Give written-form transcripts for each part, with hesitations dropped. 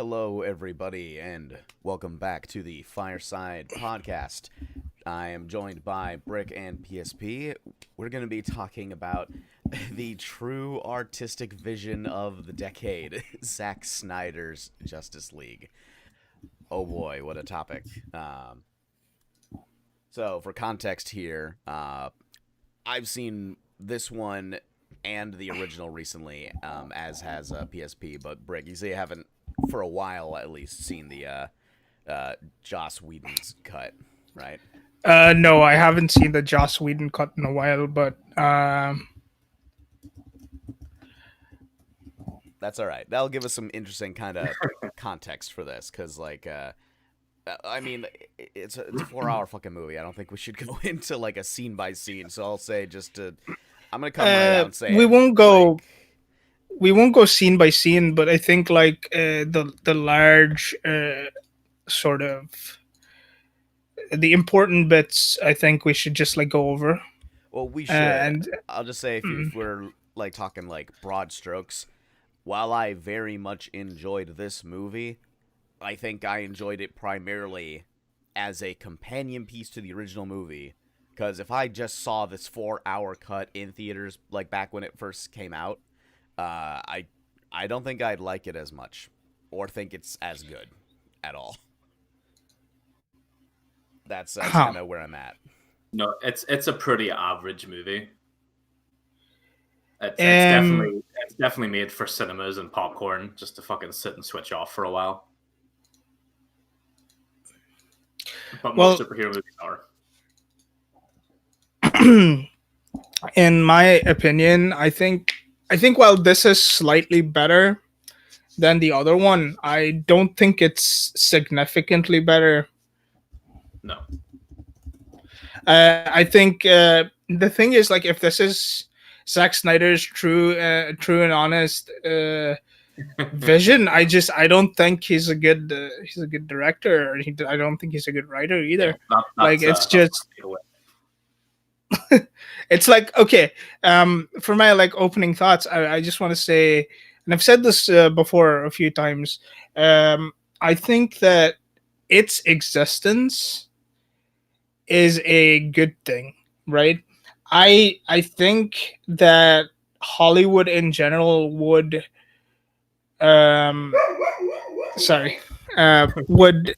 Hello, everybody, and welcome back to the Fireside podcast. I am joined by Brick and PSP. We're going to be talking about the true artistic vision of the decade, Zack Snyder's Justice League. Oh boy, what a topic. So, for context here, I've seen this one and the original recently, as has PSP. But Brick, you say you haven't, for a while at least, seen the Joss Whedon's cut, right? No, I haven't seen the Joss Whedon cut in a while, but That's all right. That'll give us some interesting kind of context for this, because I mean, it's a 4 hour fucking movie. I don't think we should go into like a scene by scene. So I'll say I'm gonna come right out and say we it. won't Like, go we won't go scene by scene. But I think like the large sort of the important bits. I think we should just like go over well, we should. and I'll just say if we're like talking like broad strokes, while I very much enjoyed this movie, I think I enjoyed it primarily as a companion piece to the original movie. Because if I just saw this 4 hour cut in theaters, like back when it first came out, I don't think I'd like it as much, or think it's as good at all. That's huh. kind of where I'm at. No, it's a pretty average movie. It's Um. definitely made for cinemas and popcorn, just to fucking sit and switch off for a while. But most Well, superhero movies are. in my opinion, I think while this is slightly better than the other one, I don't think it's significantly better. No. I think the thing is like if this is Zack Snyder's true and honest vision, I don't think he's a good director. I don't think he's a good writer Yeah, either. Like that's it's that's just it's like okay. For my like opening thoughts, I just want to say, and I've said this before a few times. I think that its existence is a good thing, right? I think that Hollywood in general would um sorry would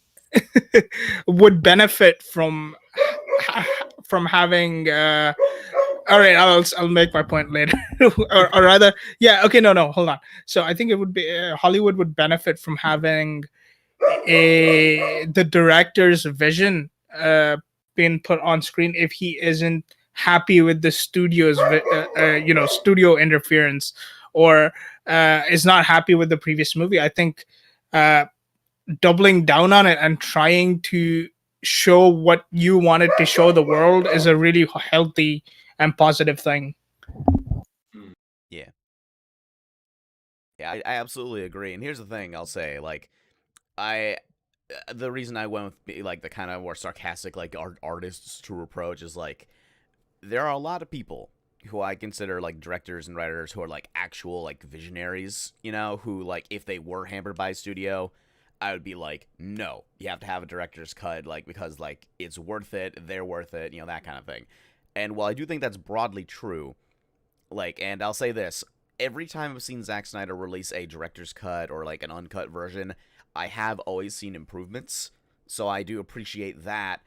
would benefit from having all right, I'll make my point later. Or rather, yeah, okay, no, hold on. So I think it would be Hollywood would benefit from having the director's vision being put on screen if he isn't happy with the studio interference, or is not happy with the previous movie. I think uh, doubling down on it and trying to show what you wanted to show the world is a really healthy and positive thing. Yeah, yeah, I absolutely agree. And here's the thing, I'll say, like, I the reason I went with like the kind of more sarcastic like artists true approach is like there are a lot of people who I consider like directors and writers who are like actual like visionaries, who like if they were hampered by a studio, I would be like, no, you have to have a director's cut, like because like it's worth it, they're worth it, that kind of thing. And while I do think that's broadly true, like, and I'll say this, every time I've seen Zack Snyder release a director's cut or like an uncut version, I have always seen improvements. So I do appreciate that,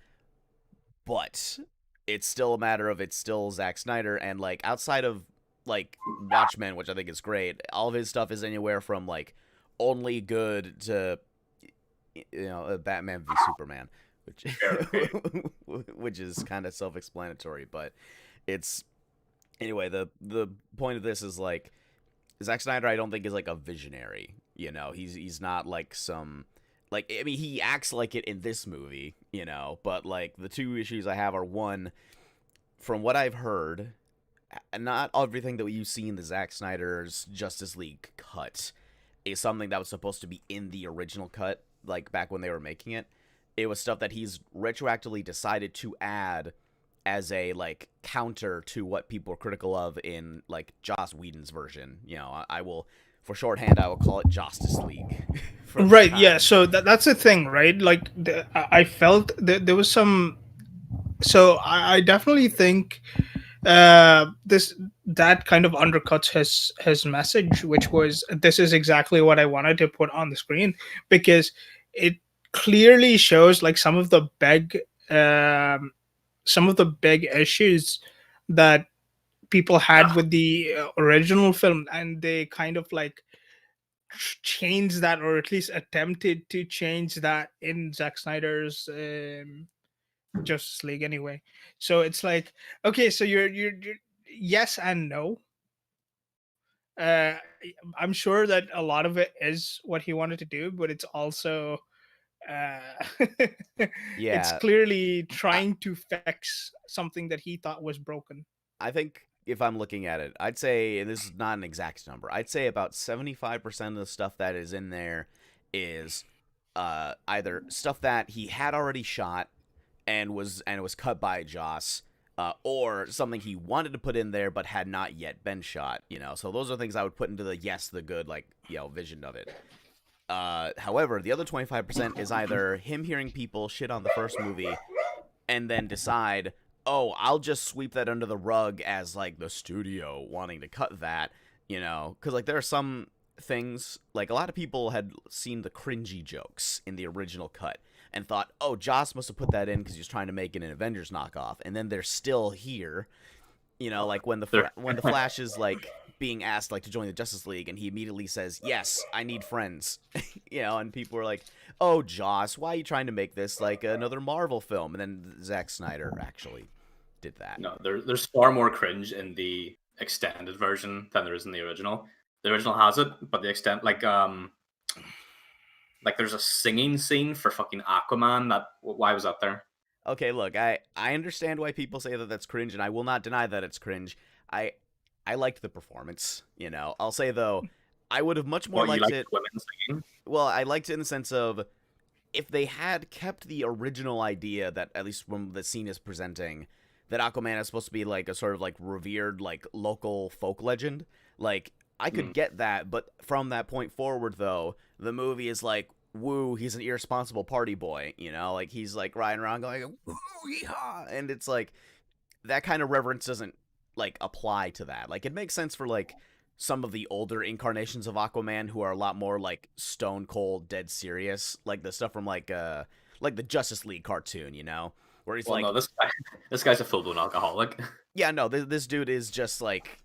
but it's still a matter of it's still Zack Snyder, and like outside of like Watchmen, which I think is great, all of his stuff is anywhere from like only good to Batman v Superman, which which is kind of self-explanatory, but it's anyway. The point of this is like Zack Snyder, I don't think is like a visionary. He's not like some like I mean he acts like it in this movie, but like the two issues I have are one, from what I've heard, not everything that you see in the Zack Snyder's Justice League cut is something that was supposed to be in the original cut, like back when they were making it. It was stuff that he's retroactively decided to add as a like counter to what people are critical of in like Joss Whedon's version. I will For shorthand, I will call it Justice League. For the Right, yeah. time. So that's the thing, right? Like I felt that there was some. So I definitely think this that kind of undercuts his message, which was this is exactly what I wanted to put on the screen, because it clearly shows like um, some of the big issues that people had with the original film, and they kind of like changed that, or at least attempted to change that in Zack Snyder's Justice League anyway. So it's like, okay, so you're yes and no. Uh, I'm sure that a lot of it is what he wanted to do, but it's also uh, it's Yeah, clearly I, trying to fix something that he thought was broken. I think if I'm looking at it, I'd say, and this is not an exact number, I'd say about 75% of the stuff that is in there is either stuff that he had already shot and was cut by Joss, or something he wanted to put in there but had not yet been shot. So those are things I would put into the yes, the good, like vision of it. However, the other 25% is either him hearing people shit on the first movie and then decide, oh, I'll just sweep that under the rug as like the studio wanting to cut that, because like there are some things, like a lot of people had seen the cringy jokes in the original cut and thought, oh, Joss must have put that in because he was trying to make it an Avengers knockoff, and then they're still here. Like when when the Flash is like being asked like to join the Justice League, and he immediately says, "Yes, I need friends," and people are like, "Oh, Joss, why are you trying to make this like another Marvel film?" And then Zack Snyder actually did that. No, there's far more cringe in the extended version than there is in the original. The original has it, but the extent like there's a singing scene for fucking Aquaman. Why was that there? Okay, look, I understand why people say that that's cringe, and I will not deny that it's cringe. I I liked the performance. I'll say though, I would have much more What, you liked like it. women singing? Well, I liked it in the sense of if they had kept the original idea that at least when the scene is presenting, that Aquaman is supposed to be like a sort of like revered like local folk legend, like I could get that, but from that point forward though, the movie is like, woo, he's an irresponsible party boy, like he's like riding around going woo yeehaw, and it's like that kind of reverence doesn't like apply to that. Like it makes sense for like some of the older incarnations of Aquaman who are a lot more like stone cold dead serious, like the stuff from like the Justice League cartoon, where he's Well, like, no, this guy's a full blown alcoholic. yeah, no, this dude is just like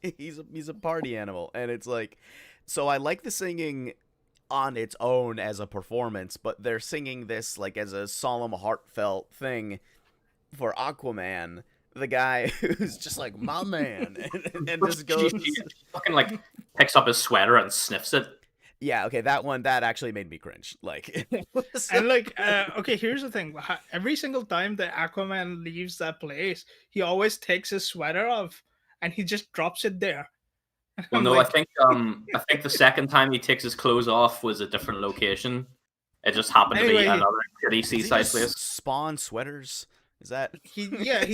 he's a party animal, and it's like, so I like the singing on its own as a performance, but they're singing this like as a solemn, heartfelt thing for Aquaman, the guy who's just like my man, and just goes. She fucking like picks up his sweater and sniffs it. Yeah, okay, that actually made me cringe. Like, And like, okay, here's the thing: every single time that Aquaman leaves that place, he always takes his sweater off and he just drops it there. Well, I'm no, like, I think the second time he takes his clothes off was a different location. It just happened to be anyway, another shitty does he seaside just place. spawn sweaters? Is that? he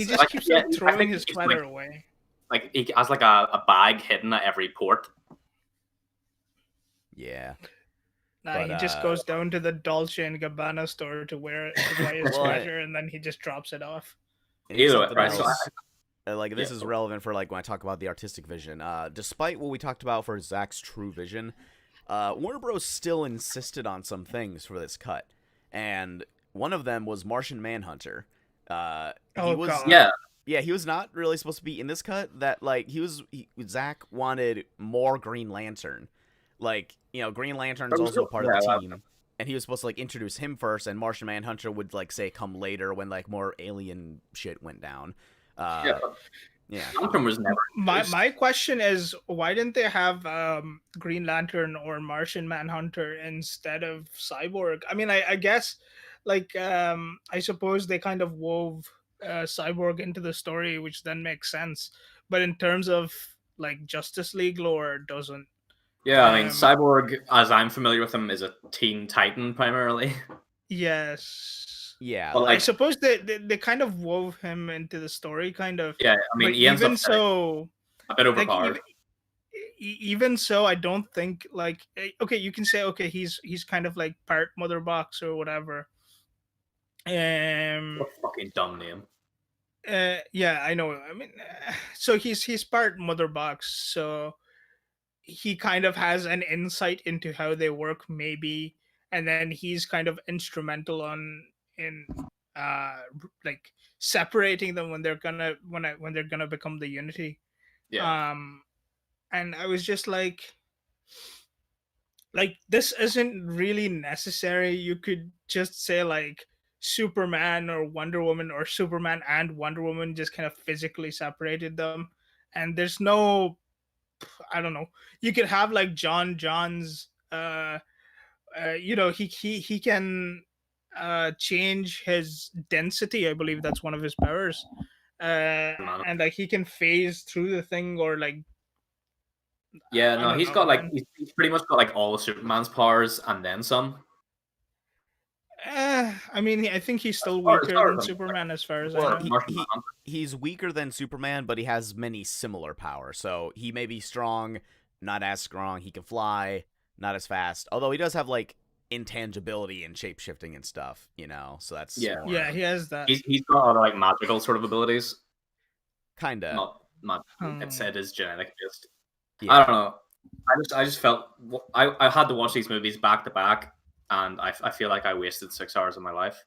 just Like, keeps yeah, on I throwing think his he's sweater away. like he has like a bag hidden at every port. Yeah, Nah, but he just goes down to the Dolce and Gabbana store to buy his Well, sweater, and then he just drops it off. and here's Either way, something right? So else. Like this yeah, is relevant for like when I talk about the artistic vision. Despite what we talked about for Zack's true vision, Warner Bros. Still insisted on some things for this cut, and one of them was Martian Manhunter. He Oh was god. yeah, he was not really supposed to be in this cut. That like Zack wanted more Green Lantern. Like Green Lantern's also a part of the team, and he was supposed to like introduce him first, and Martian Manhunter would like say come later when like more alien shit went down. yeah. Yeah. Lantern was never. My question is, why didn't they have Green Lantern or Martian Manhunter instead of Cyborg? I mean, I guess, like, I suppose they kind of wove Cyborg into the story, which then makes sense. But in terms of like Justice League lore, it doesn't. Yeah, I mean, Um, Cyborg, as I'm familiar with him, is a Teen Titan primarily. yes. Yeah, But I like, suppose they kind of wove him into the story, kind of. yeah, I mean, But he ends up even getting so, a bit like overpowered. even so, I don't think like okay, you can say okay, he's kind of like part mother box or whatever. Um, What a fucking dumb name. yeah, I know. I mean, so he's part mother box, so he kind of has an insight into how they work, maybe, and then he's kind of instrumental on in like separating them when they're gonna when they're gonna become the unity. Yeah. Um, and I was just like this isn't really necessary. You could just say like Superman or Wonder Woman, or Superman and Wonder Woman just kind of physically separated them, and there's no, I don't know. You could have like John's he can change his density. I believe that's one of his powers. Man. And like he can phase through the thing, or like Yeah, I no, don't he's know, got like man. he's pretty much got like all of Superman's powers and then some. I mean, I think he's still As weaker far than as I'm like, Superman, as far as I Well, or know. Martian Manhunter. he's weaker than Superman, but he has many similar powers. So he may be strong, not as strong. He can fly, not as fast. Although he does have like intangibility and shapeshifting and stuff, you know. So that's Yeah. more Yeah, he has that. He's got other like magical sort of abilities. kinda. Not it's Hmm. it is genetic based. I Yeah. don't know. I just felt I had to watch these movies back to back, and I feel like I wasted 6 hours of my life.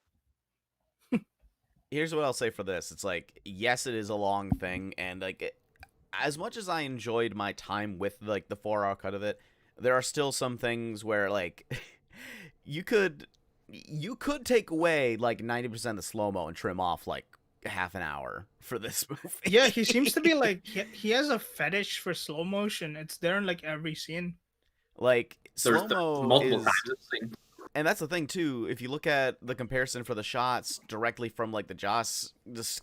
Here's what I'll say for this. It's like, yes, it is a long thing, and like as much as I enjoyed my time with like the 4 hour cut of it, there are still some things where like you could take away like 90% of the slow mo and trim off like half an hour for this movie. Yeah, he seems to be like he has a fetish for slow motion. It's there in like every scene. Like There's slow mo multiple times is, it's seen. and that's the thing too. If you look at the comparison for the shots directly from like the Joss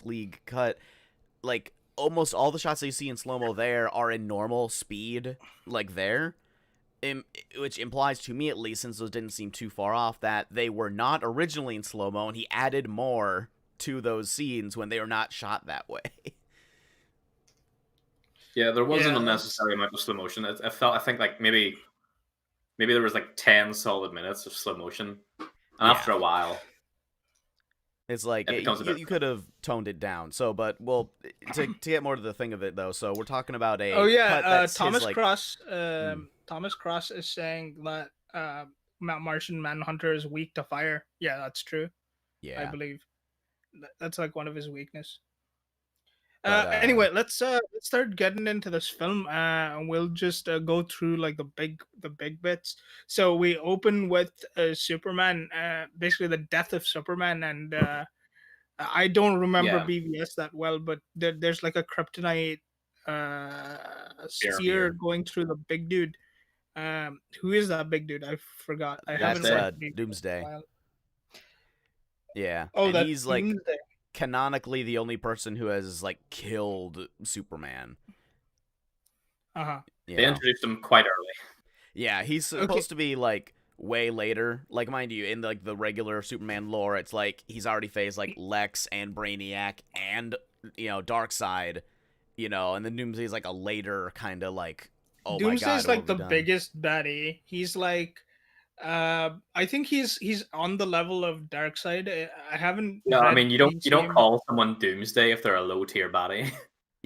League cut, like almost all the shots that you see in slow mo there are in normal speed, like there. Which implies to me, at least, since those didn't seem too far off, that they were not originally in slow mo, and he added more to those scenes when they were not shot that way. Yeah, there was an Yeah, unnecessary amount of slow motion. I felt I think like maybe there was like 10 solid minutes of slow motion, and Yeah. after a while, It's like it becomes a bit. you could have toned it down. So, but well, to get more to the thing of it though. So we're talking about a oh yeah, cut that's Thomas his like. Cross. Mm, Thomas Cross is saying that Martian Manhunter is weak to fire. Yeah, that's true. I yeah, believe that's like one of his weakness. but Anyway, let's start getting into this film, and we'll just go through like the big bits. So we open with Superman, basically the death of Superman, and I don't remember Yeah, BVS that well, but there's like a kryptonite Fear. sphere going through the big dude. Who is that big dude? I forgot. I haven't Doomsday. watched BVS in a Doomsday. while. Yeah, Oh, and that's he's like Doomsday. canonically the only person who has like killed Superman. Uh huh. You They know? introduced him quite early. Yeah, he's Okay. supposed to be like way later. Like, mind you, in like the regular Superman lore, it's like he's already faced like Lex and Brainiac and Darkseid, and then Doomsday's like a later kind of like, oh my god, Doomsday's what like have we the done? biggest baddie. He's like I think he's on the level of Darkseid. I haven't No, I read mean you DC. don't call someone Doomsday if they're a low tier baddie.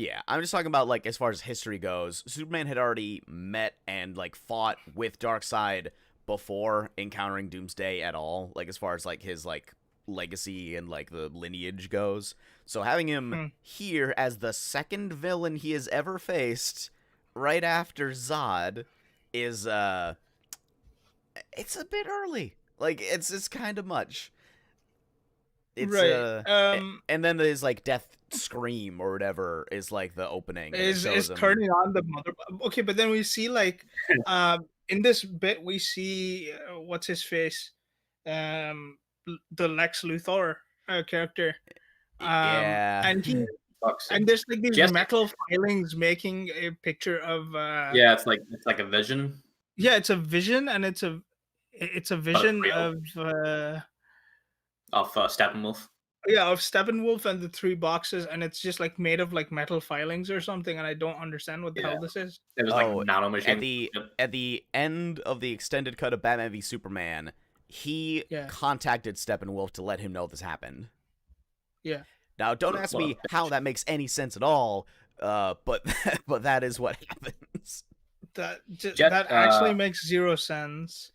Yeah, I'm just talking about like as far as history goes. Superman had already met and like fought with Darkseid before encountering Doomsday at all. Like as far as like his like legacy and like the lineage goes. So having him Hmm. here as the second villain he has ever faced, right after Zod, is it's a bit early. Like it's kind of much. It's Right. and then there's like death scream or whatever is like the opening, and it Is shows him. turning on the mother. Okay, but then we see like in this bit we see what's his face, the Lex Luthor character, Yeah. and he Fuck's sake. and there's like these Jesse. metal filings making a picture of Yeah, it's like a vision. yeah, it's a vision, and it's a vision real. of Of Steppenwolf. of Steppenwolf and the three boxes, and it's just like made of like metal filings or something, and I don't understand what the Yeah, hell this is. it was like Oh, at nanomachine. the at the end of the extended cut of Batman v Superman, he Yeah, contacted Steppenwolf to let him know this happened. yeah. Now, don't ask What a me how that makes any sense at all, but but that is what happens. Jet. That actually makes zero sense.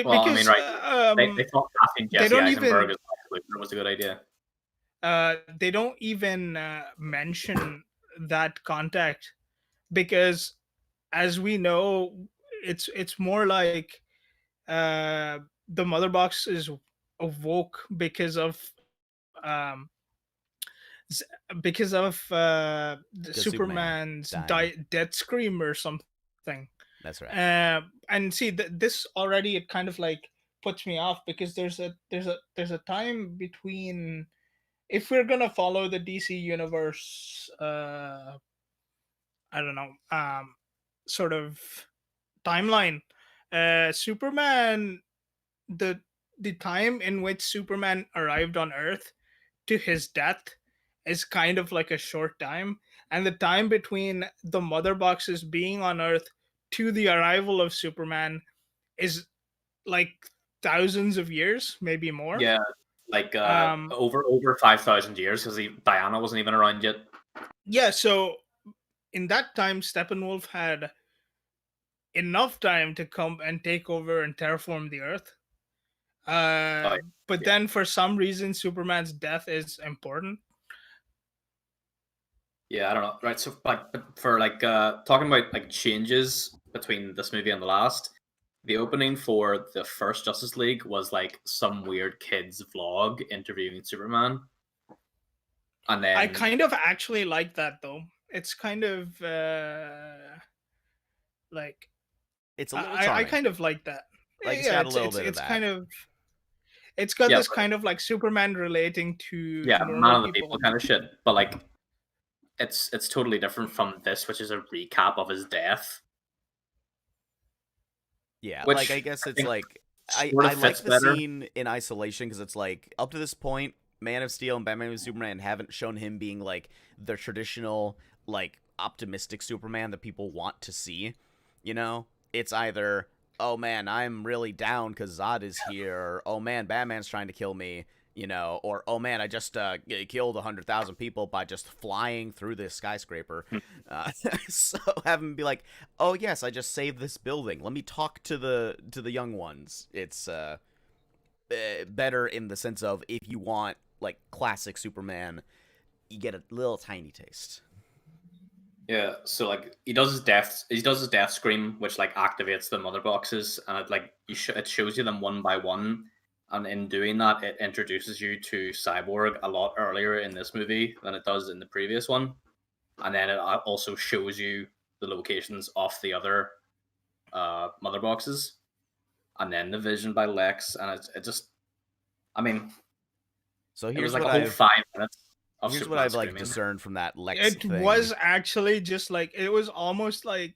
Well, I mean, Because right? They thought casting they Jesse don't Eisenberg even as Lex Luthor was a good idea. they don't even mention that contact, because as we know, it's more like uh the mother box is awoke um because of the Because Superman Superman's dying. death scream or something. That's right. And see, this already, it kind of like puts me off, because there's a time between, if we're gonna follow the DC universe, I don't know, sort of timeline, Superman, the the time in which Superman arrived on Earth to his death is kind of like a short time, and the time between the mother boxes being on Earth to the arrival of Superman is like thousands of years, maybe more. Yeah, like Um, over 5,000 years because Diana wasn't even around yet. yeah, so in that time, Steppenwolf had enough time to come and take over and terraform the Earth. Oh, But yeah, then for some reason, Superman's death is important. yeah, I don't know. Right, so like for like talking about like changes between this movie and the last, the opening for the first Justice League was like some weird kids vlog interviewing Superman, and I then kind of actually like that though. It's kind of like It's a little I charming. kind of like that. Like, it's Yeah, got a little bit of it's that. kind of, it's got yeah, this kind of like Superman relating to yeah, man normal of the people people. kind of shit. But like it's totally different from this, which is a recap of his death, Yeah, like, I which guess I it's think like sort I of like fits the better. scene in isolation because it's like up to this point, Man of Steel and Batman v Superman haven't shown him being like the traditional like optimistic Superman that people want to see. You know, it's either, oh man, I'm really down because Zod is here, or oh man, Batman's trying to kill me. You know, or oh man, I just killed 100,000 people by just flying through this skyscraper. Uh, so have him be like, oh yes, I just saved this building. Let me talk to the young ones. It's better in the sense of, if you want like classic Superman, you get a little tiny taste. Yeah, so like he does his death scream, which like activates the mother boxes, and it like it shows you them one by one, and in doing that, it introduces you to Cyborg a lot earlier in this movie than it does in the previous one, and then it also shows you the locations of the other mother boxes, and then the vision by Lex, and it just, I mean, So it was here's like what a whole I've 5 minutes of here's what Superman I've like screaming. discerned from that Lex It thing. was actually just like, it was almost like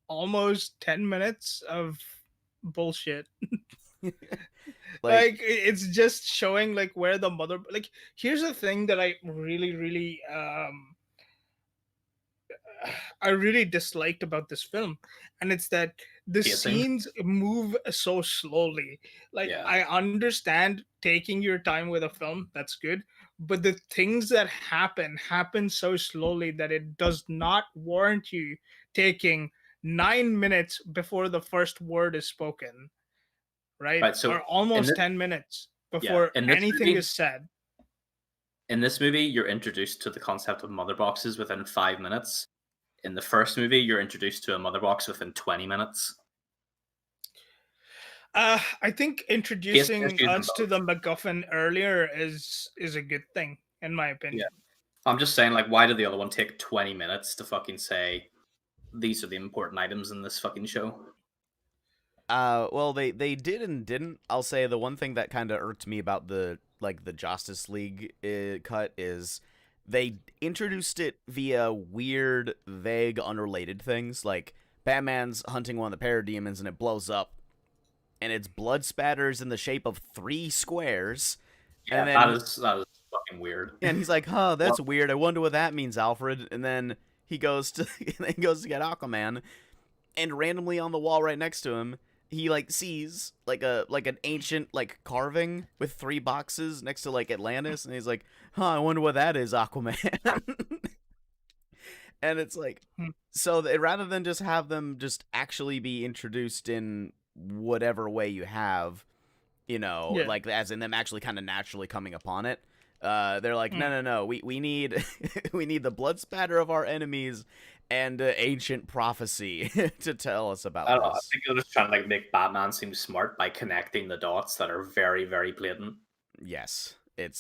almost 10 minutes of bullshit. Like, Like it's just showing like where the mother, like, here's the thing that I really disliked about this film, and it's that the Pacing, scenes move so slowly. Like, yeah. I understand taking your time with a film, that's good, but the things that happen so slowly that it does not warrant you taking 9 minutes before the first word is spoken, right? Right, so Or in almost this, 10 minutes yeah, before anything is said. in this movie, you're introduced to the concept of mother boxes within 5 minutes. In the first movie, you're introduced to a mother box within 20 minutes. I think Pacing introducing issues in us to both. the MacGuffin earlier is a good thing, in my Yeah, opinion. I'm just saying, like, why did the other one take 20 minutes to fucking say these are the important items in this fucking show? well, they did and didn't. I'll say the one thing that kind of irked me about the Justice League cut is they introduced it via weird, vague, unrelated things. Like, Batman's hunting one of the parademons and it blows up, and its blood spatters in the shape of 3 squares. And Yeah, then that is fucking weird. and he's like, "Huh, that's Well, weird. I wonder what that means, Alfred." And then he goes to he goes to get Aquaman, and randomly on the wall right next to him, he like sees like an ancient like carving with 3 boxes next to like Atlantis, and he's like, "Huh, I wonder what that is, Aquaman." And it's like, Hmm. so rather than just have them just actually be introduced in whatever way you have, Yeah. like as in them actually kind of naturally coming upon it. They're like, Hmm. no, we need we need the blood spatter of our enemies and ancient prophecy to tell us about I don't know. I this. think they're just trying to like make Batman seem smart by connecting the dots that are very, very blatant. Yes, it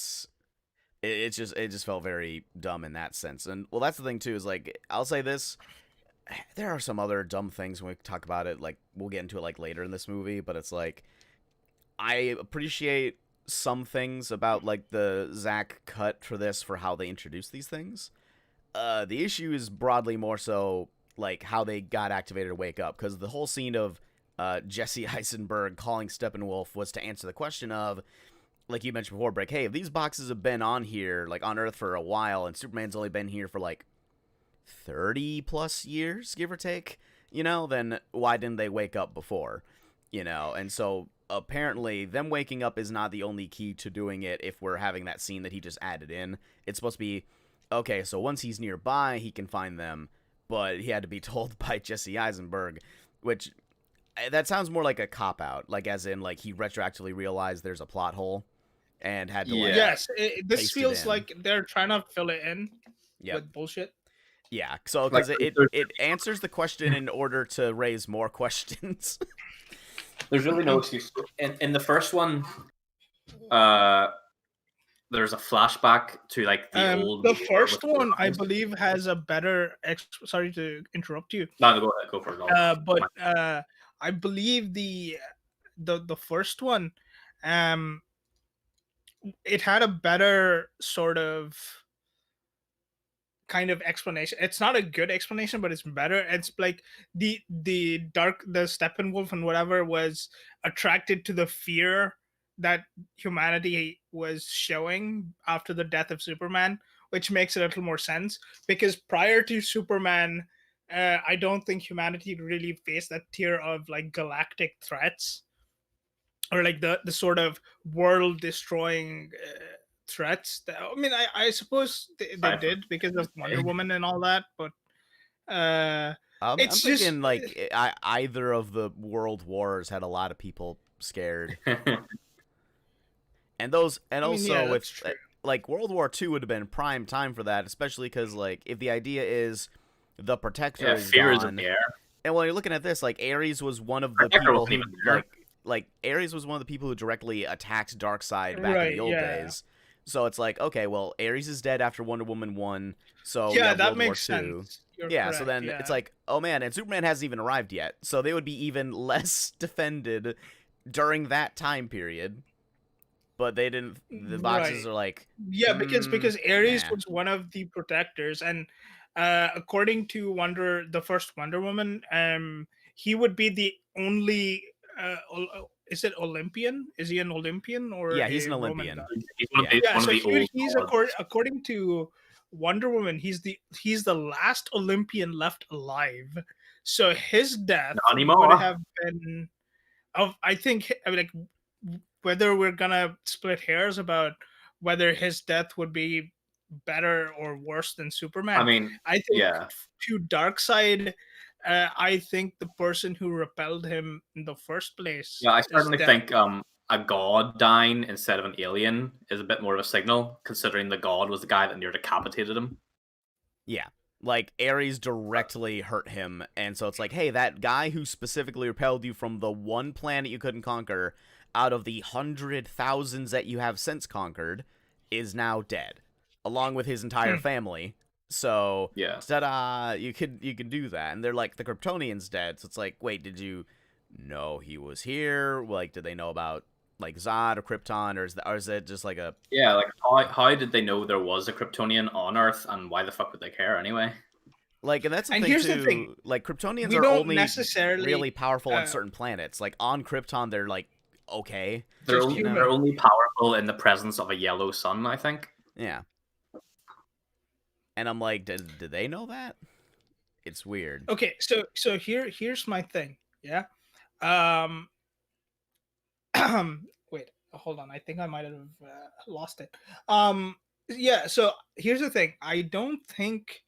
just felt very dumb in that sense. And well, that's the thing too is like I'll say this. There are some other dumb things when we talk about it. Like we'll get into it like later in this movie, but it's like I appreciate some things about like the Zach cut for this for how they introduce these things. The issue is broadly more so like how they got activated to wake up, because the whole scene of Jesse Eisenberg calling Steppenwolf was to answer the question of, like you mentioned before, Brick, hey, if these boxes have been on here, like on Earth for a while, and Superman's only been here for like 30 plus years, give or take, then why didn't they wake up before? And so apparently them waking up is not the only key to doing it if we're having that scene that he just added in. It's supposed to be, okay, so once he's nearby, he can find them, but he had to be told by Jesse Eisenberg, which that sounds more like a cop out, like as in like he retroactively realized there's a plot hole and had to like Yeah. Yes, this paste it feels in. like they're trying to fill it in Yep. with bullshit. Yeah, so Like, because it answers the question in order to raise more questions. there's really no excuse. In the first one, uh, there's a flashback to like the old. The war first with one, I Orioles. believe, has a better. Sorry to interrupt you. No, go ahead, go for it. But I believe the first one, um, it had a better sort of kind of explanation. It's not a good explanation, but it's better. It's like the Steppenwolf and whatever was attracted to the fear that humanity was showing after the death of Superman, which makes a little more sense, because prior to Superman, I don't think humanity really faced that tier of like galactic threats, or like the sort of world destroying threats that, I mean, I suppose they Aside from did because of Wonder Tuesday. Woman and all that, but I'm it's just thinking like either of the world wars had a lot of people scared, and I mean, yeah, also that's with true. like World War II would have been prime time for that, especially because like if the idea is the Protector Yeah, is fear is in gone, the air. and when you're looking at this, like Ares was one of the Protector people wasn't who even there. like Ares was one of the people who directly attacked Darkseid back in Right, the old yeah. days. So it's like, okay, well, Ares is dead after Wonder Woman 1, so we Yeah, have that World War makes II. sense. You're Yeah, so correct, then yeah. it's like, oh man, and Superman hasn't even arrived yet, so they would be even less defended during that time period. But they didn't. The boxes Right. are like, Yeah, because Ares nah. was one of the protectors, and according to the first Wonder Woman, he would be the only. Is it Olympian? Is he an Olympian or Yeah, he's a an Roman Olympian. god? He's Yeah. Yeah, one of so the old he's gods. according to Wonder Woman, he's the last Olympian left alive. So his death Not would anymore. have been of, I think, I mean, like, whether we're gonna split hairs about whether his death would be better or worse than Superman. I mean, I think yeah. to Darkseid, I think the person who repelled him in the first place Yeah, I is certainly dead. think a god dying instead of an alien is a bit more of a signal, considering the god was the guy that near decapitated him. Yeah. Like, Ares directly hurt him, and so it's like, hey, that guy who specifically repelled you from the one planet you couldn't conquer out of the 100,000s that you have since conquered is now dead, along with his entire family. So, Yeah. ta-da, you can do that. And they're like, the Kryptonian's dead, so it's like, wait, did you know he was here? Like, did they know about, like, Zod or Krypton, or is it just like a... Yeah, like how did they know there was a Kryptonian on Earth, and why the fuck would they care anyway? Like, and that's the And thing here's too. the thing. Like, Kryptonians We are don't only necessarily really powerful on uh, certain planets. Like on Krypton, they're like okay. They're Just only, human. they're only powerful purple in the presence of a yellow sun, I think. Yeah. And I'm like, did they know that? It's weird. Okay, so here's my thing. Yeah. Um. Wait. Hold on. I think I might have lost it. Yeah. So here's the thing. I don't think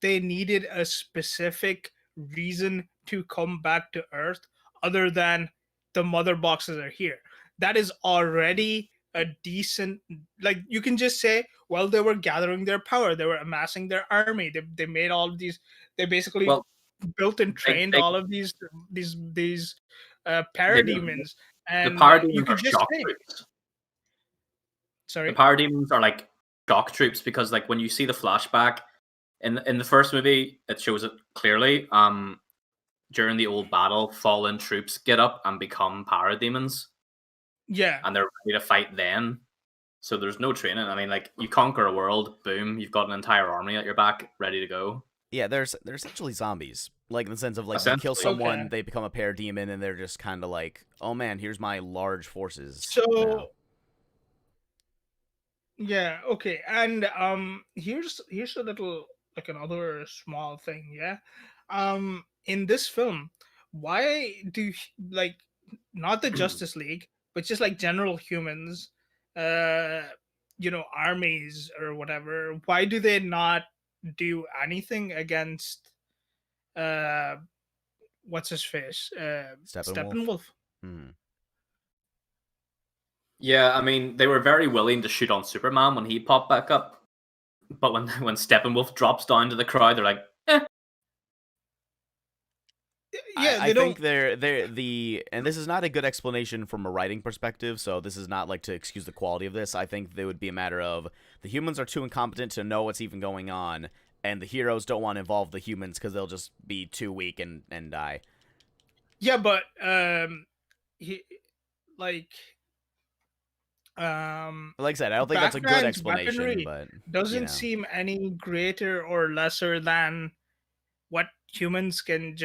they needed a specific reason to come back to Earth other than the mother boxes are here. That is already a decent, like, you can just say, well, they were gathering their power, they were amassing their army, they made all of these, they basically Well, built and trained they all of these the, parademons, the and you parademons are could just shock say, troops. The sorry. parademons are like shock troops because, like, when you see the flashback in the first movie, it shows it clearly. During the old battle, fallen troops get up and become parademons, Yeah. and they're ready to fight then. So there's no training. I mean, like, you conquer a world, boom, you've got an entire army at your back, ready to go. Yeah, they're essentially zombies. Like, in the sense of, like, you kill Essentially. someone, Okay. they become a parademon, and they're just kind of like, oh man, here's my large forces So now. yeah, okay. And here's a little, like, another small thing, yeah. In this film, why do like, not the Justice League, but just like general humans, uh armies or whatever, why do they not do anything against uh what's his face? Steppenwolf? Steppenwolf? Hmm. Yeah, I mean, they were very willing to shoot on Superman when he popped back up, but when Steppenwolf drops down to the crowd, they're like, eh. Yeah, I they don't. think and this is not a good explanation from a writing perspective, so this is not like to excuse the quality of this. I think there would be a matter of the humans are too incompetent to know what's even going on, and the heroes don't want to involve the humans because they'll just be too weak and die. Yeah, but he, like, Like I said, I don't think that's a good Batman's explanation, weaponry but doesn't seem any greater or lesser than what humans can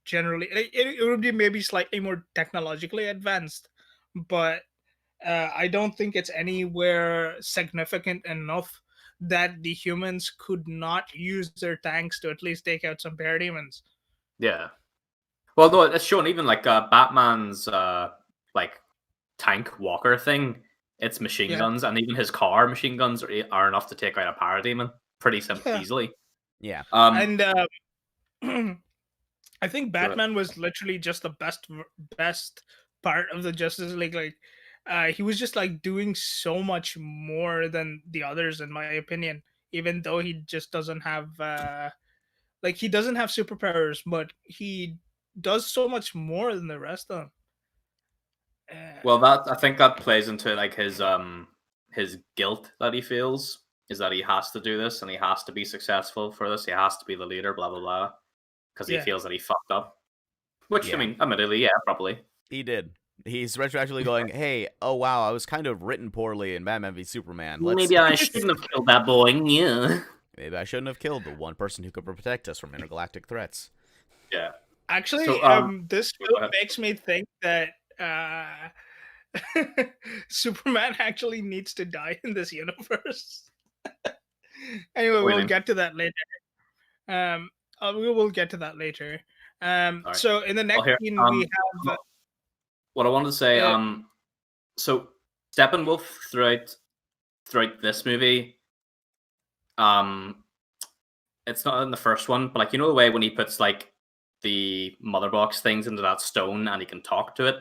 generally. It would be maybe slightly more technologically advanced, but I don't think it's anywhere significant enough that the humans could not use their tanks to at least take out some parademons. Yeah. Well, no, it's shown even like Batman's like tank walker thing. It's machine Yeah, guns, and even his car machine guns are enough to take out a parademon pretty yeah, easily. yeah. and I think Go ahead. Batman was literally just the best part of the Justice League. Like, he was just like doing so much more than the others, in my opinion. Even though he just doesn't have like, he doesn't have superpowers, but he does so much more than the rest of them. Well, that I think that plays into like his guilt that he feels is that he has to do this and he has to be successful for this. He has to be the leader, blah blah blah, because he Yeah, feels that he fucked up. Which I Yeah. mean, admittedly, yeah, probably. He did. He's retroactively going, hey, oh wow, I was kind of written poorly in Batman v Superman. Maybe I shouldn't have killed that boy. Yeah. Maybe I shouldn't have killed the one person who could protect us from intergalactic threats. Yeah. actually, So this go film ahead. makes me think that Superman actually needs to die in this universe. Anyway, What do you we'll mean? get to that later. We will get to that later. All right. So in the Well, next here. scene we have What I wanted to say. uh, So Steppenwolf throughout this movie, it's not in the first one, but like, you know, the way when he puts like the mother box things into that stone and he can talk to it.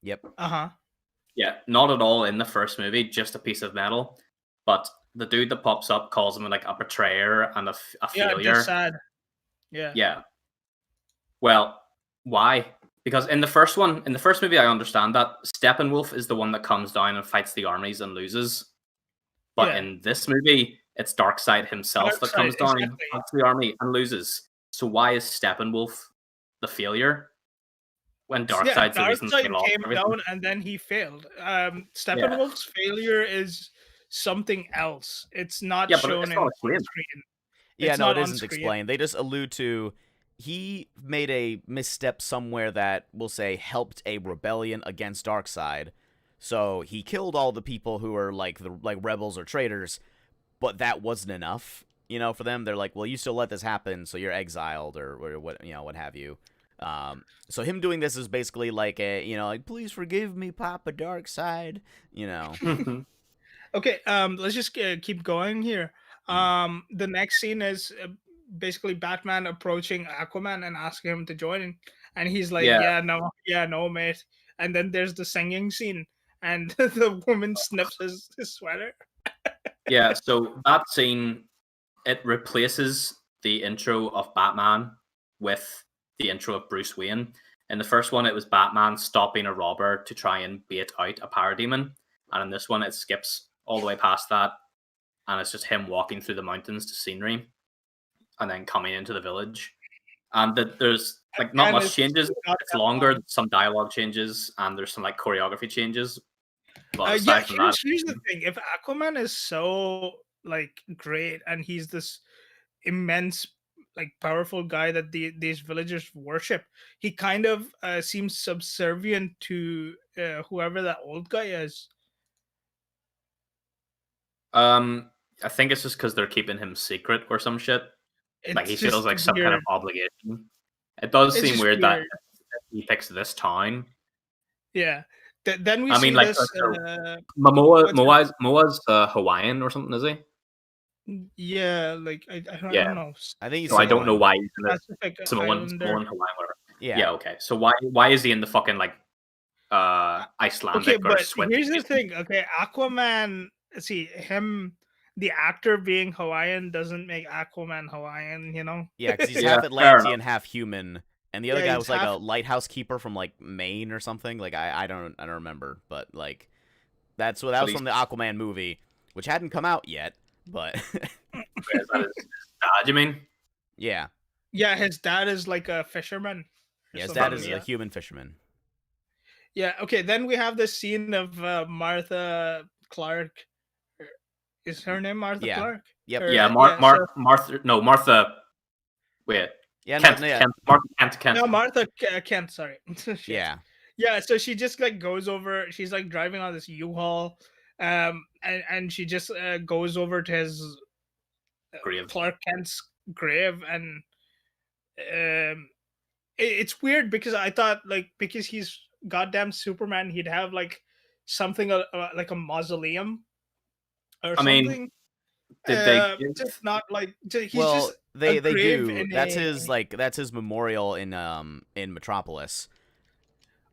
Yep. uh-huh. Yeah, not at all in the first movie, just a piece of metal. But the dude that pops up calls him like a betrayer and a Yeah, failure. just sad. Yeah. Yeah. Well, why? Because in the first movie, I understand that Steppenwolf is the one that comes down and fights the armies and loses. But Yeah. in this movie, it's Darkseid himself that comes down, exactly. fights the army, and loses. So why is Steppenwolf the failure when Yeah, Darkseid's the reason they Darkseid lost came everything? down and then he failed. Yeah, Steppenwolf's failure is something else. It's not yeah, but shown it's not on explained. screen. Yeah, It's no, not it on isn't screen. explained. They just allude to he made a misstep somewhere that we'll say helped a rebellion against Darkseid. So he killed all the people who were like the like rebels or traitors, but that wasn't enough. For them, they're like, well, you still let this happen, so you're exiled or what, what have you. So him doing this is basically like like, please forgive me, Papa Darkseid. Okay, let's just keep going here. The next scene is basically Batman approaching Aquaman and asking him to join, and he's like, Yeah. yeah, no, mate." And then there's the singing scene, and the woman sniffs his sweater. Yeah, so that scene, it replaces the intro of Batman with the intro of Bruce Wayne. In the first one, it was Batman stopping a robber to try and bait out a parademon. And in this one, it skips all the way past that. And it's just him walking through the mountains to scenery and then coming into the village. And there's like not And much it's changes. not It's that longer, long. some dialogue changes, and there's some like choreography changes. But Yeah, aside from that, here's the thing: if Aquaman is so like great, and he's this immense, like powerful guy that these villagers worship, he kind of seems subservient to whoever that old guy is. I think it's just because they're keeping him secret or some shit. Like he It's feels just like some kind of weird. obligation. It does It's seem just weird that weird. he picks this town. Yeah. Then we I mean, see like this. so Momoa, What's her- Moa's Hawaiian or something, is he? Yeah, like I Yeah. don't know, I think he's So I don't know Samoan. why he's in the Pacific Samoan, Islander. Hawaiian, whatever. Yeah. Yeah. Okay. So why is he in the fucking like Okay, Icelandic or but Swiss? here's the thing. Okay, Aquaman. See him, the actor being Hawaiian doesn't make Aquaman Hawaiian. Yeah, because he's Yeah, half fair enough. Atlantean, half human, and the other Yeah, guy he's was like a half. lighthouse keeper from like Maine or something. Like I don't remember, but like that But was he's from the Aquaman movie, which hadn't come out yet. But is that his dad? You mean? yeah, Yeah, his dad is like a fisherman or his dad something. is a Yeah. human fisherman. Yeah. Okay. Then we have this scene of Martha Clark. Is her name Martha Yeah. Clark? Yep. Or, Yeah, so Martha. No, Martha. Wait, Yeah. Kent. No. Yeah. Kent. Martha Kent. no, Martha Kent. Sorry. Shit. Yeah. Yeah. So she just like goes over. She's like driving on this U-Haul, and she just goes over to his Grave. Clark Kent's grave, and it's weird because I thought like because he's goddamn Superman, he'd have like something like a mausoleum or I mean, something. did they? Just not like he's Well, just they a grave do. in That's a. his memorial in Metropolis.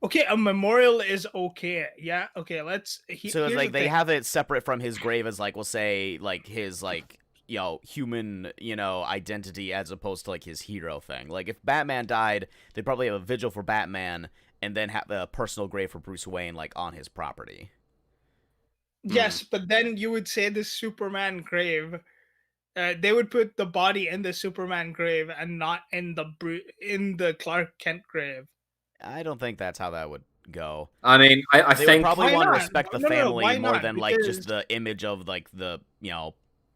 Okay, a memorial is okay. Yeah. Okay. So it's Here's the like they thing. have it separate from his grave as like we'll say like his like human identity as opposed to like his hero thing. Like if Batman died, they'd probably have a vigil for Batman and then have a personal grave for Bruce Wayne like on his property. Yes, but then you would say the Superman grave. They would put the body in the Superman grave and not in the Clark Kent grave. I don't think that's how that would go. I mean, I They would think probably Why want to not? respect the No, family why more not? than like just Because the image of like the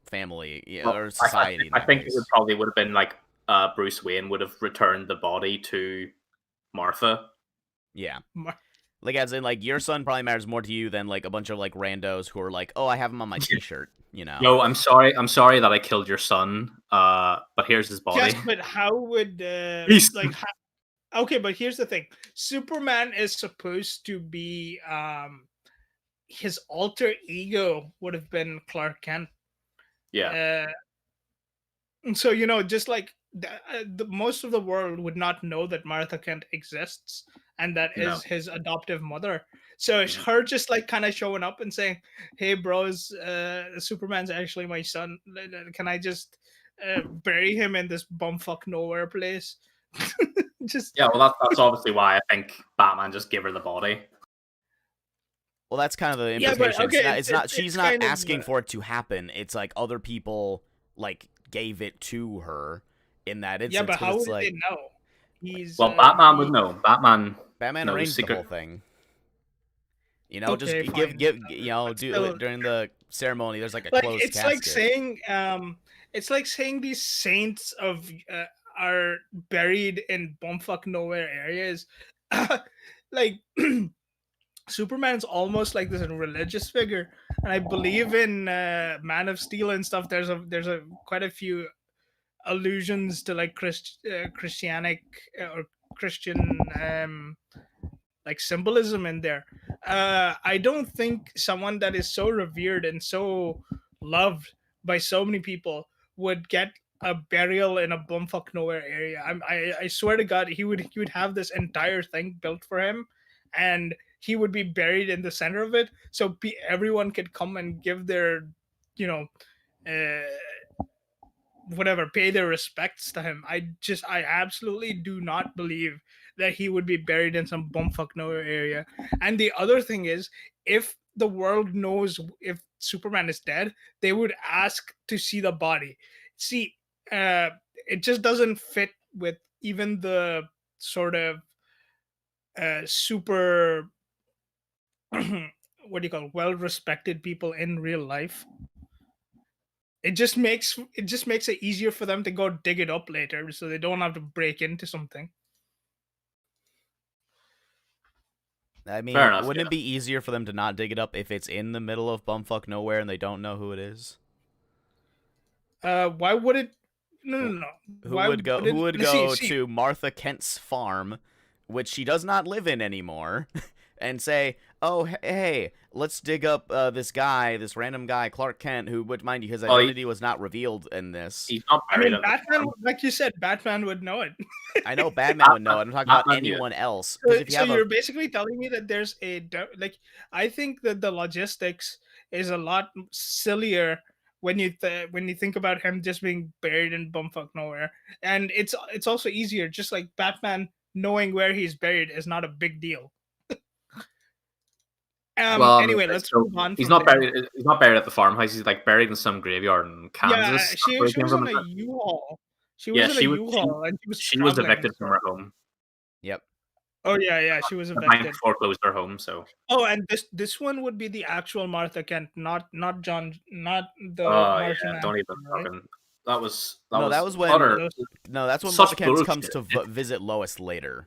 family well, or society. I think it would probably would have been like Bruce Wayne would have returned the body to Martha. Yeah. Mar- Like as in like your son probably matters more to you than like a bunch of like randos who are like, "Oh, I have him on my t-shirt," No, I'm sorry that I killed your son. But here's his body. Yes, but how would He's- like? Okay, but here's the thing: Superman is supposed to be his alter ego would have been Clark Kent. Yeah. And so just like the most of the world would not know that Martha Kent exists, and that No. is his adoptive mother. So it's her just like kind of showing up and saying, "Hey, bros, Superman's actually my son. Can I just bury him in this bumfuck nowhere place?" Just Yeah, well, that's obviously why I think Batman just gave her the body. Well, that's kind of the yeah, but implication. okay, It's not. She's it's not kind of asking for it to happen. It's like other people like gave it to her in that instance. yeah, but how it's would like, they know? He's Well, Batman would know. Batman knows arranged secret. the whole thing. Just okay, give But do still, during the ceremony. There's like a like closed it's casket. it's like saying these saints are buried in bumfuck nowhere areas. Like Superman's almost like this religious figure, and I believe in Man of Steel and stuff. There's a quite a few allusions to like Christianic or Christian like symbolism in there. I don't think someone that is so revered and so loved by so many people would get a burial in a bumfuck nowhere area. I swear to God, he would have this entire thing built for him, and he would be buried in the center of it, so everyone could come and give their, you know, uh, whatever, pay their respects to him. I absolutely do not believe that he would be buried in some bumfuck nowhere area. And the other thing is, if the world knows if Superman is dead, they would ask to see the body. See, it just doesn't fit with even the sort of super what do you call, well respected people in real life. It just makes it easier for them to go dig it up later, so they don't have to break into something. I mean, Fair enough, wouldn't yeah. it be easier for them to not dig it up if it's in the middle of bumfuck nowhere and they don't know who it is? Why would it? No. Who Why would go? would Who it? would See, go see. to Martha Kent's farm, which she does not live in anymore, and say, "Oh, hey, let's dig up this guy, this random guy, Clark Kent, who, would mind you, his Well, identity was not revealed in this." he's not I buried mean, at the Batman, farm. like you said, Batman would know it. I know Batman would know it. I'm talking about Batman knew it. anyone else, because if you So have a you're basically telling me that there's like, I think that the logistics is a lot sillier when when you think about him just being buried in bumfuck nowhere, and it's also easier. Just like Batman knowing where he's buried is not a big deal. Well, Anyway, let's so move on he's from not there. buried. He's not buried at the farmhouse. He's like buried in some graveyard in Yeah, Kansas. That's she where he she came was in from. a U-Haul. She Yeah, was in a U-Haul and she was she was traveling. evicted from her home. yep. Oh yeah, she was The bank evicted. foreclosed her home, so. Oh, and this one would be the actual Martha Kent, not John, not the Oh Martian yeah, don't even Manhunter, right? fucking. That was No, that was when. utter No, that's when such Martha Kent comes bullshit. to visit Lois later.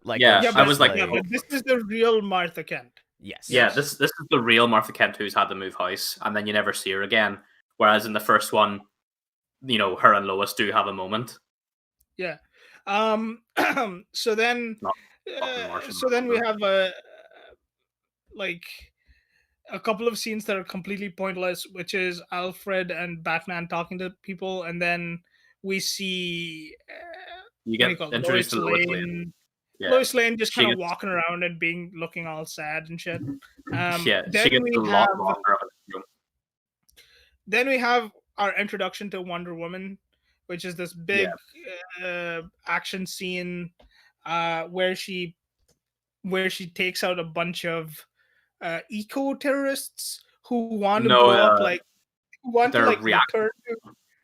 Like Yeah, when Yeah, I but was she's like, yeah, but this is the real Martha Kent. yes. yeah, Yes. this is the real Martha Kent who's had to move house, and then you never see her again. Whereas in the first one, her and Lois do have a moment. Yeah. So then, Not fucking Martian we Manhunter. have like a couple of scenes that are completely pointless, which is Alfred and Batman talking to people, and then we see You what do get you call it? introduced Lois to Lois Lane. Lane. Yeah, Lois Lane just she kind of gets walking around and looking all sad and shit. she Then gets we a lot have longer of a room. our introduction to Wonder Woman, which is this big action scene where she takes out a bunch of eco terrorists who want to No, blow up, like who want to they're like return to.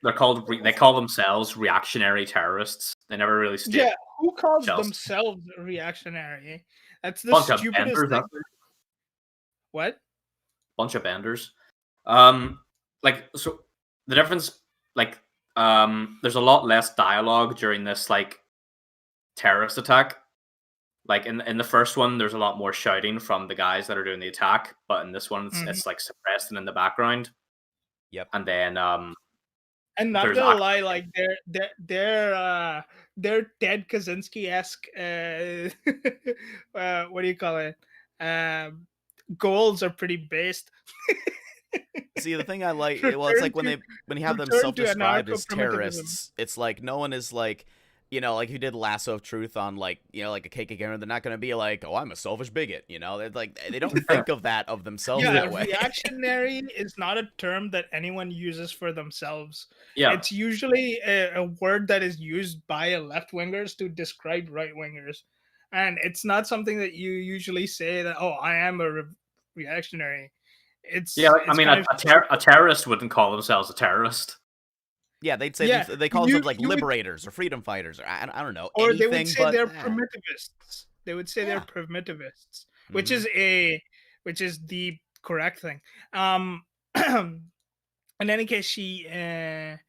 They're called. They call themselves reactionary terrorists. They never really state. Yeah, who calls Chelsea. themselves reactionary? That's the Bunch of stupidest benders, thing. that's it. What? Bunch of benders. Like, so the difference, like, there's a lot less dialogue during this like terrorist attack. Like in the first one, there's a lot more shouting from the guys that are doing the attack, but in this one, it's like suppressed and in the background. Yep. And then And not there's gonna lie, like they're Ted Kaczynski-esque what do you call it? Goals are pretty based. See, the thing I like, well, it's like when you have them return to self-described as anarcho-primitivism. terrorists, it's like no one is like, like who did Lasso of Truth on like, like a KK gamer, they're not gonna be like, oh, I'm a selfish bigot, They're like, they don't think of that of themselves that way. Reactionary is not a term that anyone uses for themselves. Yeah. It's usually a word that is used by left-wingers to describe right-wingers. And it's not something that you usually say that, oh, I am a reactionary. It's a terrorist wouldn't call themselves a terrorist. Yeah, they'd say they call themselves like liberators or freedom fighters or I don't know, or anything, they would say but they're primitivists. They would say they're primitivists, which is the correct thing. In any case, she in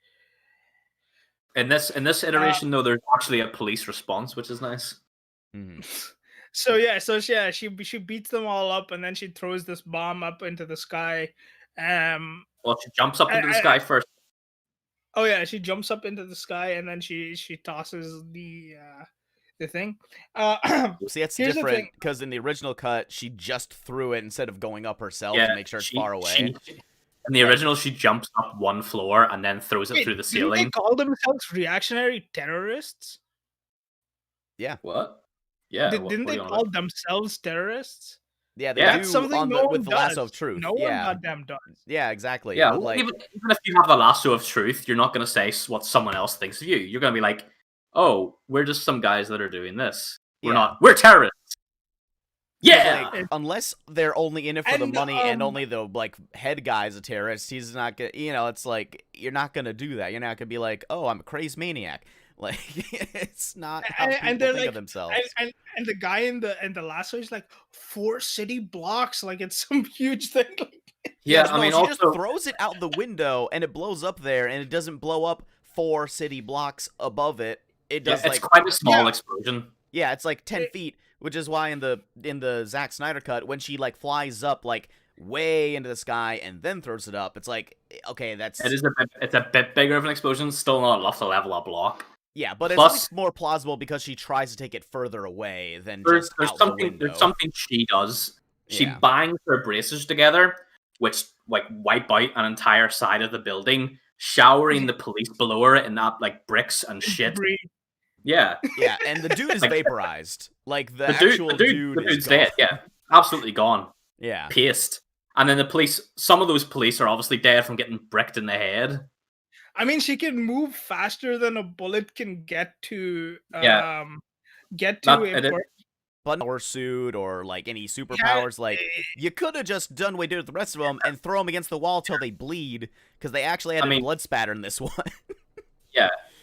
this iteration though, there's actually a police response, which is nice. she beats them all up, and then she throws this bomb up into the sky. Well, she jumps up into the I, sky first. Oh yeah, she jumps up into the sky and then she tosses the thing. See, that's Here's the different thing. because in the original cut, she just threw it instead of going up herself Yeah, to make sure it's far away. In the original, she jumps up one floor and then throws it Wait, through the didn't ceiling. they call themselves reactionary terrorists? Yeah. What? Yeah. Didn't they call themselves terrorists? Yeah, they Yeah. do Something on no one with the lasso does. of truth. No one Yeah, goddamn does. yeah, exactly. Yeah, But well, like, even if you have the lasso of truth, you're not going to say what someone else thinks of you. You're going to be like, "Oh, we're just some guys that are doing this. We're Yeah. not. We're terrorists." 'cause, Yeah. like, unless they're only in it for the And, money and only the like head guy's a terrorist, he's not gonna. It's like you're not gonna do that. You're not gonna be like, oh, I'm a crazy maniac. Like it's not how people and they're think like of themselves. and the guy in the lasso is like 4 city blocks, like it's some huge thing. Yeah, no, I mean, she just also, throws it out the window and it blows up there, and it doesn't blow up 4 city blocks above it. It does it's like quite a small Yeah. explosion. yeah, it's like 10 feet, which is why in the Zack Snyder cut, when she like flies up like way into the sky and then throws it up, it's like okay, that's It's a bit bigger of an explosion. Still not enough to level a block. yeah, but it's at Plus, least more plausible because she tries to take it further away than there's just out the window. there's something she does. She Yeah. bangs her braces together, which like wipe out an entire side of the building, showering the police below her in that like bricks and shit. Yeah, Yeah, and the dude is Like, vaporized. Like the the dude is dude's gone. dead. Yeah, absolutely gone, Yeah. paced. And then the police, some of those police are obviously dead from getting bricked in the head. I mean, she can move faster than a bullet can get to Yeah. get to That- a it is- per- But or suit or like any superpowers, like you could have just done what you did with the rest of them and throw them against the wall till they bleed, because they actually had blood spatter in this one.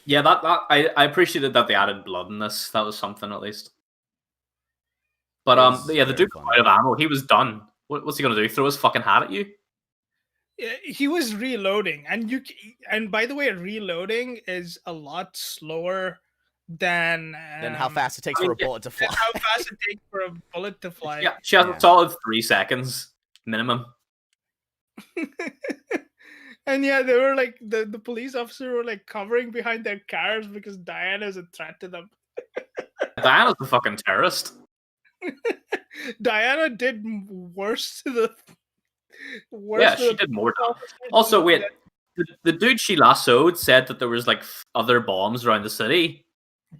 Yeah, that I appreciated that they added blood in this. That was something at least. But yeah, the very dude was out of ammo. He was done. What's he gonna do? Throw his fucking hat at you? he was reloading, and by the way, reloading is a lot slower than how fast it takes for a bullet to fly. How fast it takes for a bullet to fly. Yeah, she has a solid 3 seconds minimum. And yeah, they were like the police officer were like covering behind their cars because Diana's a threat to them. Diana's a fucking terrorist. Diana did worse to the worse. Yeah, to she the did more. police officer Also, than- wait, the dude she lassoed said that there was like other bombs around the city.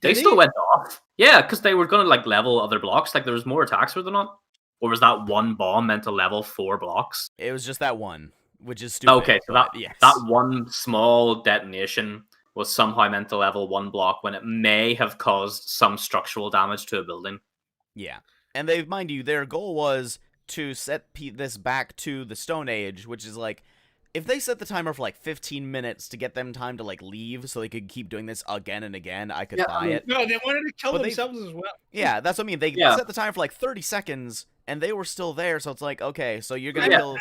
They Did still he? went off. Yeah, because they were gonna like level other blocks. Like there was more attacks, were there not? Or was that one bomb meant to level 4 blocks? It was just that one, which is stupid. Okay, so but yes. that one small detonation was somehow meant to level 1 block when it may have caused some structural damage to a building. Yeah, and they, mind you, their goal was to set this back to the Stone Age, which is like, if they set the timer for like 15 minutes to get them time to like leave so they could keep doing this again and again, I could buy it. No, they wanted to kill But themselves as well. Yeah, that's what I mean. They set the timer for like 30 seconds, and they were still there, so it's like, okay, so you're gonna kill...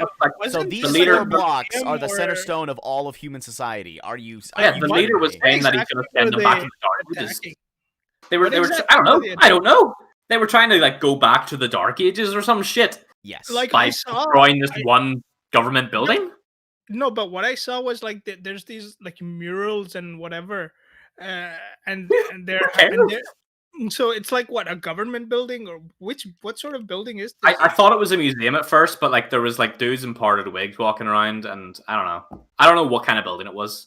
So these four blocks are the center stone of all of human society. Are you... Yeah, the leader was saying that he's gonna send them back to the Dark Ages. They were I don't know. They were trying to like go back to the Dark Ages or some shit. Yes. Like by I saw, destroying this one government building. No, but what I saw was like there's these like murals and whatever, and they're so it's like what, a government building, or what sort of building is this? I thought it was a museum at first, but like there was like dudes in parted wigs walking around, and I don't know what kind of building it was.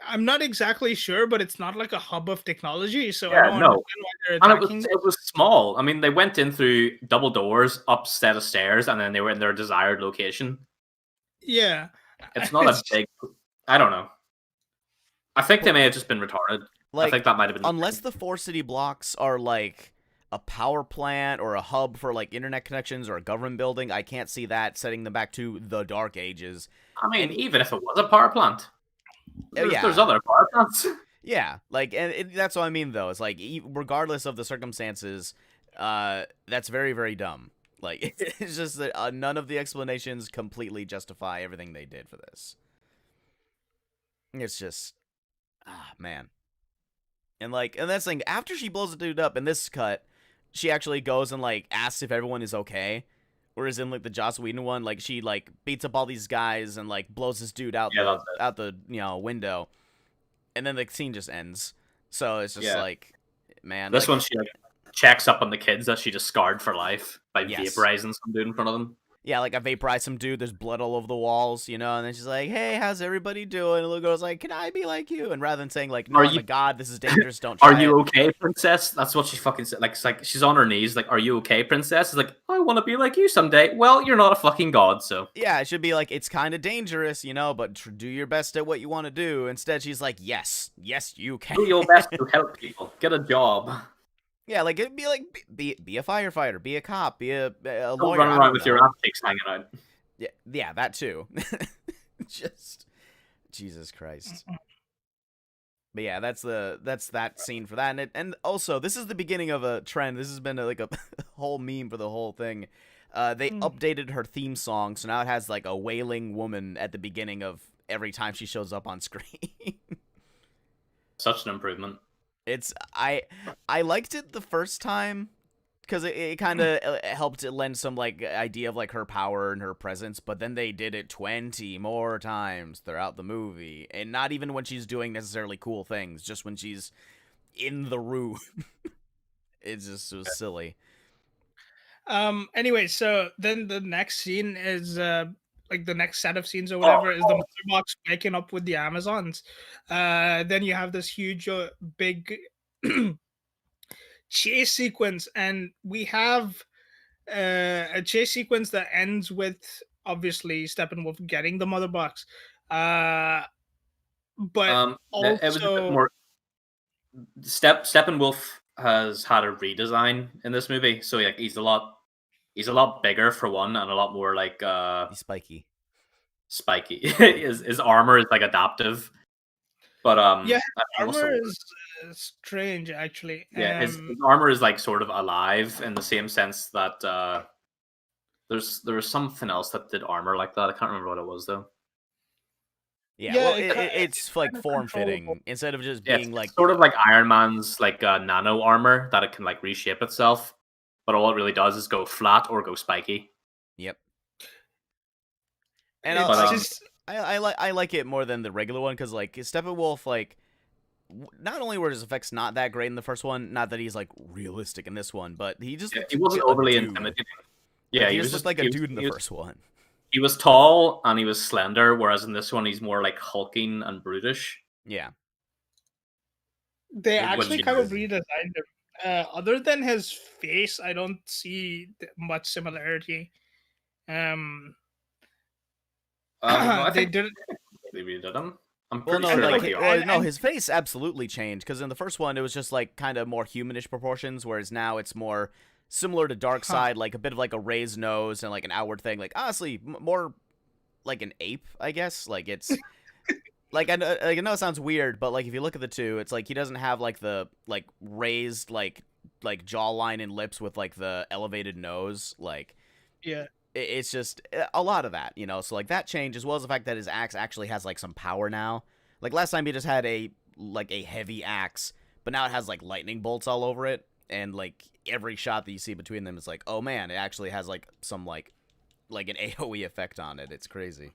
I'm not exactly sure, but it's not like a hub of technology, so yeah, I don't understand why they're attacking. And it was small. I mean, they went in through double doors, up set of stairs, and then they were in their desired location. Yeah, it's not a big. I don't know. I think they may have just been retarded. Like, I think that might have been unless the 4 city blocks are like a power plant or a hub for like internet connections or a government building, I can't see that setting them back to the Dark Ages. I mean, even if it was a power plant, there's other power plants. Yeah, like, and that's what I mean, though. It's like, regardless of the circumstances, that's very, very dumb. Like, it's just that none of the explanations completely justify everything they did for this. It's just, man. And like, and that's the thing, after she blows the dude up in this cut, she actually goes and like asks if everyone is okay. Whereas in like the Joss Whedon one, like she like beats up all these guys and like blows this dude out Yeah, that's the window, and then the scene just ends. So it's just Yeah. like, man, This like, one, she like checks up on the kids that she just scarred for life by Yes. vaporizing some dude in front of them. yeah, like I vaporized some dude. There's blood all over the walls, and then she's like, "Hey, how's everybody doing?" And the little girl's like, "Can I be like you?" And rather than saying like, "No, Are I'm you- a god. This is dangerous. Don't try Are you it." okay, princess? That's what she fucking said. Like, it's like she's on her knees, like, "Are you okay, princess?" It's like, "I want to be like you someday." Well, you're not a fucking god, so. Yeah, it should be like, it's kind of dangerous, but do your best at what you want to do. Instead, she's like, yes, you can. Do your best to help people. Get a job. Yeah, like it'd be like, be a firefighter, be a cop, be a Don't lawyer. run I around don't with know. your ass cheeks hanging out. Yeah, that too. Just Jesus Christ. But yeah, that's that scene for that, and also this is the beginning of a trend. This has been like a whole meme for the whole thing. They updated her theme song, so now it has like a wailing woman at the beginning of every time she shows up on screen. Such an improvement. I liked it the first time because it kind of helped it lend some like idea of like her power and her presence, but then they did it 20 more times throughout the movie, and not even when she's doing necessarily cool things, just when she's in the room. It was silly. Anyway, so then the next scene is like the next set of scenes or whatever is the mother box waking up with the Amazons. Then you have this huge big chase sequence, and we have a chase sequence that ends with obviously Steppenwolf getting the mother box. But It was a bit also more. Steppenwolf has had a redesign in this movie, so like he's a lot bigger for one, and a lot more like He's spiky. his armor is like adaptive, but yeah, what's the armor word? is strange actually. Yeah, his armor is like sort of alive in the same sense that there was something else that did armor like that. I can't remember what it was though. Yeah, Yeah, well, it's it's like kinda form controllable. fitting instead of just Yeah, being it's like sort of like Iron Man's like nano armor that it can like reshape itself, but all it really does is go flat or go spiky. Yep. And It's But, just I like it more than the regular one because like Steppenwolf, like not only were his effects not that great in the first one, not that he's like realistic in this one, but he just looked he wasn't a overly dude. intimidating. Like, Yeah, he he just was looked like a dude in the he was- first one. He was tall and he was slender, whereas in this one he's more like hulking and brutish. Yeah. they When actually you kind know- of redesigned him. Other than his face, I don't see much similarity. No, I They think did. they redid him. I'm Well, pretty no, sure like, like, he- they are. no, his face absolutely changed because in the first one it was just like kind of more humanish proportions, whereas now it's more similar to Darkseid, like a bit of like a raised nose and like an outward thing, like honestly more like an ape, I guess. Like it's like I know it sounds weird, but like if you look at the two, it's like he doesn't have like the like raised like jawline and lips with like the elevated nose, like Yeah. it's just a lot of that, so like that change, as well as the fact that his axe actually has like some power now. Like last time he just had a heavy axe, but now it has like lightning bolts all over it, and like every shot that you see between them is like, oh man, it actually has like some like an AoE effect on it. It's crazy.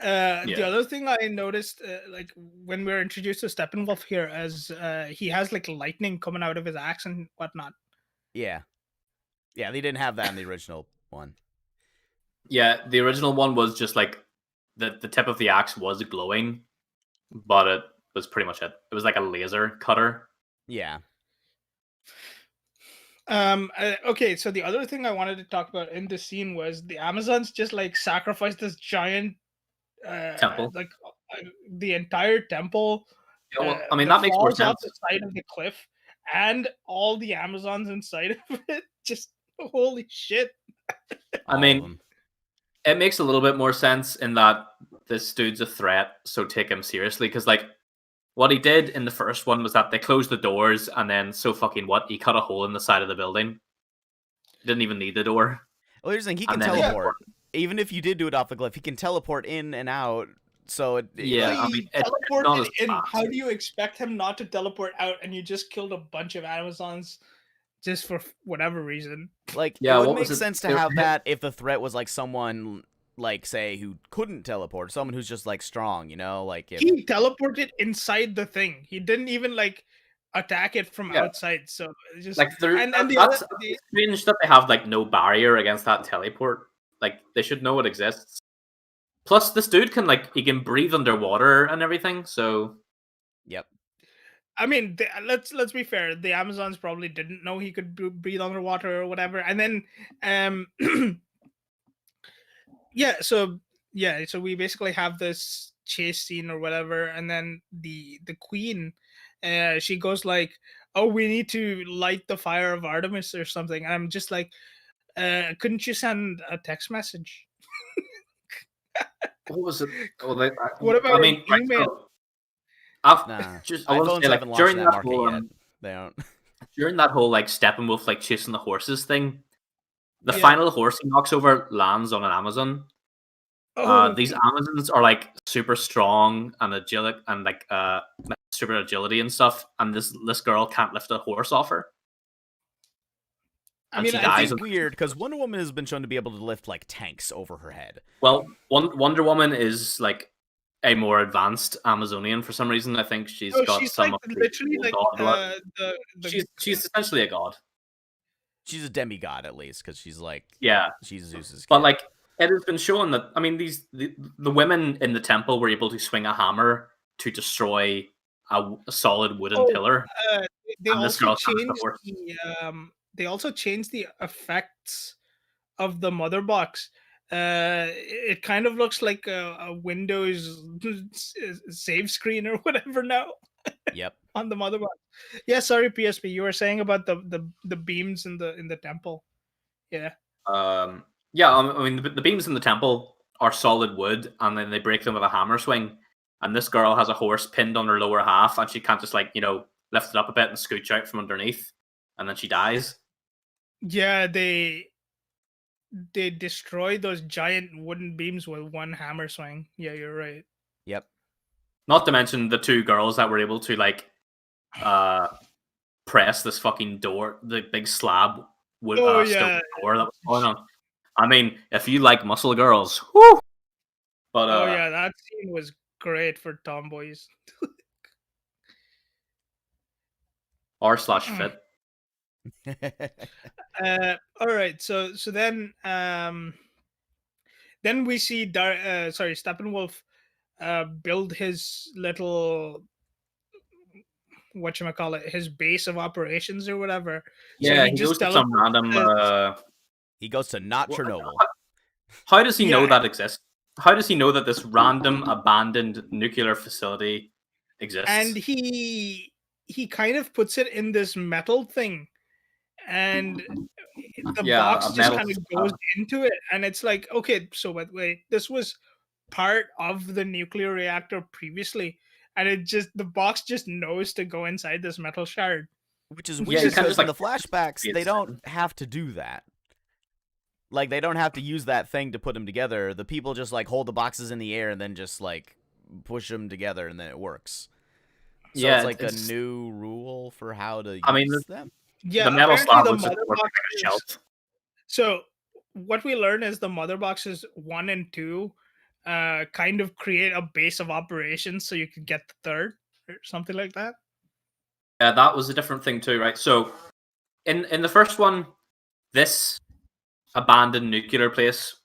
The other thing I noticed, like when we were introduced to Steppenwolf here, as he has like lightning coming out of his axe and whatnot. Yeah, they didn't have that in the original one. Yeah, the original one was just like the tip of the axe was glowing, but it was pretty much it. It was like a laser cutter. Yeah. Okay, so the other thing I wanted to talk about in this scene was the Amazons just like sacrificed this giant Temple. like the entire temple. Yeah, well, I mean that that makes more falls off sense. the side of the cliff, and all the Amazons inside of it. Just holy shit! I All mean, of them. it makes a little bit more sense in that this dude's a threat, so take him seriously. Because like, what he did in the first one was that they closed the doors, and then so fucking what? He cut a hole in the side of the building. Didn't even need the door. Well, here's the thing: he can And then- teleport. Even if you did do it off the cliff, he can teleport in and out. So Yeah, I He mean, it's not teleported as in. fast. How do you expect him not to teleport out? And you just killed a bunch of Amazons just for whatever reason. Like, Yeah, it would what make was it? sense to have that if the threat was like someone, like, say, who couldn't teleport, someone who's just like strong, you know, like if He teleported inside the thing. He didn't even like attack it from Yeah. outside. So it's just Like and the other it's strange that they have like no barrier against that teleport. Like they should know it exists. Plus, this dude he can breathe underwater and everything. So yep. I mean, let's be fair. The Amazons probably didn't know he could breathe underwater or whatever. And then, yeah. So we basically have this chase scene or whatever, and then the queen, she goes like, "Oh, we need to light the fire of Artemis or something." And I'm just like, couldn't you send a text message? what was it? Oh, What about I mean, an right, email? so Nah. I want to iPhones say haven't launched during that that market whole yet. They don't. during that whole Steppenwolf chasing the horses thing, the Yeah. final horse he knocks over lands on an Amazon. Oh, These Amazons are super strong and agile and super agility and stuff, and this girl can't lift a horse off her. I And mean, she I dies. think Weird, because Wonder Woman has been shown to be able to lift like tanks over her head. Well, Wonder Woman is a more advanced Amazonian for some reason. I think she's got she's some like of the literally old like god blood. the She's essentially a god. She's a demigod at least, because she's like she's Zeus's kid. But it has been shown that the women in the temple were able to swing a hammer to destroy a solid wooden pillar. they and this also girl can't lift a changed horse. they also changed the effects of the mother box. It kind of looks like a Windows save screen or whatever now. Yep. On the mother box. Yeah, sorry, PSP. You were saying about the beams in the temple. Yeah. Yeah, I mean the beams in the temple are solid wood, and then they break them with a hammer swing. And this girl has a horse pinned on her lower half, and she can't just lift it up a bit and scooch out from underneath, and then she dies. Yeah, they destroy those giant wooden beams with one hammer swing. Yeah, you're right. Yep. Not to mention the two girls that were able to press this fucking door, the big slab wood stone door that was going on. I mean, if you like muscle girls, whoo! But yeah, that scene was great for tomboys. r/fit. All right, so then we see Steppenwolf build his little his base of operations or whatever. Yeah, so he goes to some random. He goes to not Chernobyl. How does he know that exists? How does he know that this random abandoned nuclear facility exists? And he kind of puts it in this metal thing, and the box just kind of goes into it, and it's like, okay, so wait, this was part of the nuclear reactor previously, and the box just knows to go inside this metal shard. Which is weird, because in the flashbacks, they don't have to do that. Like, they don't have to use that thing to put them together. The people just, hold the boxes in the air and then just, push them together, and then it works. So it's a new rule for how to use them? Yeah, the metal slab was mother like boxes, a shelf. So what we learn is the mother boxes 1 and 2 kind of create a base of operations so you can get the third or something like that. Yeah, that was a different thing too, right? So in the first one, this abandoned nuclear place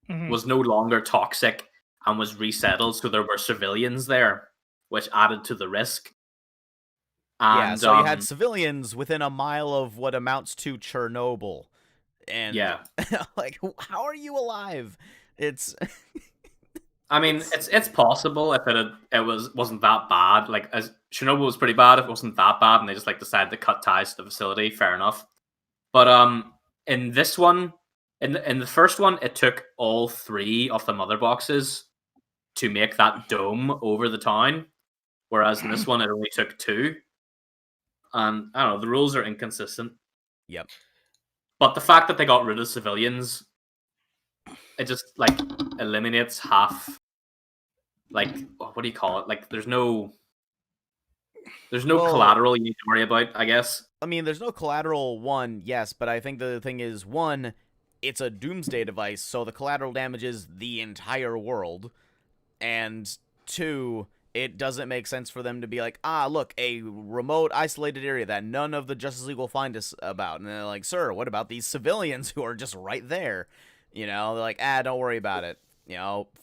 was no longer toxic and was resettled, so there were civilians there, which added to the risk. And, so you had civilians within a mile of what amounts to Chernobyl. And, how are you alive? It's... I mean, it's possible if it wasn't that bad. As Chernobyl was pretty bad, if it wasn't that bad, and they just decided to cut ties to the facility, fair enough. But in this one, in the first one, it took all 3 of the mother boxes to make that dome over the town, whereas in this one it only took 2. And I don't know, the rules are inconsistent. Yep. But the fact that they got rid of civilians, it just eliminates half. What do you call it? There's no collateral you need to worry about, I guess. I mean, there's no collateral one, yes, but I think the thing is, one, it's a doomsday device, so the collateral damages the entire world, and two, it doesn't make sense for them to be like, look, a remote, isolated area that none of the Justice League will find us about. And they're like, sir, what about these civilians who are just right there? They're like, don't worry about it.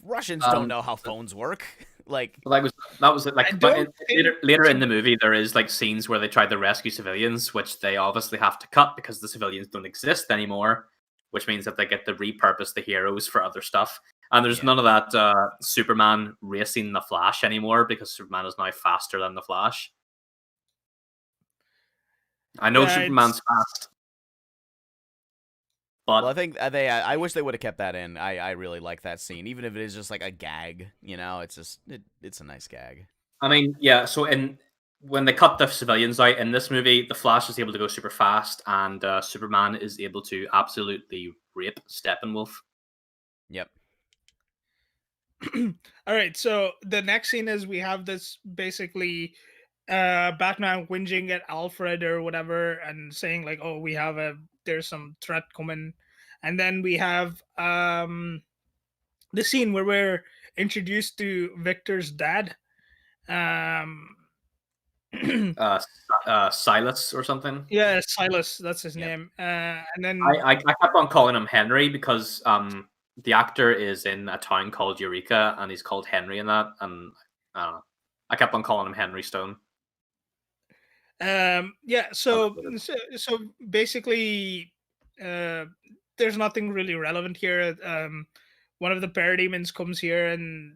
Russians don't know how phones work. Like, Well, that was it. Like, but later in so. the movie, there is like scenes where they try to rescue civilians, which they obviously have to cut because the civilians don't exist anymore. Which means that they get to repurpose the heroes for other stuff. And there's none of that Superman racing the Flash anymore because Superman is now faster than the Flash. I know Superman's fast. But well, I think I wish they would have kept that in. I really like that scene, even if it is just like a gag. It's just it's a nice gag. I mean, yeah. So when they cut the civilians out in this movie, the Flash is able to go super fast, and Superman is able to absolutely rape Steppenwolf. Yep. All right. So the next scene is we have this basically Batman whinging at Alfred or whatever and saying like, "Oh, there's some threat coming," and then we have the scene where we're introduced to Victor's dad. Silas or something. Yeah, Silas, that's his name. And then I kept on calling him Henry because the actor is in a town called Eureka and he's called Henry in that, and I don't know. I kept on calling him Henry Stone. Yeah, so basically there's nothing really relevant here. One of the parademons comes here and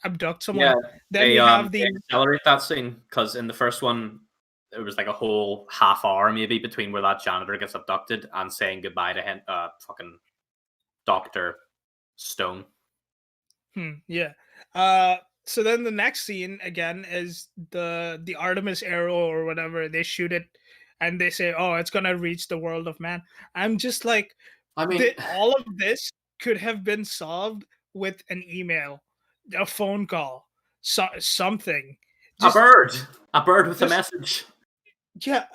abducts someone. Yeah, then we have they accelerate that scene because in the first one it was like a whole half hour maybe between where that janitor gets abducted and saying goodbye to fucking Dr. Stone. Yeah. So then the next scene again is the Artemis arrow or whatever. They shoot it and they say, "Oh, it's gonna reach the world of man." I'm just like, I mean, all of this could have been solved with an email, a phone call, something. A bird with a message. Yeah,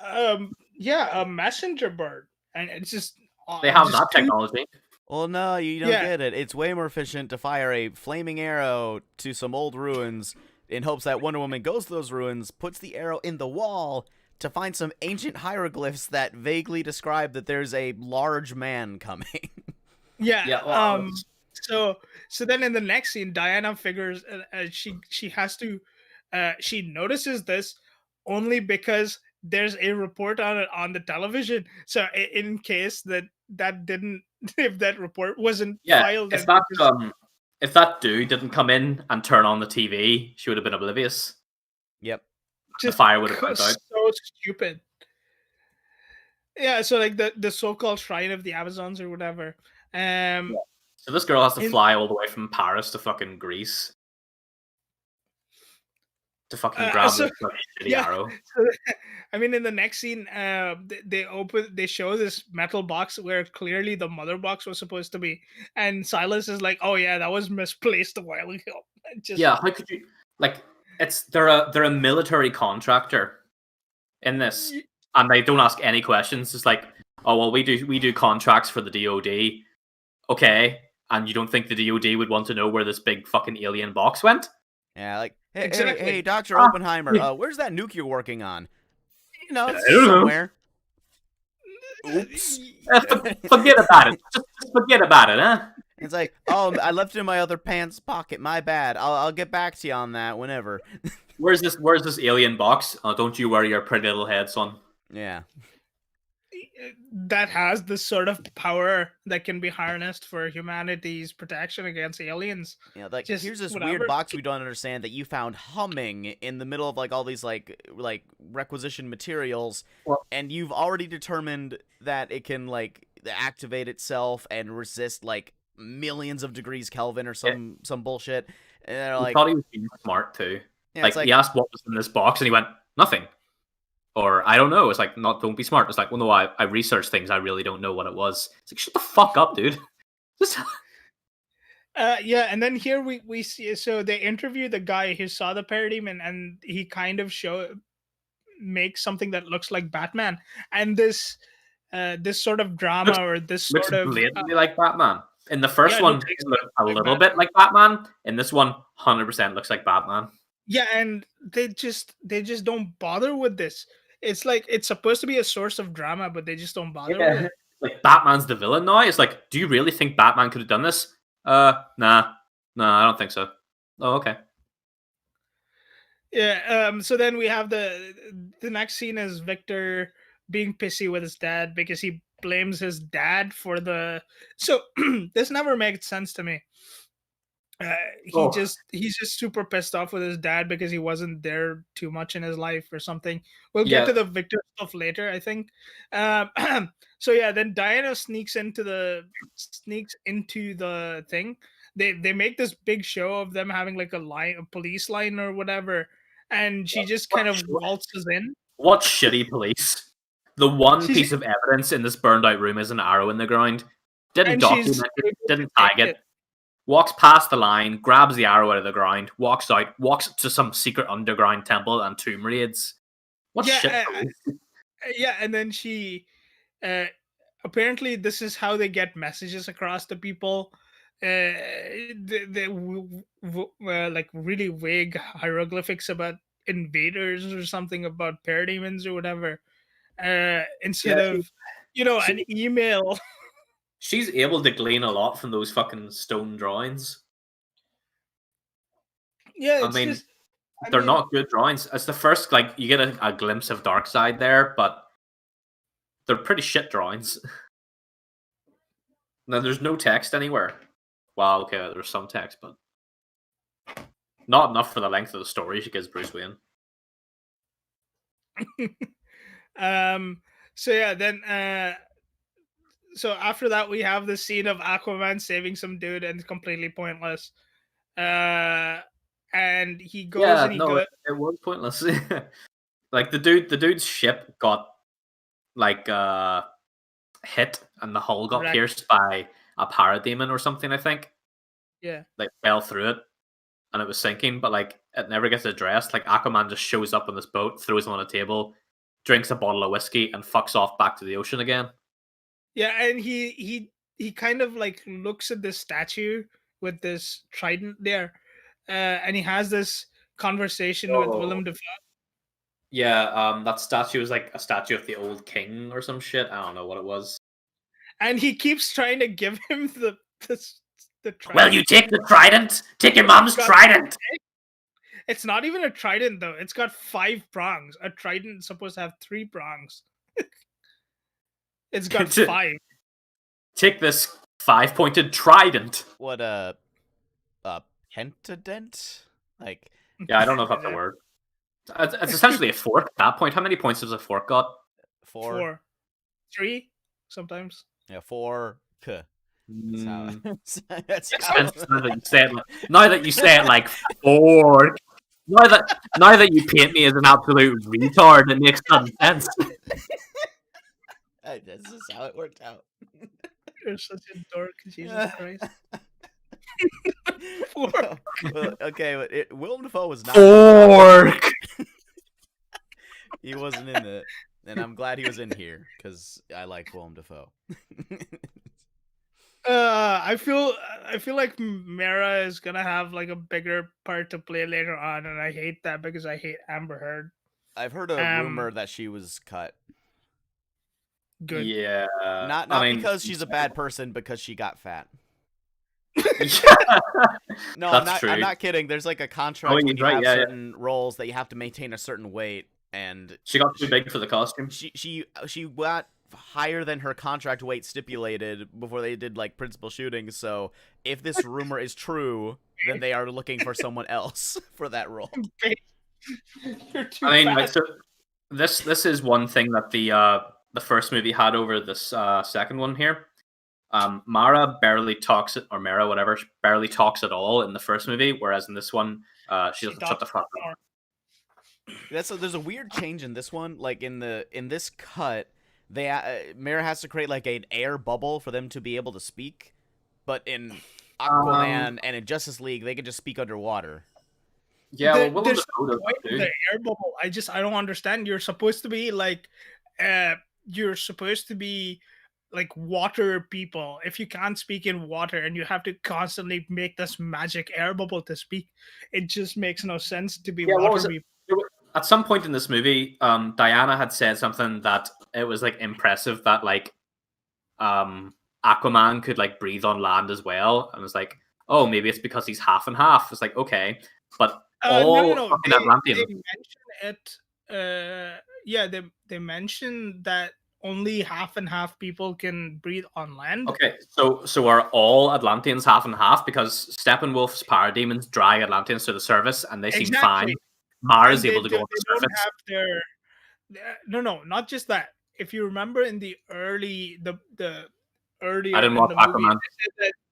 a messenger bird, and it's just they have that technology. Well, no, you don't get it. It's way more efficient to fire a flaming arrow to some old ruins in hopes that Wonder Woman goes to those ruins, puts the arrow in the wall to find some ancient hieroglyphs that vaguely describe that there's a large man coming. Yeah. So then in the next scene, Diana figures she has to she notices this only because there's a report on it on the television. So in case that didn't, if that report wasn't filed, if that dude didn't come in and turn on the TV, she would have been oblivious. Yep. The fire would have burnt out. So stupid. Yeah, so like the so-called Shrine of the Amazons or whatever. So this girl has to fly all the way from Paris to fucking Greece to fucking grab this shitty arrow. So, I mean, in the next scene, they show this metal box where clearly the mother box was supposed to be, and Silas is like, "Oh yeah, that was misplaced a while ago." How could you like? They're a military contractor in this, and they don't ask any questions. It's like, oh well, we do contracts for the DoD, okay, and you don't think the DoD would want to know where this big fucking alien box went? Yeah, like, exactly. Hey, Dr. Oppenheimer, where's that nuke you're working on? It's somewhere. Oops. Forget about it. Just forget about it, huh? It's like, oh, I left it in my other pants pocket. My bad. I'll get back to you on that whenever. Where's this alien box? Oh, don't you worry your pretty little head, son. Yeah. That has this sort of power that can be harnessed for humanity's protection against aliens. Yeah, like here's this weird box we don't understand that you found humming in the middle of like all these like requisition materials, and you've already determined that it can like activate itself and resist like millions of degrees Kelvin or some bullshit. And they're like, thought he was being smart too. Yeah, like he asked what was in this box, and he went nothing. Or I don't know. It's like, don't be smart. It's like, well, no, I researched things. I really don't know what it was. It's like, shut the fuck up, dude. Yeah, and then here we see. So they interview the guy who saw the parademon, and he kind of make something that looks like Batman, and this sort of drama Looks or this looks sort of blatantly like Batman. In the yeah, first it one, looks it looked a like little Batman. bit like Batman. In this one, 100% looks like Batman. Yeah, and they just don't bother with this. It's like it's supposed to be a source of drama, but they just don't bother with Yeah. it. Like Batman's the villain now. It's like, do you really think Batman could have done this? Nah. I don't think so. Oh, okay. Yeah. So then we have the next scene is Victor being pissy with his dad because he blames his dad for the. So this never makes sense to me. Oh, He's just super pissed off with his dad because he wasn't there too much in his life or something. We'll get yeah. to the Victor stuff later, I think. Um, so yeah, then Diana sneaks into the thing. They make this big show of them having like a police line or whatever, and she just What, kind of waltzes in. what shitty police. The one She's piece of evidence in this burned out room is an arrow in the ground. Didn't and she's document it, able to didn't take tag it. it. Walks past the line, grabs the arrow out of the ground, walks out, walks to some secret underground temple and tomb raids. What Yeah, shit police? yeah, and then uh, apparently this is how they get messages across to people. Like really vague hieroglyphics about invaders or something about parademons or whatever. Instead Yeah, of an she email. she's able to glean a lot from those fucking stone drawings. Yeah, I it's mean, just. I they're mean, not good drawings. It's the first, like, you get a glimpse of Darkseid there, but they're pretty shit drawings. Now, there's no text anywhere. Well, okay, there's some text, but not enough for the length of the story she gives Bruce Wayne. um. So yeah, then so after that we have the scene of Aquaman saving some dude and it's completely pointless. Uh, and he goes Yeah, and he no, goes. it was pointless. Like the dude's ship got like hit and the hull got Wrecked. pierced by a parademon or something, I think. Yeah. Like fell through it and it was sinking, but like it never gets addressed. Like Aquaman just shows up on this boat, throws him on a table, drinks a bottle of whiskey, and fucks off back to the ocean again. Yeah, and he kind of like looks at this statue with this trident there, and he has this conversation with Oh. Willem Dafoe, Yeah, that statue was like a statue of the old king or some shit. I don't know what it was. and he keeps trying to give him the Well, you trident. take the trident. Take your But it's mom's got trident. it's not even a trident though. It's got 5 prongs. A trident is supposed to have 3 prongs. It's got 5. Take this 5-pointed trident. What pentadent? Like Yeah, I don't know if that's a word. It's essentially a fork at that point. How many points does a fork got? 4? 4, 3, sometimes. Yeah, 4. That's how. Mm, That's makes how. sense now that you say it like fork. Now that you paint me as an absolute retard, it makes some sense. This is how it worked out. You're such a dork, Jesus Christ. Four. Well, okay, but Willem Dafoe was not. Fork. He wasn't in it, and I'm glad he was in here because I like Willem Dafoe. I feel like Mara is gonna have like a bigger part to play later on, and I hate that because I hate Amber Heard. I've heard a rumor that she was cut. Good. Yeah. Not I mean, because she's a bad person, because she got fat. Yeah. No, That's I'm true. not kidding. There's like a contract Oh, when you're you right, have yeah, certain roles that you have to maintain a certain weight, and She got too big for the costume. she got higher than her contract weight stipulated before they did like principal shooting. So if this rumor is true, then they are looking for someone else for that role. You're too I mean, fat. like, so this is one thing that the first movie had over this second one here. Mara barely talks, or Mara, whatever, barely talks at all in the first movie, whereas in this one, she doesn't shut the fuck up. There's a weird change in this one. Like in this cut, Mara has to create like an air bubble for them to be able to speak, but in Aquaman and in Justice League, they can just speak underwater. Yeah, well, Willem There's Dafoe no does point that in too. the air bubble. I don't understand. You're supposed to be like, you're supposed to be like water people. If you can't speak in water and you have to constantly make this magic air bubble to speak, it just makes no sense to be Yeah, what water was it? people. At some point in this movie, Diana had said something that it was like impressive that like Aquaman could like breathe on land as well, and it's like, oh, maybe it's because he's half and half. It's like, okay, but all No. fucking They Atlanteans. mention it. Yeah, they mention that only half and half people can breathe on land. Okay, so are all Atlanteans half and half? Because Steppenwolf's parademons drag Atlanteans to the surface, and they seem fine. Exactly, Mara's and able to go on they the don't surface. have their no, not just that. If you remember in the I earlier didn't in watch the movie, Aquaman.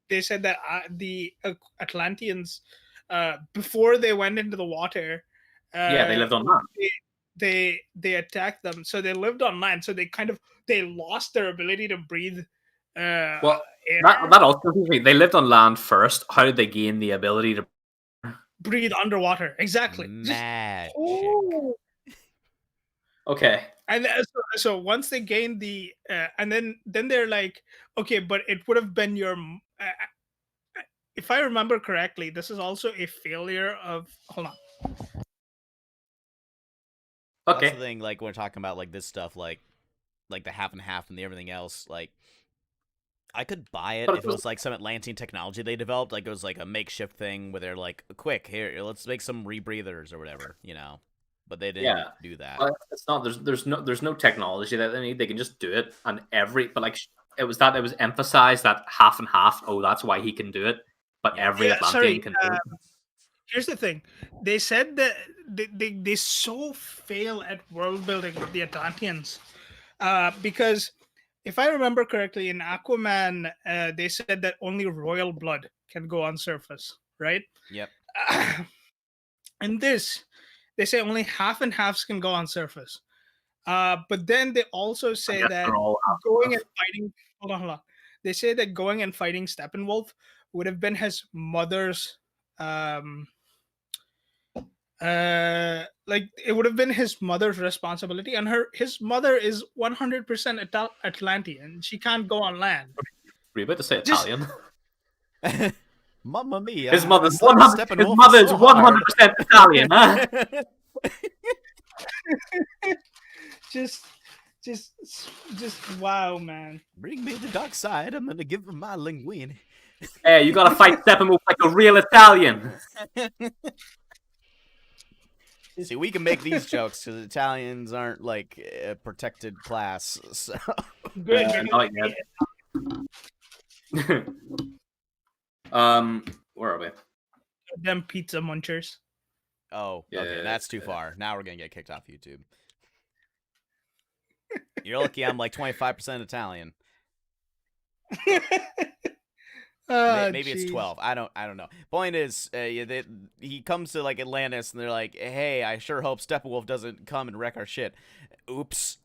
they said that the Atlanteans, before they went into the water, Yeah, they lived on land. they, they attacked them, so they lived on land. So they lost their ability to breathe Well, air, that also confuses me. They lived on land first. How did they gain the ability to? breathe underwater. Exactly. Just Magic. Okay, and so once they gained the and then they're like, okay, but it would have been your if I remember correctly, this is also a failure of, hold on. That's the okay. thing. Like, when we're talking about like this stuff, like the half and half and the everything else, like I could buy it But it if it was, was like some Atlantean technology they developed, like it was like a makeshift thing where they're like, quick, here, let's make some rebreathers or whatever, you know. But they didn't yeah, do that. but it's not. There's no technology that they need. They can just do it, and but like it was emphasized that half and half. Oh, that's why he can do it. But Yeah. every Yeah, Atlantean sorry. can do it. Here's the thing. They said that they so fail at world building with the Atlanteans. Because if I remember correctly, in Aquaman, they said that only royal blood can go on surface, right? Yep. In this, they say only half and halves can go on surface. But then they also I say guess that they're all half going and and fighting. Hold on. They say that going and fighting Steppenwolf would have been his mother's. Um, like it would have been his mother's responsibility, and his mother is 100% Atlantean. She can't go on land. Were you about to say Just Italian? Mamma mia! His I mother's slapped 100. His Steppenwolf mother's so 100% Italian, huh? just just just wow, man. Bring me the dark side. I'm gonna give him my linguine. Hey, you gotta fight Steppenwolf like a real Italian. See, we can make these jokes because Italians aren't like a protected class. So Good. Not yet. Where are we? Them pizza munchers. oh, okay, Yeah. that's too far. Now we're gonna get kicked off YouTube. You're lucky I'm like 25% Italian. Maybe it's 12. I don't know. Point is, he comes to like Atlantis and they're like, "Hey, I sure hope Steppenwolf doesn't come and wreck our shit." Oops.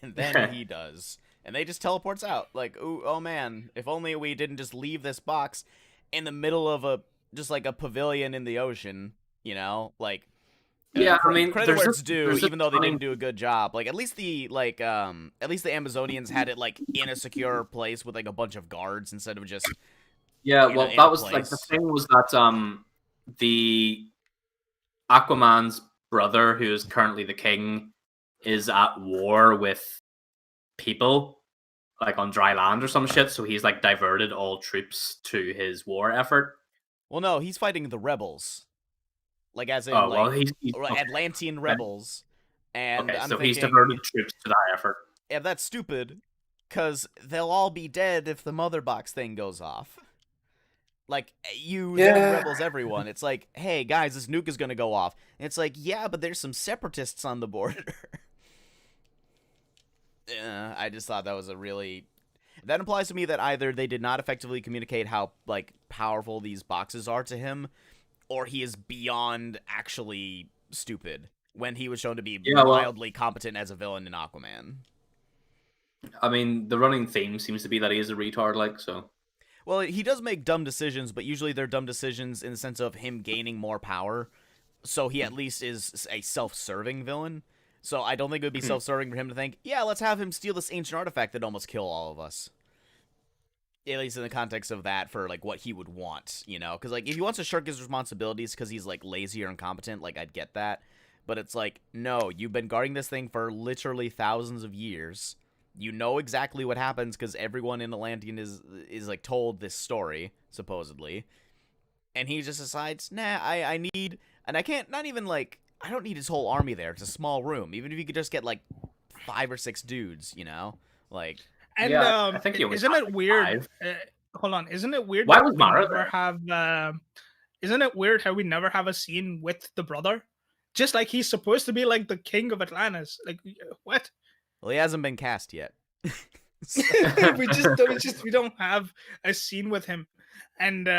And then he does. And they just teleports out. Like, ooh, oh man, if only we didn't just leave this box in the middle of just like a pavilion in the ocean, you know? Like, Yeah, I mean, credit where it's due, there's even though they running- didn't do a good job. Like, at least the Amazonians had it like in a secure place with like a bunch of guards instead of just Yeah, in well, a that was like the place. thing was that the Aquaman's brother, who is currently the king, is at war with people like on dry land or some shit. So he's like diverted all troops to his war effort. Well, no, he's fighting the rebels, like as in Oh well, like he's okay. Atlantean rebels, and Okay, I'm so he's thinking, diverted troops to that effort. yeah, that's stupid, because they'll all be dead if the mother box thing goes off. Like, you, them, rebels, everyone. It's like, hey, guys, this nuke is going to go off. And it's like, yeah, but there's some separatists on the border. I just thought that was a really... That implies to me that either they did not effectively communicate how, like, powerful these boxes are to him, or he is beyond actually stupid when he was shown to be mildly competent as a villain in Aquaman. I mean, the running theme seems to be that he is a retard, like, so... Well, he does make dumb decisions, but usually they're dumb decisions in the sense of him gaining more power. So he at least is a self-serving villain. So I don't think it would be self-serving for him to think, yeah, let's have him steal this ancient artifact that almost kill all of us. At least in the context of that, for like what he would want, you know? Because like if he wants to shirk his responsibilities because he's like lazy or incompetent, like I'd get that. But it's like, no, you've been guarding this thing for literally thousands of years. You know exactly what happens because everyone in Atlantean is like told this story supposedly, and he just decides, nah, I need, and I can't, not even like, I don't need his whole army there. It's a small room. Even if you could just get like 5 or 6 dudes, you know, like. And Yeah, I think he always isn't had, it like, weird? 5. Hold on, isn't it weird Why that was we Mara never there? have? Isn't it weird how we never have a scene with the brother? Just like he's supposed to be like the king of Atlantis. Like what? Well, he hasn't been cast yet. So, we don't have a scene with him. And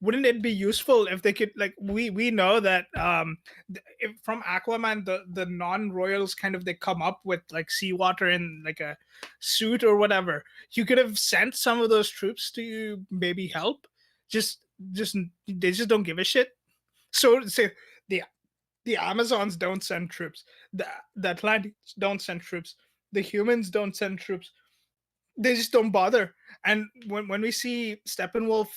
wouldn't it be useful if they could, like, we know that from Aquaman the non-royals kind of, they come up with like seawater in like a suit or whatever. You could have sent some of those troops to maybe help. Just they just don't give a shit. So say the Amazons don't send troops, the Atlanteans don't send troops, the humans don't send troops. They just don't bother. And when we see Steppenwolf,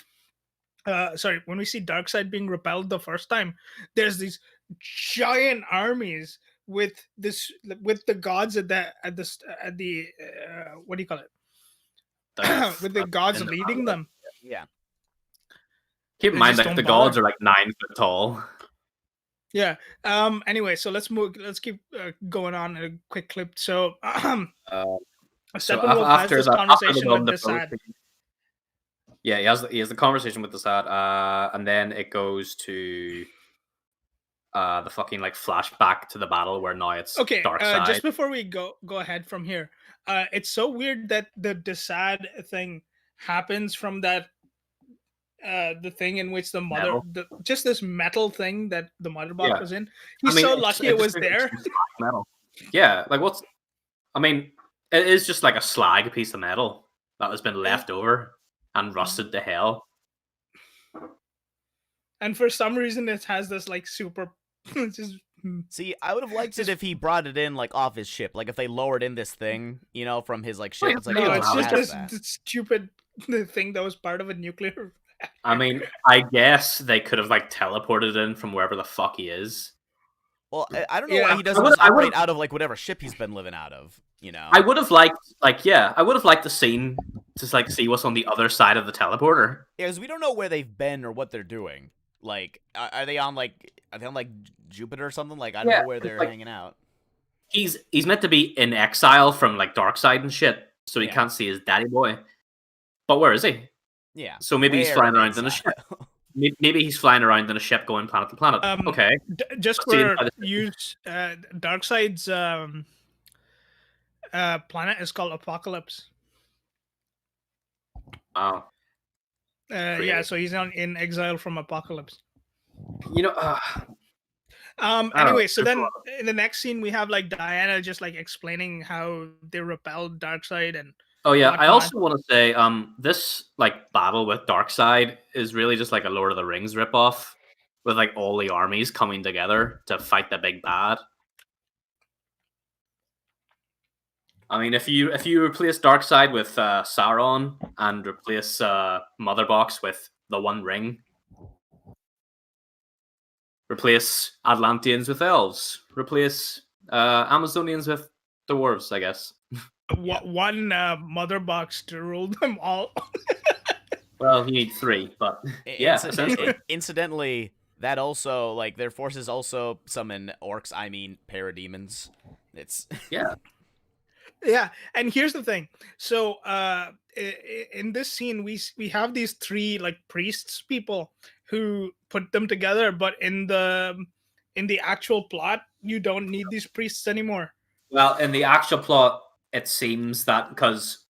when we see Darkseid being repelled the first time, there's these giant armies with the gods at the what do you call it? With the gods leading them. yeah. Keep in They mind just that don't the gods bother. are like 9 foot tall. Yeah. Anyway, so let's keep going on in a quick clip. So So Steppenwolf has after this that, after the conversation one with that Desad. yeah, he has the conversation with the sad, and then it goes to the fucking like flashback to the battle where now it's Okay, Darkseid. just before we go ahead from here, it's so weird that the Desad thing happens from that the thing in which just this metal thing that the mother box Yeah. was in. I He's mean, so lucky it was there. Metal. Yeah, like what's? I mean, it is just like a slag piece of metal that has been left over and rusted to hell. And for some reason, it has this like super. Just, See, I would have liked it if he brought it in like off his ship, like if they lowered in this thing, you know, from his like ship. It's like, no, oh, it's how just has this stupid thing that was part of a nuclear. I mean, I guess they could have like teleported in from wherever the fuck he is. Well, I don't know Yeah. why he doesn't just operate out of like whatever ship he's been living out of, you know. I would have liked, I would have liked the scene to like see what's on the other side of the teleporter. Yeah, because we don't know where they've been or what they're doing. Like, are they on like Jupiter or something? Like, I don't know where they're hanging out. He's meant to be in exile from like Darkseid and shit, so he can't see his daddy boy. But where is he? Yeah. So maybe he's flying around in a ship. Maybe he's flying around in a ship going planet to planet. Okay. Just for use, Darkseid's planet is called Apocalypse. Oh. Yeah, so he's in exile from Apocalypse. You know. Anyway, so then in the next scene we have like Diana just like explaining how they repelled Darkseid and. Oh yeah, I also want to say, this like battle with Darkseid is really just like a Lord of the Rings ripoff, with like all the armies coming together to fight the big bad. I mean, if you replace Darkseid with Sauron and replace Motherbox with the One Ring, replace Atlanteans with elves, replace Amazonians with dwarves, I guess. One mother box to rule them all. Well, you need 3, but yeah. Incidentally, that also like their forces also summon orcs. I mean, parademons. It's yeah. Yeah, and here's the thing. So, in this scene, we have these 3 like priests people who put them together, but in the actual plot, you don't need these priests anymore. Well, in the actual plot, it seems that because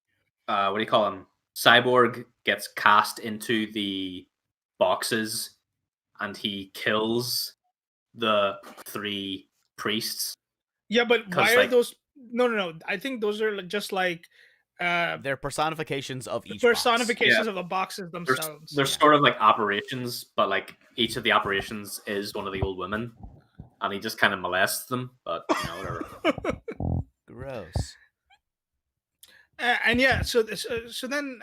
what do you call him? Cyborg gets cast into the boxes, and he kills the 3 priests. Yeah, but why are those? No. I think those are just like They're personifications of the each box. personifications of the boxes themselves. They're sort of like operations, but like each of the operations is one of the old women, and he just kind of molests them. But whatever. Gross. And yeah, so then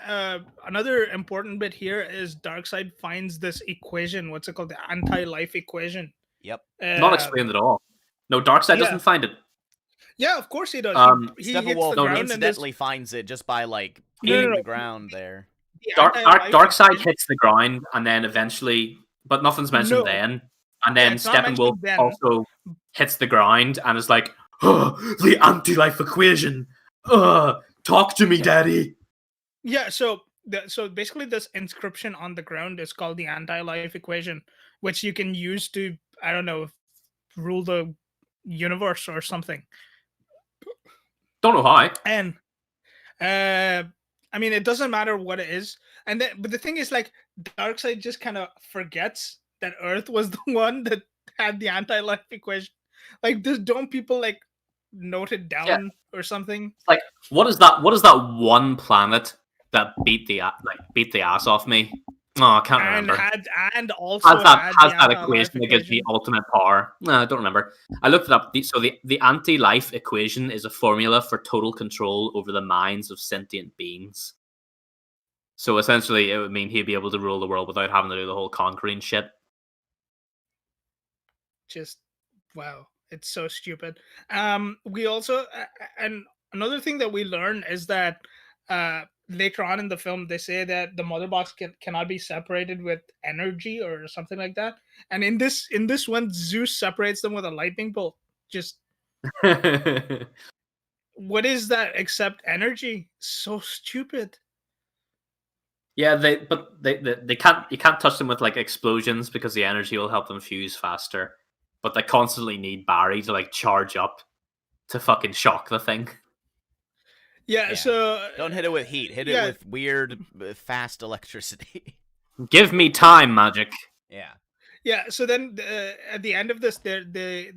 another important bit here is Darkseid finds this equation. What's it called? The anti-life equation. Yep. Not explained at all. No, Darkseid doesn't find it. Yeah, of course he does. He hits Steppenwolf the ground incidentally finds it just by like No, hitting no. the ground there. Darkseid hits the ground, and then eventually, but nothing's mentioned then. And then Steppenwolf also hits the ground and is like, oh, the anti-life equation. Talk to me, Daddy. Yeah, so basically this inscription on the ground is called the anti-life equation, which you can use to, I don't know, rule the universe or something. Don't know how. And I mean, it doesn't matter what it is. And then, but the thing is, like, Darkseid just kind of forgets that Earth was the one that had the anti-life equation. Like, don't people like note it down or something? Like, what is that? What is that one planet that beat the ass off me? Oh, I can't remember. And also has that equation that gives me ultimate power. No, I don't remember. I looked it up. So the anti-life equation is a formula for total control over the minds of sentient beings. So essentially, it would mean he'd be able to rule the world without having to do the whole conquering shit. Just wow, it's so stupid. We also and another thing that we learn is that later on in the film they say that the mother box cannot be separated with energy or something like that. And in this one, Zeus separates them with a lightning bolt. Just what is that except energy? So stupid. Yeah, they can't, you can't touch them with like explosions because the energy will help them fuse faster. But they constantly need Barry to like charge up to fucking shock the thing. Yeah, so don't hit it with heat. Hit it with weird, fast electricity. Give me time, magic. Yeah. Yeah. So then, at the end of this, they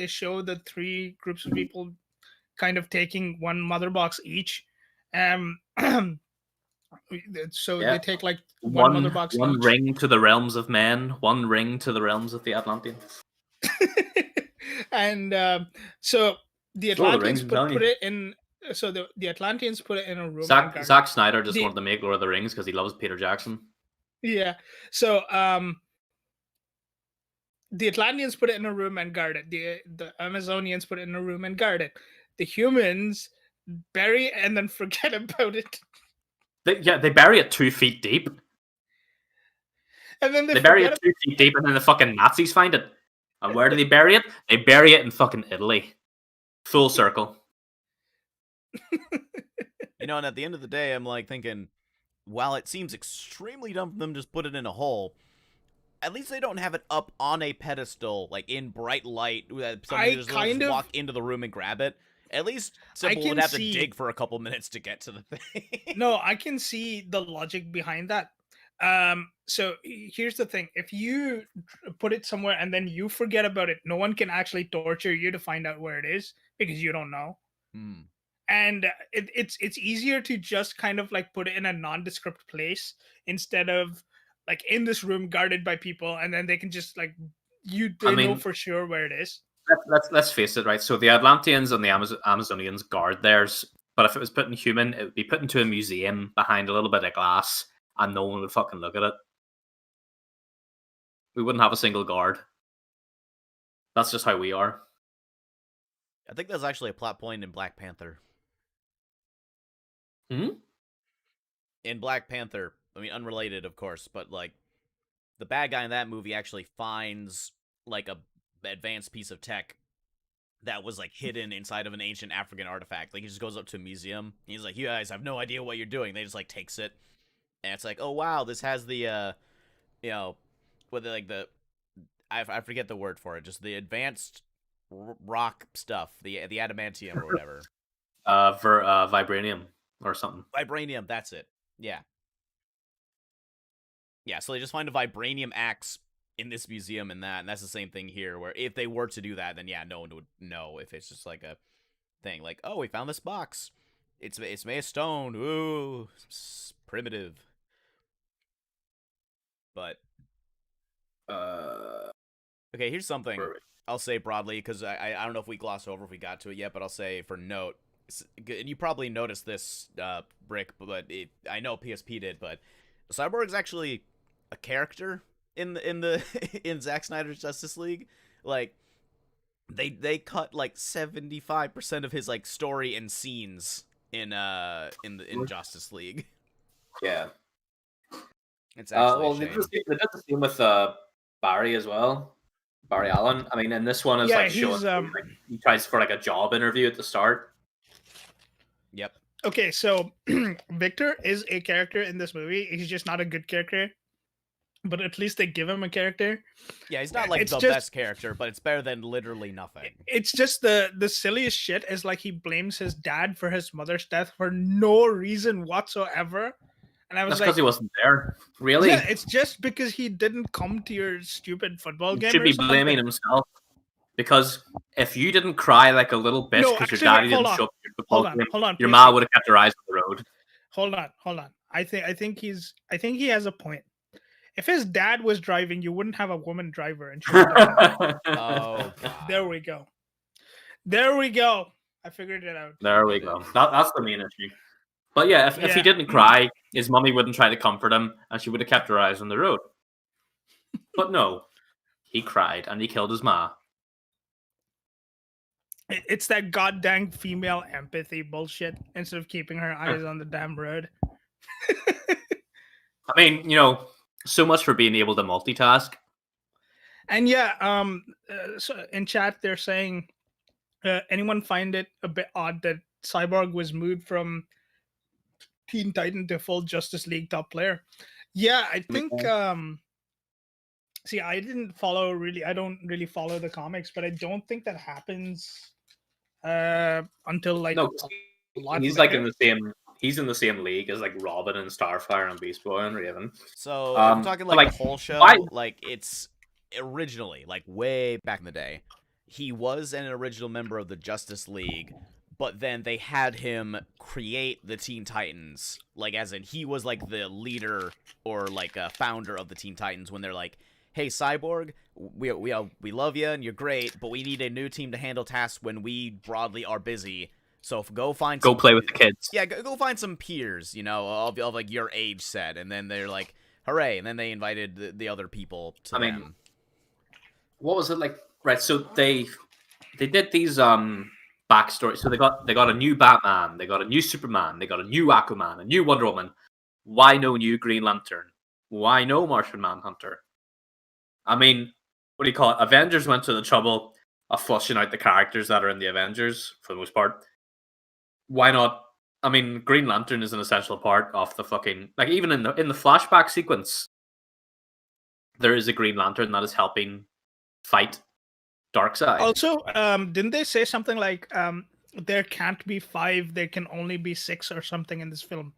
show the three groups of people kind of taking one mother box each. So they take like one mother box. One each. ring to the realms of men. One ring to the realms of the Atlanteans. And so the Atlanteans put it in. So the Atlanteans put it in a room. Zack Snyder just wanted to make Lord of the Rings because he loves Peter Jackson. Yeah. So the Atlanteans put it in a room and guard it. The Amazonians put it in a room and guard it. The humans bury it and then forget about it. They bury it 2 feet deep. And then they bury it 2 feet deep, and then the fucking Nazis find it. And where do they bury it? They bury it in fucking Italy. Full circle. And at the end of the day, I'm like thinking, while it seems extremely dumb for them to just put it in a hole, at least they don't have it up on a pedestal, like in bright light. Somebody just walk into the room and grab it. At least someone would have to dig for a couple minutes to get to the thing. No, I can see the logic behind that. So here's the thing: if you put it somewhere and then you forget about it, no one can actually torture you to find out where it is because you don't know. And it's easier to just kind of like put it in a nondescript place instead of like in this room guarded by people, and then they can just like know for sure where it is. Let's face it, right? So the Atlanteans and the Amazonians guard theirs, but if it was put in human, it would be put into a museum behind a little bit of glass, and no one would fucking look at it. We wouldn't have a single guard. That's just how we are. I think that's actually a plot point in Black Panther. In Black Panther, I mean, unrelated, of course, but like the bad guy in that movie actually finds like a advanced piece of tech that was like hidden inside of an ancient African artifact. Like he just goes up to a museum. He's like, "You guys have no idea what you're doing." They just like takes it, and it's like, "Oh wow, this has the with like the I forget the word for it, just the advanced rock stuff, the adamantium or whatever." Vibranium or something. Vibranium, that's it. Yeah. Yeah, so they just find a vibranium axe in this museum and that's the same thing here, where if they were to do that, then yeah, no one would know if it's just like a thing. Like, oh, we found this box. it's made of stone. Ooh, primitive. But okay, here's something I'll say broadly, because I don't know if we glossed over if we got to it yet, but I'll say for note, and you probably noticed this, Brick, but I know PSP did, but Cyborg's actually a character in the in Zack Snyder's Justice League. Like, they cut like 75% of his like story and scenes in Justice League. Yeah. It's actually a they shame. did the same with Barry as well. Barry Allen. I mean, and this one is Yeah, like showing like, he tries for like a job interview at the start. Yep. Okay, so Victor is a character in this movie. He's just not a good character, but at least they give him a character. Yeah, he's not like It's the just- best character, but it's better than literally nothing. It's just the silliest shit is like he blames his dad for his mother's death for no reason whatsoever. And I was That's because like, he wasn't there. Really? yeah, it's just because he didn't come to your stupid football He game. should or be something. blaming himself. Because if you didn't cry like a little bitch No, because your actually, daddy hold didn't on. show up to your football Hold on, game, hold on. your PSP. ma would have kept her eyes on the road. Hold on. I think he has a point. If his dad was driving, you wouldn't have a woman driver, and she would have died. Oh, God. There we go. There we go. I figured it out. There we go. That's the main issue. But yeah, if he Yeah. didn't cry, his mummy wouldn't try to comfort him, and she would have kept her eyes on the road. But no, he cried and he killed his ma. It's that goddamn female empathy bullshit instead of keeping her eyes on the damn road. I mean, so much for being able to multitask. And yeah, so in chat they're saying, anyone find it a bit odd that Cyborg was moved from Teen Titan to full Justice League top player? Yeah, I think. See, I don't really follow the comics, but I don't think that happens until like No, a lot he's later. like he's in the same league as like Robin and Starfire and Beast Boy and Raven. So if I'm talking like the whole show, like it's originally like way back in the day, he was an original member of the Justice League, but then they had him create the Teen Titans, like as in he was like the leader or like a founder of the Teen Titans when they're like, hey, Cyborg, we love you and you're great, but we need a new team to handle tasks when we broadly are busy. So go play with the kids. Yeah, go find some peers, of like your age set, and then they're like, hooray! And then they invited the other people to them. What was it like? Right, so they did these backstories. So they got a new Batman, they got a new Superman, they got a new Aquaman, a new Wonder Woman. Why no new Green Lantern? Why no Martian Manhunter? I mean, what do you call it? Avengers went to the trouble of flushing out the characters that are in the Avengers for the most part. Why not? I mean, Green Lantern is an essential part of the fucking, like, even in the flashback sequence, there is a Green Lantern that is helping fight Darkseid. Also, didn't they say something like there can't be 5, there can only be 6 or something in this film?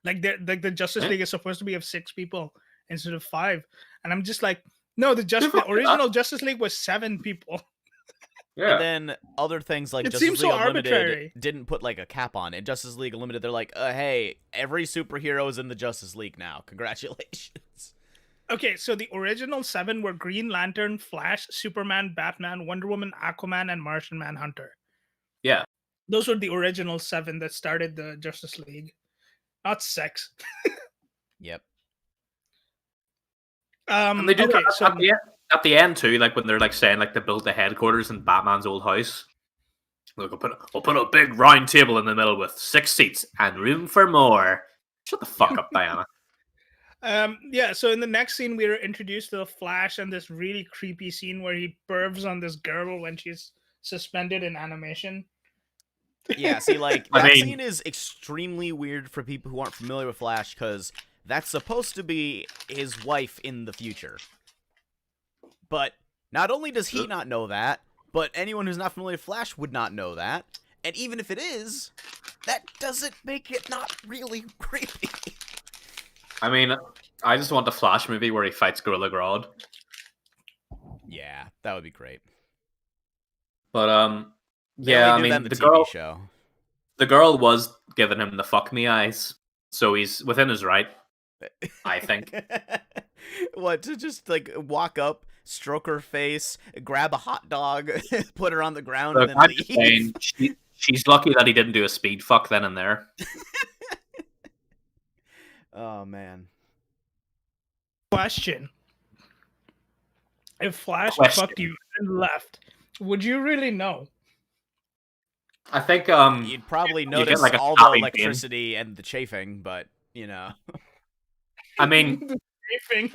Like the Justice League is supposed to be of 6 people instead of 5, and I'm just like, no, the original Justice League was 7 people. Yeah. And then other things like Justice League Unlimited didn't put like a cap on it. Justice League Unlimited, they're like, hey, every superhero is in the Justice League now. Congratulations. Okay, so the original 7 were Green Lantern, Flash, Superman, Batman, Wonder Woman, Aquaman, and Martian Manhunter. Yeah. Those were the original 7 that started the Justice League. Not 6. Yep. And they do at the end too, like when they're like saying like to build the headquarters in Batman's old house. Look, we'll put a big round table in the middle with 6 seats and room for more. Shut the fuck up, Diana. Yeah, so in the next scene we were introduced to the Flash and this really creepy scene where he pervs on this girl when she's suspended in animation. Yeah, see, like, that scene is extremely weird for people who aren't familiar with Flash, because that's supposed to be his wife in the future. But not only does he not know that, but anyone who's not familiar with Flash would not know that. And even if it is, that doesn't make it not really creepy. I mean, I just want the Flash movie where he fights Gorilla Grodd. Yeah, that would be great. But yeah, I mean, the the TV girl show. The girl was giving him the fuck me eyes, so he's within his right, I think. What, to just like walk up, stroke her face, grab a hot dog, put her on the ground, Look, and I'm then just leave? saying, she's lucky that he didn't do a speed fuck then and there. Oh man. Question: if Flash Question. fucked you and left, would you really know? I think You'd probably you notice get like a all the stabbing pain. electricity and the chafing, but you know. I mean, The chafing.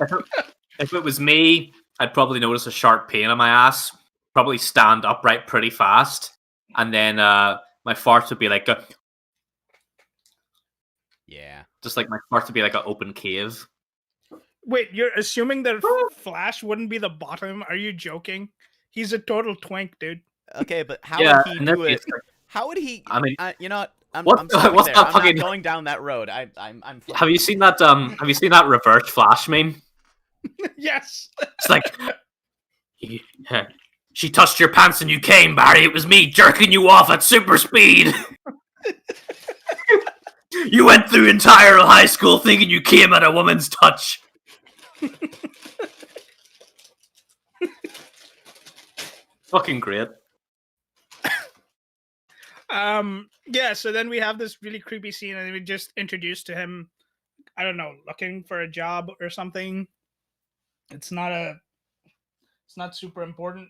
if it was me, I'd probably notice a sharp pain on my ass, probably stand upright pretty fast, and then my farts would be like Yeah. just like my farts would be like an open cave. Wait, you're assuming that Flash wouldn't be the bottom? Are you joking? He's a total twink, dude. Okay, but how Yeah, would he in this do it? case, How would he? I mean, you know what? I'm what's stopping what's there. that I'm fucking? not going down that road. I'm fine. Have you seen that? Have you seen that reverse Flash meme? Yes. It's like, she touched your pants and you came, Barry. It was me jerking you off at super speed. You went through entire high school thinking you came at a woman's touch. Fucking great. Yeah, so then we have this really creepy scene and we just introduced to him, I don't know, looking for a job or something. It's not super important.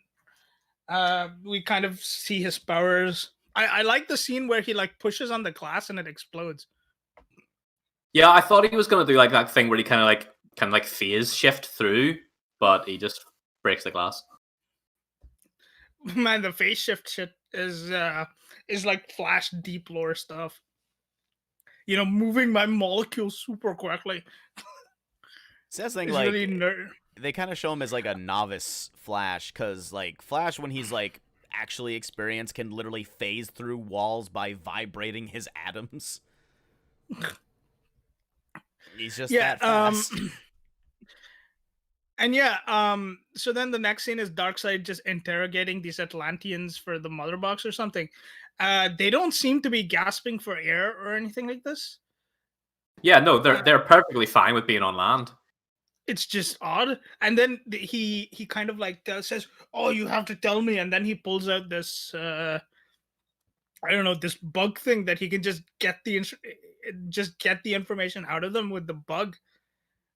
We kind of see his powers. I like the scene where he like pushes on the glass and it explodes. Yeah, I thought he was gonna do like that thing where he kind of like phase shift through, but he just breaks the glass. Man, the phase shift shit is like Flash deep lore stuff. You know, moving my molecules super quickly. So that's the thing, It's like really they kind of show him as like a novice Flash, because like Flash, when he's like actually experienced, can literally phase through walls by vibrating his atoms. He's just that fast. And yeah, so then the next scene is Darkseid just interrogating these Atlanteans for the mother box or something. They don't seem to be gasping for air or anything like this. Yeah, no, they're perfectly fine with being on land. It's just odd. And then he kind of like says, "Oh, you have to tell me." And then he pulls out this I don't know, this bug thing that he can just get the information out of them with the bug.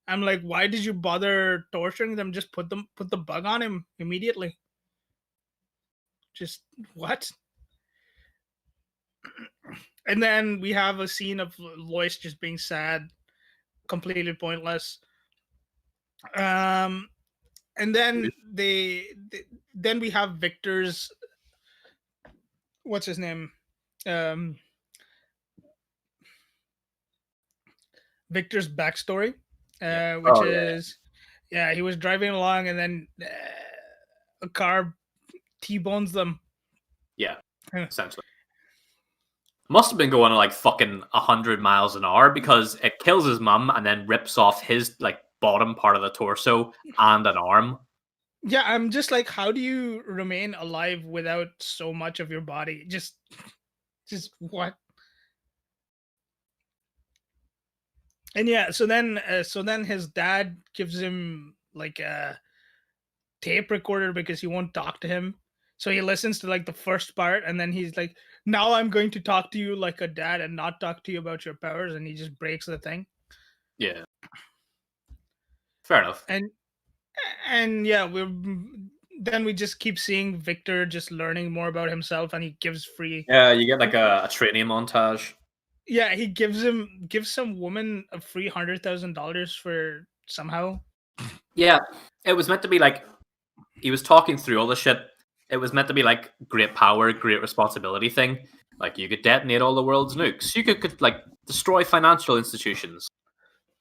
I'm like, why did you bother torturing them? Just put the bug on him immediately. Just what? And then we have a scene of Lois just being sad, completely pointless. And then then we have Victor's, what's his name? Victor's backstory, which is, yeah, he was driving along and then a car T-bones them. Yeah, essentially. Must have been going at like fucking 100 miles an hour because it kills his mum and then rips off his like bottom part of the torso and an arm. Yeah, I'm just like, how do you remain alive without so much of your body? Just what? And yeah, so then his dad gives him like a tape recorder because he won't talk to him. So he listens to like the first part, and then he's like, "Now I'm going to talk to you like a dad and not talk to you about your powers," and he just breaks the thing. Yeah, fair enough. And yeah, we just keep seeing Victor just learning more about himself, and he gives free. Yeah, you get like a training montage. Yeah, he gives some woman a free $100,000 for somehow. Yeah, it was meant to be like he was talking through all the shit. It was meant to be like great power, great responsibility thing. Like you could detonate all the world's nukes. You could like destroy financial institutions.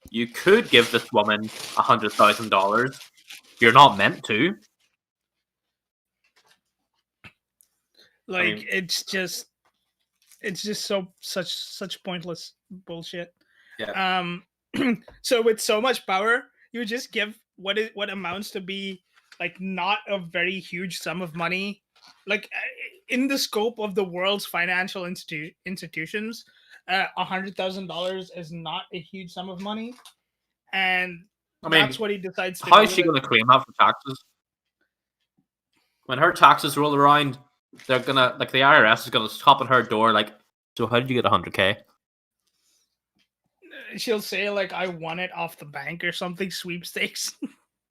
You could give this woman $100,000. You're not meant to. Like, I mean, it's just such pointless bullshit. Yeah. So with so much power, you just give what amounts to be like not a very huge sum of money. Like in the scope of the world's financial institutions, $100,000 is not a huge sum of money, and I that's mean, what he decides to how do is with she it. going to claim that for taxes? When her taxes roll around, they're gonna like the IRS is gonna stop at her door. Like, so how did you get 100K? She'll say like, "I won it off the bank" or something, sweepstakes,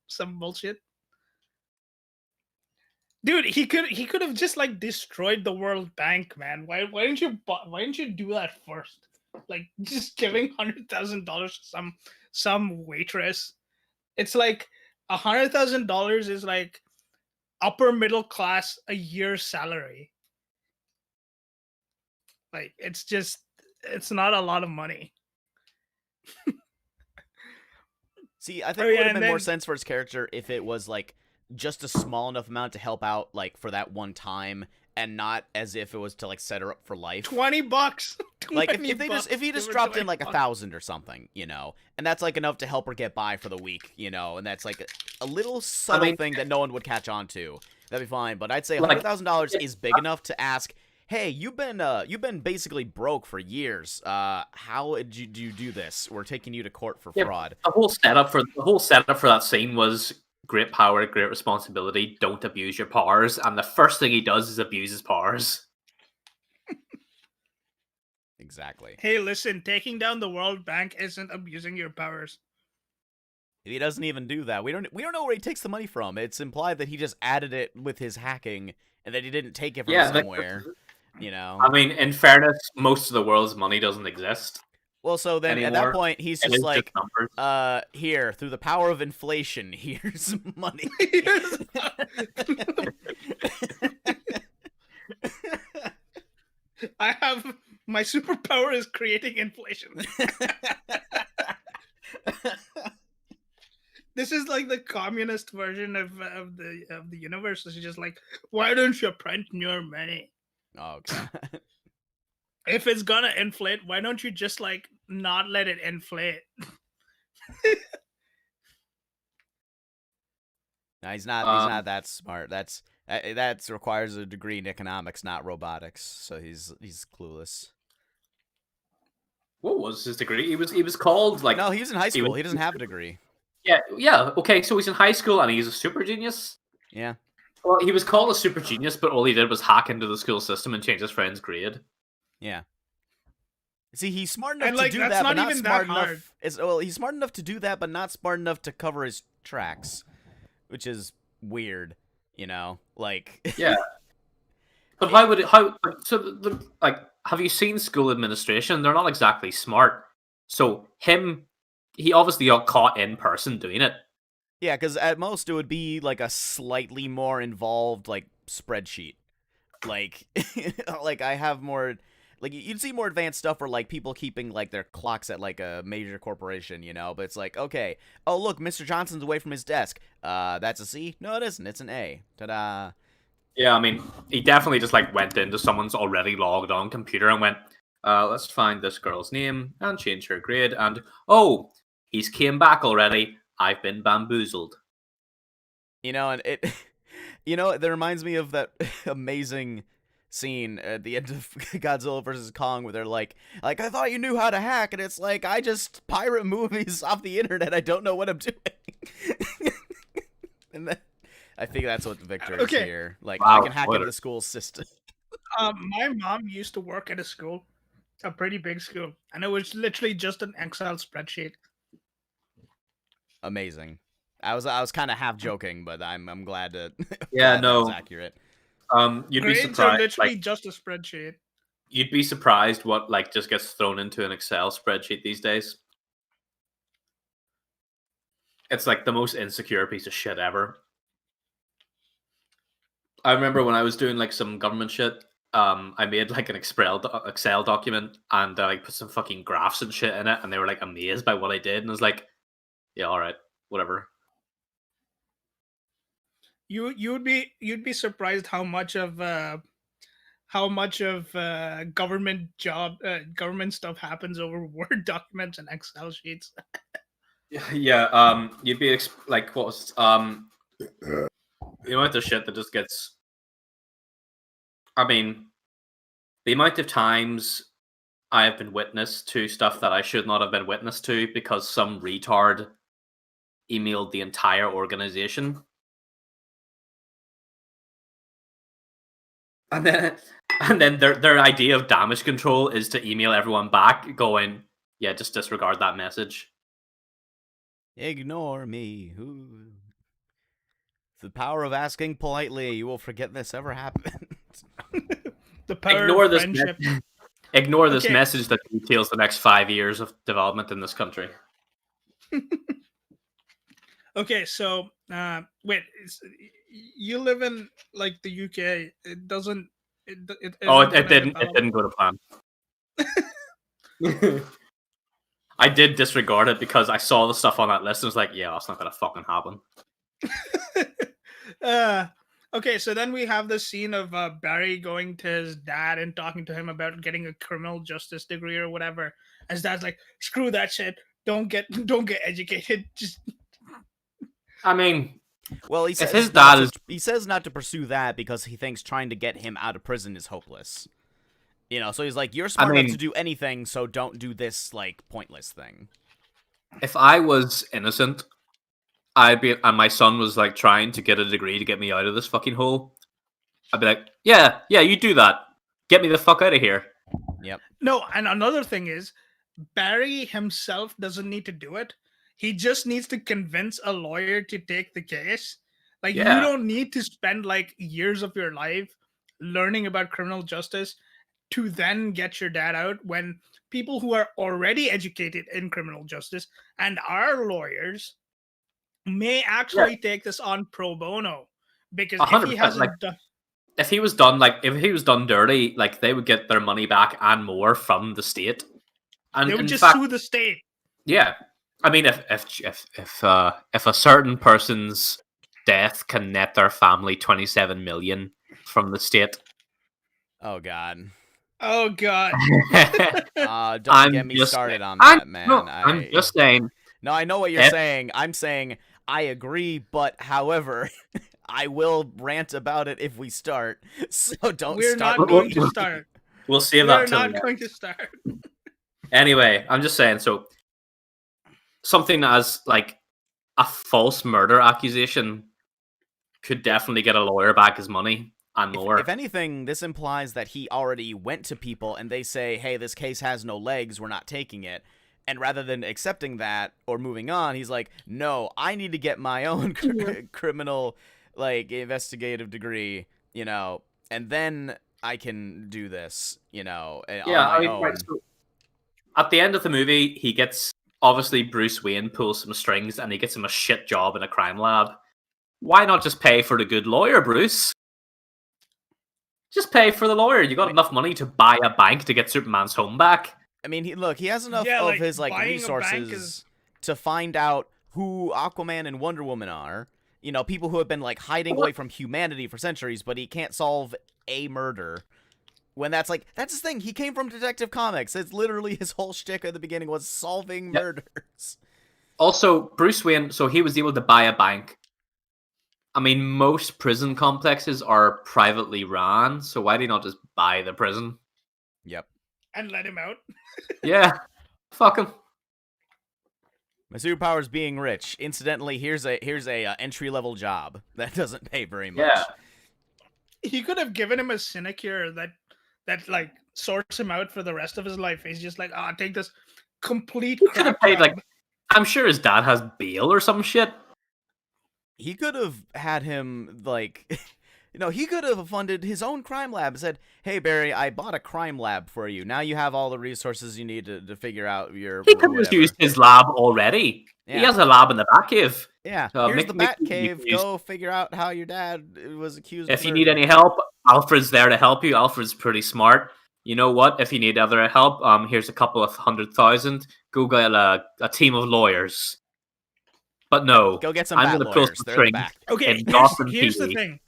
some bullshit. Dude, he could have just like destroyed the World Bank, man. Why didn't you do that first? Like just giving $100,000 to some waitress. It's like $100,000 is like upper middle class a year's salary. Like it's not a lot of money. See, I Oh think it would yeah, have and been more then sense for his character if it was like just a small enough amount to help out like for that one time, and not as if it was to like set her up for life. $20. Like 20 if bucks, he give just her dropped in 20 like bucks. 1,000 or something, and that's like enough to help her get by for the week, and that's like a little subtle thing that no one would catch on to. That'd be fine. But I'd say Like, $100,000 is big enough to ask, hey, you've been basically broke for years. How did you do this? We're taking you to court for fraud. The whole setup for that scene was great power, great responsibility. Don't abuse your powers, and the first thing he does is abuse his powers. Exactly. Hey, listen, taking down the World Bank isn't abusing your powers. He doesn't even do that. We don't know where he takes the money from. It's implied that he just added it with his hacking and that he didn't take it from somewhere. I mean, in fairness, most of the world's money doesn't exist. Well, so then anymore. At that point, he's just like, numbers. Here, through the power of inflation, here's money. I have my superpower is creating inflation. This is like the communist version of the universe. It's just like, why don't you print more money? Oh god. If it's gonna inflate, why don't you just like not let it inflate? No, he's not that smart. That requires a degree in economics, not robotics. So he's clueless. What was his degree? He was called like. No, he was in high school. He doesn't have a degree. Yeah. Okay, so he's in high school and he's a super genius. Yeah. Well, he was called a super genius, but all he did was hack into the school system and change his friend's grade. Yeah. See, he's smart enough like, to do that, but not even smart that hard. enough. He's smart enough to do that, but not smart enough to cover his tracks, which is weird. Like. Yeah. But why would it? Like, have you seen school administration? They're not exactly smart. So he obviously got caught in person doing it. Yeah, because at most it would be like a slightly more involved like spreadsheet. Like, like I have more. Like you'd see more advanced stuff for like people keeping like their clocks at like a major corporation, But it's like, okay, oh look, Mr. Johnson's away from his desk. That's a C? No, it isn't. It's an A. Ta-da. Yeah, I mean, he definitely just like went into someone's already logged on computer and went, let's find this girl's name and change her grade. And oh, he's came back already. I've been bamboozled. And it, that reminds me of that amazing scene at the end of Godzilla vs. Kong where they're like, I thought you knew how to hack, and it's like, I just pirate movies off the internet. I don't know what I'm doing. And then I think that's what Victor is here. Like, wow, I can hack into the school system. My mom used to work at a school, a pretty big school, and it was literally just an Excel spreadsheet. Amazing. I was kind of half joking, but I'm glad to. Yeah, no, that was accurate. You'd Grades be surprised. Are literally just a spreadsheet. You'd be surprised what like just gets thrown into an Excel spreadsheet these days. It's like the most insecure piece of shit ever. I remember when I was doing like some government shit, I made like an Excel document and I like put some fucking graphs and shit in it, and they were like amazed by what I did, and I was like, yeah, all right, whatever. You'd be surprised how much of government stuff happens over Word documents and Excel sheets. Yeah, you'd be like, what was the shit that just gets I mean, the amount of times I have been witness to stuff that I should not have been witness to because some retard emailed the entire organization. And then their idea of damage control is to email everyone back going, yeah, just disregard that message. Ignore me. Who? The power of asking politely. You will forget this ever happened. The power Ignore of this friendship. Ignore this Okay. message that details the next 5 years of development in this country. Okay, so wait, you live in like the UK. It doesn't. It Oh, isn't it gonna didn't. It develop. didn't go to plan. I did disregard it because I saw the stuff on that list and was like, yeah, that's not gonna fucking happen. Okay, so then we have the scene of Barry going to his dad and talking to him about getting a criminal justice degree or whatever. His dad's like, "Screw that shit. Don't get educated. Just." I mean, Well, he if says his not dad to, is, he says not to pursue that because he thinks trying to get him out of prison is hopeless. You know, so he's like, "You're smart enough to do anything, so don't do this like pointless thing." if I was innocent, I'd be, and my son was like trying to get a degree to get me out of this fucking hole, I'd be like, yeah, you do that. Get me the fuck out of here. Yep. No, and another thing is, Barry himself doesn't need to do it. He just needs to convince a lawyer to take the case. Like, you Yeah. don't need to spend like years of your life learning about criminal justice to then get your dad out, when people who are already educated in criminal justice and are lawyers may actually take this on pro bono. Because if he 100%. hasn't Like, done, if he was done dirty, like they would get their money back and more from the state. And they would in just fact, sue the state. yeah, I mean, if a certain person's death can net their family 27 million from the state, Oh God. Oh God. Don't get me started on that, man. I'm just saying. No, I know what you're saying. I'm saying I agree, but however, I will rant about it if we start. So don't We're start. not going to start. We'll save We're that till not the end. going to start. Anyway, I'm just saying. So something as like a false murder accusation could definitely get a lawyer back his money and more. If anything, this implies that he already went to people and they say, "Hey, this case has no legs. We're not taking it." And rather than accepting that or moving on, he's like, "No, I need to get my own criminal, like, investigative degree, you know, and then I can do this, you know, on my own." Right, so at the end of the movie, he gets, obviously Bruce Wayne pulls some strings and he gets him a shit job in a crime lab. Why not just pay for the good lawyer, Bruce? Just pay for the lawyer. You got enough money to buy a bank to get Superman's home back. I mean, he has enough Yeah, of like, his like buying a resources bank is- to find out who Aquaman and Wonder Woman are. You know, people who have been like hiding away from humanity for centuries, but he can't solve a murder. When that's his thing. He came from Detective Comics. It's literally his whole shtick at the beginning was solving murders. Also, Bruce Wayne, so he was able to buy a bank. I mean, most prison complexes are privately run, so why do you not just buy the prison? Yep. and let him out. Yeah, fuck him. My superpower is being rich. Incidentally, here's a entry level job that doesn't pay very much. Yeah. He could have given him a sinecure that like sorts him out for the rest of his life. He's just like, take this complete. He could have paid crap job. like, I'm sure his dad has bail or some shit. He could have had him like, he could have funded his own crime lab and said, "Hey Barry, I bought a crime lab for you. Now you have all the resources you need to figure out your." He could have just used his lab already. Yeah. He has a lab in the Batcave. Yeah, So here's the Bat you Cave. can use- Go figure out how your dad was accused. If of you need murder. any help, Alfred's there to help you. Alfred's pretty smart. You know what? If you need other help, here's a couple of 100,000. Go get a team of lawyers. But no, Go get some I'm bat going to pull lawyers. some They're in the strings. back. Okay, in Gotham here's the PD. thing.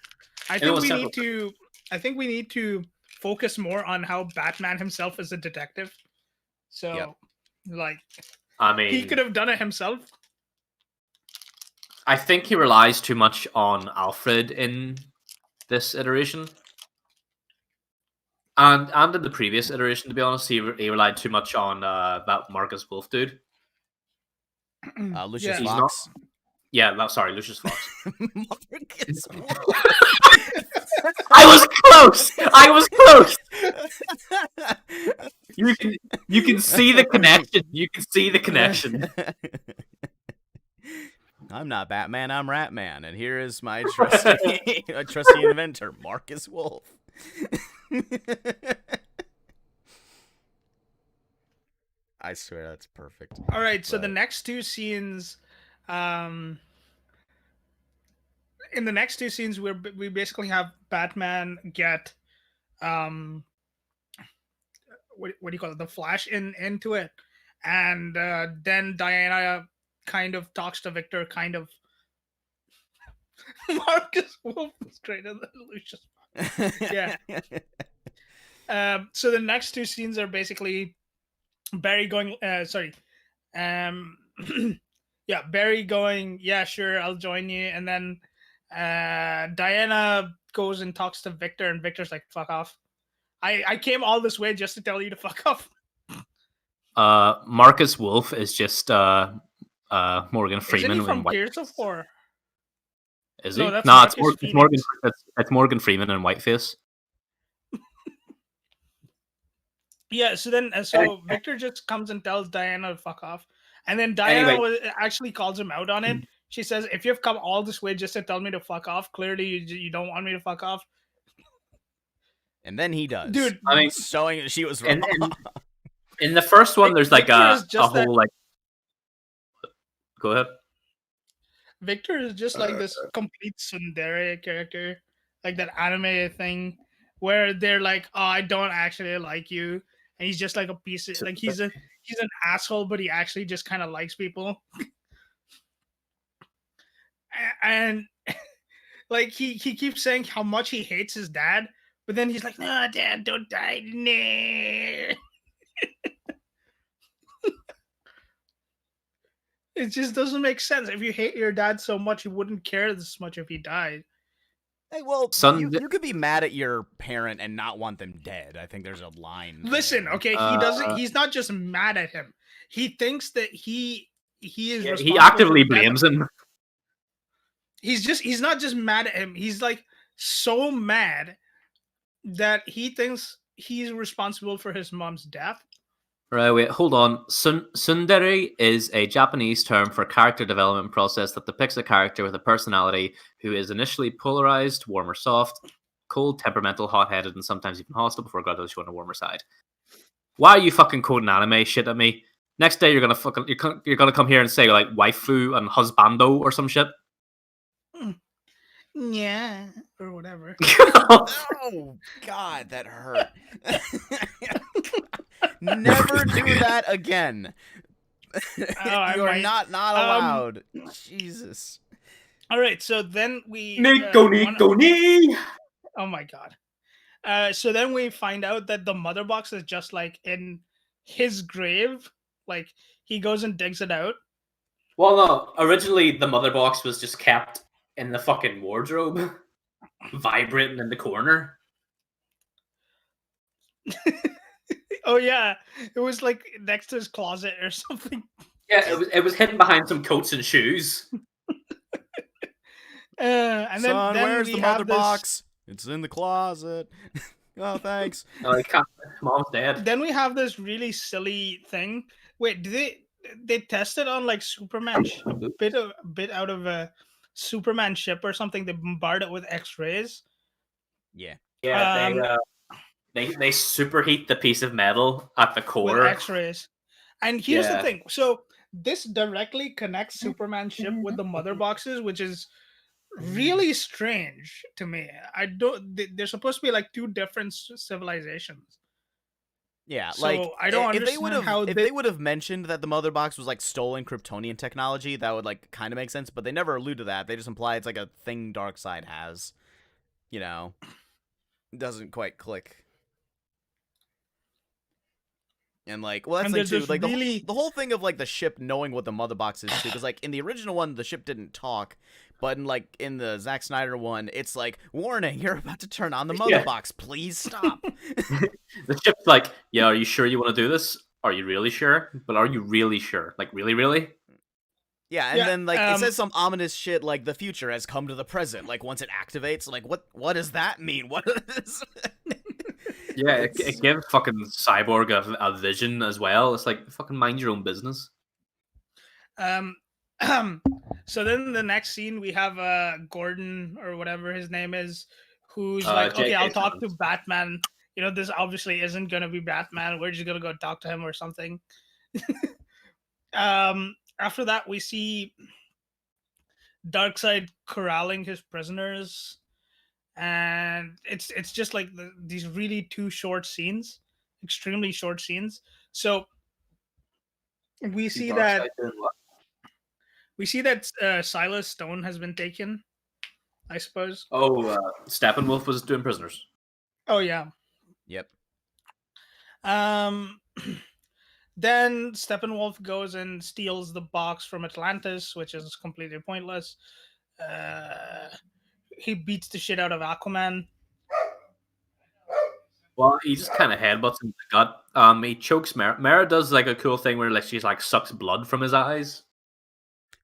I it think was we several- need to. I think we need to focus more on how Batman himself is a detective. So, Yep. like, I mean, he could have done it himself. I think he relies too much on Alfred in this iteration. And in the previous iteration, to be honest, he relied too much on that Marcus Wolf dude. Lucius He's Fox. Sorry, Lucius Fox. Marcus Wolf. I was close. You can see the connection. You can see the connection. I'm not Batman, I'm Ratman, and here is my trusty inventor, Marcus Wolf. I swear that's perfect. All right, so the next two scenes, in the next two scenes, we basically have Batman get, what do you call it, the Flash into it, and then Diana kind of talks to Victor, kind of. Marcus Wolf is greater than Lucius. Yeah. So the next two scenes are basically Barry going, yeah, Barry going, yeah, sure, I'll join you, and then Diana goes and talks to Victor, and Victor's like, fuck off. I came all this way just to tell you to fuck off. Marcus Wolf is just Morgan Freeman. Isn't he from Gears of War? Is he? No, that's nah, it's Morgan. It's Morgan Freeman in Whiteface. Yeah, so then Victor just comes and tells Diana to fuck off. And then Diana actually calls him out on it. She says, if you've come all this way just to tell me to fuck off, clearly you don't want me to fuck off. And then he does. Dude, I mean, showing that she was wrong. In the first one, there's like a whole like... Go ahead. Victor is just like this complete tsundere character. Like that anime thing where they're like, oh, I don't actually like you. And he's just like a piece of, like he's an asshole, but he actually just kind of likes people. And like he keeps saying how much he hates his dad, but then he's like, no, Dad, don't die. Nah. It just doesn't make sense. If you hate your dad so much, you wouldn't care this much if he died. Hey, well, you could be mad at your parent and not want them dead. I think there's a line. Listen, there. Okay, he doesn't. He's not just mad at him. He thinks that he is. Yeah, he actively blames him. He's not just mad at him. He's like so mad that he thinks he's responsible for his mom's death. Right, wait, hold on. Tsundere is a Japanese term for character development process that depicts a character with a personality who is initially polarized, warm or soft, cold, temperamental, hot-headed, and sometimes even hostile before gradually showing a warmer side. Why are you fucking quoting anime shit at me? Next day you're gonna come here and say like waifu and husbando or some shit. Yeah, or whatever. Oh God, that hurt. Never do that again. You're not allowed. Jesus. All right, so then we Nico. Oh my God. So then we find out that the mother box is just like in his grave. Like he goes and digs it out. Well, no. Originally, the mother box was just kept in the fucking wardrobe, vibrating in the corner. Oh yeah, it was like next to his closet or something. Yeah, it was hidden behind some coats and shoes. And Son, then where's we the mother box? It's in the closet. Oh, thanks. Mom's dead. Then we have this really silly thing. Wait, did they test it on like Superman bit out of a Superman ship or something? They bombard it with X-rays. Yeah. Yeah, they superheat the piece of metal at the core with X-rays. And here's the thing. So this directly connects Superman ship with the mother boxes, which is really strange to me. They're supposed to be like two different civilizations. Yeah, so like I don't if understand they would have mentioned that the mother box was like stolen Kryptonian technology, that would like kind of make sense. But they never allude to that. They just imply it's like a thing Darkseid has. You know, it doesn't quite click. And like, well, that's like too, like the whole thing of like the ship knowing what the mother box is too, because like in the original one the ship didn't talk, But in the Zack Snyder one, it's like, warning, you're about to turn on the mother Yeah. box. Please stop. The ship's like, yeah, are you sure you want to do this? Are you really sure? But are you really sure? Like, really, really? Yeah, and Yeah, then it says some ominous shit like the future has come to the present. Like once it activates, like what does that mean? What is? Yeah, it gives fucking Cyborg a vision as well. It's like, fucking mind your own business. Um, so then the next scene we have Gordon or whatever his name is, who's like, okay, J.K. I'll talk to Simmons. Batman. You know, this obviously isn't gonna be Batman. We're just gonna go talk to him or something. After that, we see Darkseid corralling his prisoners, and it's just like these really two short scenes, extremely short scenes. So we see that Darkseid doing what? Silas Stone has been taken, I suppose. Oh, Steppenwolf was doing prisoners. Oh yeah. Yep. Um then Steppenwolf goes and steals the box from Atlantis, which is completely pointless. He beats the shit out of Aquaman. Well, he just kind of headbutts him in the gut. He chokes Mara. Mara does like a cool thing where like she's like sucks blood from his eyes.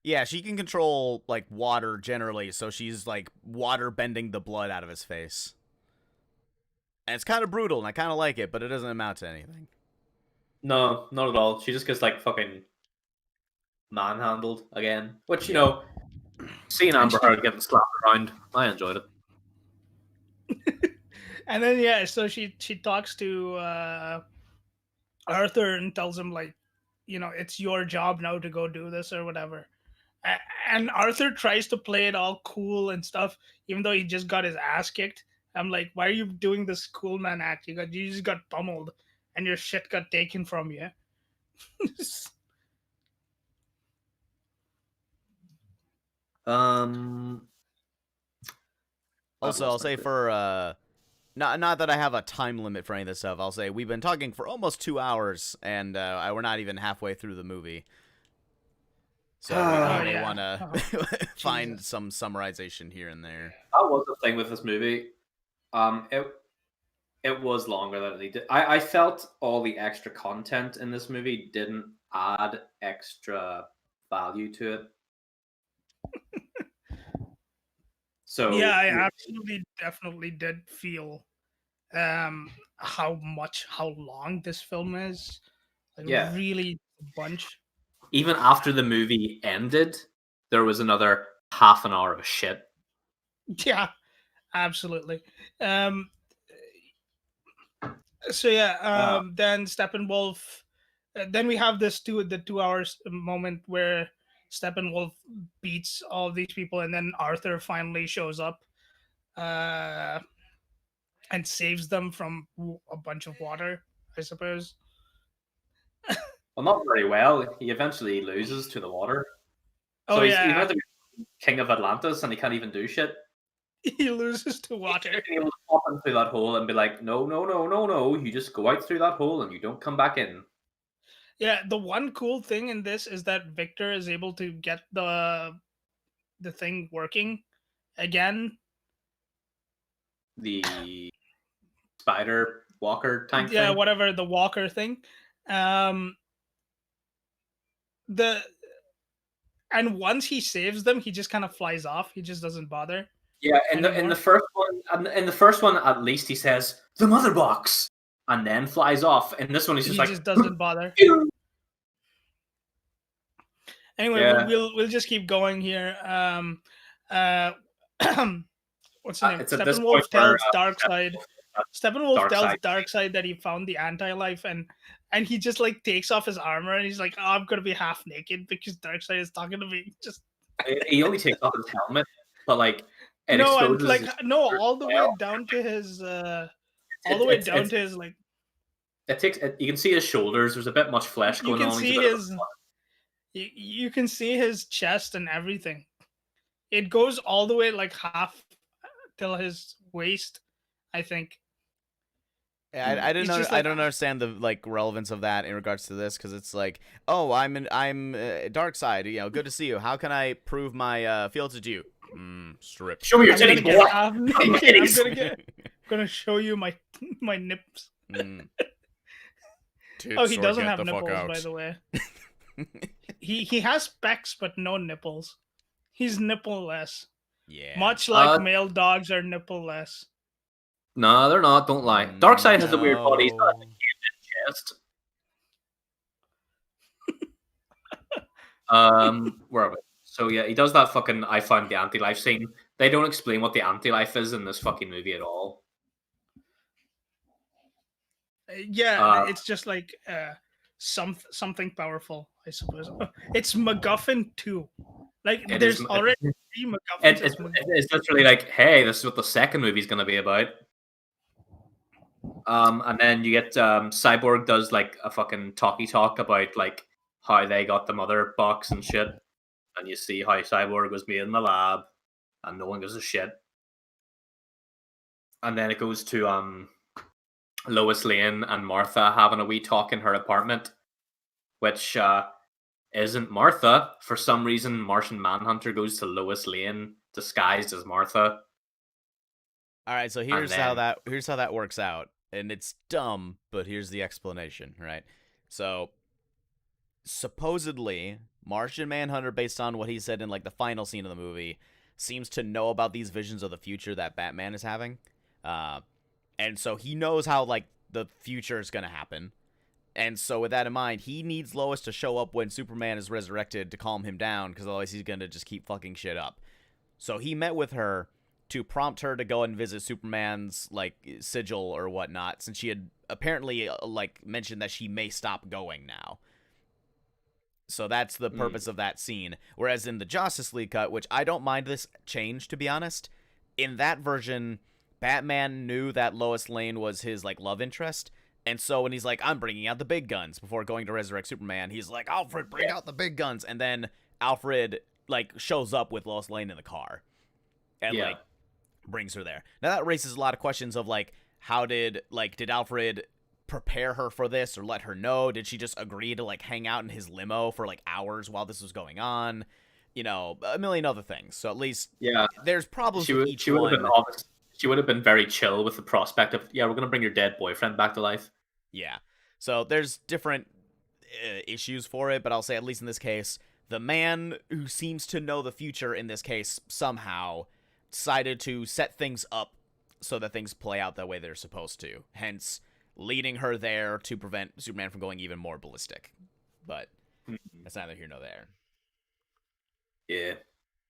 Yeah, she can control like water generally, so she's like water bending the blood out of his face. And it's kind of brutal, and I kind of like it, but it doesn't amount to anything. No, not at all. She just gets like fucking manhandled again, which you Yeah. know, seeing And Amber she- Heard getting slapped around, I enjoyed it. And then yeah, so she talks to Arthur and tells him like, you know, it's your job now to go do this or whatever. And Arthur tries to play it all cool and stuff, even though he just got his ass kicked. I'm like, why are you doing this cool man act? You just got pummeled, and your shit got taken from you. Also, I'll say for not that I have a time limit for any of this stuff. I'll say we've been talking for almost 2 hours, and we're not even halfway through the movie. So we may want to find some summarization here and there. That was the thing with this movie. It was longer than it needed. I felt all the extra content in this movie didn't add extra value to it. So Yeah, I absolutely definitely did feel how long this film is. Like Yeah. really a bunch. even after the movie ended, there was another half an hour of shit. Yeah, absolutely. So yeah, then Steppenwolf. Then we have the 2 hours moment where Steppenwolf beats all these people, and then Arthur finally shows up, and saves them from a bunch of water, I suppose. Well, not very well. He eventually loses to the water. Oh So he's yeah, meant to be king of Atlantis, and he can't even do shit. he loses to He water. should be able to pop in through that hole and be like, no, no, no, no, no. You just go out through that hole and you don't come back in. Yeah, the one cool thing in this is that Victor is able to get the thing working again. The spider walker tank Yeah, thing. whatever, the walker thing. The and once he saves them, he just kind of flies off. He just doesn't bother. Yeah, in the anymore. first one, at least he says the mother box, and then flies off. In this one, he's just He like, just doesn't bother. Anyway, Yeah. we'll just keep going here. What's his name? It's at this Steppenwolf point where, tells Darkseid. Steppenwolf tells Darkseid. Darkseid that he found the anti-life, and he just like takes off his armor, and he's like, "Oh, I'm gonna be half naked because Darkseid is talking to me." Just He only takes off his helmet, but like it no, and exposes like his no, all the way tail. down to his, all It- the way it's- down it's- to his like. It takes. You can see his shoulders. There's a bit much flesh You going can on. see He's a bit of his. You can see his chest and everything. It goes all the way like half till his waist, I think. Yeah, I He's just like- I don't understand the like relevance of that in regards to this because it's like, oh, I'm Dark Side. You know, good to see you. How can I prove my fealty to you? Strip. Show me your I'm gonna titties, get. boy. I'm Titties. gonna show you my nips. Tits Oh, he or doesn't get have the fuck nipples, out. by the way. He has pecs but no nipples. He's nipple-less. Yeah. Much like male dogs are nipple-less. No, they're not. Don't lie. Darkseid has a weird body. He's got a No. huge chest. Where are we? So yeah, he does that fucking I found the anti-life scene. They don't explain what the anti-life is in this fucking movie at all. Yeah, it's just like something powerful, I suppose. It's MacGuffin 2. Like, It there's is. already 3 MacGuffins. It's literally like, hey, this is what the second movie's gonna be about. And then you get Cyborg does like a fucking talkie talk about like how they got the mother box and shit, and you see how Cyborg was made in the lab, and no one gives a shit. And then it goes to Lois Lane and Martha having a wee talk in her apartment, which isn't Martha. For some reason, Martian Manhunter goes to Lois Lane disguised as Martha. All right, so here's how that works out, and it's dumb, but here's the explanation, right? So supposedly, Martian Manhunter, based on what he said in like the final scene of the movie, seems to know about these visions of the future that Batman is having, and so he knows how like the future is gonna happen. And so with that in mind, he needs Lois to show up when Superman is resurrected to calm him down, because otherwise he's going to just keep fucking shit up. So he met with her to prompt her to go and visit Superman's, like, sigil or whatnot, since she had apparently, like, mentioned that she may stop going now. So that's the purpose of that scene. Whereas in the Justice League cut, which I don't mind this change, to be honest, in that version, Batman knew that Lois Lane was his, like, love interest. And so when he's like, I'm bringing out the big guns before going to resurrect Superman, he's like, Alfred, bring out the big guns. And then Alfred, like, shows up with Lois Lane in the car and, like, brings her there. Now, that raises a lot of questions of, like, did Alfred prepare her for this or let her know? Did she just agree to, like, hang out in his limo for, like, hours while this was going on? You know, a million other things. So at least there's problems with each one. She would have been very chill with the prospect of, we're going to bring your dead boyfriend back to life. Yeah. So there's different issues for it, but I'll say at least in this case, the man who seems to know the future in this case somehow decided to set things up so that things play out the way they're supposed to. Hence, leading her there to prevent Superman from going even more ballistic. But that's neither here nor there. Yeah.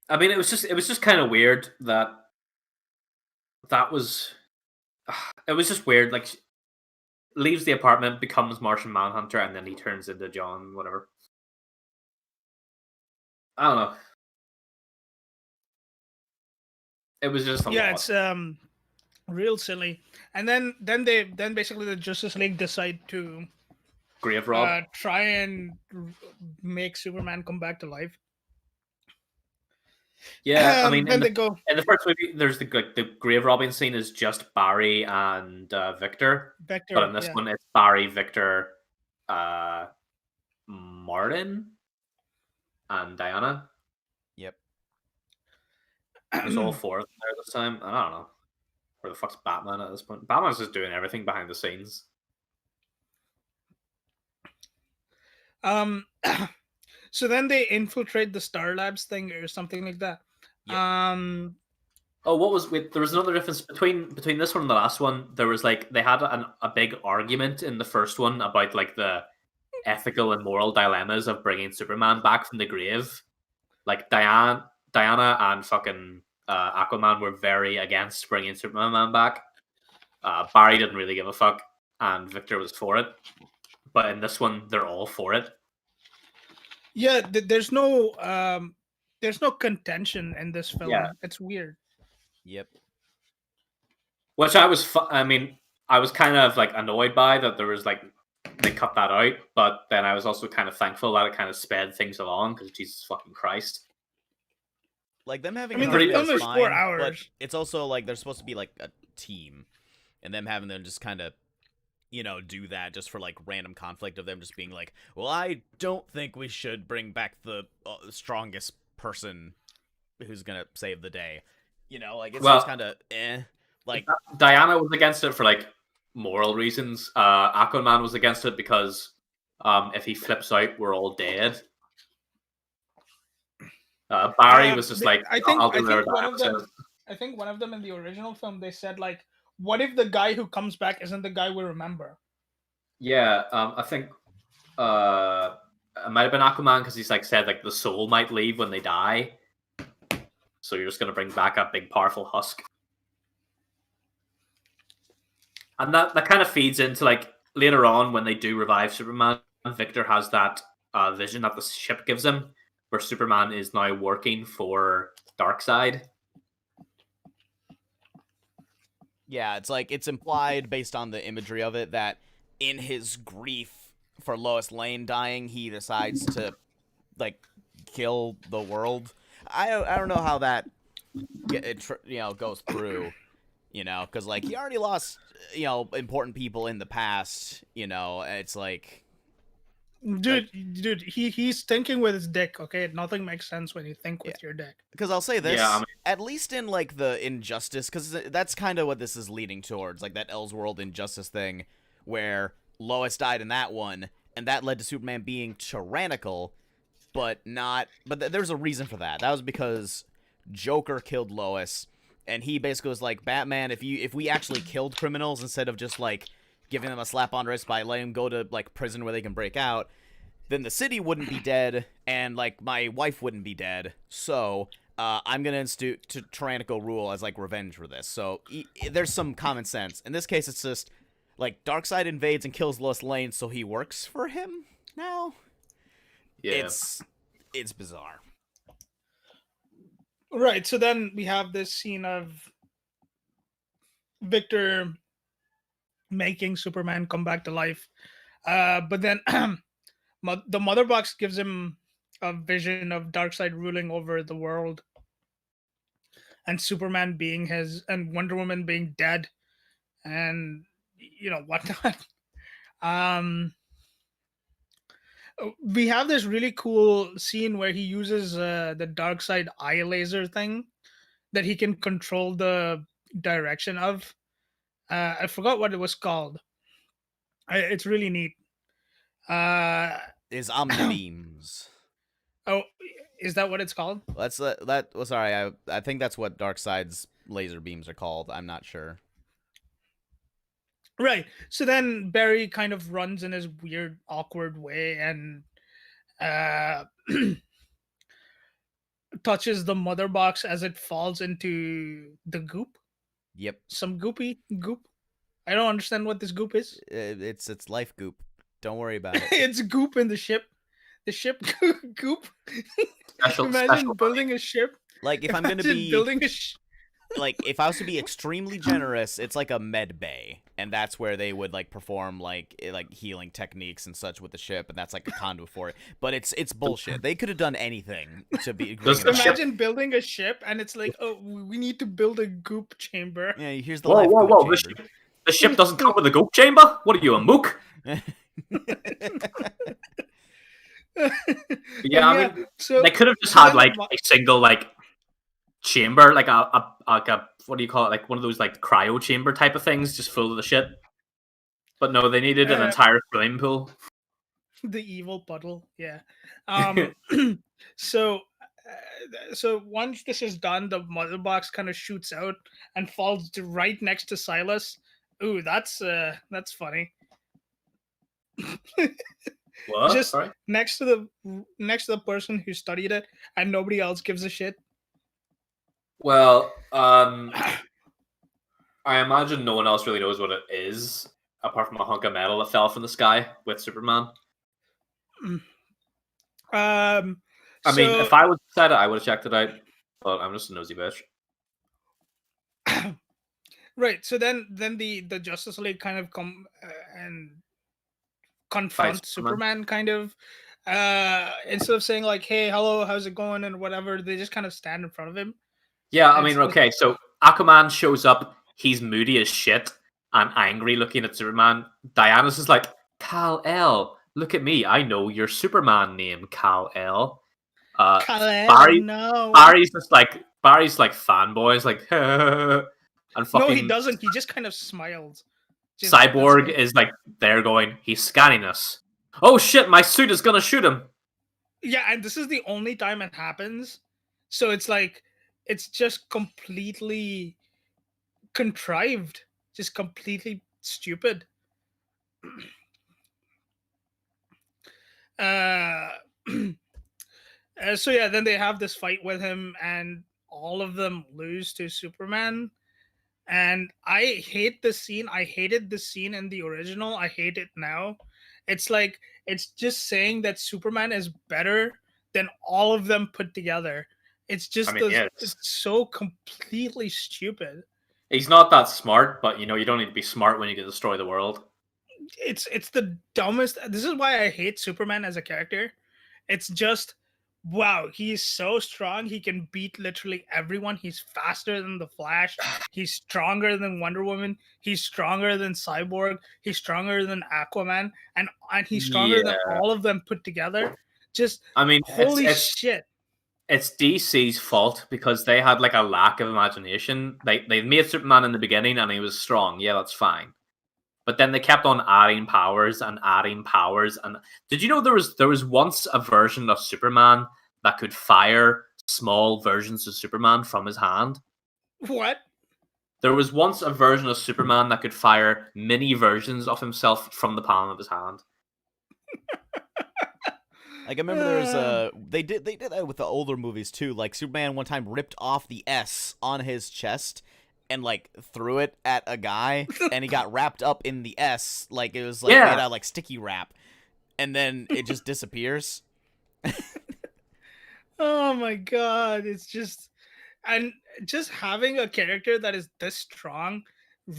I mean, it was just kind of weird that was just weird. Like, leaves the apartment, becomes Martian Manhunter, and then he turns into John, whatever. I don't know. It was just a lot. It's real silly. And then basically the Justice League decide to Grave Rob try and make Superman come back to life. Yeah, I mean, then they go in the first movie. There's the grave robbing scene is just Barry and Victor, but in this one it's Barry, Victor, Martin, and Diana. Yep, there's all four of them there this time. I don't know where the fuck's Batman at this point. Batman's just doing everything behind the scenes. So then they infiltrate the Star Labs thing or something like that. Yep. There was another difference between this one and the last one. There was like they had a big argument in the first one about like the ethical and moral dilemmas of bringing Superman back from the grave. Like Diana and fucking Aquaman were very against bringing Superman back. Barry didn't really give a fuck, and Victor was for it. But in this one, they're all for it. Yeah, there's no contention in this film. Yeah. It's weird. Yep. Which I was kind of like annoyed by that there was like they cut that out, but then I was also kind of thankful that it kind of sped things along because Jesus fucking Christ. Like them having the film is 4 hours. But it's also like they're supposed to be like a team, and them having them just kind of do that just for like random conflict of them just being like, well, I don't think we should bring back the strongest person who's gonna save the day. You know, like it's Well, kind of like Diana was against it for like moral reasons. Aquaman was against it because if he flips out, we're all dead. Barry was just like, I think I'll do I whatever think one of Diana them says. I think one of them in the original film they said like, what if the guy who comes back isn't the guy we remember? Yeah, I think it might have been Aquaman because he's like said like the soul might leave when they die, so you're just gonna bring back a big powerful husk, and that kind of feeds into like later on when they do revive Superman. Victor has that vision that the ship gives him, where Superman is now working for Darkseid. yeah, it's like it's implied based on the imagery of it that in his grief for Lois Lane dying, he decides to like kill the world. I don't know how that goes through, because like he already lost important people in the past. It's like Dude, he's thinking with his dick. Okay, nothing makes sense when you think with your dick. because I'll say this, Yeah, I mean, at least in like the Injustice, because that's kind of what this is leading towards, like that Elseworld Injustice thing, where Lois died in that one, and that led to Superman being tyrannical, but not. But there's a reason for that. That was because Joker killed Lois, and he basically was like, Batman, if we actually killed criminals instead of just like giving them a slap on the wrist by letting them go to like prison where they can break out, then the city wouldn't be dead, and like my wife wouldn't be dead. So I'm gonna institute tyrannical rule as like revenge for this. So there's some common sense. In this case, it's just like Darkseid invades and kills Lois Lane, so he works for him now. yeah. It's bizarre. Right. So then we have this scene of Victor making Superman come back to life, but then the Mother Box gives him a vision of Darkseid ruling over the world, and Superman being his, and Wonder Woman being dead, and whatnot. um we have this really cool scene where he uses the Darkseid eye laser thing that he can control the direction of. I forgot what it was called. It's really neat. Is Omnibeams. Oh, is that what it's called? That's that. Well, sorry, I think that's what Darkseid's laser beams are called. I'm not sure. Right. So then Barry kind of runs in his weird, awkward way and touches the Mother Box as it falls into the goop. Yep. Some goopy goop. I don't understand what this goop is. It's life goop. Don't worry about it. It's goop in the ship. The ship goop. Special building a ship. Like if I'm gonna be building a like if I was to be extremely generous, it's like a med bay, and that's where they would like perform like healing techniques and such with the ship, and that's like a conduit for it. But it's bullshit. They could have done anything to be. Imagine building a ship, and it's like, oh, we need to build a goop chamber. Yeah, here's the life goop chamber. The ship doesn't come with a goop chamber. What are you, a mook? Yeah, I mean, so they could have just had like a single like chamber, like a what do you call it, like one of those like cryo chamber type of things, just full of the shit. But no, they needed an entire swimming pool. The evil puddle, yeah. So once this is done, the Mother Box kind of shoots out and falls right next to Silas. Ooh, that's funny. What? Just Sorry? next to the person who studied it, and nobody else gives a shit. Well, I imagine no one else really knows what it is, apart from a hunk of metal that fell from the sky with Superman. I mean, if I was said it, I would have checked it out, but I'm just a nosy bitch. Right. So then the Justice League kind of come and confront Superman, kind of. Instead of saying like, "Hey, hello, how's it going?" and whatever, they just kind of stand in front of him. Yeah, I mean, okay, so Aquaman shows up, he's moody as shit and angry looking at Superman. Diana's just like, Kal-El, look at me, I know your Superman name, Kal-El. Uh, Kal-El, Barry no. Barry's like fanboys like and No, he fucking doesn't. He just kind of smiled. Just that's Cyborg it. is like there going, he's scanning us. Oh shit, my suit is gonna shoot him. Yeah, and this is the only time it happens. So it's like it's just completely contrived, just completely stupid. Uh, so yeah, then they have this fight with him, and all of them lose to Superman. And I hate the scene. I hated the scene in the original. I hate it now. It's like it's just saying that Superman is better than all of them put together. It's I just mean, the yes. it's so completely stupid. He's not that smart, but you know, you don't need to be smart when you can destroy the world. It's the dumbest. This is why I hate Superman as a character. It's just wow, he's so strong. He can beat literally everyone. He's faster than the Flash. He's stronger than Wonder Woman. He's stronger than Cyborg. He's stronger than Aquaman, and he's stronger than Yeah. all of them put together. Just I mean, holy shit. it's DC's fault because they had like a lack of imagination. They made Superman in the beginning and he was strong. Yeah, that's fine. But then they kept on adding powers and adding powers. And did you know there was once a version of Superman that could fire small versions of Superman from his hand? What? There was once a version of Superman that could fire mini versions of himself from the palm of his hand. Like I remember there was they did that with the older movies too. Like Superman one time ripped off the S on his chest and like threw it at a guy, and he got wrapped up in the S, like it was like made out of like sticky wrap, and then it just disappears. Oh my god, it's just and just having a character that is this strong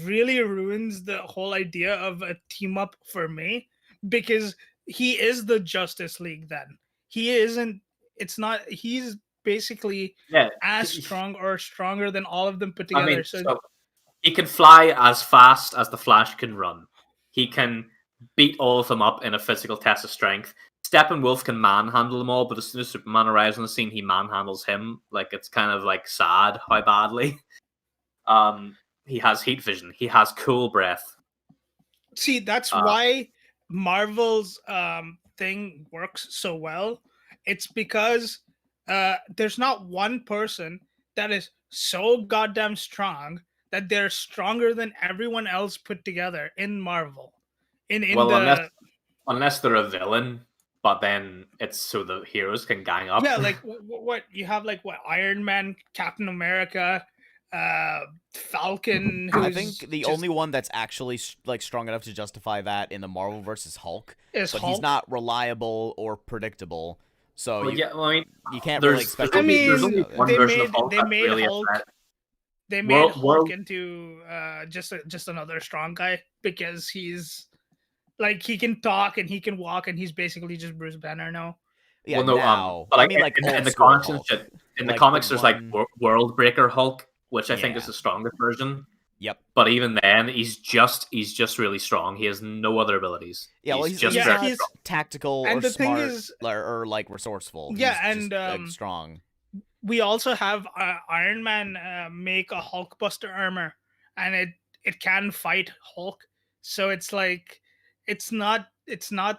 really ruins the whole idea of a team up for me, because he is the Justice League then. He isn't it's not he's basically Yeah, as strong or stronger than all of them put I mean, together. So so he can fly as fast as the Flash can run. He can beat all of them up in a physical test of strength. Steppenwolf can manhandle them all, but as soon as Superman arrives on the scene, he manhandles him. Like it's kind of like sad how badly. He has heat vision. He has cool breath. see, that's why Marvel's thing works so well. It's because there's not one person that is so goddamn strong that they're stronger than everyone else put together in Marvel. In Well, the unless they're a villain, but then it's so the heroes can gang up. yeah, like what you have, like what Iron Man, Captain America, Falcon. I think the only one that's actually like strong enough to justify that in the Marvel versus Hulk, is but Hulk. he's not reliable or predictable. So well, yeah, well, I mean, you can't really expect. There's only one version of Hulk they that's made really a Hulk. threat. They made Hulk into just another strong guy, because he's like he can talk and he can walk and he's basically just Bruce Banner now. Yeah, well, no, now. but I mean, like in the school comics Hulk. and shit. In the Like comics, the there's like World Breaker Hulk, which I think Yeah. is the strongest version. Yep. But even then, he's just really strong. He has no other abilities. Yeah, well, he's just not very strong. tactical And or the thing smart is- or like resourceful. Yeah, He's and, just, strong. We also have Iron Man make a Hulkbuster armor, and it can fight Hulk. So it's like it's not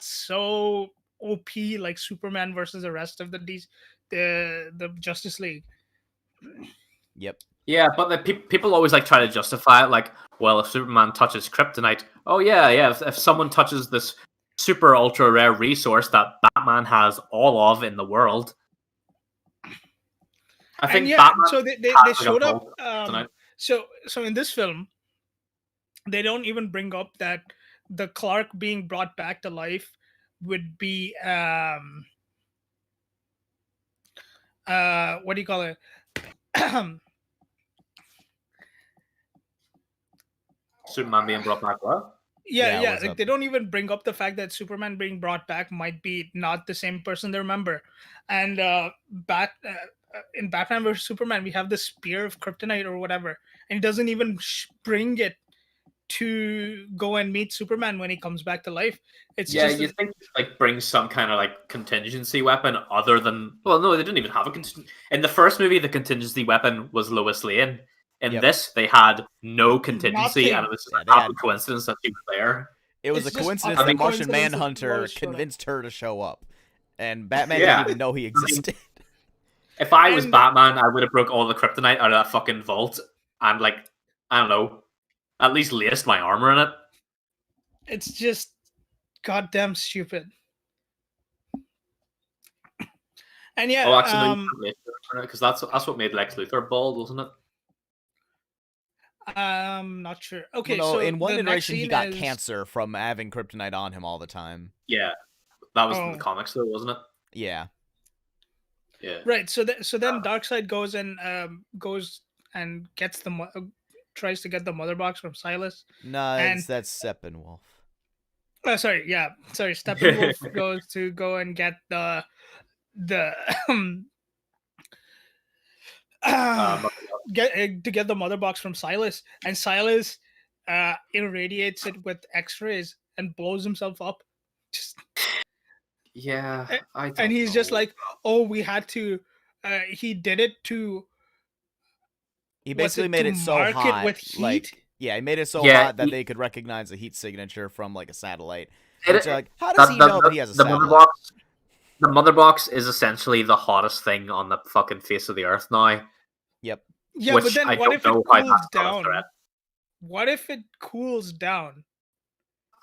so OP like Superman versus the rest of the Justice League. Yep. Yeah, but people always like try to justify it, like, well, if Superman touches kryptonite, oh yeah, if someone touches this super ultra rare resource that Batman has all of in the world, I think Batman. So they has, showed like, up. So in this film, they don't even bring up that the Clark being brought back to life would be what do you call it? Superman being brought back. What? Yeah, like they don't even bring up the fact that Superman being brought back might be not the same person they remember. And in Batman vs Superman, we have the spear of kryptonite or whatever, and he doesn't even bring it to go and meet Superman when he comes back to life. It's Yeah, just you think like bring some kind of like contingency weapon other than no, they didn't even have a in the first movie. The contingency weapon was Lois Lane. In this, they had no contingency, and it was just a coincidence that she was there. It was a coincidence that Martian Manhunter convinced her to show up, and Batman didn't even know he existed. If I was Batman, I would have broke all the kryptonite out of that fucking vault and, like, I don't know, at least laced my armor in it. It's just goddamn stupid. And yeah, because that's what made Lex Luthor bald, wasn't it? I'm not sure. Okay, well, no, so in one iteration he got cancer from having kryptonite on him all the time. Yeah, that was in the comics, though, wasn't it? Yeah. Yeah. Right. So then Darkseid goes and gets tries to get the mother box from Silas. No, that's Steppenwolf. Oh, sorry. Yeah, sorry. Steppenwolf goes to go and get the get the mother box from Silas, and Silas irradiates it with X-rays and blows himself up. Just yeah, and he's just like, oh, we had to. He did it to. He basically made it so hot with heat? Like, yeah, he made it so hot that they could recognize the heat signature from like a satellite. Like, how does he know that he has a satellite? The mother box is essentially the hottest thing on the fucking face of the earth now. Yep. Yeah, but then what if it cools down? What if it cools down?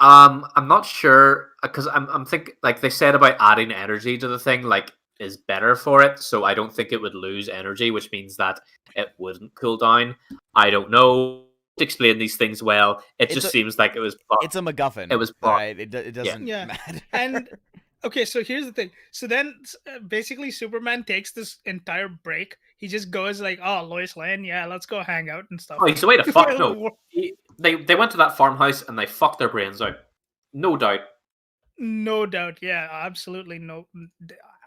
I'm not sure because I'm thinking like they said about adding energy to the thing like is better for it, so I don't think it would lose energy, which means that it wouldn't cool down. I don't know to explain these things well. It just seems like it was. It's a MacGuffin. It was right. It doesn't matter. And okay, so here's the thing. So then, basically, Superman takes this entire break. He just goes like, "Oh, Lois Lane, yeah, let's go hang out and stuff." Oh, so wait a fuck no. They went to that farmhouse and they fucked their brains out. No doubt. No doubt. Yeah, absolutely.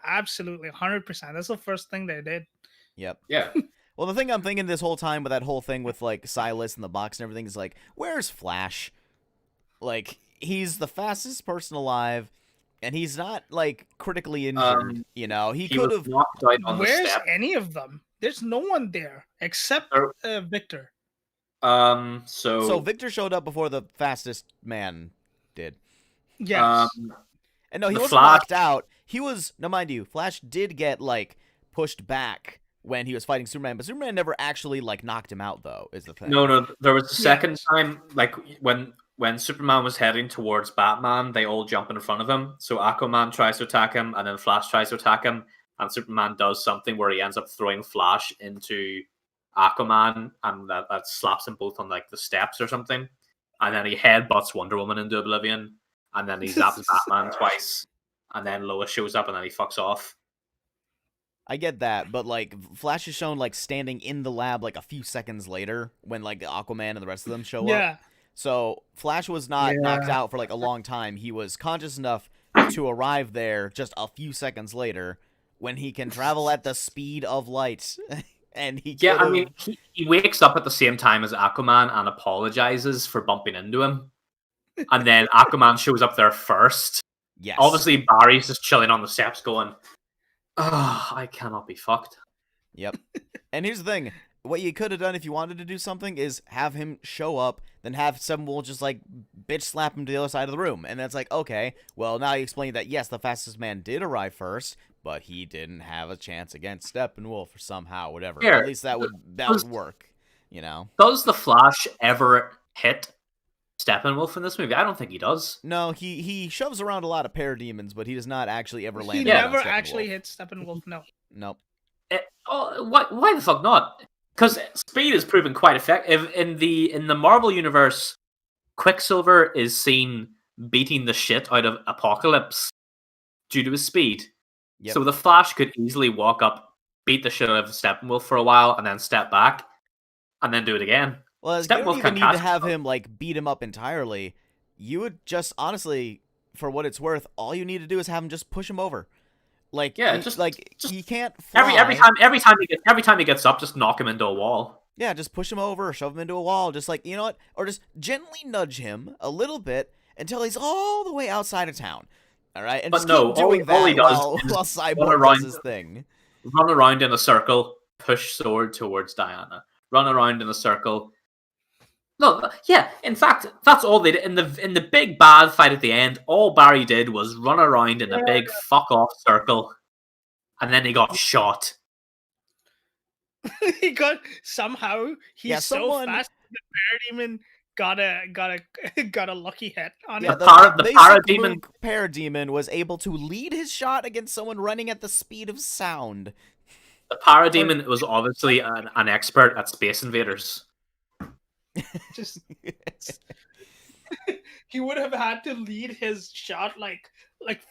Absolutely, 100%. That's the first thing they did. Yep. Yeah. Well, the thing I'm thinking this whole time with that whole thing with like Silas and the box and everything is like, where's Flash? Like, he's the fastest person alive. And he's not like critically injured, you know. He could have knocked out on Where's the step. Any of them? There's no one there except Victor. So Victor showed up before the fastest man did. Yes. And no, he wasn't knocked out. He was mind you, Flash did get like pushed back when he was fighting Superman, but Superman never actually like knocked him out though. Is the thing? No, there was a second time like when Superman was heading towards Batman, they all jump in front of him. So Aquaman tries to attack him, and then Flash tries to attack him, and Superman does something where he ends up throwing Flash into Aquaman, and that slaps them both on like the steps or something. And then he headbutts Wonder Woman into oblivion, and then he zaps Batman twice, and then Lois shows up, and then he fucks off. I get that, but like Flash is shown like standing in the lab like a few seconds later when like Aquaman and the rest of them show up. So Flash was not knocked out for like a long time. He was conscious enough to arrive there just a few seconds later when he can travel at the speed of light. And he I mean, he wakes up at the same time as Aquaman and apologizes for bumping into him. And then Aquaman shows up there first. Yes. Obviously, Barry's just chilling on the steps going, "Oh, I cannot be fucked." Yep. And here's the thing. What you could have done if you wanted to do something is have him show up, then have Steppenwolf just like bitch slap him to the other side of the room. And that's like, okay, well, now you explain that, yes, the fastest man did arrive first, but he didn't have a chance against Steppenwolf or somehow, whatever. At least that would work, you know? Does the Flash ever hit Steppenwolf in this movie? I don't think he does. No, he shoves around a lot of parademons, but he does not actually ever land. He never actually hits Steppenwolf, no. Nope. Why the fuck not? Because speed is proven quite effective in the Marvel universe. Quicksilver is seen beating the shit out of Apocalypse due to his speed. Yep. So the Flash could easily walk up, beat the shit out of Steppenwolf for a while, and then step back, and then do it again. Well, you don't even need to have him like beat him up entirely. You would just honestly, for what it's worth, all you need to do is have him just push him over. Like, just he can't fly. Every time he gets up, just knock him into a wall. Yeah, just push him over, shove him into a wall, just like, you know what? Or just gently nudge him a little bit until he's all the way outside of town. All right? And But just no, keep doing all he that does while is run Cyborg does around, his thing. run around in a circle, push sword towards Diana, run around in a circle. No, yeah. In fact, that's all they did in the big bad fight at the end. All Barry did was run around in a big fuck off circle, and then he got shot. He got somehow he's so fast the parademon got a lucky hit on Yeah, it. the basic parademon Moog parademon was able to lead his shot against someone running at the speed of sound. The parademon was obviously an expert at Space Invaders. Just he would have had to lead his shot like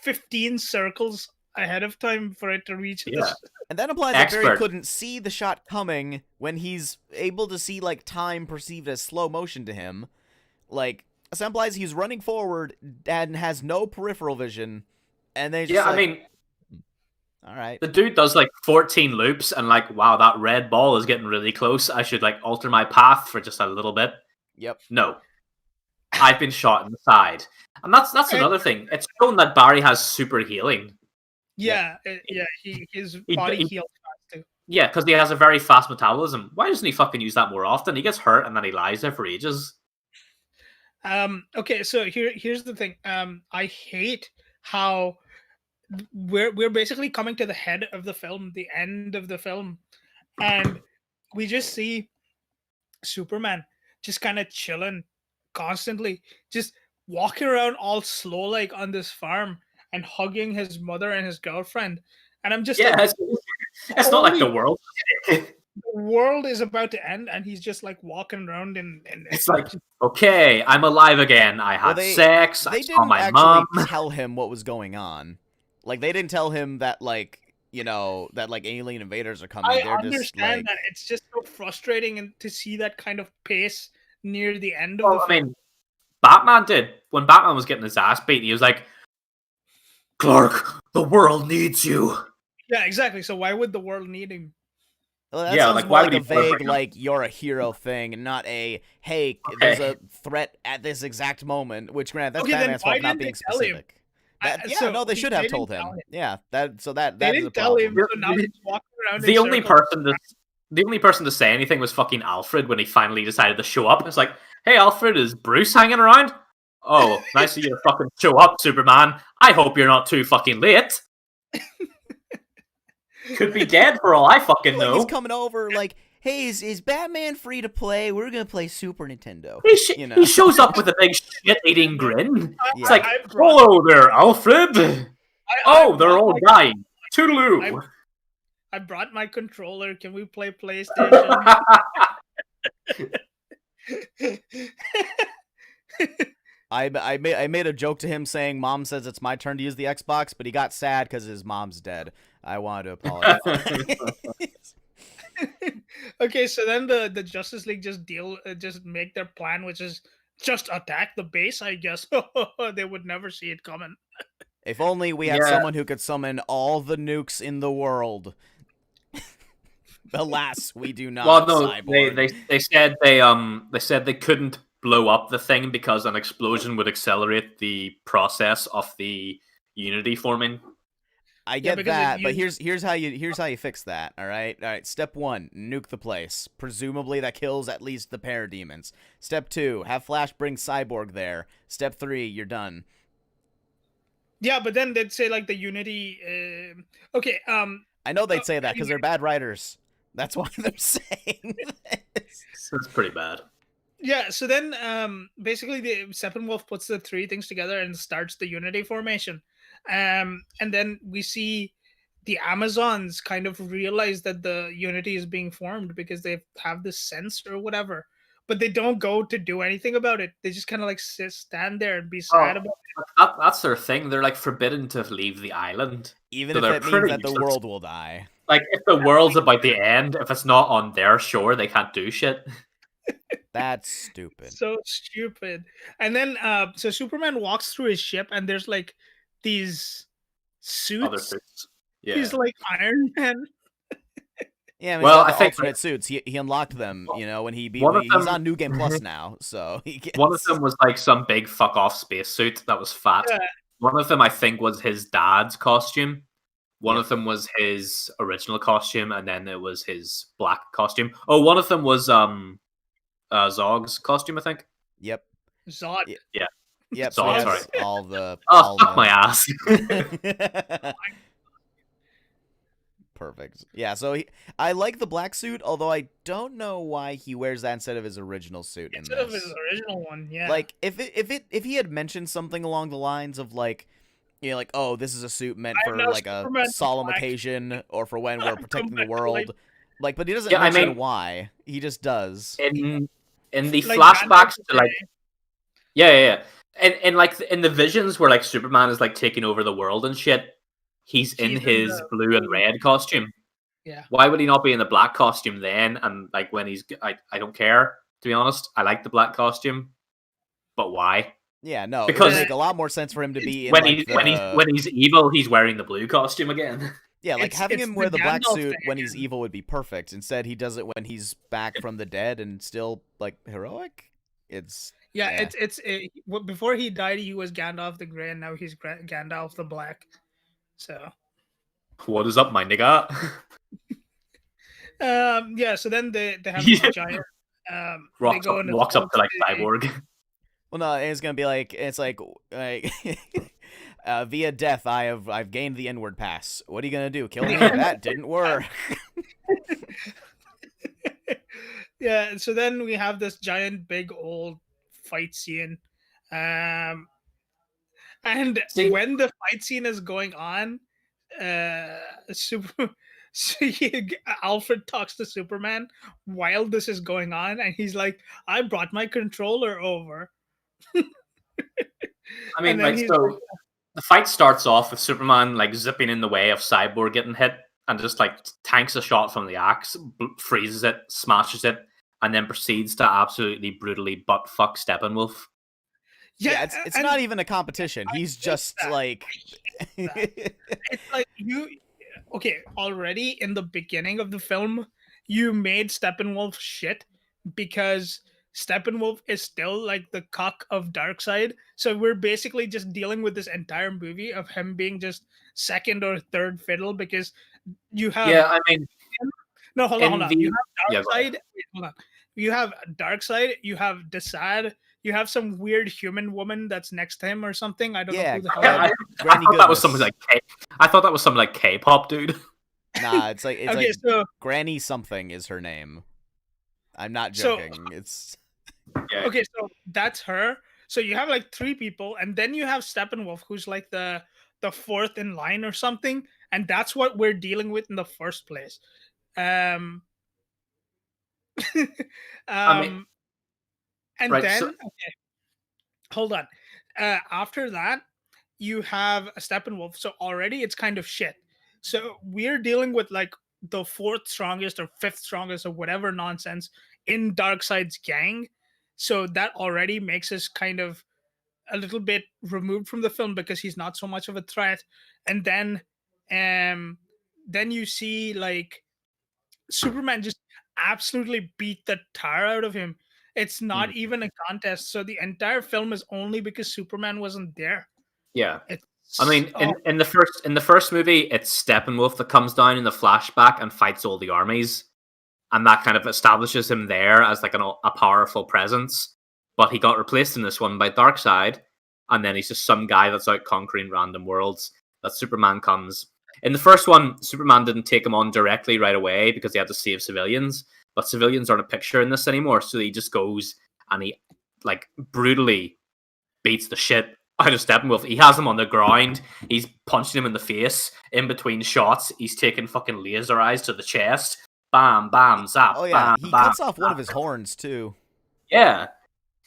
15 circles ahead of time for it to reach this. And that implies that Barry couldn't see the shot coming when he's able to see like time perceived as slow motion to him. Like, that implies he's running forward and has no peripheral vision. And they just I mean, all right. The dude does like 14 loops and like, wow, that red ball is getting really close. I should like alter my path for just a little bit. Yep. No. I've been shot in the side. And that's another thing. It's shown that Barry has super healing. Yeah, his body heals fast too. Yeah, because he has a very fast metabolism. Why doesn't he fucking use that more often? He gets hurt and then he lies there for ages. Okay, so here's the thing. I hate how we're basically coming to the head of the film, the end of the film, and we just see Superman just kind of chilling constantly, just walking around all slow like on this farm and hugging his mother and his girlfriend. And I'm just like, it's not like the world. The world is about to end, and he's just like walking around and it's like, okay, I'm alive again. I had sex. I saw my mom. They didn't tell him what was going on. Like, they didn't tell him that, like, you know, that like alien invaders are coming. I understand that it's just so frustrating and to see that kind of pace near the end of the film. I mean, Batman did. When Batman was getting his ass beat, he was like, Clark, the world needs you. Yeah, exactly. So why would the world need him? Well, that sounds more like a vague, like, you're a hero thing, and not a, hey, there's a threat at this exact moment, which, granted, that's Batman's fault not being specific. No, they should have told him. Yeah, that is a problem. The only person to say anything was fucking Alfred when he finally decided to show up. It's like, hey, Alfred, is Bruce hanging around? Oh, nice of you to fucking show up, Superman. I hope you're not too fucking late. Could be dead for all I fucking know. He's coming over like, hey, is Batman free to play? We're gonna play Super Nintendo. He shows up with a big shit-eating grin. It's like, hello there, Alfred. They're all dying. Toodaloo. I brought my controller. Can we play PlayStation? I made a joke to him saying, Mom says it's my turn to use the Xbox, but he got sad because his mom's dead. I wanted to apologize. Okay, so then the Justice League just make their plan, which is just attack the base, I guess. They would never see it coming. If only we had someone who could summon all the nukes in the world. Alas, we do not. Well, no, they said they couldn't blow up the thing because an explosion would accelerate the process of the Unity forming. I get that, but here's how you fix that. All right. Step 1, nuke the place. Presumably that kills at least the parademons. Step 2, have Flash bring Cyborg there. Step 3, you're done. Yeah, but then they'd say like the Unity. Okay. I know they'd say that because they're bad writers. That's why they're saying this. That's pretty bad. Yeah, so then basically the Steppenwolf puts the 3 things together and starts the Unity formation. And then we see the Amazons kind of realize that the Unity is being formed because they have this sense or whatever. But they don't go to do anything about it. They just kind of like stand there and be sad about it. That's their thing. They're like forbidden to leave the island. Even if it means that the world will die. Like, if the world's about the end, if it's not on their shore, they can't do shit. That's stupid. So stupid. And then so Superman walks through his ship and there's like these suits. Other suits. Yeah. He's like Iron Man. Yeah, I mean, he's Well, got I the think alternate suits. He unlocked them, you know, when he beat. one of He's them, on New Game Plus now, so he gets. one of them was like some big fuck off spacesuit that was fat. Yeah. One of them, I think, was his dad's costume. One Yep. of them was his original costume, and then it was his black costume. Oh, one of them was Zog's costume, I think. Yep. Zod. Yeah. Yep. So he Zod, sorry. has all the. Oh, all fuck the... my ass. Perfect. Yeah. So I like the black suit, although I don't know why he wears that instead of his original suit in Instead of this. his original one, yeah. Like if he had mentioned something along the lines of like, you know, like, oh, this is a suit meant I for know like a Superman's solemn black. occasion or for when we're Come protecting the back to life. world. Like, but he doesn't Yeah, I mention mean- why. He just does. in the Like flashbacks Gandalf to like Grey. yeah. And like in the visions where like Superman is like taking over the world and shit, he's in He's in his the blue and blue. red costume. Yeah. Why would he not be in the black costume then? And like when he's I don't care, to be honest. I like the black costume. But why? Yeah, no, it Because- would make a lot more sense for him to be in When like when he's evil, he's wearing the blue costume again. yeah, like having it's him the wear the black Gandalf suit thing when he's again. evil would be perfect. Instead, he does it when he's back from the dead and still like heroic. It's Yeah, before he died, he was Gandalf the Grey, and now he's Gandalf the Black. So, What is up, my nigga? yeah. So then they have this Yeah. giant. They go into walks the up to like city. Cyborg. well, no, it's gonna be like via death, I've gained the inward pass. What are you gonna do? Kill me? That didn't work. Yeah. So then we have this giant, big, old fight scene, and See- when the fight scene is going on, super. Alfred talks to Superman while this is going on, and he's like, "I brought my controller over." I mean, And then right, he's so the fight starts off with Superman like zipping in the way of Cyborg getting hit and just like tanks a shot from the axe, freezes it, smashes it, and then proceeds to absolutely brutally butt fuck Steppenwolf. Yeah, it's and not even a competition. He's just that. like it's like okay, already in the beginning of the film, you made Steppenwolf shit because Steppenwolf is still like the cock of Darkseid. So we're basically just dealing with this entire movie of him being just second or third fiddle because you have Yeah, I mean, no, hold on. You have yeah, go Darkseid. Wait, hold on. You have Darkseid. You have Desad. You have some weird human woman that's next to him or something. I don't know Yeah, who the hell. I, that is. I Granny thought that was Goodness. something like I thought that was something like K-pop, dude. nah. It's Okay, like so Granny something is her name. I'm not So- joking. It's Yeah. okay, so that's her. So you have like three people, and then you have Steppenwolf, who's like the fourth in line or something, and that's what we're dealing with in the first place. I mean- and Right, then so- okay, hold on. After that, you have a Steppenwolf. So already it's kind of shit. So we're dealing with like the fourth strongest or fifth strongest or whatever nonsense in Darkseid's gang. So that already makes us kind of a little bit removed from the film because he's not so much of a threat. And then you see like Superman just absolutely beat the tar out of him. It's not even a contest. So the entire film is only because Superman wasn't there. Yeah. It's, I mean, oh, in the first movie, it's Steppenwolf that comes down in the flashback and fights all the armies, and that kind of establishes him there as like a powerful presence. But he got replaced in this one by Darkseid, and then he's just some guy that's out conquering random worlds. That Superman comes in the first one. Superman didn't take him on directly right away because he had to save civilians. But civilians aren't a picture in this anymore, so he just goes and he like brutally beats the shit out of Steppenwolf. He has him on the ground. He's punching him in the face in between shots. He's taking fucking laser eyes to the chest. Bam, bam, zap. oh yeah, bam, he bam, cuts off one of zap. his horns too. Yeah,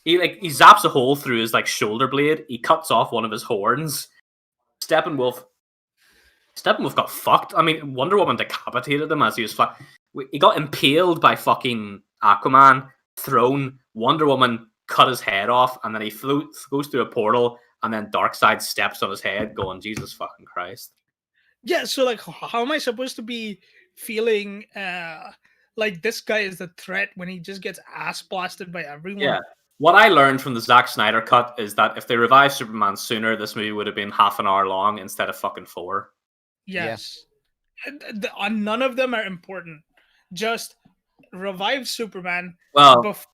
he zaps a hole through his like shoulder blade. He cuts off one of his horns. Steppenwolf got fucked. I mean, Wonder Woman decapitated him as he was he got impaled by fucking Aquaman, thrown. Wonder Woman cut his head off, and then he goes through a portal, and then Darkseid steps on his head, going, Jesus fucking Christ. yeah. So like, how am I supposed to be feeling like this guy is the threat when he just gets ass blasted by everyone. Yeah. What I learned from the Zack Snyder cut is that if they revived Superman sooner, this movie would have been half an hour long instead of fucking 4. Yes. None of them are important. Just revive Superman Well, before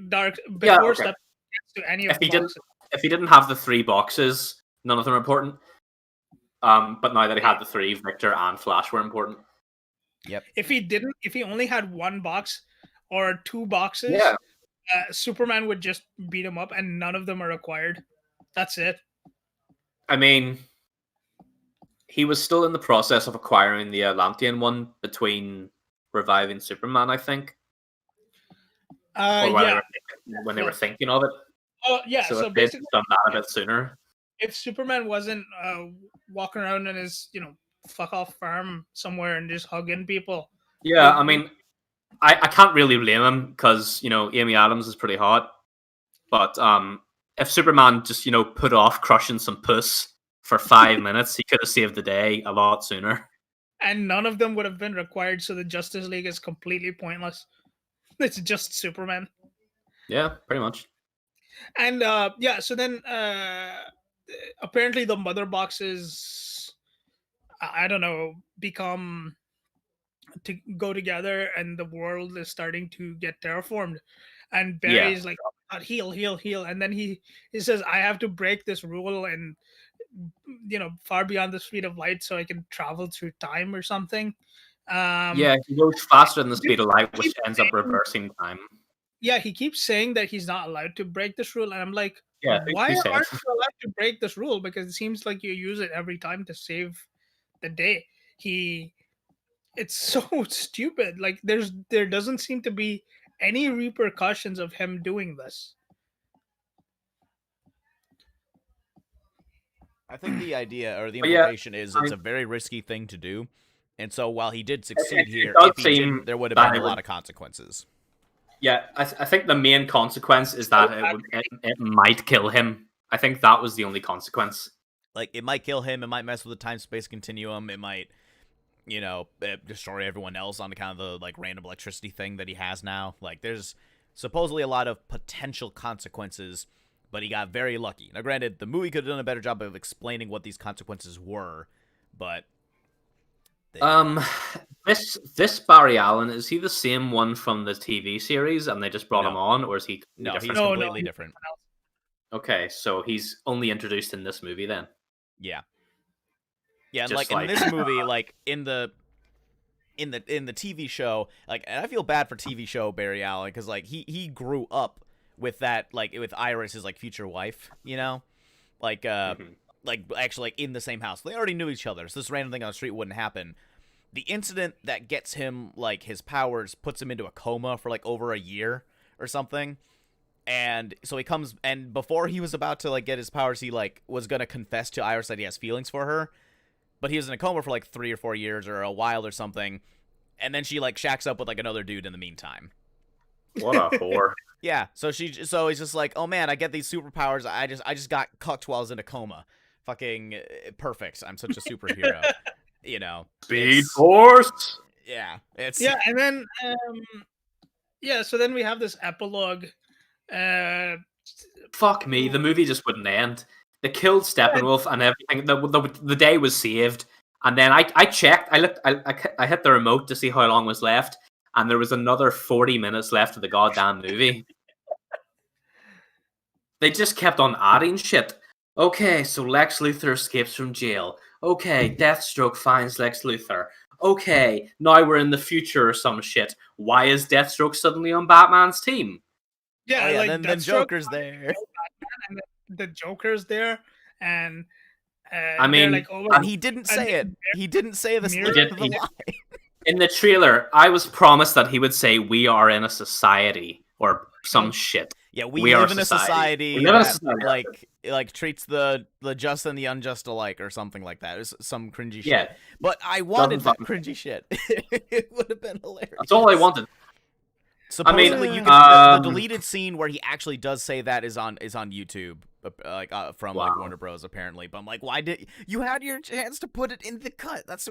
yeah, before okay. step gets to any If of the he didn't, boxes. if he didn't have the 3 boxes, none of them are important. But now that he had the 3, Victor and Flash were important. Yep. If he only had one box or 2 boxes, Yeah. Superman would just beat him up, and none of them are required. That's it. I mean, he was still in the process of acquiring the Atlantean one between reviving Superman, I think. Or Yeah. when they were thinking of it. Oh yeah. So So if they'd basically, done that a bit sooner. if Superman wasn't walking around in his fuck off farm somewhere and just hugging people, Yeah, I mean, I can't really blame him because Amy Adams is pretty hot. But if Superman just put off crushing some puss for 5 minutes, he could have saved the day a lot sooner. and none of them would have been required, so the Justice League is completely pointless. It's just Superman. Yeah, pretty much. And so then apparently the mother boxes, I don't know, become to go together, and the world is starting to get terraformed. And Barry's like, "Oh my God, heal, heal, heal," and then he says, "I have to break this rule and far beyond the speed of light, so I can travel through time or something." Yeah, he goes faster than the speed of light, which ends up reversing time. Yeah, he keeps saying that he's not allowed to break this rule, and I'm like, Yeah, why who said? aren't you allowed to break this rule? Because it seems like you use it every time to save the day. It's so stupid. Like there doesn't seem to be any repercussions of him doing this. I think the idea or the But yeah, implication is it's a very risky thing to do. And so while he did succeed here, does if he seem didn't, there would have that been it a would- lot of consequences. Yeah, I think the main consequence is that it might kill him. I think that was the only consequence. Like, it might kill him, it might mess with the time-space continuum, it might, destroy everyone else on account of the, like, random electricity thing that he has now. Like, there's supposedly a lot of potential consequences, but he got very lucky. Now, granted, the movie could have done a better job of explaining what these consequences were, but... This Barry Allen, is he the same one from the TV series and they just brought him on, or is he No, different? he's completely different. Okay, so he's only introduced in this movie then. Yeah. Yeah, and Just in this movie, like in the TV show, like, and I feel bad for TV show Barry Allen because like he grew up with that, like, with Iris, his like future wife, like like actually like in the same house. They already knew each other, so this random thing on the street wouldn't happen. The incident that gets him like his powers puts him into a coma for like over a year or something. And so he comes, and before he was about to like get his powers, he like was gonna confess to Iris that he has feelings for her, but he was in a coma for like 3 or 4 years or a while or something, and then she like shacks up with like another dude in the meantime. What a whore! Yeah, so he's just like, oh man, I get these superpowers. I just got cucked while I was in a coma. Fucking perfect. I'm such a superhero. Speed Force. Yeah, it's and then so then we have this epilogue. Fuck me, the movie just wouldn't end. They killed Steppenwolf and everything. The day was saved, and then I checked. I looked. I hit the remote to see how long was left, and there was another 40 minutes left of the goddamn movie. They just kept on adding shit. Okay, so Lex Luthor escapes from jail. Okay, Deathstroke finds Lex Luthor. Okay, now we're in the future or some shit. Why is Deathstroke suddenly on Batman's team? Yeah, like then Joker's there. And the Joker's there, and I mean, like, oh, and he didn't say it. He didn't say this. He did. In the trailer, I was promised that he would say, "We are in a society" or some shit. Yeah, we live in a society that like treats the just and the unjust alike, or something like that. It's some cringy shit. But I wanted that cringy shit. It would have been hilarious. That's all I wanted. Supposedly, the deleted scene where he actually does say that is on YouTube, like from like Warner Bros. Apparently. But I'm like, why did you had your chance to put it in the cut? That's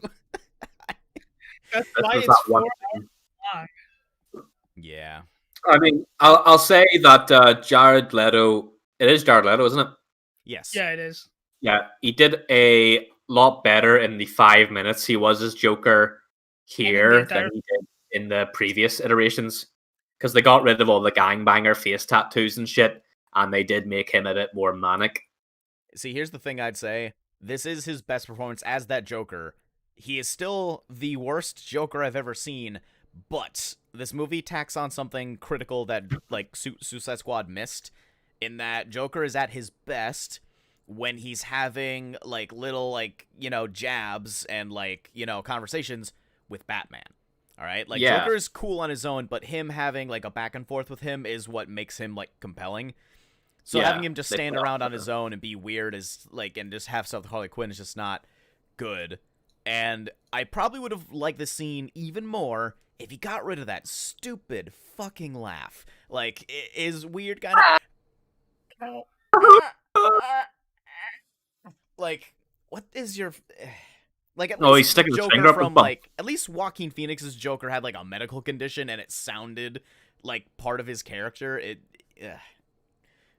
That's This why was it's that one 4 hours scene. long. Yeah. I mean, I'll say that Jared Leto. It is Jared Leto, isn't it? Yes. Yeah, it is. Yeah, he did a lot better in the 5 minutes he was as Joker And in the here entire than he did in the previous iterations. Because they got rid of all the gangbanger face tattoos and shit, and they did make him a bit more manic. See, here's the thing I'd say. This is his best performance as that Joker. He is still the worst Joker I've ever seen, but this movie tacks on something critical that like Suicide Squad missed, in that Joker is at his best when he's having like little like, jabs and like, conversations with Batman. All right? Like Yeah, Joker is cool on his own, but him having like a back and forth with him is what makes him like compelling. So having yeah. him just They stand put around on up his own and be weird is like, and just have stuff with Harley Quinn is just not good. And I probably would have liked the scene even more if he got rid of that stupid fucking laugh. Like, is weird kind of like, what is your like? At Oh, he's least the sticking his Joker finger up his from bum. like, at least Joaquin Phoenix's Joker had like a medical condition and it sounded like part of his character.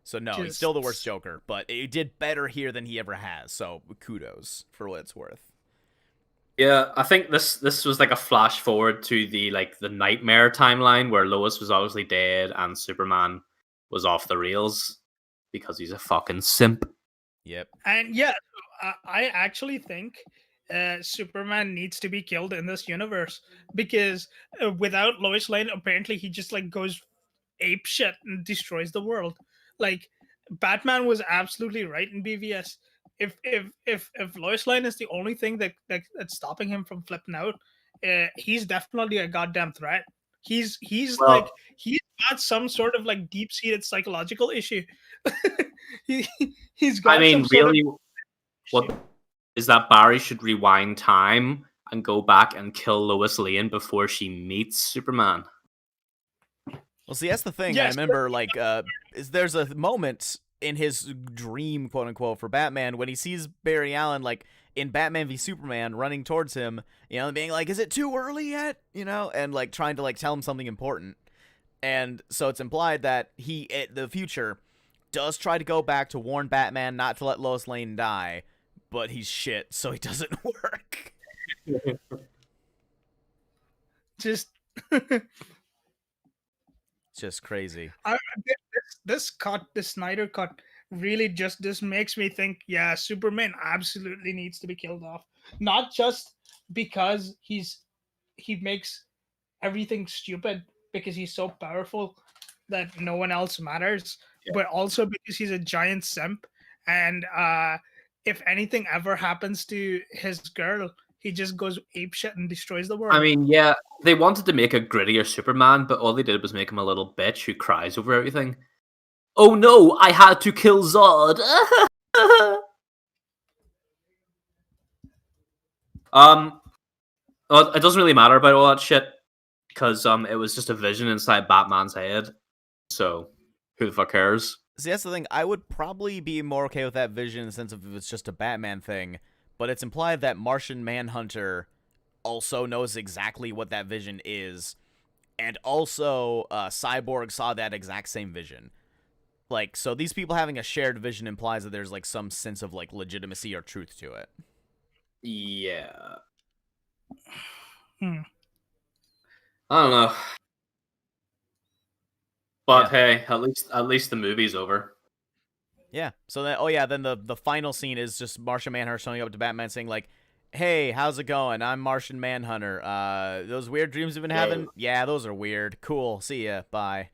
So no, he's still the worst Joker, but he did better here than he ever has. So kudos for what it's worth. Yeah, I think this was like a flash forward to the nightmare timeline where Lois was obviously dead and Superman was off the rails because he's a fucking simp. Yep. And yeah, I actually think Superman needs to be killed in this universe because without Lois Lane, apparently he just like goes ape shit and destroys the world. Like Batman was absolutely right in BVS. If Lois Lane is the only thing that's stopping him from flipping out, he's definitely a goddamn threat. He's Well, like he's got some sort of like deep seated psychological issue. he he's I got some mean, sort of really, what is that Barry should rewind time and go back and kill Lois Lane before she meets Superman. Well, see, that's the thing. I Yes. remember, like, there's a moment in his dream, quote unquote, for Batman when he sees Barry Allen, like, in Batman v Superman, running towards him, being like, "Is it too early yet?" And like trying to like tell him something important. And so it's implied that he, in the future, does try to go back to warn Batman not to let Lois Lane die, but he's shit, so it doesn't work. just Just crazy. this Snyder cut really just makes me think, yeah, Superman absolutely needs to be killed off. Not just because he makes everything stupid because he's so powerful that no one else matters, but also because he's a giant simp. And if anything ever happens to his girl, he just goes apeshit and destroys the world. I mean, yeah, they wanted to make a grittier Superman, but all they did was make him a little bitch who cries over everything. Oh no, I had to kill Zod. Well, it doesn't really matter about all that shit because it was just a vision inside Batman's head. So who the fuck cares? See, that's the thing. I would probably be more okay with that vision in the sense of if it's just a Batman thing, but it's implied that Martian Manhunter also knows exactly what that vision is, and also Cyborg saw that exact same vision. Like, so these people having a shared vision implies that there's like some sense of like legitimacy or truth to it. Yeah. Hmm. I don't know. But Yeah. hey, at least the movie's over. Yeah. So then, then the final scene is just Martian Manhunter showing up to Batman saying like, "Hey, how's it going? I'm Martian Manhunter. Those weird dreams you've been having? Yeah, those are weird. Cool. See ya. Bye."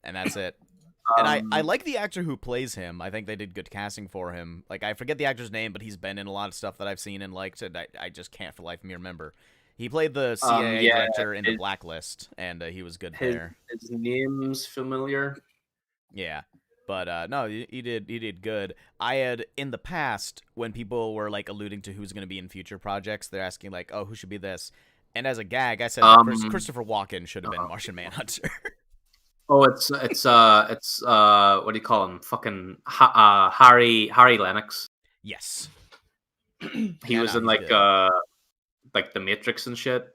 And that's it. And I like the actor who plays him. I think they did good casting for him. Like, I forget the actor's name, but he's been in a lot of stuff that I've seen and liked, and I just can't for the life of me remember. He played the CIA director in The Blacklist, and he was good there. His name's familiar. Yeah. But no, he did good. I had in the past when people were like alluding to who's going to be in future projects, they're asking like, "Oh, who should be this?" And as a gag, I said Christopher Walken should have been Martian Manhunter. Oh, it's what do you call him? Fucking Harry Lennox. Yes. He Yeah, was no, in he's good. like the Matrix and shit.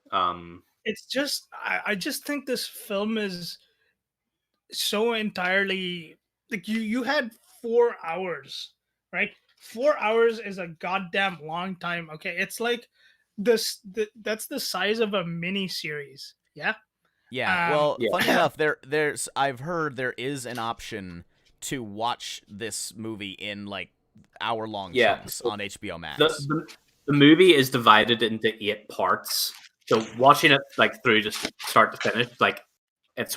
It's just I just think this film is so entirely like you had 4 hours, right? 4 hours is a goddamn long time. Okay, it's like that's the size of a mini series. Yeah. Yeah. Um. Well, Yeah, funny enough, there's I've heard there is an option to watch this movie in like hour-long yeah. chunks So on HBO the, Max. the the movie is divided into 8 parts. So watching it like through just start to finish, like it's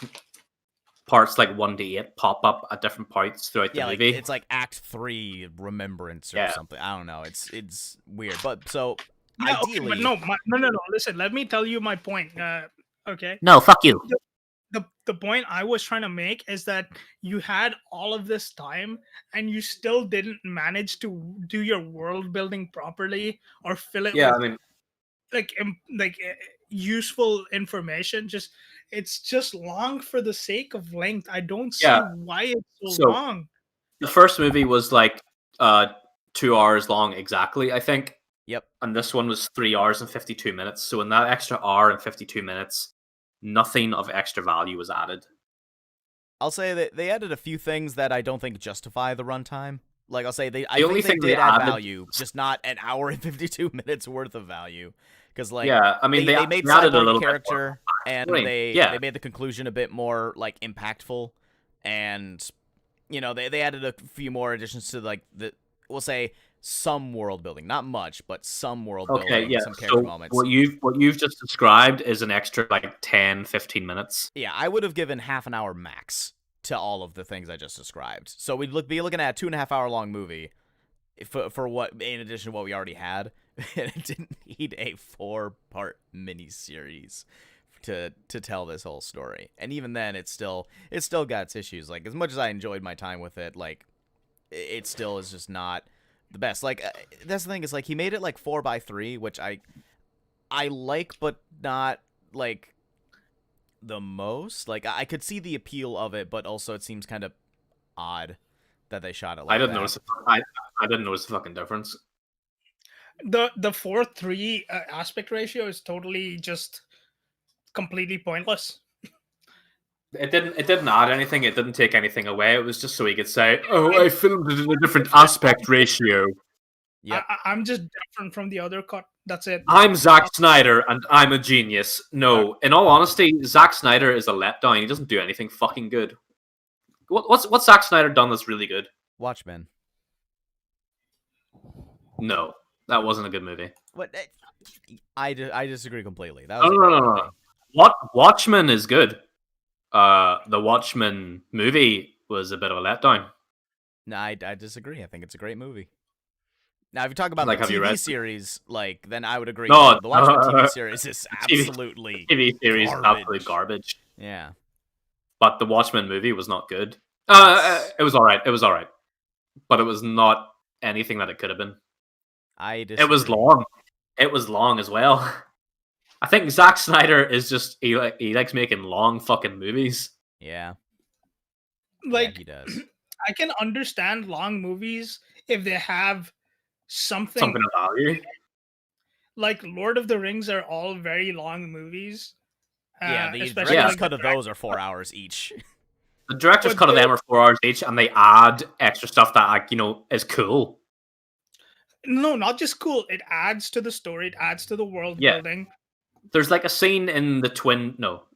parts like 1 to 8 pop up at different points throughout the Yeah, like movie. it's like Act 3 Remembrance or Yeah. something. I don't know. It's weird. But so Yeah. Okay. But ideally, no. No. Listen. Let me tell you my point. Okay. No, fuck you. The point I was trying to make is that you had all of this time and you still didn't manage to do your world building properly or fill it Yeah, with I mean, useful information. Just it's just long for the sake of length. I don't yeah. see why it's so So long. the first movie was like 2 hours long exactly, I think, yep. and this one was 3 hours and 52 minutes. So in that extra hour and 52 minutes, nothing of extra value was added. I'll say that they added a few things that I don't think justify the runtime. Like I'll say I The only think they thing they did add added, value, just not an hour and 52 minutes worth of value. Because like yeah, I mean they made they added a Cyborg a little bit more character and backstory. they Yeah, made the conclusion a bit more like impactful, and they added a few more additions to like we'll say some world building, not much, but some world okay, building, yeah. some character So moments. what you've just described is an extra like 10-15 minutes. Yeah, I would have given half an hour max to all of the things I just described. So we'd be looking at a 2.5 hour long movie for what, in addition to what we already had, and it didn't need a 4-part miniseries to tell this whole story. And even then, it still got its issues. Like as much as I enjoyed my time with it, like it still is just not the best. Like that's the thing is like he made it like 4x3, which I like, but not like the most. Like I could see the appeal of it, but also it seems kind of odd that they shot it I like didn't that. notice. I didn't notice the fucking difference. The 4:3 aspect ratio is totally just completely pointless. It didn't add anything. It didn't take anything away. It was just so he could say, "Oh, I filmed it in a different aspect ratio." Yep. I'm just different from the other cut. That's it. I'm Zack Snyder and I'm a genius. No, in all honesty, Zack Snyder is a letdown. He doesn't do anything fucking good. What's Zack Snyder done that's really good? Watchmen. No, that wasn't a good movie. What? I disagree completely. That No, was a no, great no, no, movie. no. Watchmen is good. The Watchmen movie was a bit of a letdown. No, I disagree. I think it's a great movie. Now, if you talk about Like, the have you TV read? series, like then I would agree. No, The Watchmen TV series is TV absolutely TV series is garbage. absolute garbage. Yeah. But the Watchmen movie was not good. It was all right. It was all right, but it was not anything that it could have been. I disagree. It was long. It was long as well. I think Zack Snyder is just he likes making long fucking movies. Yeah. Like yeah, he does. I can understand long movies if they have something Something of value. like Lord of the Rings are all very long movies. Yeah, the especially director's like cut the of those are 4 hours each. The director's But cut of they- them are 4 hours each, and they add extra stuff that like is cool. no, not just cool. It adds to the story. It adds to the world Yeah. building. There's like a scene in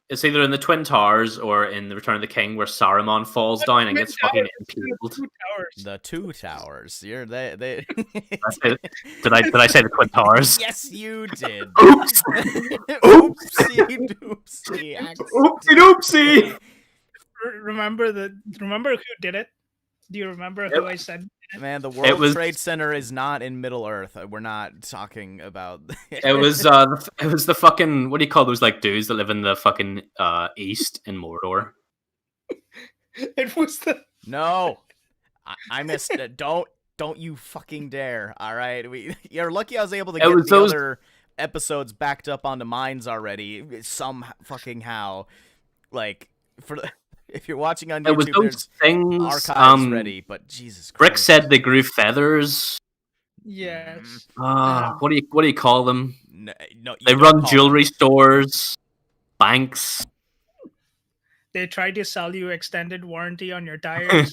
it's either in the Twin Towers or in the Return of the King where Saruman falls down and Twin gets fucking Towers, impaled. Two towers. The Two Towers. You're they. Did I say the Twin Towers? Yes, you did. Oops! Oopsie doopsie. Oopsie doopsie! Remember who did it? Do you remember who I said? Man, the World was- Trade Center is not in Middle Earth. We're not talking about. It was the fucking, what do you call those like dudes that live in the fucking east in Mordor? It was the No, I missed it. Don't you fucking dare! All right, you're lucky I was able to get was the those- other episodes backed up onto mines already. Some fucking how, like if you're watching on It was YouTube, those there's things. archives ready. But Jesus Christ, Rick said they grew feathers. Yes. What do you call them? No, no, you They don't run call jewelry them. stores, banks. They try to sell you extended warranty on your tires.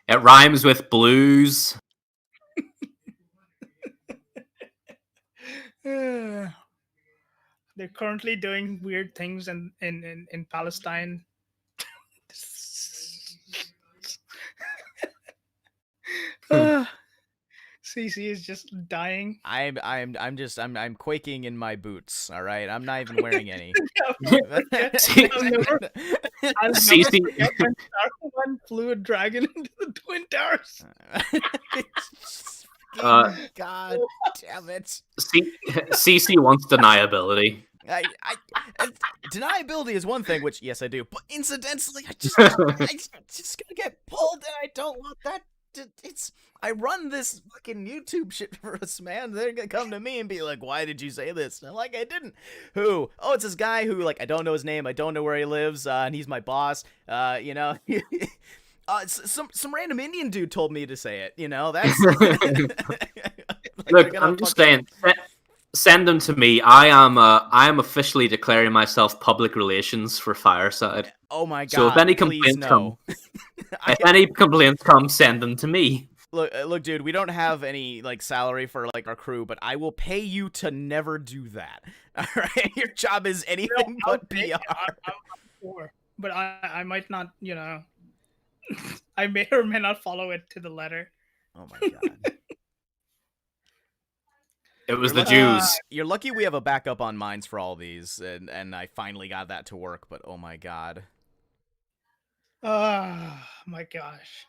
It rhymes with blues. They're currently doing weird things in Palestine. CC is just dying. I'm quaking in my boots. All right, I'm not even wearing any. See, I'll never Cece, forget when Starman flew a dragon into the Twin Towers. God damn it. Cece wants deniability. Deniability is one thing, which yes I do, but incidentally, I just gonna get pulled, and I don't want that. I run this fucking YouTube shit for us, man. They're gonna come to me and be like, "Why did you say this?" And I'm like, "I didn't." Who? Oh, it's this guy who like I don't know his name, I don't know where he lives, and he's my boss. You know. Some random Indian dude told me to say it. You know, that's. Look, I'm just saying. Send them to me. I am officially declaring myself public relations for Fireside. Oh my god! So if any please complaints no. if any complaints come, send them to me. Look, dude. We don't have any like salary for like our crew, but I will pay you to never do that. All right, your job is anything but PR. I'm sure, but I might not. You know, I may or may not follow it to the letter. Oh my god. It was the Jews. You're lucky we have a backup on mines for all these, and I finally got that to work, but oh my god. Oh my gosh.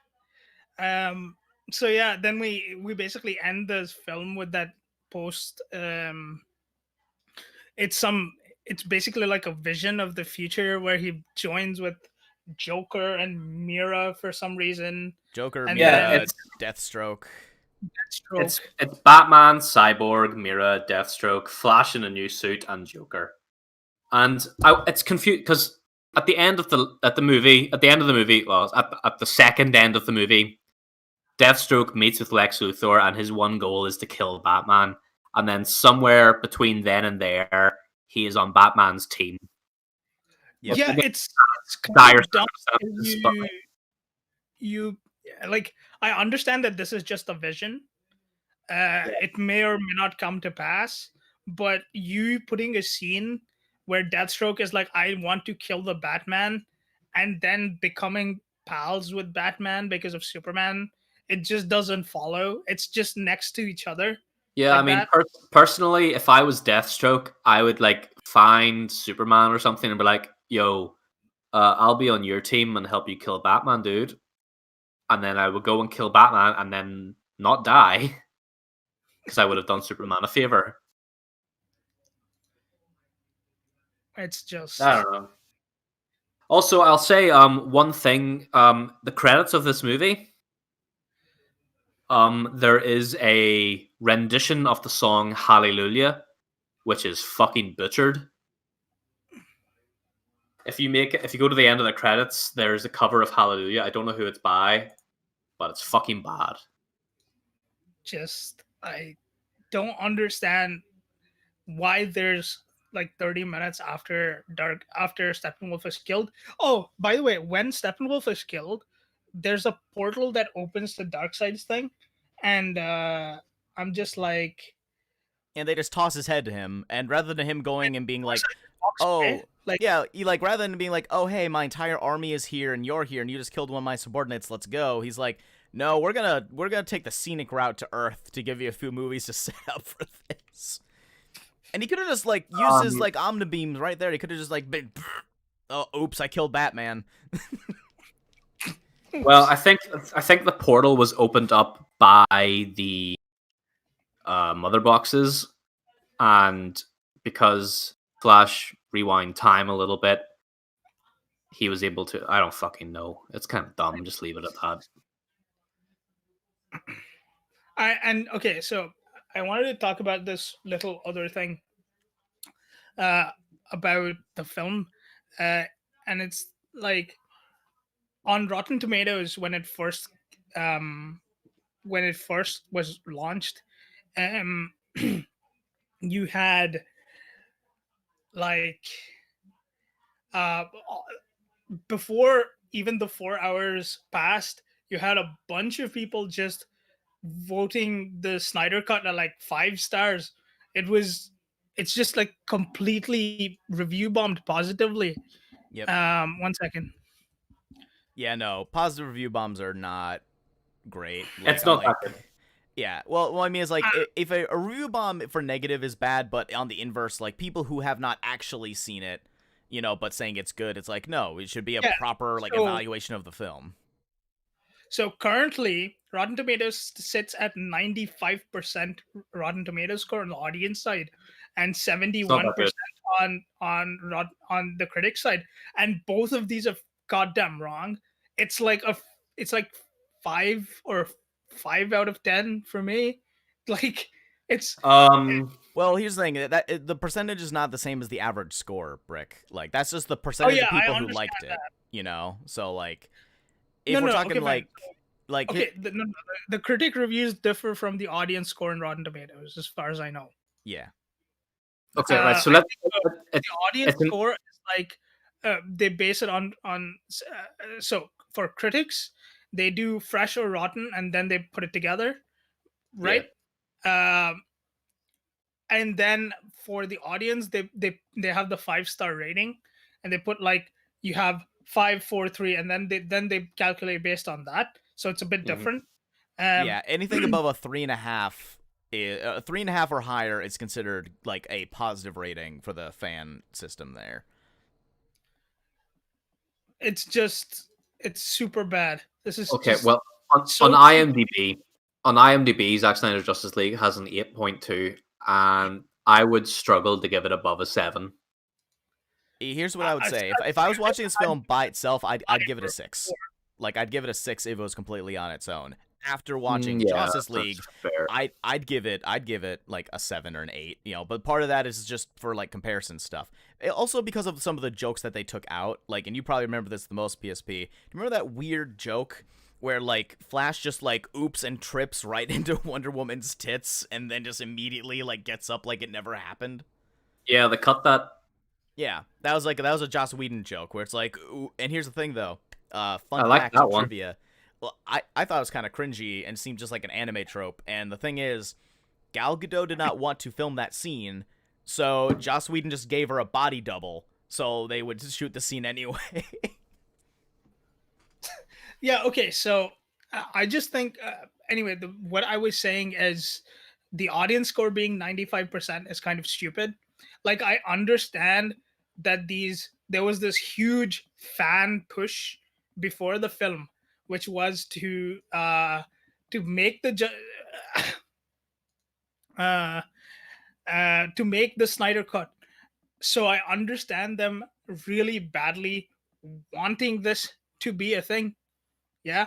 So yeah, then we basically end this film with that post. It's basically like a vision of the future where he joins with Joker and Mira for some reason. Joker, And Mira, Deathstroke. It's Batman, Cyborg, Mira, Deathstroke, Flash in a new suit, and Joker. And it's confused because at the end of the movie, well, at the second end of the movie, Deathstroke meets with Lex Luthor, and his one goal is to kill Batman. And then somewhere between then and there, he is on Batman's team. Yep. Yeah, it's dire dumb. circumstances. You like, I understand that this is just a vision. It may or may not come to pass, but you putting a scene where Deathstroke is like, I want to kill the Batman, and then becoming pals with Batman because of Superman, it just doesn't follow. It's just next to each other. Yeah, like I mean, personally, if I was Deathstroke, I would like find Superman or something and be like, "Yo, I'll be on your team and help you kill Batman, dude." And then I would go and kill Batman and then not die because I would have done Superman a favor. It's just, I don't know. Also, I'll say one thing. The credits of this movie. There is a rendition of the song Hallelujah, which is fucking butchered. If you go to the end of the credits, there's a cover of Hallelujah. I don't know who it's by, but it's fucking bad. just I don't understand why there's like 30 minutes after Steppenwolf is killed. Oh, by the way, when Steppenwolf is killed, there's a portal that opens to Darkseid's thing, and I'm just like, And they just toss his head to him, and rather than him going and being like, walks away. "Oh, like yeah," rather than being like, "Oh, hey, my entire army is here, and you're here, and you just killed one of my subordinates. Let's go." He's like, "No, we're gonna take the scenic route to Earth to give you a few movies to set up for this." And he could have just like used his like omnibeams right there. He could have just like been, "Oh, oops, I killed Batman." Well, I think the portal was opened up by the mother boxes, and because Flash rewind time a little bit, he was able to. I don't fucking know. It's kind of dumb. Just leave it at that. Okay, so I wanted to talk about this little other thing about the film. and it's like on Rotten Tomatoes um when it first was launched, um you had like uh before even the 4 hours passed, you had a bunch of people just voting the Snyder cut at like 5 stars. It was it's just like completely review bombed positively. Yep. 1 second. Yeah, no, positive review bombs are not great. Like, It's I'm not that like, good. yeah. Well, I mean, it's like Uh, if a review bomb for negative is bad, but on the inverse, like people who have not actually seen it, but saying it's good, it's like no, it should be a yeah. proper like So evaluation of the film. So currently, Rotten Tomatoes sits at 95% Rotten Tomatoes score on the audience side, and It's not that good. 71% on the critic side. And both of these are goddamn wrong. It's like it's like 5 or 5 out of 10 for me. Like it's Um. Well, here's the thing that the percentage is not the same as the average score, Brick. Like that's just the oh percentage yeah, of I people who understand liked it. that. So like No, if we're no, talking okay, fine. like Okay, no, no, the critic reviews differ from the audience score in Rotten Tomatoes, as far as I know. yeah. That's Okay. it. Right. So I let's. think It's the audience it's an score is like they base it on so for critics they do fresh or rotten and then they put it together, yeah. right? Um, and then for the audience they have the 5 star rating, and they put like you have 5, 4, 3, and then they calculate based on that. So it's a bit Hmm. different. Um, Yeah, anything above a 3.5, 3.5 or higher is considered like a positive rating for the fan system there. it's just it's super bad. This is Okay. just Well, on so IMDb, Zack Snyder's Justice League has an 8.2, and I would struggle to give it above a 7. Here's what I, I would I, say: if I was watching this film by itself, I'd give it a I, 6. Like I'd give it a 6 if it was completely on its own. After Mm, watching yeah, Justice that's League, fair. I'd give it like a 7 or an 8. But part of that is just for like comparison stuff. Also because of some of the jokes that they took out. Like, and you probably remember this the most, PSP. Do you remember that weird joke where like Flash just like oops and trips right into Wonder Woman's tits and then just immediately like gets up like it never happened? Yeah, they cut that. Yeah, that was a Joss Whedon joke where it's like, ooh, and here's the thing though, I fun like fact that and one. trivia. Well, I thought it was kind of cringy and seemed just like an anime trope. And the thing is, Gal Gadot did not want to film that scene, so Joss Whedon just gave her a body double, so they would shoot the scene anyway. yeah, okay, so I just think anyway what I was saying is the audience score being 95% is kind of stupid. Like I understand that these there was this huge fan push before the film, which was to make the uh, to make the Snyder cut. So I understand them really badly wanting this to be a thing. Yeah.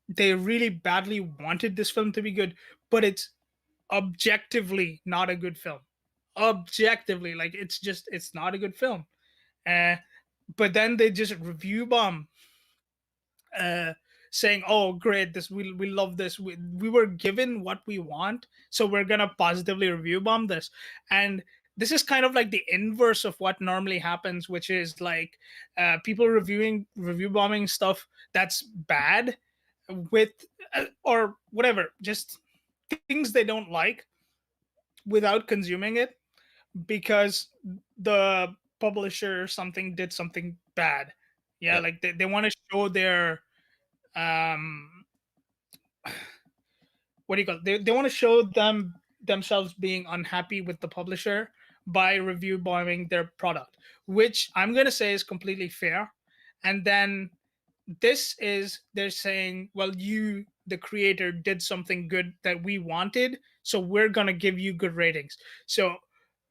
They really badly wanted this film to be good, but it's objectively not a good film. Objectively, like it's not a good film. Uh, but then they just review bomb, uh, saying, "Oh, great! We love this. We were given what we want, so we're gonna positively review bomb this." And this is kind of like the inverse of what normally happens, which is like people review bombing stuff that's bad with or whatever, just things they don't like without consuming it because the publisher or something did something bad. Yeah, Yep. like they want to show their um what do you call it? They want to show themselves being unhappy with the publisher by review bombing their product, which I'm gonna say is completely fair. And then this is they're saying, well, you the creator did something good that we wanted, so we're gonna give you good ratings. So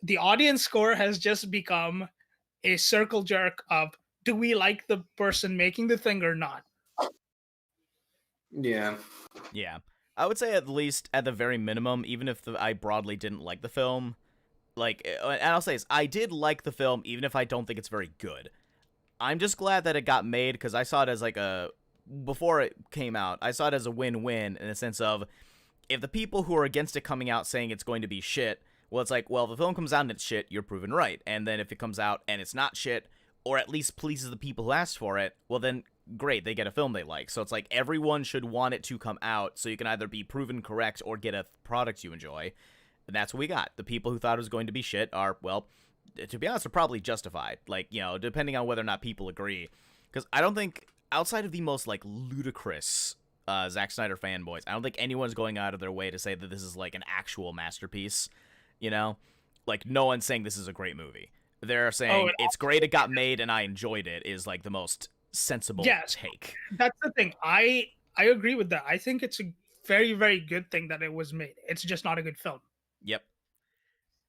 the audience score has just become a circle jerk of do we like the person making the thing or not. Yeah. Yeah, I would say at least at the very minimum, even if I broadly didn't like the film, like, and I'll say this, I did like the film, even if I don't think it's very good. I'm just glad that it got made because I saw it as like before it came out, I saw it as a win-win in the sense of if the people who are against it coming out saying it's going to be shit, well, it's like, well, if the film comes out and it's shit, you're proven right. And then if it comes out and it's not shit, or at least pleases the people who asked for it, well, then great, they get a film they like. So it's like everyone should want it to come out so you can either be proven correct or get a product you enjoy. And that's what we got. The people who thought it was going to be shit are, well, to be honest, are probably justified. Like, depending on whether or not people agree. Because I don't think, outside of the most, like, ludicrous Zack Snyder fanboys, I don't think anyone's going out of their way to say that this is, like, an actual masterpiece. Like, no one's saying this is a great movie. They're saying it's great, it got made, and I enjoyed it is, like, the most sensible take. That's the thing. I agree with that. I think it's a very, very good thing that it was made. It's just not a good film. Yep.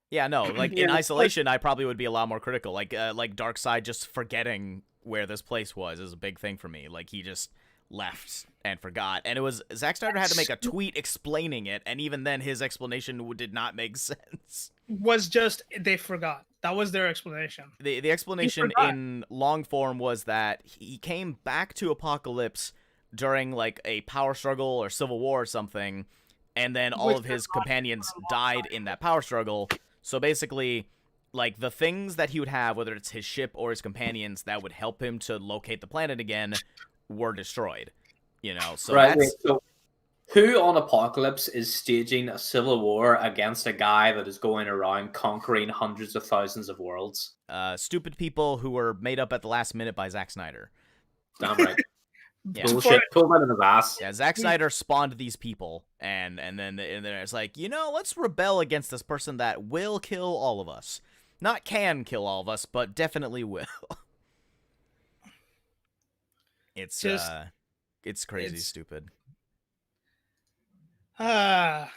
Yeah, no, like in isolation, I probably would be a lot more critical. Like Darkseid just forgetting where this place was is a big thing for me. Like he just left and forgot, and it was Zack Snyder had to make a tweet explaining it, and even then, his explanation did not make sense. Was just they forgot. That was their explanation. The explanation in long form was that he came back to Apokolips during like a power struggle or civil war or something, and then all of his companions died in that power struggle. So basically, like, the things that he would have, whether it's his ship or his companions, that would help him to locate the planet again, were destroyed. So right, wait, so who on Apokolips is staging a civil war against a guy that is going around conquering hundreds of thousands of worlds? Stupid people who were made up at the last minute by Zack Snyder. Damn right. Yeah. Bullshit. Pull that in the ass. Yeah, Zack Snyder spawned these people, and then it's like, let's rebel against this person that will kill all of us. Not can kill all of us, but definitely will. It's crazy stupid. And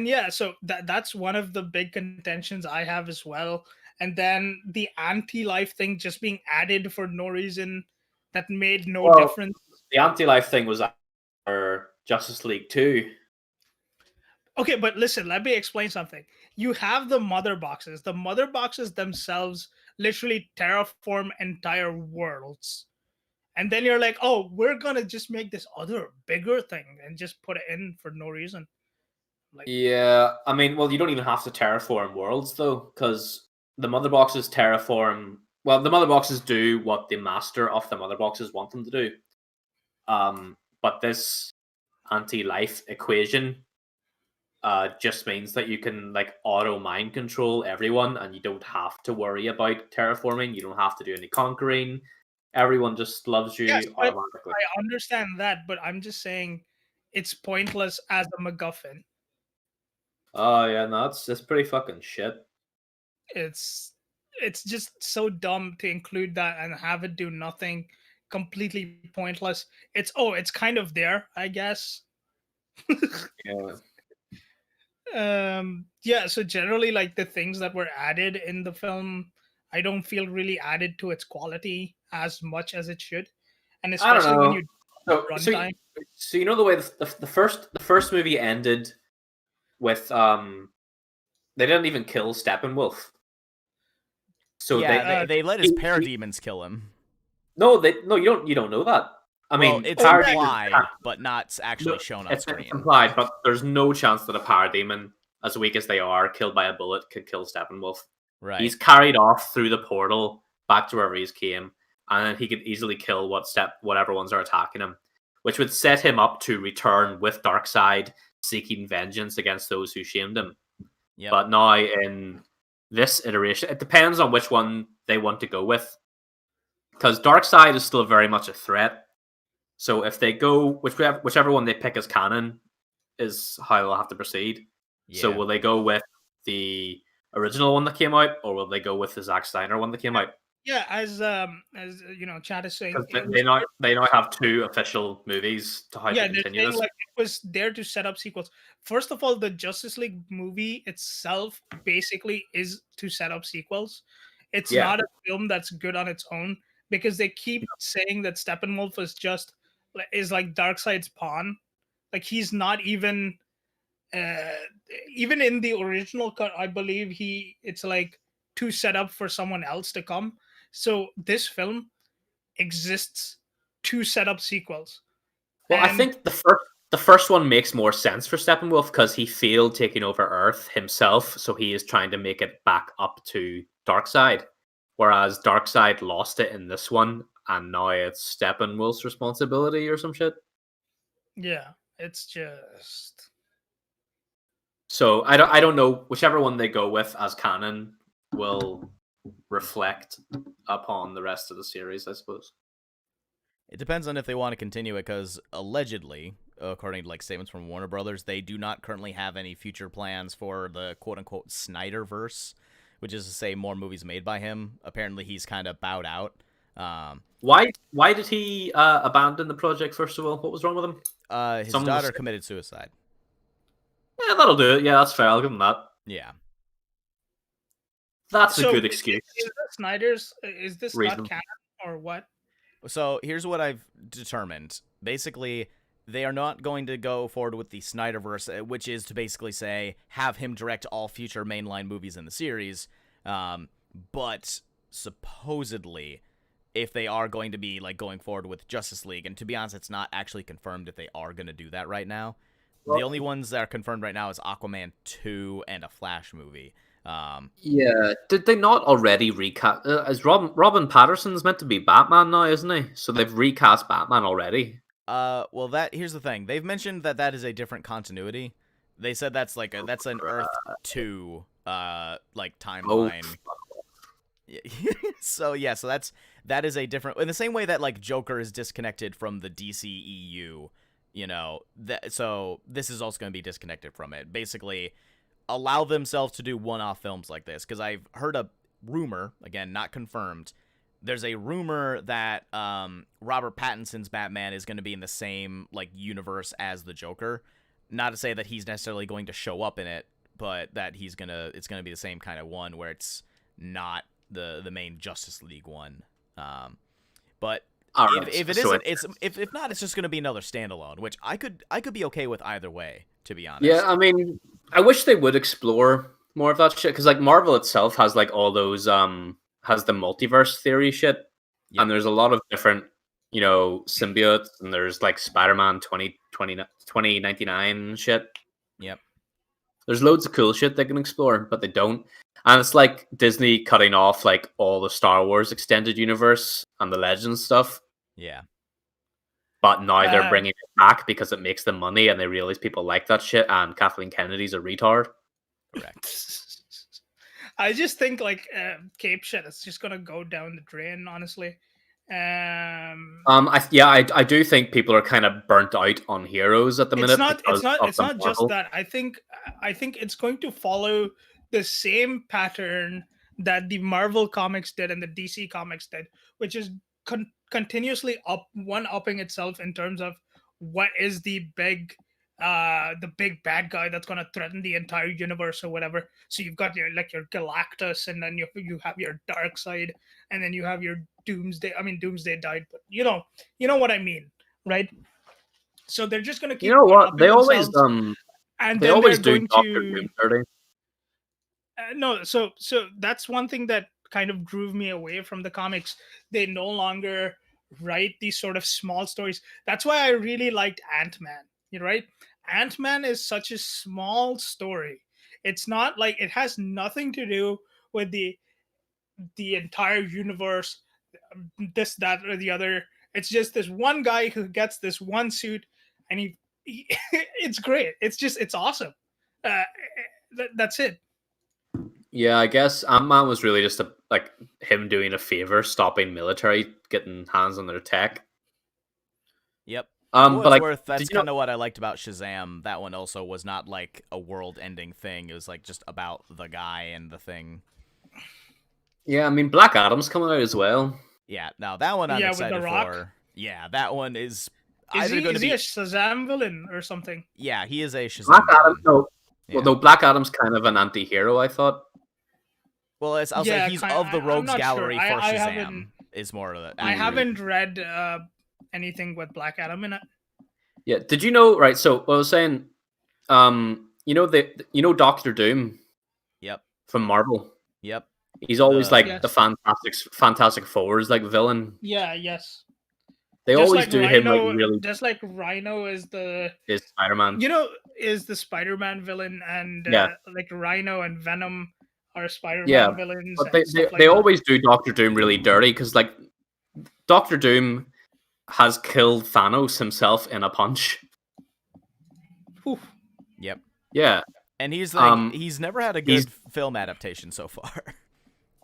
yeah, so that's one of the big contentions I have as well. And then the anti-life thing just being added for no reason that made no difference. The anti-life thing was for Justice League 2. Okay, but listen, let me explain something. You have the mother boxes. The mother boxes themselves literally terraform entire worlds. And then you're like, oh, we're going to just make this other bigger thing and just put it in for no reason. Yeah, I mean, well, you don't even have to terraform worlds, though, because the mother boxes terraform... Well, the mother boxes do what the master of the mother boxes want them to do. But this anti-life equation just means that you can like auto mind control everyone, and you don't have to worry about terraforming. You don't have to do any conquering. Everyone just loves you automatically. I understand that, but I'm just saying it's pointless as a MacGuffin. Oh yeah, no, it's pretty fucking shit. It's just so dumb to include that and have it do nothing. Completely pointless. It's kind of there, I guess. Yeah. So generally, like, the things that were added in the film, I don't feel really added to its quality as much as it should, and especially when you runtime. So you know the way the first movie ended with they didn't even kill Steppenwolf. So they let his parademons kill him. No, you don't know that. I mean, it's implied, but not actually shown on screen. It's implied, but there's no chance that a parademon, as weak as they are, killed by a bullet, could kill Steppenwolf. Right. He's carried off through the portal back to wherever he came, and then he could easily kill whatever ones are attacking him, which would set him up to return with Darkseid, seeking vengeance against those who shamed him. Yep. But now in this iteration, it depends on which one they want to go with, because Darkseid is still very much a threat. So if they go, whichever one they pick as canon is how they'll have to proceed. Yeah. So will they go with the original one that came out, or will they go with the Zack Snyder one that came out? Yeah, as you know, Chad is saying, they now have two official movies to how to continue this. Like, it was there to set up sequels. First of all, the Justice League movie itself basically is to set up sequels. It's not a film that's good on its own, because they keep saying that Steppenwolf is like Darkseid's pawn. Like, he's not even in the original cut, I believe it's like to set up for someone else to come. So this film, exists to set up sequels. Well, I think the first one makes more sense for Steppenwolf because he failed taking over Earth himself, so he is trying to make it back up to Darkseid. Whereas Darkseid lost it in this one, and now it's Steppenwolf's responsibility or some shit. Yeah, it's just. So I don't know. Whichever one they go with as canon will reflect upon the rest of the series, I suppose. It depends on if they want to continue it, because allegedly, according to like statements from Warner Brothers, they do not currently have any future plans for the quote-unquote Snyderverse, which is to say more movies made by him. Apparently, he's kind of bowed out. Why did he abandon the project? First of all, what was wrong with him? His daughter committed suicide. Yeah, that'll do it. Yeah, that's fair. I'll give him that. Yeah. That's a good excuse. Is this Snyder's? Is this Reason. not canon or what? So here's what I've determined. Basically, they are not going to go forward with the Snyderverse, which is to basically say have him direct all future mainline movies in the series. But supposedly, if they are going to be like going forward with Justice League, and to be honest, it's not actually confirmed if they are going to do that right now. The only ones that are confirmed right now is Aquaman 2 and a Flash movie. Yeah, did they not already recast? Is Robin Patterson's meant to be Batman now, isn't he? So they've recast Batman already. Well, here's the thing. They've mentioned that is a different continuity. They said that's an Earth 2 like timeline. So that is a different, in the same way that like Joker is disconnected from the DCEU, so this is also going to be disconnected from it. Basically, allow themselves to do one-off films like this, because I've heard a rumor, again, not confirmed. There's a rumor that Robert Pattinson's Batman is going to be in the same like universe as the Joker. Not to say that he's necessarily going to show up in it, but that it's gonna be the same kind of one where it's not the main Justice League one. But if it isn't, if not, it's just gonna be another standalone, which I could be okay with either way, to be honest. Yeah, I mean, I wish they would explore more of that shit, because like Marvel itself has like all those has the multiverse theory shit, and there's a lot of different symbiotes, and there's like Spider-Man 2099 shit. Yep. There's loads of cool shit they can explore, but they don't. And it's like Disney cutting off like all the Star Wars extended universe and the Legends stuff. Yeah. But now they're bringing it back because it makes them money, and they realize people like that shit, and Kathleen Kennedy's a retard. Correct. I just think like Cape shit is just gonna go down the drain, honestly. I do think people are kind of burnt out on heroes at the minute. It's not just that. I think it's going to follow the same pattern that the Marvel comics did and the DC comics did, which is continuously upping itself in terms of what is the big bad guy that's going to threaten the entire universe or whatever. So you've got your Galactus, and then you have your Darkseid, and then you have your Doomsday. I mean, Doomsday died, but you know what I mean, right? So they're just going to keep. You know what? They always and they always do Doctor Doom 30. No, so that's one thing that kind of drove me away from the comics. They no longer write these sort of small stories. That's why I really liked Ant-Man. You're right. Ant-Man is such a small story. It's not like it has nothing to do with the entire universe, this, that, or the other. It's just this one guy who gets this one suit, and he it's great. It's awesome. That's it. Yeah, I guess Ant-Man was really just like him doing a favor, stopping military getting hands on their tech. Yep. But like, that's kind of what I liked about Shazam. That one also was not like a world-ending thing. It was like just about the guy and the thing. Yeah, I mean, Black Adam's coming out as well. Yeah, now that one I'm excited for. Yeah, that one is either going to be a Shazam villain or something. Yeah, he is a Shazam. Black Adam, no. Yeah. Well, no, Black Adam's kind of an anti-hero, I thought. Well, I'll say he's of the rogues gallery for Shazam. Is more of that. I haven't read anything with Black Adam in it. Yeah, did you know? Right, so I was saying, Doctor Doom. Yep. From Marvel. Yep. He's always like the Yes. Fantastic Four's like villain. Yeah. Yes. They Just always like do him like Rhino. really Just like Rhino is the is Spider-Man. is the Spider-Man villain, and Yeah, like Rhino and Venom are yeah. Spider-Man villains But they, and they, stuff like they that. always do Doctor Doom really dirty because like Doctor Doom has killed Thanos himself in a punch. Whew. Yep. Yeah. And he's like, he's never had a he's- good film adaptation so far.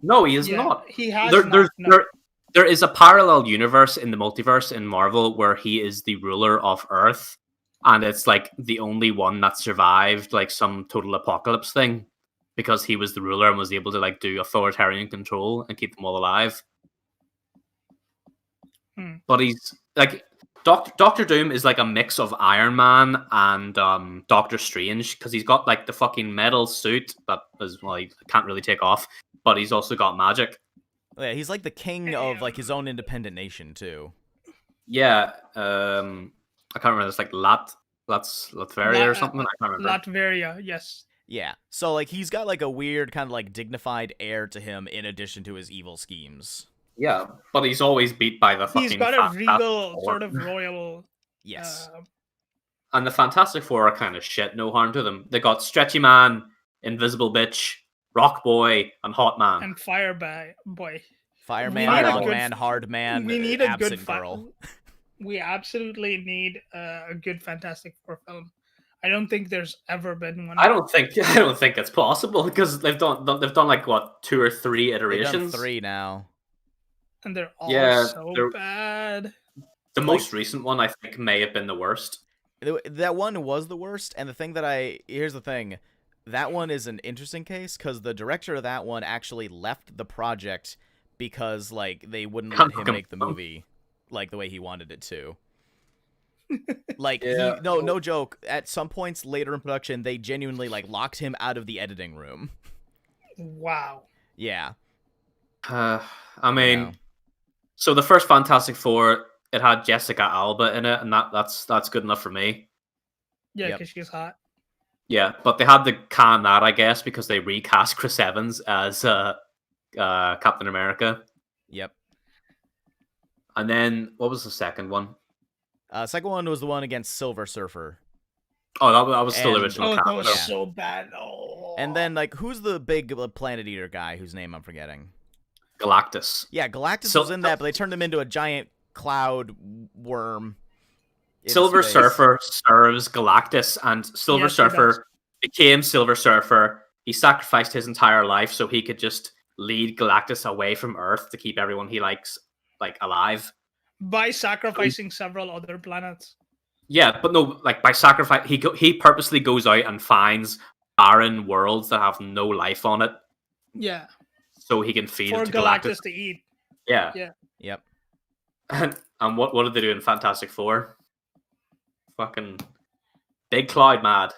No, he is Yeah, not. he has There, not. No. there is a parallel universe in the multiverse in Marvel where he is the ruler of Earth, and it's like the only one that survived like some total apocalypse thing because he was the ruler and was able to like do authoritarian control and keep them all alive. But he's like Doctor Doom is like a mix of Iron Man and Doctor Strange because he's got like the fucking metal suit that is well, he can't really take off, but he's also got magic. Yeah, he's like the king of like his own independent nation too. Yeah, I can't remember. It's like Latveria or something. I can't remember. Latveria, yes. Yeah, so like he's got like a weird kind of like dignified air to him in addition to his evil schemes. Yeah, but he's always beat by the fucking. He's got a regal sort of royal. Yes. And the Fantastic Four are kind of shit. No harm to them. They got Stretchy Man, Invisible Bitch, Rock Boy, and Hot Man. And Boy. Fireman, Hard Man, Hard Man. We need a good girl. We absolutely need a good Fantastic Four film. I don't think there's ever been one. I don't think it's possible because they've done like what 2 or 3 iterations. They've done 3 now. And they're all so bad. The most recent one, I think, may have been the worst. That one was the worst, and the thing that here's the thing, that one is an interesting case because the director of that one actually left the project because like they wouldn't let him make the movie like the way he wanted it to. Like no joke. At some points later in production, they genuinely like locked him out of the editing room. Wow. Yeah. I mean. So the first Fantastic Four, it had Jessica Alba in it, and that's good enough for me. Yeah, because she's hot. Yeah, but they had to can that, I guess, because they recast Chris Evans as Captain America. Yep. And then what was the second one? Second one was the one against Silver Surfer. Oh, that was still original. Oh, that was so bad. Oh. And then like, who's the big Planet Eater guy whose name I'm forgetting? Galactus. Yeah, Galactus was in that, but they turned him into a giant cloud worm. Silver Surfer serves Galactus, and Silver Surfer became Silver Surfer. He sacrificed his entire life so he could just lead Galactus away from Earth to keep everyone he likes like alive. By sacrificing several other planets. Yeah, but no, like by sacrifice, he purposely goes out and finds barren worlds that have no life on it. Yeah. So he can feed for it to Galactus to eat. Yeah. Yeah. Yep. And what did they do in Fantastic Four? Fucking Big Cloud mad.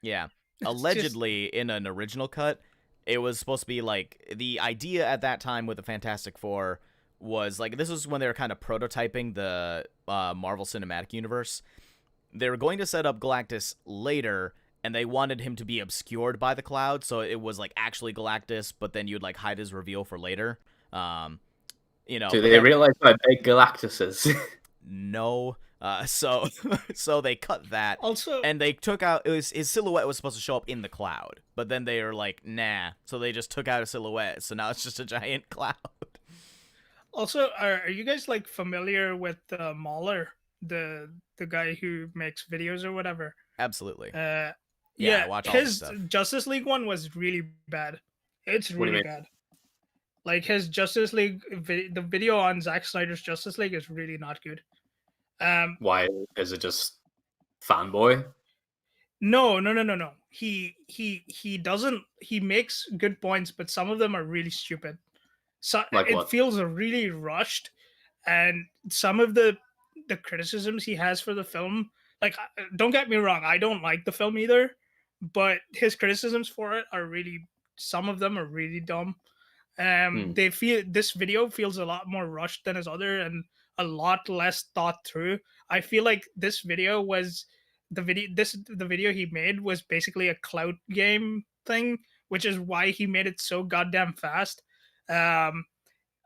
Yeah. Allegedly, in an original cut, it was supposed to be like the idea at that time with the Fantastic Four was like this was when they were kind of prototyping the Marvel Cinematic Universe. They were going to set up Galactus later, and they wanted him to be obscured by the cloud, so it was like actually Galactus, but then you'd like hide his reveal for later. Do they realize how big Galactus is? No. So they cut that. Also, and they took out his silhouette was supposed to show up in the cloud, but then they were like, nah. So they just took out a silhouette. So now it's just a giant cloud. Also, are you guys like familiar with Mahler, the guy who makes videos or whatever? Absolutely. Yeah, I watch all his stuff. Justice League one was really bad. It's really bad. Like his Justice League, the video on Zack Snyder's Justice League is really not good. Why is it just fanboy? No. He doesn't. He makes good points, but some of them are really stupid. So like it feels really rushed, and some of the criticisms he has for the film, like, don't get me wrong, I don't like the film either, but his criticisms for it are really, some of them are really dumb. They feel this video feels a lot more rushed than his other and a lot less thought through. I feel like this video was the video he made was basically a clout game thing, which is why he made it so goddamn fast. Um,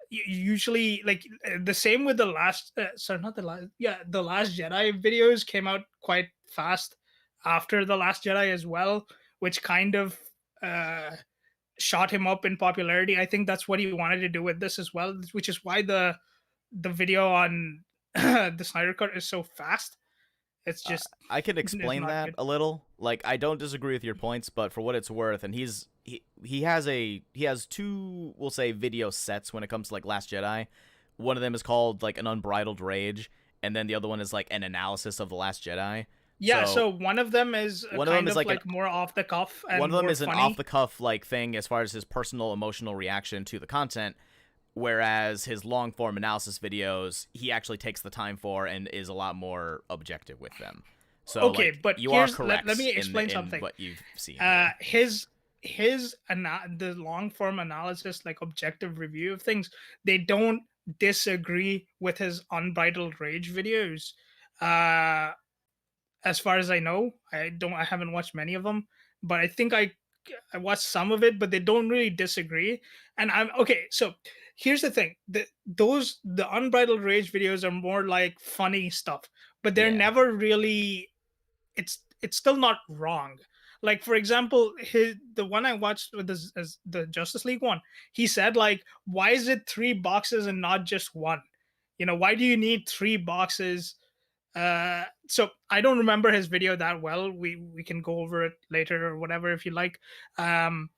usually like the same with the last sorry not the last yeah the last Jedi videos came out quite fast after the Last Jedi as well, which kind of uh shot him up in popularity. I think that's what he wanted to do with this as well, which is why the video on the Snyder Cut is so fast. It's just I can it's explain not that good. a little. Like, I don't disagree with your points, but for what it's worth, and he has two, we'll say, video sets when it comes to like Last Jedi. One of them is called like an Unbridled Rage, and then the other one is like an analysis of the Last Jedi. Yeah, So so one of them is a one of them kind is of like an like more off the cuff one and of them more is an off funny. the cuff like thing as far as his personal emotional reaction to the content, whereas his long form analysis videos he actually takes the time for and is a lot more objective with them. So Okay, like but you are here's let correct me in explain something. what you've seen here. The long form analysis, like objective review of things, they don't disagree with his Unbridled Rage videos. Uh, as far as I know, I haven't watched many of them, but I think I watched some of it, but they don't really disagree. And I'm okay. So here's the thing: the Unbridled Rage videos are more like funny stuff, but they're Yeah. never really. It's still not wrong. Like for example, the one I watched with the Justice League one, he said like, why is it three boxes and not just one? Why do you need three boxes? So I don't remember his video that well. We can go over it later or whatever if you like. Um,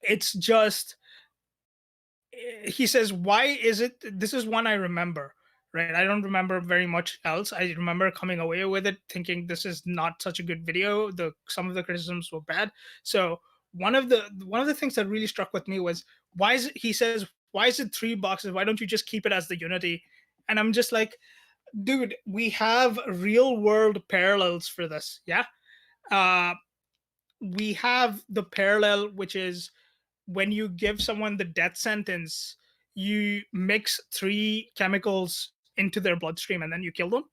it's just he says, why is it this is one I remember, right? I don't remember very much else. I remember coming away with it thinking this is not such a good video. The Some of the criticisms were bad. So one of the things that really struck with me was, he says, why is it three boxes? Why don't you just keep it as the Unity? And I'm just like, dude, we have real world parallels for this. Yeah. uh we have the parallel, which is when you give someone the death sentence, you mix three chemicals into their bloodstream and then you kill them.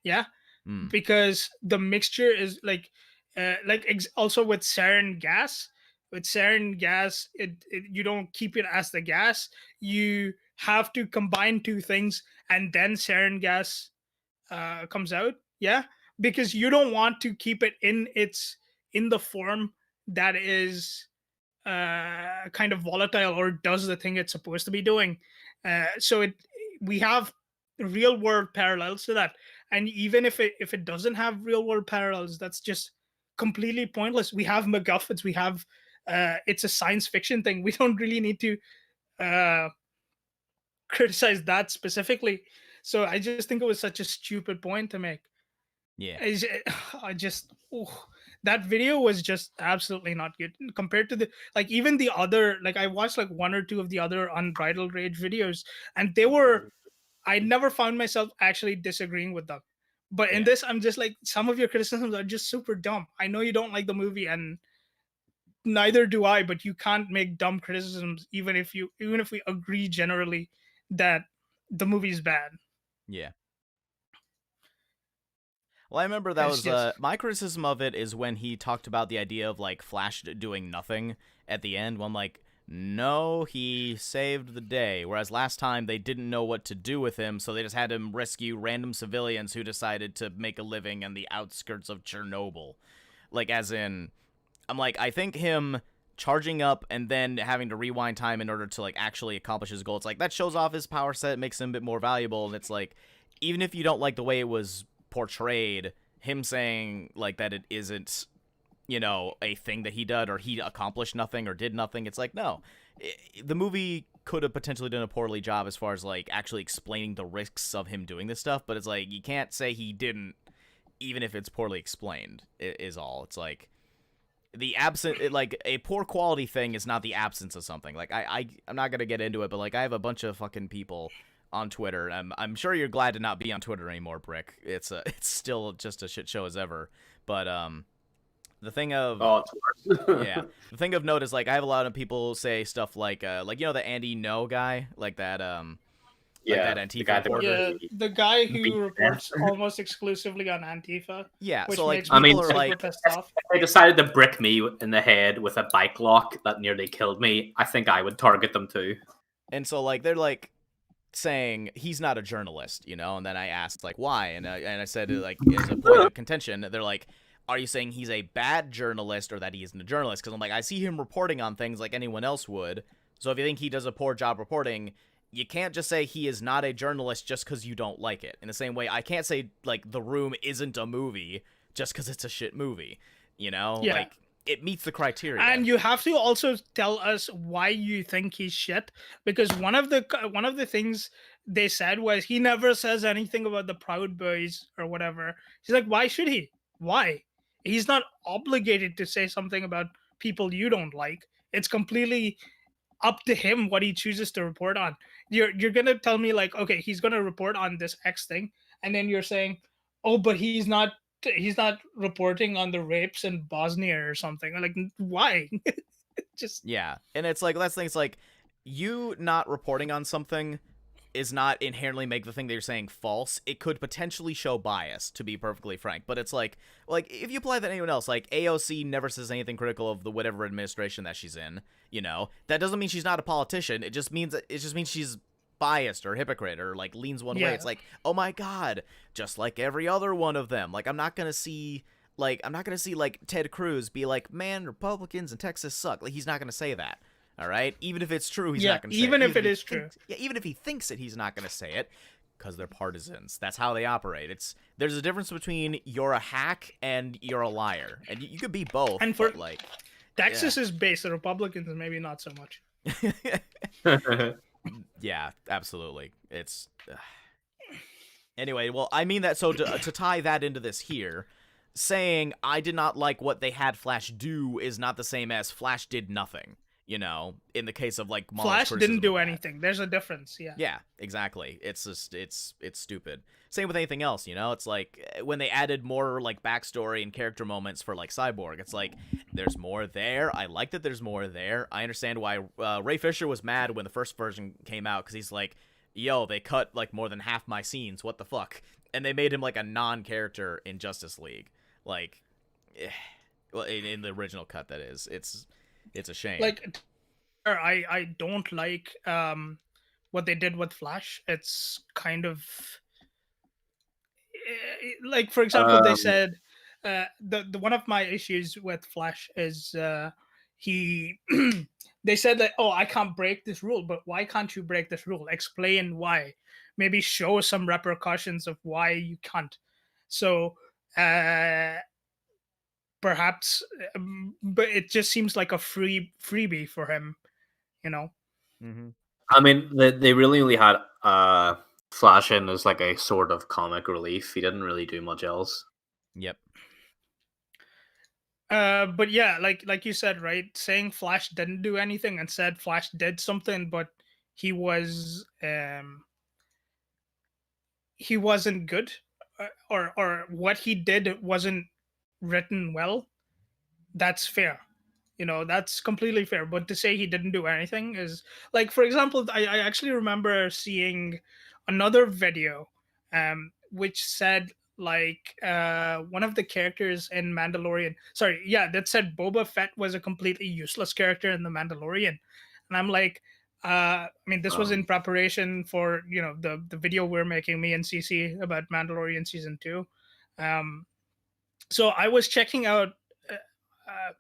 Yeah, Mm. because the mixture is also with sarin gas. With sarin gas, you don't keep it as the gas. You have to combine two things, and then sarin gas comes out. Yeah, because you don't want to keep it in the form that is kind of volatile or does the thing it's supposed to be doing. So we have real world parallels to that, and even if it doesn't have real world parallels, that's just completely pointless. We have MacGuffins. We have it's a science fiction thing. We don't really need to uh, criticize that specifically. So I just think it was such a stupid point to make. Yeah. I just that video was just absolutely not good compared to the like even the other like I watched like one or two of the other Unbridled Rage videos, and I never found myself actually disagreeing with them. But in Yeah. this, I'm just like, some of your criticisms are just super dumb. I know you don't like the movie, and neither do I. But you can't make dumb criticisms even if we agree generally that the movie is bad. Yeah. Well, I remember that It's was just my criticism of it is when he talked about the idea of like Flash doing nothing at the end. When I'm like, no, he saved the day. Whereas last time they didn't know what to do with him, so they just had him rescue random civilians who decided to make a living on the outskirts of Chernobyl. Like, as in, I'm like, I think him charging up and then having to rewind time in order to like actually accomplish his goal. It's like that shows off his power set, makes him a bit more valuable, and it's like, even if you don't like the way it was portrayed, him saying like that it isn't, a thing that he did or he accomplished nothing or did nothing, it's like, no, the movie could have potentially done a poorly job as far as like actually explaining the risks of him doing this stuff, but it's like you can't say he didn't even if it's poorly explained, is all. It's like like a poor quality thing is not the absence of something. Like I'm not gonna get into it, but like I have a bunch of fucking people on Twitter. I'm sure you're glad to not be on Twitter anymore, Brick. It's still just a shit show as ever. But the thing of it's worse. yeah, the thing of note is like I have a lot of people say stuff like the Andy No guy, like that Like that the Antifa guy that reporter. Yeah, the guy beat who to reports death. almost exclusively on Antifa, Yeah, which so like makes me people are super like, pissed off. If they decided to brick me in the head with a bike lock that nearly killed me, I think I would target them too. and so like they're like saying he's not a journalist, you know. And then I asked like why, and I said like as a point of contention, they're like, are you saying he's a bad journalist or that he isn't a journalist? Because I'm like, I see him reporting on things like anyone else would. So if you think he does a poor job reporting, you can't just say he is not a journalist just because you don't like it. In the same way, I can't say like The Room isn't a movie just because it's a shit movie. You know, Yeah. like it meets the criteria. And you have to also tell us why you think he's shit, because one of the things they said was he never says anything about the Proud Boys or whatever. He's like, why should he? Why? He's not obligated to say something about people you don't like. It's completely up to him what he chooses to report on. You're gonna tell me like, okay, he's gonna report on this X thing, and then you're saying, oh, but he's not reporting on the rapes in Bosnia or something. Like, why? Just Yeah, and it's like that's the thing. It's like you not reporting on something is not inherently make the thing that you're saying false. It could potentially show bias, to be perfectly frank. But it's like if you apply that to anyone else, like AOC never says anything critical of the whatever administration that she's in. You know, that doesn't mean she's not a politician. It just means she's biased or hypocrite or like leans one way. yeah, It's like, oh my god, just like every other one of them. Like I'm not gonna see like Ted Cruz be like, man, Republicans in Texas suck. Like he's not gonna say that. All right, even if it's true, he's yeah. not gonna say Even it. if it is true, Yeah, even if he thinks it, he's not gonna say it because they're partisans. That's how they operate. There's a difference between you're a hack and you're a liar, and you could be both. and for but like, Texas is based, the Republicans maybe not so much. yeah, absolutely. It's anyway. Well, I mean that. So to tie that into this here, saying I did not like what they had Flash do is not the same as Flash did nothing. You know, in the case of like Molly's Flash criticism didn't do of that. anything. There's a difference. Yeah. Yeah, exactly. It's just it's stupid. Same with anything else, you know? It's like when they added more like backstory and character moments for like Cyborg, it's like there's more there. I like that there's more there. I understand why Ray Fisher was mad when the first version came out cuz he's like, "Yo, they cut like more than half my scenes. What the fuck?" And they made him like a non-character in Justice League. Like well, in the original cut that is. It's a shame. Like, I don't like what they did with Flash. It's kind of like, for example, they um, said the one of my issues with Flash is he they said that, oh, I can't break this rule, but why can't you break this rule? Explain why. Maybe show some repercussions of why you can't. So perhaps, but it just seems like a freebie for him, you know. Mm-hmm. I mean, they really only had Flash in as like a sort of comic relief. He didn't really do much else. Yep. But yeah, like you said, right? Saying Flash didn't do anything and said Flash did something, but he was he wasn't good, or what he did wasn't written well. That's fair. You know, that's completely fair. But to say he didn't do anything is like, for example, I actually remember seeing another video which said like one of the characters in Mandalorian, sorry, yeah, that said Boba Fett was a completely useless character in the Mandalorian. And I'm like, I mean, this was in preparation for, you know, the video we're making, me and CC, about Mandalorian season 2. So I was checking out uh,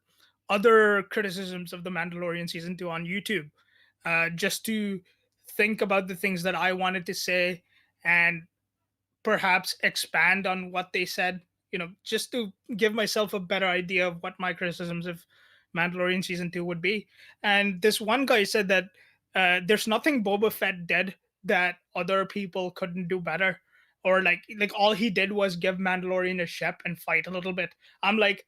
other criticisms of the Mandalorian season 2 on YouTube, just to think about the things that I wanted to say and perhaps expand on what they said, you know, just to give myself a better idea of what my criticisms of Mandalorian season 2 would be. And this one guy said that there's nothing Boba Fett did that other people couldn't do better, or like all he did was give Mandalorian a ship and fight a little bit. I'm like,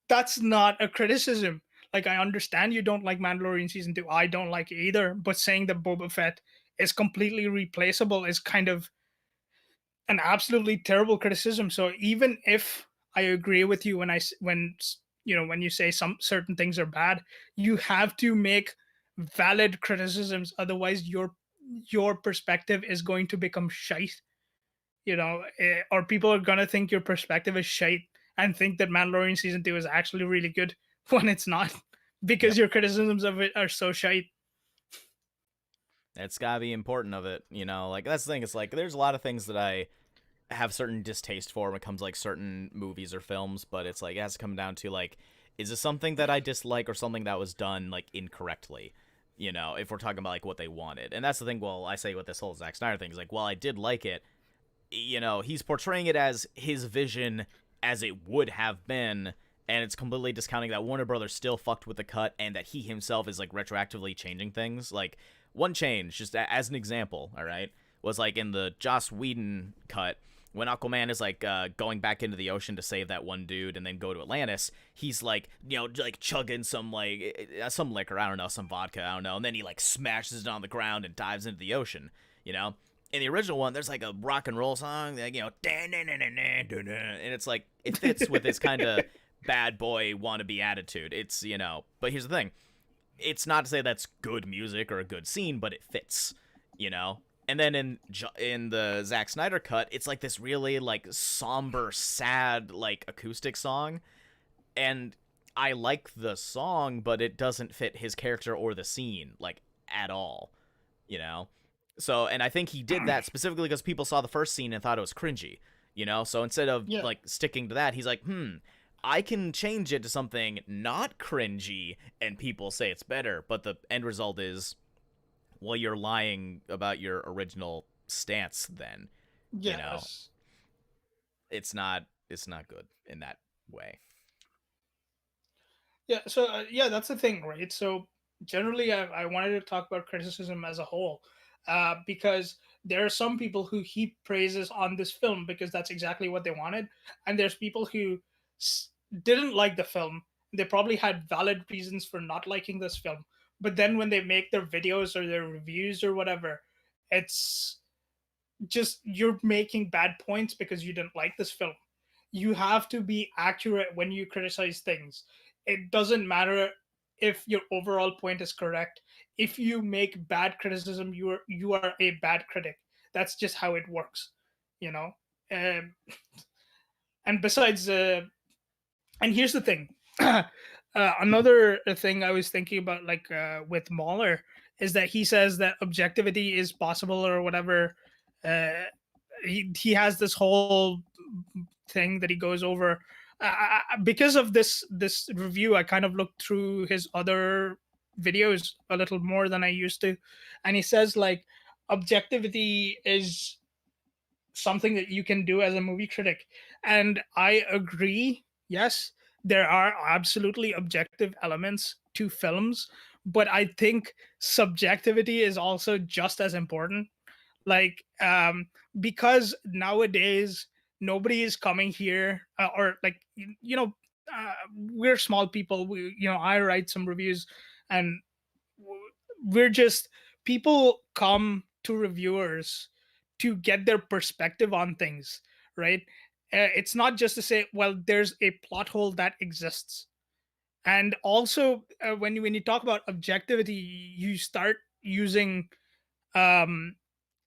that's not a criticism. Like, I understand you don't like Mandalorian season 2. I don't like it either. But saying that Boba Fett is completely replaceable is kind of an absolutely terrible criticism. So even if I agree with you when you know, when you say some certain things are bad, you have to make valid criticisms. Otherwise, your perspective is going to become shite, or people are gonna think your perspective is shite and think that Mandalorian season 2 is actually really good when it's not, because Yep. your criticisms of it are so shite. It's gotta be important of it, like that's the thing. It's like there's a lot of things that I have certain distaste for when it comes to like certain movies or films, but it's like it has to come down to like, is this something that I dislike or something that was done like incorrectly? If we're talking about like what they wanted. And that's the thing, well, I say with this whole Zack Snyder thing is like, while I did like it, he's portraying it as his vision as it would have been, and it's completely discounting that Warner Brothers still fucked with the cut and that he himself is like retroactively changing things. Like one change, just as an example, all right, was like in the Joss Whedon cut, when Aquaman is like going back into the ocean to save that one dude and then go to Atlantis, he's like, like chugging some some liquor, I don't know, some vodka, I don't know, and then he like smashes it on the ground and dives into the ocean. In the original one, there's like a rock and roll song, like, and it's like it fits with this kind of bad boy wannabe attitude. It's but here's the thing, it's not to say that's good music or a good scene, but it fits, And then in the Zack Snyder cut, it's like this really like somber, sad like acoustic song, and I like the song, but it doesn't fit his character or the scene like at all, So, and I think he did that specifically because people saw the first scene and thought it was cringy, So instead of like sticking to that, he's like, I can change it to something not cringy, and people say it's better, but the end result is, well, you're lying about your original stance then. Yes. It's not good in that way. Yeah, so that's the thing, right? So generally, I wanted to talk about criticism as a whole, because there are some people who heap praises on this film because that's exactly what they wanted, and there's people who didn't like the film. They probably had valid reasons for not liking this film, but then when they make their videos or their reviews or whatever, it's just you're making bad points because you didn't like this film. You have to be accurate when you criticize things. It doesn't matter if your overall point is correct. If you make bad criticism, you are a bad critic. That's just how it works, you know. And besides, and here's the thing. Another thing I was thinking about, like with Mahler, is that he says that objectivity is possible or whatever. He has this whole thing that he goes over. Because of this review, I kind of looked through his other videos a little more than I used to, and he says like objectivity is something that you can do as a movie critic, and I agree. Yes, there are absolutely objective elements to films, but I think subjectivity is also just as important. Like because nowadays nobody is coming here, or like we're small people. I write some reviews, and we're just people come to reviewers to get their perspective on things, right? It's not just to say, well, there's a plot hole that exists. And also when you talk about objectivity, you start using um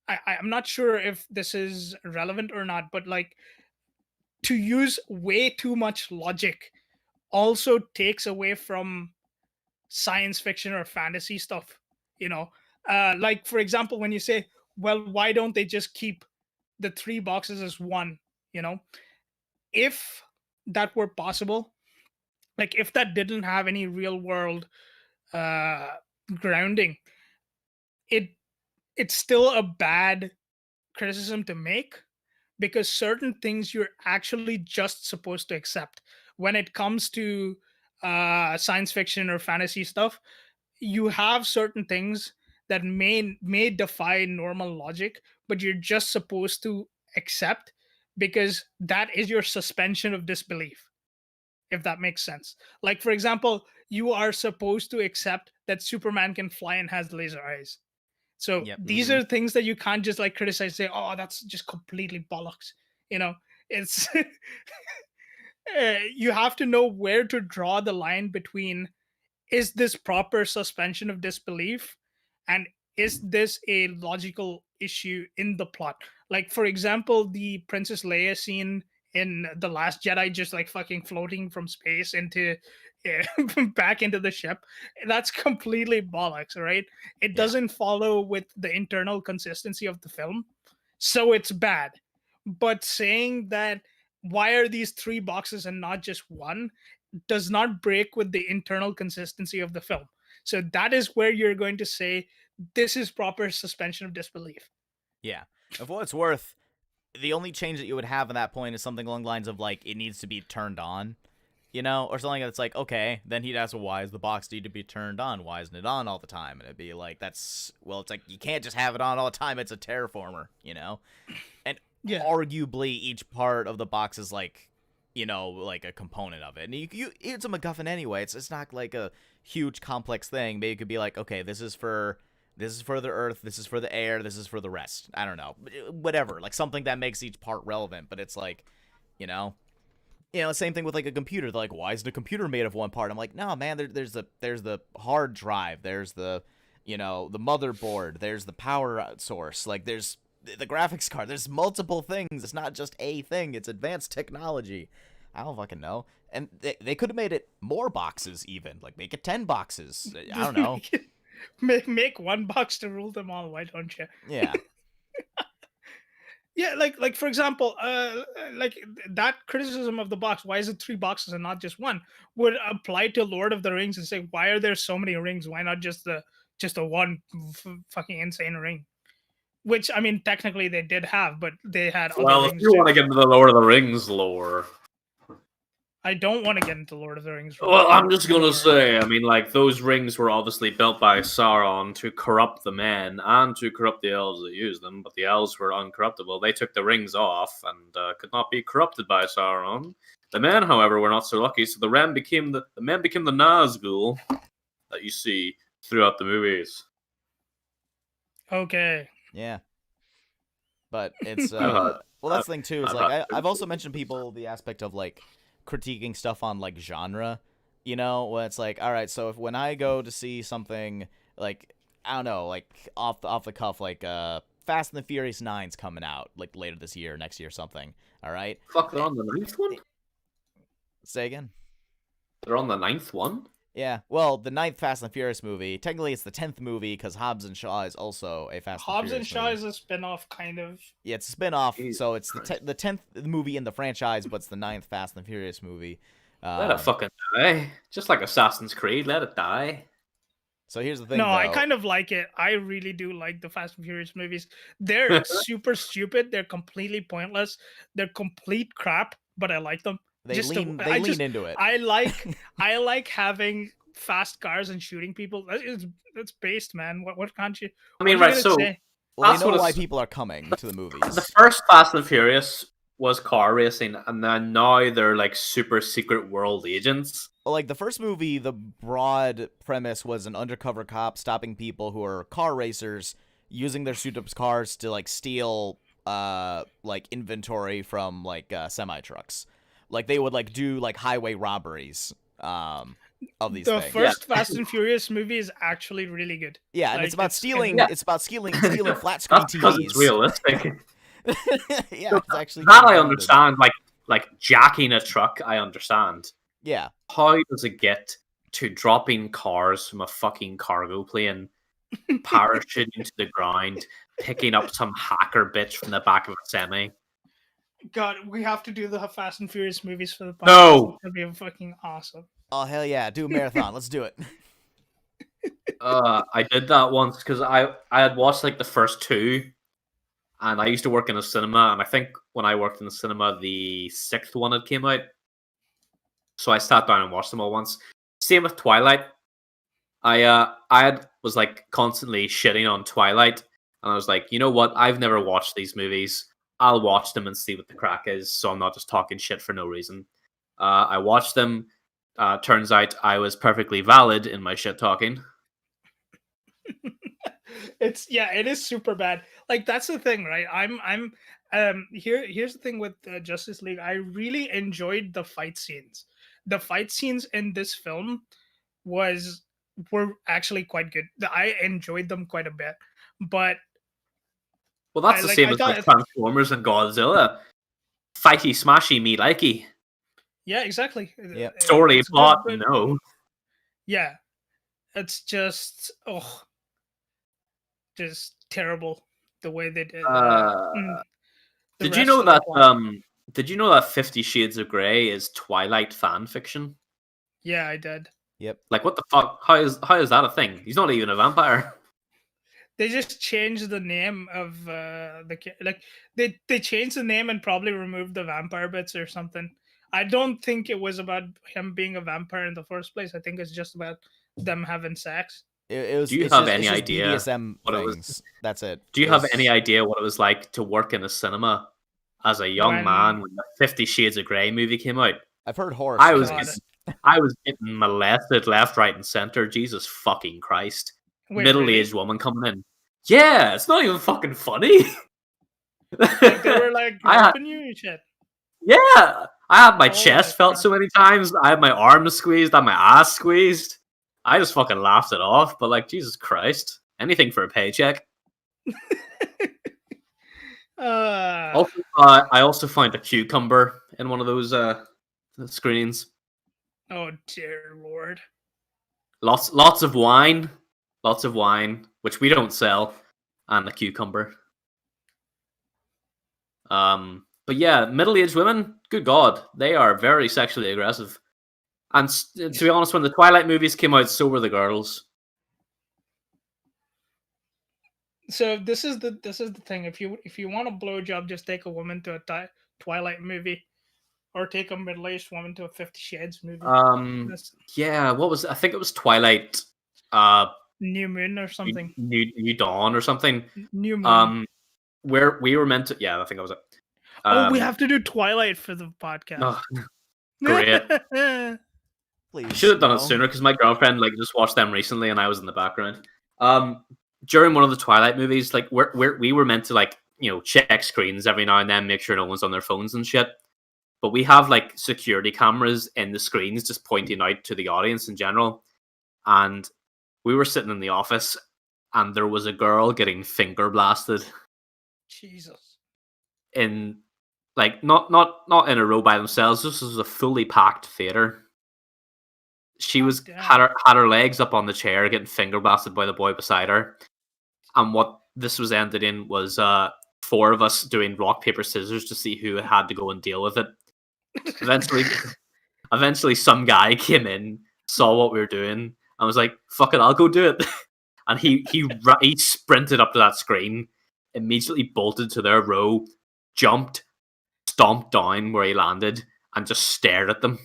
I'm not sure if this is relevant or not, but like to use way too much logic also takes away from science fiction or fantasy stuff, you know. Like for example, when you say, well, why don't they just keep the three boxes as one, you know? If that were possible, like if that didn't have any real world uh grounding, it it's still a bad criticism to make, because certain things you're actually just supposed to accept when it comes to science fiction or fantasy stuff. You have certain things that may defy normal logic, but you're just supposed to accept because that is your suspension of disbelief, if that makes sense. Like for example, you are supposed to accept that Superman can fly and has laser eyes. So Yep. these are things that you can't just like criticize, say, oh, that's just completely bollocks. You know, it's you have to know where to draw the line between, is this proper suspension of disbelief, and is this a logical issue in the plot? Like, for example, the Princess Leia scene in The Last Jedi, just like fucking floating from space into back into the ship. That's completely bollocks, right? It Yeah. doesn't follow with the internal consistency of the film, so it's bad. But saying that why are these three boxes and not just one does not break with the internal consistency of the film. So that is where you're going to say this is proper suspension of disbelief. Yeah. And for what it's worth, the only change that you would have at that point is something along the lines of like it needs to be turned on, or something that's like, okay, then he'd ask, well, why does the box need to be turned on? Why isn't it on all the time? And it'd be like, it's like you can't just have it on all the time. It's a terraformer, And Yeah. arguably each part of the box is like, like a component of it. And it's a MacGuffin anyway. It's not like a huge complex thing. Maybe it could be like, okay, this is for the earth, this is for the air, this is for the rest. I don't know. Whatever. Like something that makes each part relevant, but it's like, same thing with like a computer. They're like, why is the computer made of one part? I'm like, no, man, there's the hard drive, there's the the motherboard, there's the power source, like there's the graphics card, there's multiple things. It's not just a thing, it's advanced technology. I don't fucking know. And they could have made it more boxes, even like make it 10 boxes. I don't know. make one box to rule them all, why don't you? Yeah. Yeah, like for example, like that criticism of the box, why is it three boxes and not just one, would apply to Lord of the Rings and say, why are there so many rings? Why not just the one fucking insane ring? Which I mean, technically they did have, but they had other Well, if rings you too. want to get into the Lord of the Rings lore, I don't want to get into Lord of the Rings. well, I'm just gonna say, I mean, like those rings were obviously built by Sauron to corrupt the men and to corrupt the elves that use them, but the elves were uncorruptible. They took the rings off and could not be corrupted by Sauron. The men, however, were not so lucky, so the men became the Nazgul that you see throughout the movies. Okay. Yeah. But it's had- well, that's the thing too, is I've like had I've also mentioned people the aspect of like critiquing stuff on like genre, when it's like, all right, so if when I go to see something like, I don't know, like off the cuff, like Fast and the Furious 9's coming out like later this year, next year, something. All right. Fuck, they're on the 9th one? Say again. They're on the 9th one? Yeah, well, the 9th Fast and the Furious movie. Technically, it's the 10th movie because Hobbs and Shaw is also a Fast Hobbs and and Furious Shaw movie. is a spin-off, kind of. Yeah, it's a spin-off, Jesus so it's Christ. the 10th movie in the franchise, but it's the 9th Fast and the Furious movie. Let it fucking die. Just like Assassin's Creed, let it die. So here's the thing, No, though. I kind of like it. I really do like the Fast and Furious movies. They're super stupid. They're completely pointless. They're complete crap, but I like them. They Just lean into it. I like having fast cars and shooting people. It's based, man. What can't you? I mean, what are right, you so gonna say? Well, that's they know what why it's- people are coming to the movies. the first Fast and Furious was car racing, and then now they're like super secret world agents. Well, like the first movie, the broad premise was an undercover cop stopping people who are car racers, using their souped-up cars to like steal like inventory from like semi trucks. Like they would like do like highway robberies of these The things. first Fast and Furious movie is actually really good. Yeah, and Like, it's about stealing. Yeah. It's about stealing flat screen That's because TVs. it's realistic. Yeah, it's actually That kinda I grounded. understand. Like jacking a truck, I understand. Yeah, How does it get to dropping cars from a fucking cargo plane, parachuting to the ground, picking up some hacker bitch from the back of a semi? God, we have to do the Fast and Furious movies for the podcast. No. It's gonna be fucking awesome. oh hell yeah, do a marathon. Let's do it. I did that once because I had watched like the first two, and I used to work in a cinema, and I think when I worked in the cinema, the 6th one had came out. So I sat down and watched them all once. Same with Twilight. Was like constantly shitting on Twilight, and I was like, you know what? I've never watched these movies. I'll watch them and see what the crack is, so I'm not just talking shit for no reason. I watched them. Turns out I was perfectly valid in my shit talking. It is super bad. Like that's the thing, right? Here's the thing with Justice League. I really enjoyed the fight scenes. The fight scenes in this film was were actually quite good. I enjoyed them quite a bit, but Well, that's I the like. same I as like thought, Transformers and Godzilla. Fighty, smashy, me likey. yeah, exactly. Yep. Story It's good, plot, but no. yeah, it's just terrible the way they did. Uh, The did you rest know of the that? plot. Did you know that 50 Shades of Grey is Twilight fan fiction? Yeah, I did. Yep. Like, what the fuck? How is that a thing? He's not even a vampire. They just changed the name of like they changed the name and probably removed the vampire bits or something. I don't think it was about him being a vampire in the first place. I think it's just about them having sex. It was. Do you It's have just. any It's just idea BDSM what it was? things. That's it. Do you It have any was- idea what it was like to work in a cinema as a young man When when the 50 Shades of Grey movie came out? I've heard horror I was God, stories. I was getting molested left, right, and center. Jesus fucking Christ! wait, Middle-aged really? woman coming in. Yeah, it's not even fucking funny. Like they were like I had, groping you and shit. yeah, I had my Holy chest felt crap. so many times. I had my arms squeezed. I had my ass squeezed. I just fucking laughed it off. But like, Jesus Christ, anything for a paycheck. Also, I also found a cucumber in one of those screens. Oh dear lord. Lots of wine, which we don't sell, and a cucumber. But yeah, middle-aged women, good God, they are very sexually aggressive. And to be honest, when the Twilight movies came out, so were the girls. So this is the thing. If you want a blowjob, just take a woman to a Twilight movie, or take a middle-aged woman to a 50 Shades movie. That's Yeah, what was it? I think it was Twilight, New Moon or something. New Dawn or something. New Moon. Where we were meant to. Yeah, I think that was it. Oh, we have to do Twilight for the podcast. Oh, great. Please. Should have done no. it sooner because my girlfriend like just watched them recently and I was in the background. During one of the Twilight movies, like we were meant to like check screens every now and then, make sure no one's on their phones and shit. But we have like security cameras in the screens just pointing out to the audience in general. And we were sitting in the office and there was a girl getting finger blasted Jesus. in like not in a row by themselves. This was a fully packed theater. She was damn. had her legs up on the chair, getting finger blasted by the boy beside her. And what this was ended in was 4 of us doing rock paper scissors to see who had to go and deal with it. Eventually, some guy came in, saw what we were doing, and was like, "Fuck it, I'll go do it." And he sprinted up to that screen, immediately bolted to their row, jumped, stomped down where he landed, and just stared at them.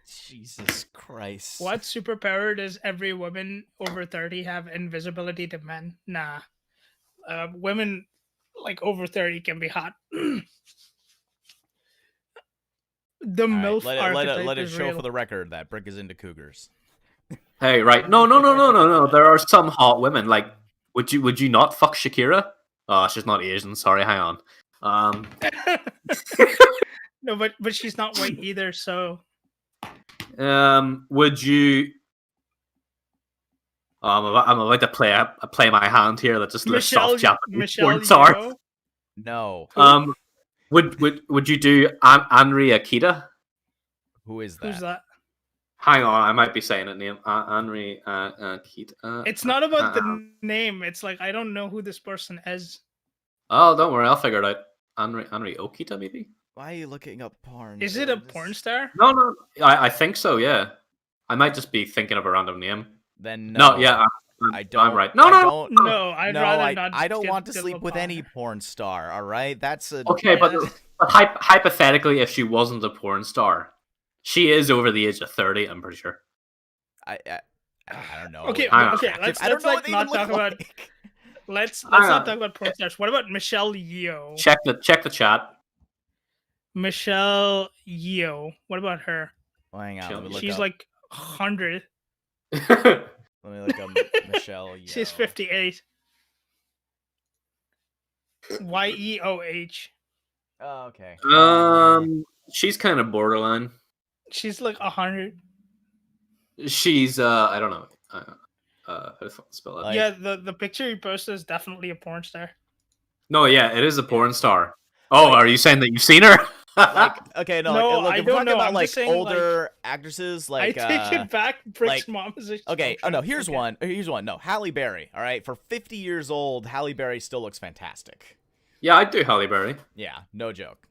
Jesus Christ. What superpower does every woman over 30 have? Invisibility to men? Nah. Women like over 30 can be hot. The All right, MILF archetype let it is show real. for the record that Brick is into cougars. Hey, right? No. There are some hot women. Like, would you not fuck Shakira? Oh, she's not Asian. Sorry, hang on. No, but she's not white either, so Would you? I'm about to play my hand here. That just a soft Japanese porn star. Yeoh? No. Would you do Anri Akita? Who is that? Who's that? Hang on, I might be saying it name. Anri Akita. It's not about the name. It's like I don't know who this person is. Oh, don't worry, I'll figure it out. Anri Okita, maybe. Why are you looking up porn? Is it a porn star? No. I think so. Yeah, I might just be thinking of a random name. Then No, yeah, I don't. I'm right. No, I'd rather not. I don't get want to the sleep with LeBron. any porn star. All right, that's a Okay, but hypothetically, if she wasn't a porn star, she is over the age of 30. I'm pretty sure. I don't know. Okay, I don't okay. know. Let's I don't know like what they not even talk look about. like. Let's Hang not on. talk about porn stars. What about Michelle Yeoh? Check the chat. Michelle Yeoh. What about her? Well, hang on. Let me look She's up. like 100. Let me look up Michelle. Yeoh. She's 58. Yeoh. Oh, okay. She's kind of borderline. She's like 100. She's I don't know. How to spell it? Like- Yeah, the picture you posted is definitely a porn star. No, yeah, it is a porn star. Oh, Like- are you saying that you've seen her? Like, okay, no, No, look, I if we're don't talking know. about I'm like just saying, older actresses, like I take it back. Brick's like- mom is a okay, oh no, here's okay. one. Here's one. No, Halle Berry. All right, for 50 years old, Halle Berry still looks fantastic. Yeah, I'd do Halle Berry. Yeah, no joke.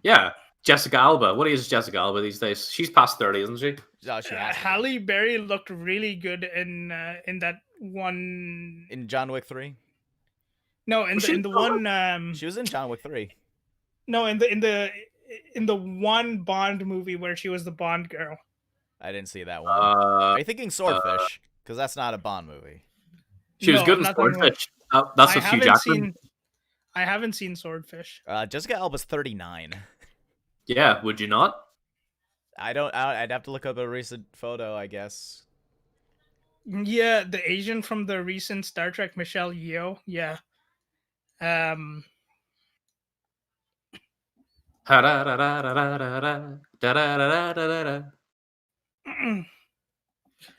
Yeah, Jessica Alba. What is Jessica Alba these days? She's past 30, isn't she? Oh, she has to be. Halle Berry looked really good in that one. In John Wick 3. No, in Was the she in the still one. She was in John Wick 3. No, in the one Bond movie where she was the Bond girl. I didn't see that one. Are Uh, you thinking Swordfish? Because that's not a Bond movie. she was No, good in not that one. Swordfish. That's I with Hugh haven't Jackman. seen. I haven't seen Swordfish. Jessica Alba's 39. Yeah, would you not? I'd have to look up a recent photo, I guess. Yeah, the Asian from the recent Star Trek, Michelle Yeoh. Yeah. Um.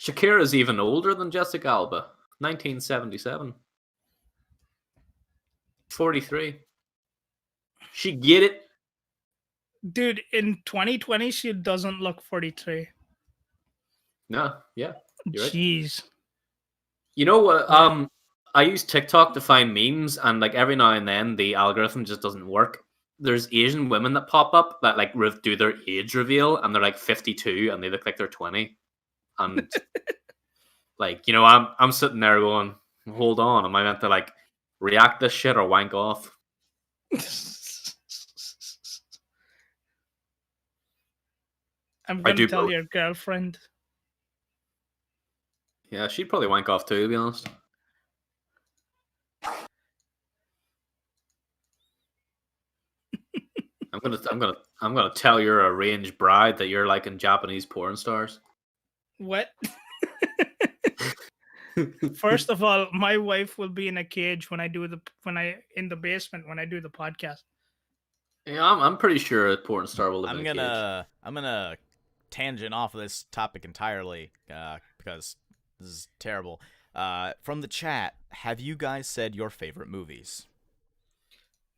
Shakira's even older than Jessica Alba. 1977. 43. She get it. Dude, in 2020, she doesn't look 43. No, yeah. You're right. Jeez. You know what? I use TikTok to find memes, and like every now and then the algorithm just doesn't work. There's Asian women that pop up that like do their age reveal, and they're like 52, and they look like they're 20. And like, you know, I'm sitting there going, "Hold on, am I meant to like react this shit or wank off?" I'm I gonna do tell both. your girlfriend. Yeah, she'd probably wank off too, to be honest. I'm gonna tell your arranged bride that you're liking Japanese porn stars. What? First of all, my wife will be in a cage when I in the basement when I do the podcast. Yeah, I'm pretty sure a porn star will live I'm in a cage. gonna tangent off of this topic entirely because this is terrible. From the chat, have you guys said your favorite movies?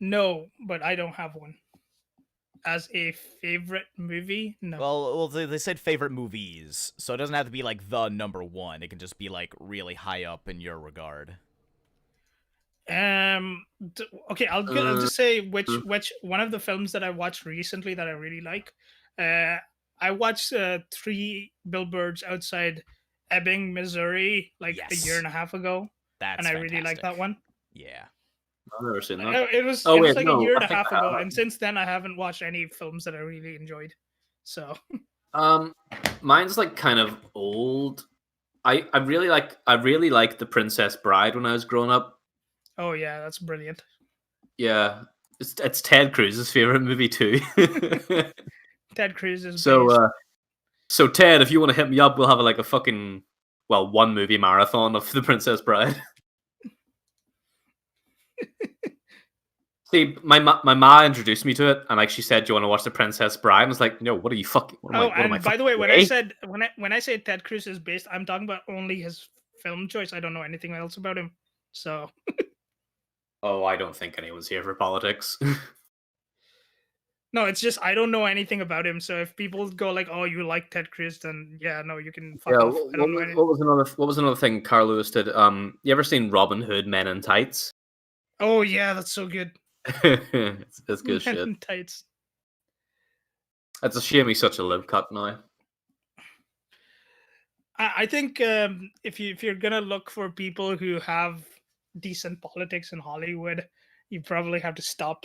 No, but I don't have one. As a favorite movie, no. Well, they said favorite movies, so it doesn't have to be like the number one. It can just be like really high up in your regard. Okay, I'll just say which one of the films that I watched recently that I really like. I watched 3 Billboards Outside Ebbing, Missouri, like a year and a half ago, That's and I really like that one. Yeah. I've never seen that. It was Oh, it was wait, like no, a year and I a think half I ago, have. and since then I haven't watched any films that I really enjoyed. So Mine's like kind of old. I really like The Princess Bride when I was growing up. oh yeah, that's brilliant. Yeah, it's Ted Cruz's favorite movie too. Ted Cruz is So Ted, if you want to hit me up, we'll have like a fucking one movie marathon of The Princess Bride. See, my ma introduced me to it, and like she said, "Do you want to watch The Princess Bride?" I was like, "No, what are you fucking?" What am I, what am I and by the way, fucking when I gay?" said when I say Ted Cruz is based, I'm talking about only his film choice. I don't know anything else about him. So Oh, I don't think anyone's here for politics. no, it's just I don't know anything about him. So if people go like, "Oh, you like Ted Cruz," then yeah, no, you can fuck Yeah, off. I don't know anything. what was another thing Carl Lewis did? You ever seen Robin Hood Men in Tights? Oh yeah, that's so good. it's good Men shit. in Tights. It's a shame he's such a live cut now. I think if you're gonna look for people who have decent politics in Hollywood, you probably have to stop.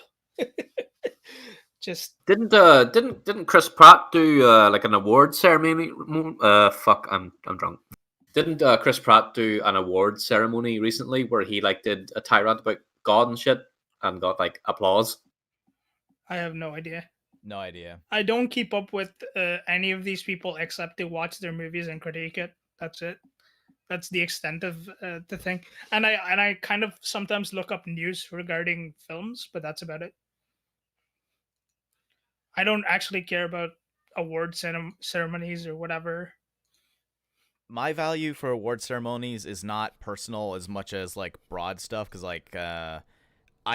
Just Didn't Chris Pratt do like an award ceremony? Fuck, I'm drunk. Didn't Chris Pratt do an award ceremony recently where he like did a tirade about God and shit and got like applause? I have no idea. No idea. I don't keep up with any of these people except to watch their movies and critique it. That's it. That's the extent of the thing. And I kind of sometimes look up news regarding films, but that's about it. I don't actually care about award ceremonies or whatever. My value for award ceremonies is not personal as much as like broad stuff, because like I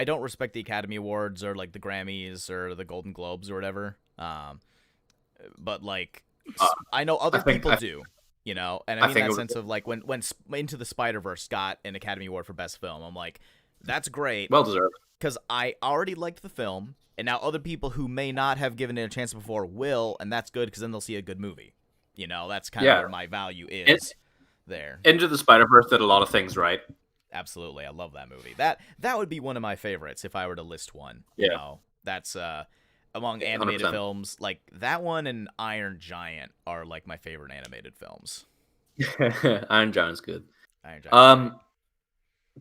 don't respect the Academy Awards or like the Grammys or the Golden Globes or whatever. But like I know other people do, you know, and I mean that sense of like when Into the Spider-Verse got an Academy Award for Best Film, I'm like, that's great, Well deserved. because I already liked the film, and now other people who may not have given it a chance before will, and that's good because then they'll see a good movie. You know, that's kind of where my value is there. Into the Spider-Verse did a lot of things right. Absolutely, I love that movie. That would be one of my favorites if I were to list one. Yeah. You know, that's among animated 100%. films, like that one and Iron Giant are like my favorite animated films. Iron Giant's good. Iron Giant.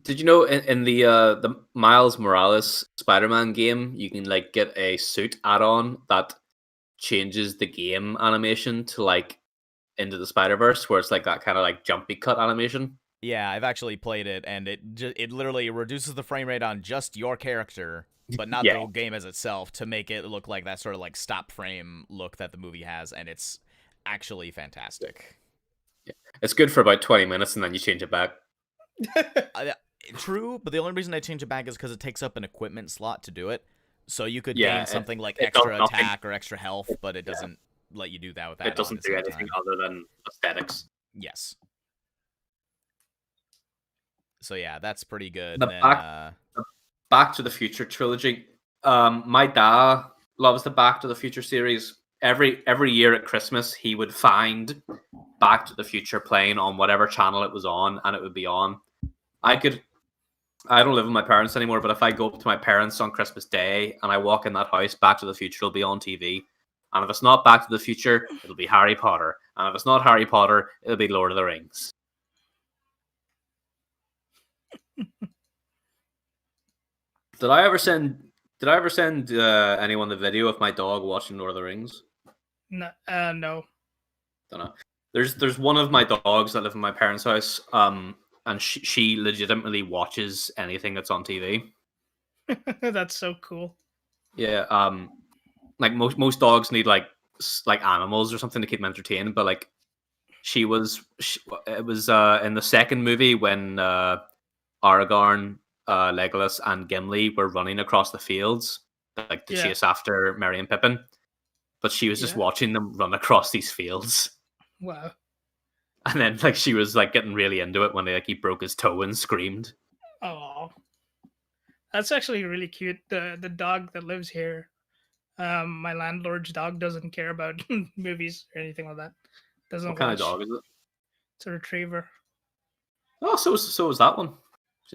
Did you know in the Miles Morales Spider-Man game, you can like get a suit add-on that changes the game animation to like Into the Spider-Verse, where it's like that kind of like jumpy cut animation? Yeah, I've actually played it, and it literally reduces the frame rate on just your character, but not the game as itself, to make it look like that sort of like stop frame look that the movie has, and it's actually fantastic. Yeah. It's good for about 20 minutes, and then you change it back. True, but the only reason I change it back is because it takes up an equipment slot to do it. So you could gain something like extra attack or extra health, but it doesn't let you do that with that. It doesn't do anything other than aesthetics. Yes. So yeah, that's pretty good. The Back to the Future trilogy. My dad loves the Back to the Future series. Every year at Christmas, he would find Back to the Future playing on whatever channel it was on, and it would be on. I don't live with my parents anymore, but if I go up to my parents on Christmas Day and I walk in that house, Back to the Future will be on TV. And if it's not Back to the Future, it'll be Harry Potter. And if it's not Harry Potter, it'll be Lord of the Rings. Did I ever send anyone the video of my dog watching Lord of the Rings? No. Don't know. There's one of my dogs that live in my parents' house, and she legitimately watches anything that's on TV. That's so cool. Yeah, like most dogs need like animals or something to keep them entertained, but like it was in the second movie when Aragorn, Legolas, and Gimli were running across the fields like to chase after Merry and Pippin, but she was just watching them run across these fields. Wow. And then like she was like getting really into it when he broke his toe and screamed. Oh, that's actually really cute. The dog that lives here, my landlord's dog, doesn't care about movies or anything like that. Doesn't. What kind of dog is it? It's a retriever. Oh, so was that one.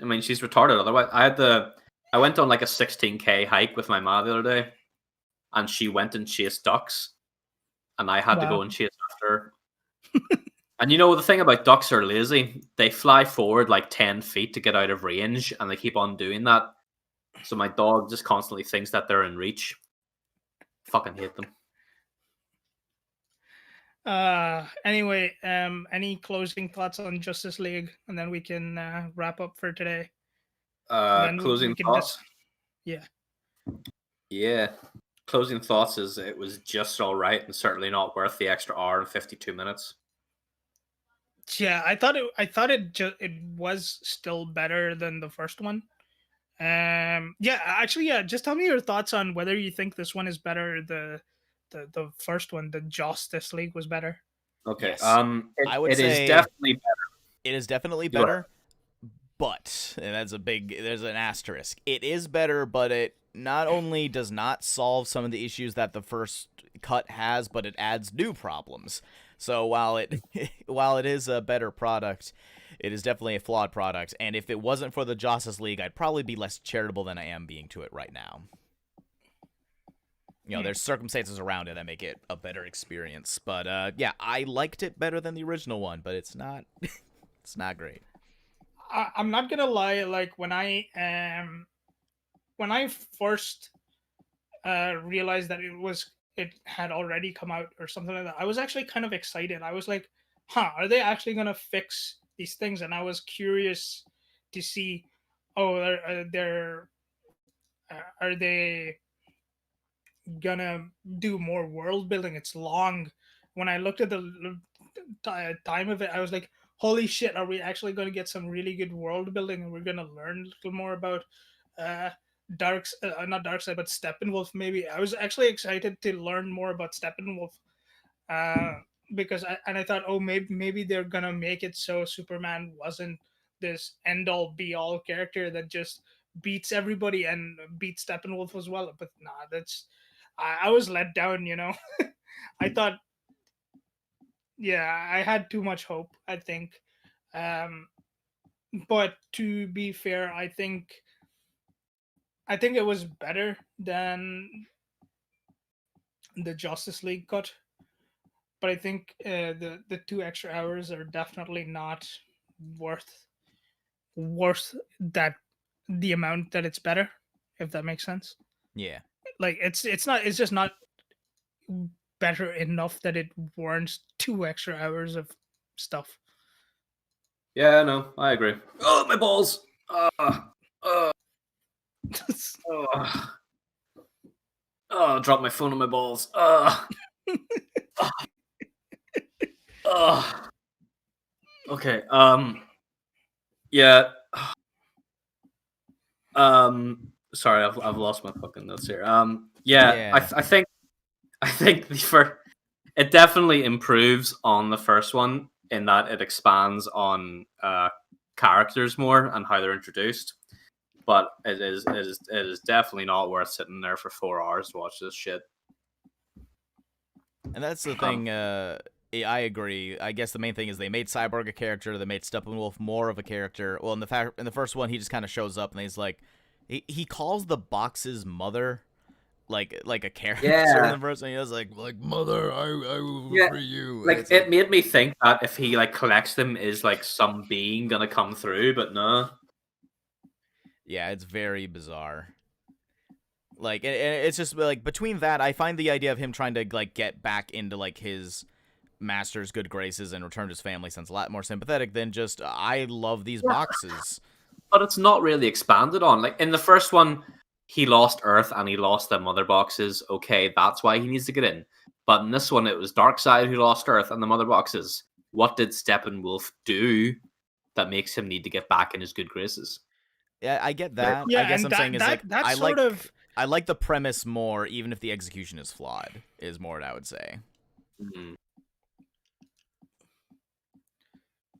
I mean, she's retarded. Otherwise, I went on like a 16K hike with my mom the other day, and she went and chased ducks, and I had to go and chase after her. And you know, the thing about ducks are lazy. They fly forward like 10 feet to get out of range, and they keep on doing that. So my dog just constantly thinks that they're in reach. Fucking hate them. Anyway, any closing thoughts on Justice League, and then we can wrap up for today. Closing thoughts? Yeah. Closing thoughts is it was just all right and certainly not worth the extra hour and 52 minutes. Yeah, I thought it was still better than the first one. Just tell me your thoughts on whether you think this one is better. The first one, the Justice League, was better. Okay. Yes. I would say is definitely better. It is definitely better, but and there's an asterisk. It is better, but it not only does not solve some of the issues that the first cut has, but it adds new problems. So while it is a better product, it is definitely a flawed product. And if it wasn't for the Justice League, I'd probably be less charitable than I am being to it right now. You know, there's circumstances around it that make it a better experience. But I liked it better than the original one, but it's not it's not great. I'm not gonna lie. Like when I first realized that it had already come out or something like that, I was actually kind of excited. I was like, are they actually gonna fix these things? And I was curious to see, are they gonna do more world building. It's long. When I looked at the time of it, I was like, "Holy shit! Are we actually going to get some really good world building? And we're going to learn a little more about uh, not Darkseid, but Steppenwolf? Maybe." I was actually excited to learn more about Steppenwolf, uh, because I thought, oh, maybe they're gonna make it so Superman wasn't this end all be all character that just beats everybody and beats Steppenwolf as well. But nah, I was let down. I thought, yeah, I had too much hope, I think. Um, but to be fair, I think it was better than the Justice League cut. But I think the 2 extra hours are definitely not worth that the amount that it's better, if that makes sense. Yeah. Like it's just not better enough that it warrants 2 extra hours of stuff. Yeah, no, I agree. Oh, my balls! Uh, uh, uh, drop my phone on my balls. Okay. Yeah. Sorry, I've lost my fucking notes here. Yeah, Yeah. I think it definitely improves on the first one in that it expands on characters more and how they're introduced. But it is definitely not worth sitting there for 4 hours to watch this shit. And that's the thing. I agree. I guess the main thing is they made Cyborg a character. They made Steppenwolf more of a character. Well, in the first one, he just kind of shows up and he's like, he calls the box's mother like a character in the first one. He was like mother, I will Yeah, free you. And like it's it made me think that if he like collects them, is like some being gonna come through, but no. yeah, it's very bizarre. Like it's just like between that, I find the idea of him trying to like get back into like his master's good graces and return to his family sounds a lot more sympathetic than just I love these boxes. But it's not really expanded on. Like in the first one, he lost Earth and he lost the mother boxes. Okay, that's why he needs to get in. But in this one, it was Darkseid who lost Earth and the mother boxes. What did Steppenwolf do that makes him need to get back in his good graces? Yeah, I get that. Yeah, I guess and I'm saying is like that I sort like of I like the premise more, even if the execution is flawed. Is more what I would say. Mm.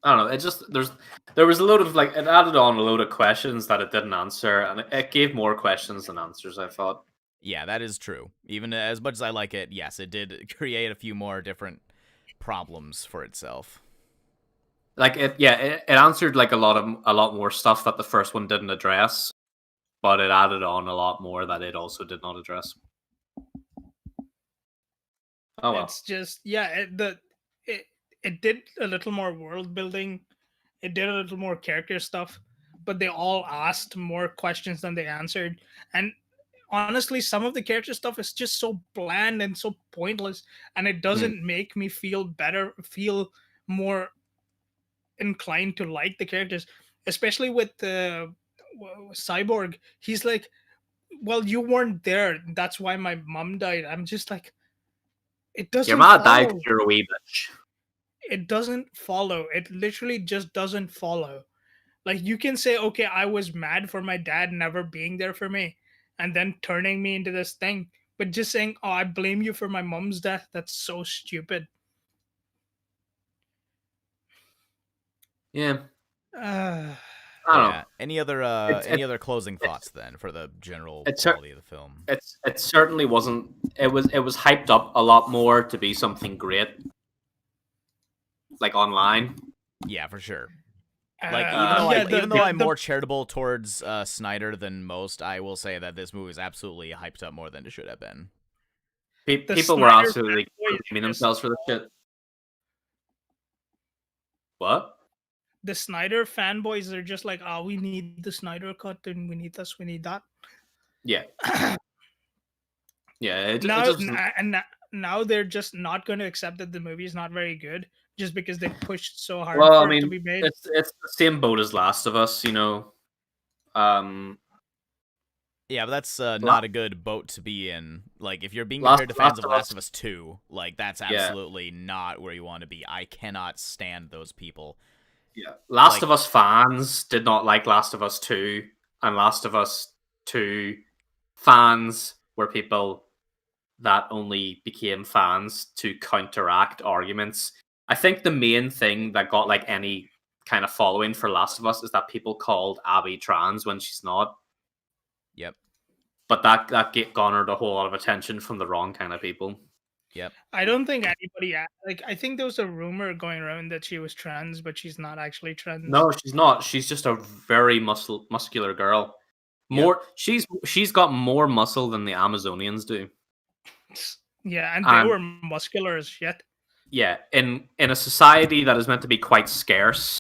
I don't know. It just there was a load of like it added on a load of questions that it didn't answer, and it gave more questions than answers. I thought. Yeah, that is true. Even as much as I like it, yes, it did create a few more different problems for itself. Like it answered like a lot more stuff that the first one didn't address, but it added on a lot more that it also did not address. Oh well. it's just, yeah, it it did a little more world building. It did a little more character stuff, but they all asked more questions than they answered. And honestly, some of the character stuff is just so bland and so pointless, and it doesn't make me feel more inclined to like the characters, especially with Cyborg. He's like, well, you weren't there, that's why my mom died. I'm just like, it Your doesn't ma died because follow. you're a wee bitch. It doesn't follow. It literally just doesn't follow. Like, you can say, okay, I was mad for my dad never being there for me and then turning me into this thing. But just saying, oh, I blame you for my mom's death, that's so stupid. Yeah. Uh, I don't Yeah. know. Any other It's any other closing thoughts then for the general it's quality of the film? it certainly wasn't. It was hyped up a lot more to be something great, like online. Yeah, for sure. Like yeah, even though I'm more charitable towards Snyder than most, I will say that this movie is absolutely hyped up more than it should have been. People were Snyder absolutely fanboy is blaming just themselves for the shit. What? the Snyder fanboys are just like, oh, we need the Snyder cut, and we need this, we need that. Yeah. Yeah. It now just now they're just not going to accept that the movie is not very good just because they pushed so hard well, I for it to mean, be made. it's the same boat as Last of Us, you know. Um, Yeah, but that's La- not a good boat to be in. Like, if you're being Last, compared to fans of Last of Last Us, of Us 2, like, that's yeah, absolutely not where you want to be. I cannot stand those people. yeah. Last Like, of Us fans did not like Last of Us 2, and Last of Us 2 fans were people that only became fans to counteract arguments. I think the main thing that got like any kind of following for Last of Us is that people called Abby trans when she's not. yep, But that garnered a whole lot of attention from the wrong kind of people. yep. I don't think anybody like. I think there was a rumor going around that she was trans, but she's not actually trans. No, she's not. She's just a very muscular girl. Yep. She's got more muscle than the Amazonians do. Yeah, and they And were muscular as shit. yeah, in a society that is meant to be quite scarce,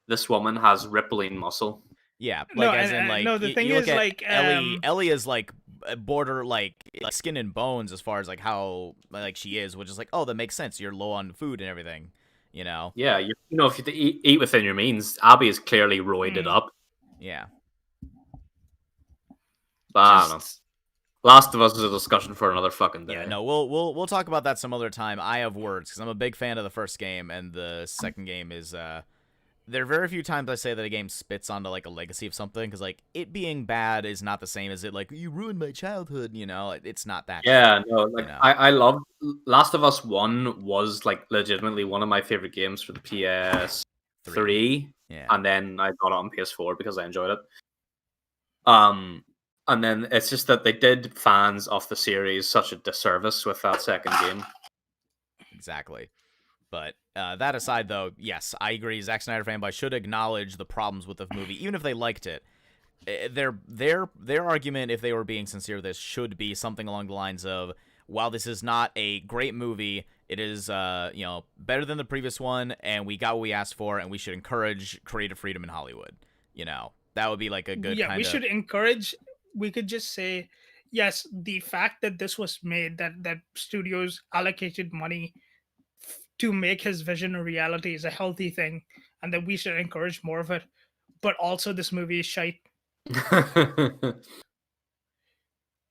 this woman has rippling muscle. Yeah, No, like as in like no. The thing you look is, at like, Ellie. Ellie is like border like skin and bones as far as like how like she is, which is like, oh, that makes sense. You're low on food and everything, you know. Yeah, you know, if you eat within your means, Abby is clearly roided up. Yeah, But I don't know. just Last of Us is a discussion for another fucking day. yeah. No, we'll talk about that some other time. I have words because I'm a big fan of the first game, and the second game is There are very few times I say that a game spits onto like a legacy of something because like it being bad is not the same as it like you ruined my childhood. You know, it's not that. Yeah, shit, no, like you know? I love Last of Us 1 was like legitimately one of my favorite games for the PS3. Yeah. And then I got it on PS4 because I enjoyed it. And then it's just that they did fans of the series such a disservice with that second game. Exactly. But that aside, though, yes, I agree. Zack Snyder fanboy should acknowledge the problems with the movie, even if they liked it. Their argument, if they were being sincere with this, should be something along the lines of, while this is not a great movie, it is better than the previous one, and we got what we asked for, and we should encourage creative freedom in Hollywood. You know, that would be like a good yeah. kind We of should encourage. We could just say, yes, the fact that this was made, that studios allocated money to make his vision a reality, is a healthy thing, and that we should encourage more of it. But also, this movie is shite.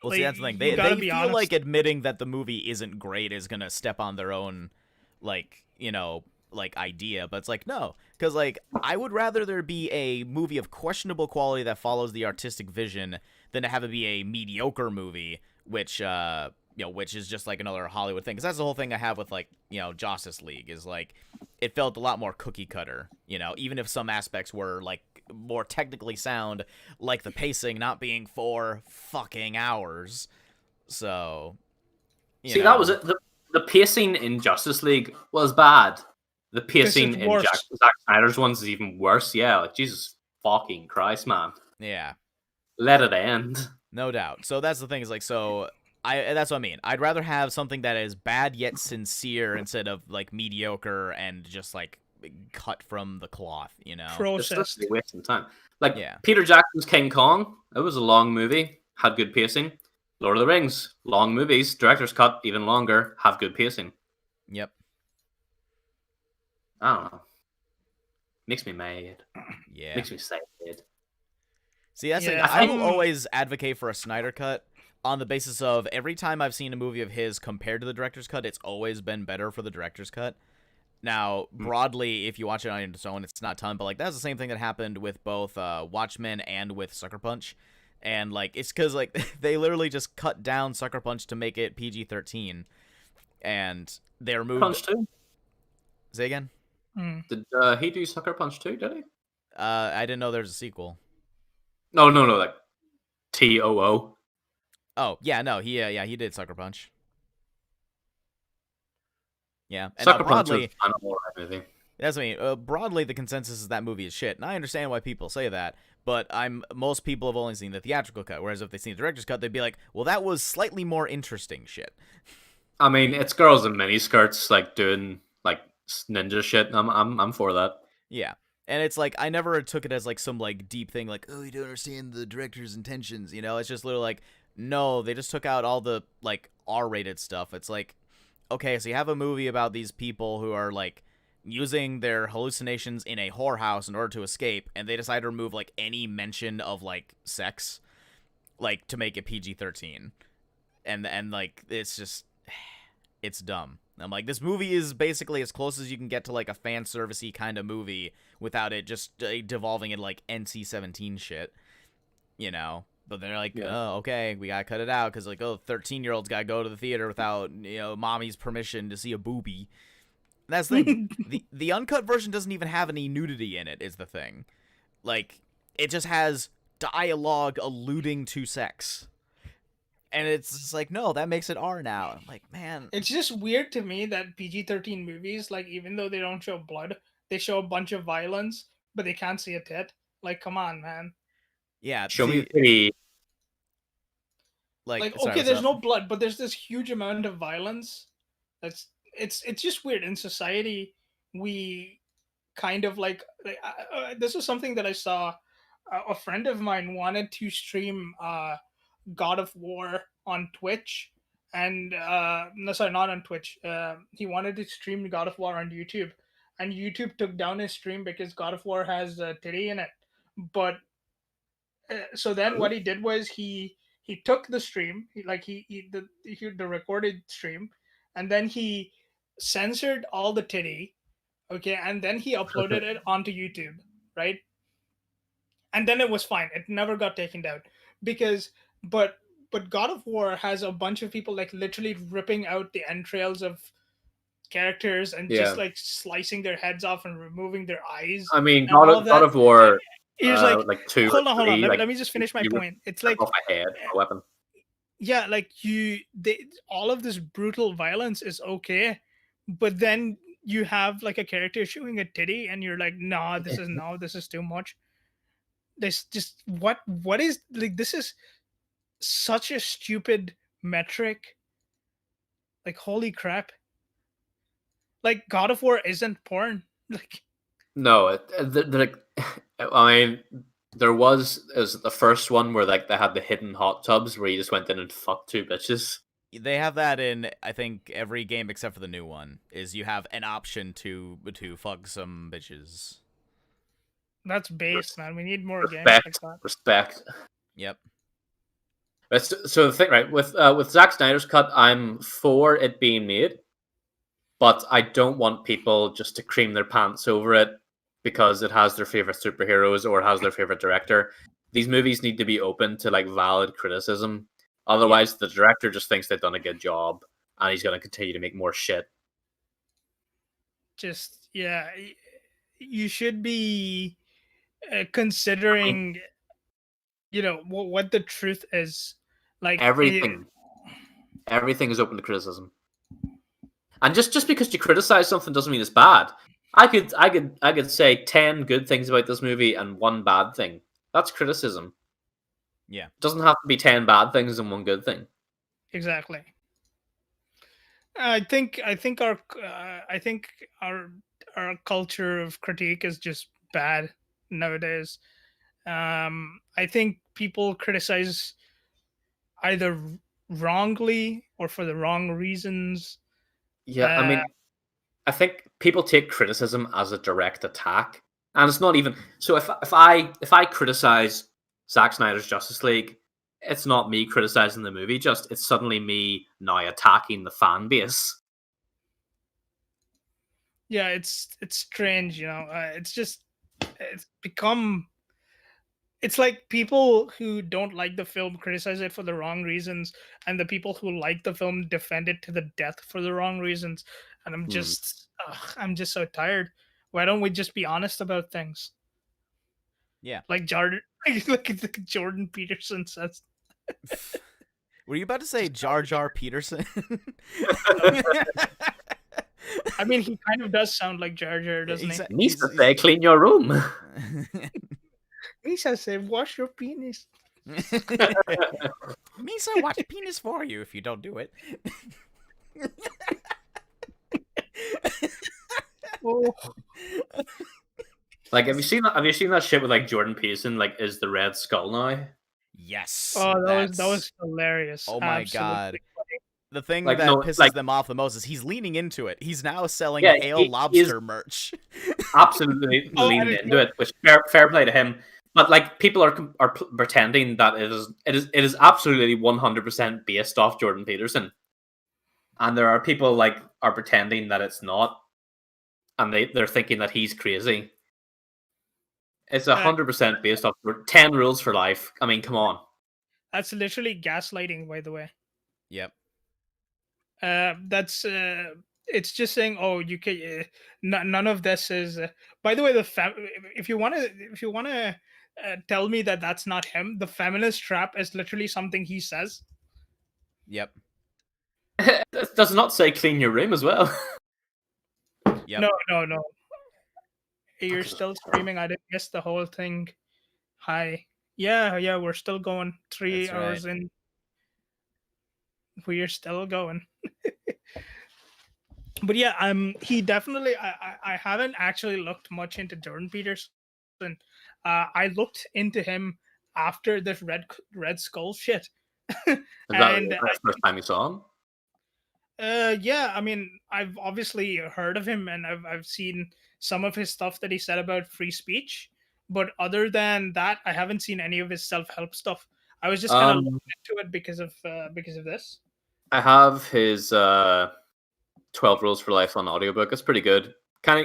Well, see, Like, that's the thing. you They gotta they be feel honest. like admitting that the movie isn't great is gonna step on their own, like like idea. But it's like no, because like I would rather there be a movie of questionable quality that follows the artistic vision than to have it be a mediocre movie, which which is just like another Hollywood thing. Because that's the whole thing I have with like Justice League is like it felt a lot more cookie cutter. Even if some aspects were like more technically sound, like the pacing not being 4 fucking hours. So, See, that was it. The pacing in Justice League was bad. The This pacing is in worse. Zack Snyder's ones is even worse. Yeah, like Jesus fucking Christ, man. Yeah, Let it end. no doubt. So that's the thing is like that's what I mean. I'd rather have something that is bad yet sincere instead of like mediocre and just like cut from the cloth, It's Processed. literally wasting time. Like Yeah. Peter Jackson's King Kong, it was a long movie, had good pacing. Lord of the Rings, long movies, director's cut, even longer, have good pacing. Yep. I don't know. Makes me mad. Yeah. Makes me sad. See, that's the thing. Yeah, I will I'm- always advocate for a Snyder cut on the basis of every time I've seen a movie of his compared to the director's cut, it's always been better for the director's cut. Now, broadly, if you watch it on its own, it's not a ton, but like that's the same thing that happened with both Watchmen and with Sucker Punch. And like it's because like they literally just cut down Sucker Punch to make it PG-13, and they removed. Punch 2? Say again. Did he do Sucker Punch 2, did he? I didn't know there was a sequel. No, like TOO. Oh yeah, no, he did Sucker Punch. Yeah, and Sucker Punch broadly, is an alright movie. that's what I mean. Broadly, the consensus is that movie is shit, and I understand why people say that. But most people have only seen the theatrical cut, whereas if they seen the director's cut, they'd be like, "Well, that was slightly more interesting shit." I mean, it's girls in miniskirts like doing like ninja shit. I'm for that. Yeah, and it's like I never took it as like some like deep thing, like oh, you don't understand the director's intentions. It's just literally like no, they just took out all the like R-rated stuff. It's like okay, so you have a movie about these people who are like using their hallucinations in a whorehouse in order to escape, and they decide to remove like any mention of like sex. like to make it PG-13, and like it's just it's dumb. I'm like, this movie is basically as close as you can get to like a fan servicey kind of movie without it just devolving in like NC-17 shit, you know. But they're like, oh, okay, we gotta cut it out because like, 13-year-olds gotta go to the theater without mommy's permission to see a boobie. And that's the thing. the uncut version doesn't even have any nudity in it. Is the thing, like it just has dialogue alluding to sex. And it's just like, no, that makes it R now. I'm like, man. It's just weird to me that PG-13 movies, like, even though they don't show blood, they show a bunch of violence, but they can't see a tit. Like, come on, man. Yeah. Show me the... Like sorry, okay, there's no blood, but there's this huge amount of violence. It's just weird. In society, we kind of like this is something that I saw. A friend of mine wanted to stream God of War on Twitch, and no, sorry, not on Twitch. He wanted to stream God of War on YouTube, and YouTube took down his stream because God of War has a titty in it. But so then what he did was he took the stream, the recorded stream, and then he censored all the titty, okay, and then he uploaded it onto YouTube, right? And then it was fine. It never got taken down because, but God of War has a bunch of people like literally ripping out the entrails of characters and just like slicing their heads off and removing their eyes. I mean, God of War. He's like two. Hold on. Like, let me just finish my point. It's like off my head, a weapon. Yeah, like all of this brutal violence is okay, but then you have like a character showing a titty, and you're like, nah, this is too much. This just what is like? This is such a stupid metric. Like, holy crap! Like, God of War isn't porn. Like, no, like, I mean, there was the first one where like they had the hidden hot tubs where you just went in and fucked two bitches. They have that in, I think, every game except for the new one. Is you have an option to fuck some bitches. That's base, man. We need more games like that. Respect. Yep. So the thing, right, with Zack Snyder's cut, I'm for it being made, but I don't want people just to cream their pants over it because it has their favorite superheroes or has their favorite director. These movies need to be open to like valid criticism. Otherwise, the director just thinks they've done a good job and he's going to continue to make more shit. Just, yeah, you should be considering, what the truth is. Like, everything is open to criticism. And just because you criticize something doesn't mean it's bad. I could say 10 good things about this movie and one bad thing. That's criticism. Yeah. It doesn't have to be 10 bad things and one good thing. Exactly. I think our culture of critique is just bad nowadays. I think people criticize either wrongly or for the wrong reasons. Yeah, I mean, I think people take criticism as a direct attack, and it's not even. So if I criticize Zack Snyder's Justice League, it's not me criticizing the movie. Just it's suddenly me now attacking the fan base. Yeah, it's strange, it's become. It's like people who don't like the film criticize it for the wrong reasons, and the people who like the film defend it to the death for the wrong reasons. And I'm just so tired. Why don't we just be honest about things? Yeah, like Jordan, like Jordan Peterson says. Were you about to say Jar Jar Peterson? I mean, he kind of does sound like Jar Jar, doesn't he? Needs to say, clean your room. Misa said, wash your penis. Misa, wash your penis for you if you don't do it. Oh. Like, have you seen that shit with like Jordan Peterson? Like, is the Red Skull now? Yes. Oh, that was hilarious. Oh my god. The thing like, that no, pisses like, them off the most is he's leaning into it. He's now selling yeah, Hale Lobster merch. Absolutely leaning into it, which fair play to him. But like people are pretending that it is absolutely 100% based off Jordan Peterson, and there are people like are pretending that it's not, and they're thinking that he's crazy. It's 100% based off 10 rules for life. I mean, come on. That's literally gaslighting, by the way. Yep. That's it's just saying, oh, you can. None of this is. By the way, if you wanna tell me that that's not him, the feminist trap is literally something he says. Yep. It does not say clean your room as well. Yep. No. You're still streaming. I didn't miss the whole thing. Hi. Yeah, we're still going. 3 That's hours right. in. We're still going. But yeah, he definitely. I haven't actually looked much into Jordan Peterson. I looked into him after this Red Skull shit. Is that the first time you saw him? Yeah, I mean, I've obviously heard of him and I've seen some of his stuff that he said about free speech, but other than that, I haven't seen any of his self-help stuff. I was just kind of looking into it because of this. I have his 12 Rules for Life on audiobook. It's pretty good.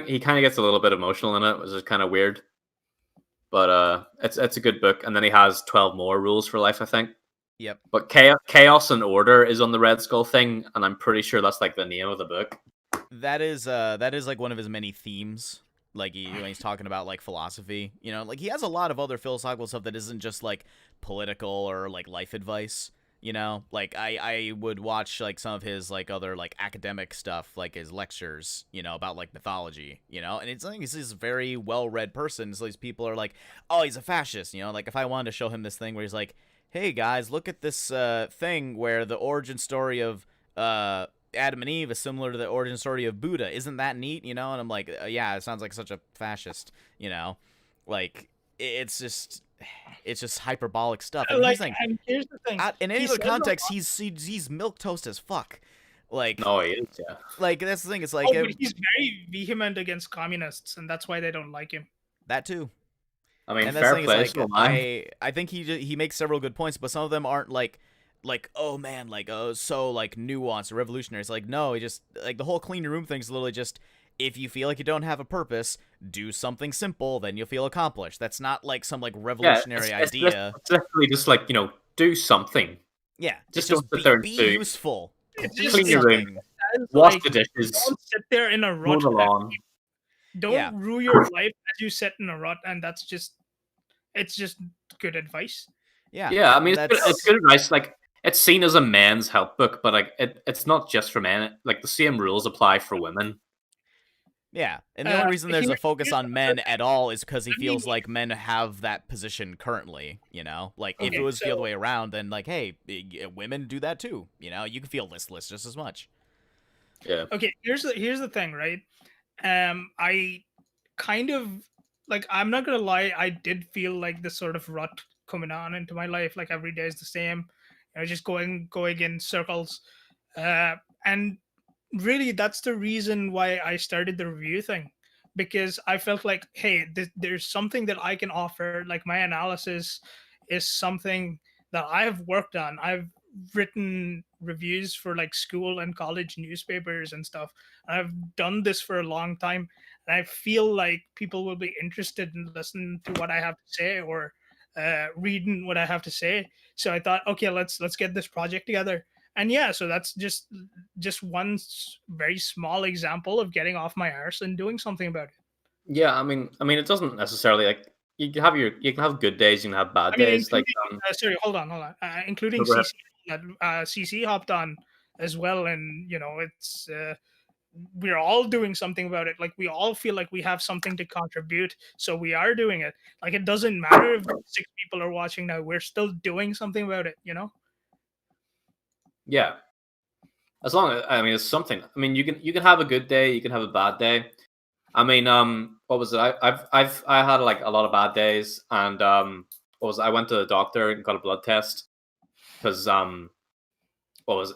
He kind of gets a little bit emotional in it, which is kind of weird. But it's a good book. And then he has 12 more rules for life, I think. Yep. But Chaos and Order is on the Red Skull thing, and I'm pretty sure that's like the name of the book. That is like one of his many themes. Like when he's talking about like philosophy, you know, like he has a lot of other philosophical stuff that isn't just like political or like life advice. You know, like I would watch like some of his like other like academic stuff, like his lectures, you know, about like mythology, you know, and it's like he's this very well read person. So these people are like, oh, he's a fascist, you know, like if I wanted to show him this thing where he's like, hey guys, look at this thing where the origin story of Adam and Eve is similar to the origin story of Buddha. Isn't that neat? You know, and I'm like, yeah, it sounds like such a fascist. You know, like it's just hyperbolic stuff. And Like, and here's the thing. In any other context, he's milquetoast as fuck. Like, no, he is, yeah. Like that's the thing. It's like, but he's very vehement against communists, and that's why they don't like him. That too. I mean, and fair play. Like, I think he makes several good points, but some of them aren't like oh man, like so like nuanced or revolutionary. It's like no, he just like the whole clean your room thing is literally just if you feel like you don't have a purpose, do something simple, then you'll feel accomplished. That's not like some like revolutionary idea. It's definitely just like, you know, do something. Yeah, just don't sit there and be useful. Clean your room, wash the dishes. Don't sit there in a rut. Don't rue your life as you sit in a rut, and it's just good advice. Yeah. I mean, it's good advice. Like it's seen as a men's help book, but like it's not just for men. Like the same rules apply for women. Yeah, and the only reason there's a focus on men at all is because he feels like men have that position currently, you know? Like, if it was the other way around, then, like, hey, women do that too, you know? You can feel listless just as much. Yeah. Okay, here's the thing, right? I kind of, like, I'm not gonna lie, I did feel like this sort of rut coming on into my life, like, every day is the same, you know, just going in circles, and really that's the reason why I started the review thing, because I felt like, hey, there's something that I can offer. Like my analysis is something that I've worked on. I've written reviews for like school and college newspapers and stuff. I've done this for a long time, and I feel like people will be interested in listening to what I have to say or reading what I have to say. So I thought, okay, let's get this project together. And yeah, so that's just one very small example of getting off my arse and doing something about it. Yeah, I mean, it doesn't necessarily like you can have good days, you can have bad days. Like, sorry, hold on, including CC that CC hopped on as well, and you know, it's we're all doing something about it. Like we all feel like we have something to contribute, so we are doing it. Like it doesn't matter if 6 people are watching now; we're still doing something about it. You know. Yeah. As long as it's something. I mean, you can have a good day, you can have a bad day. I mean, what was it? I had like a lot of bad days, and I went to the doctor and got a blood test because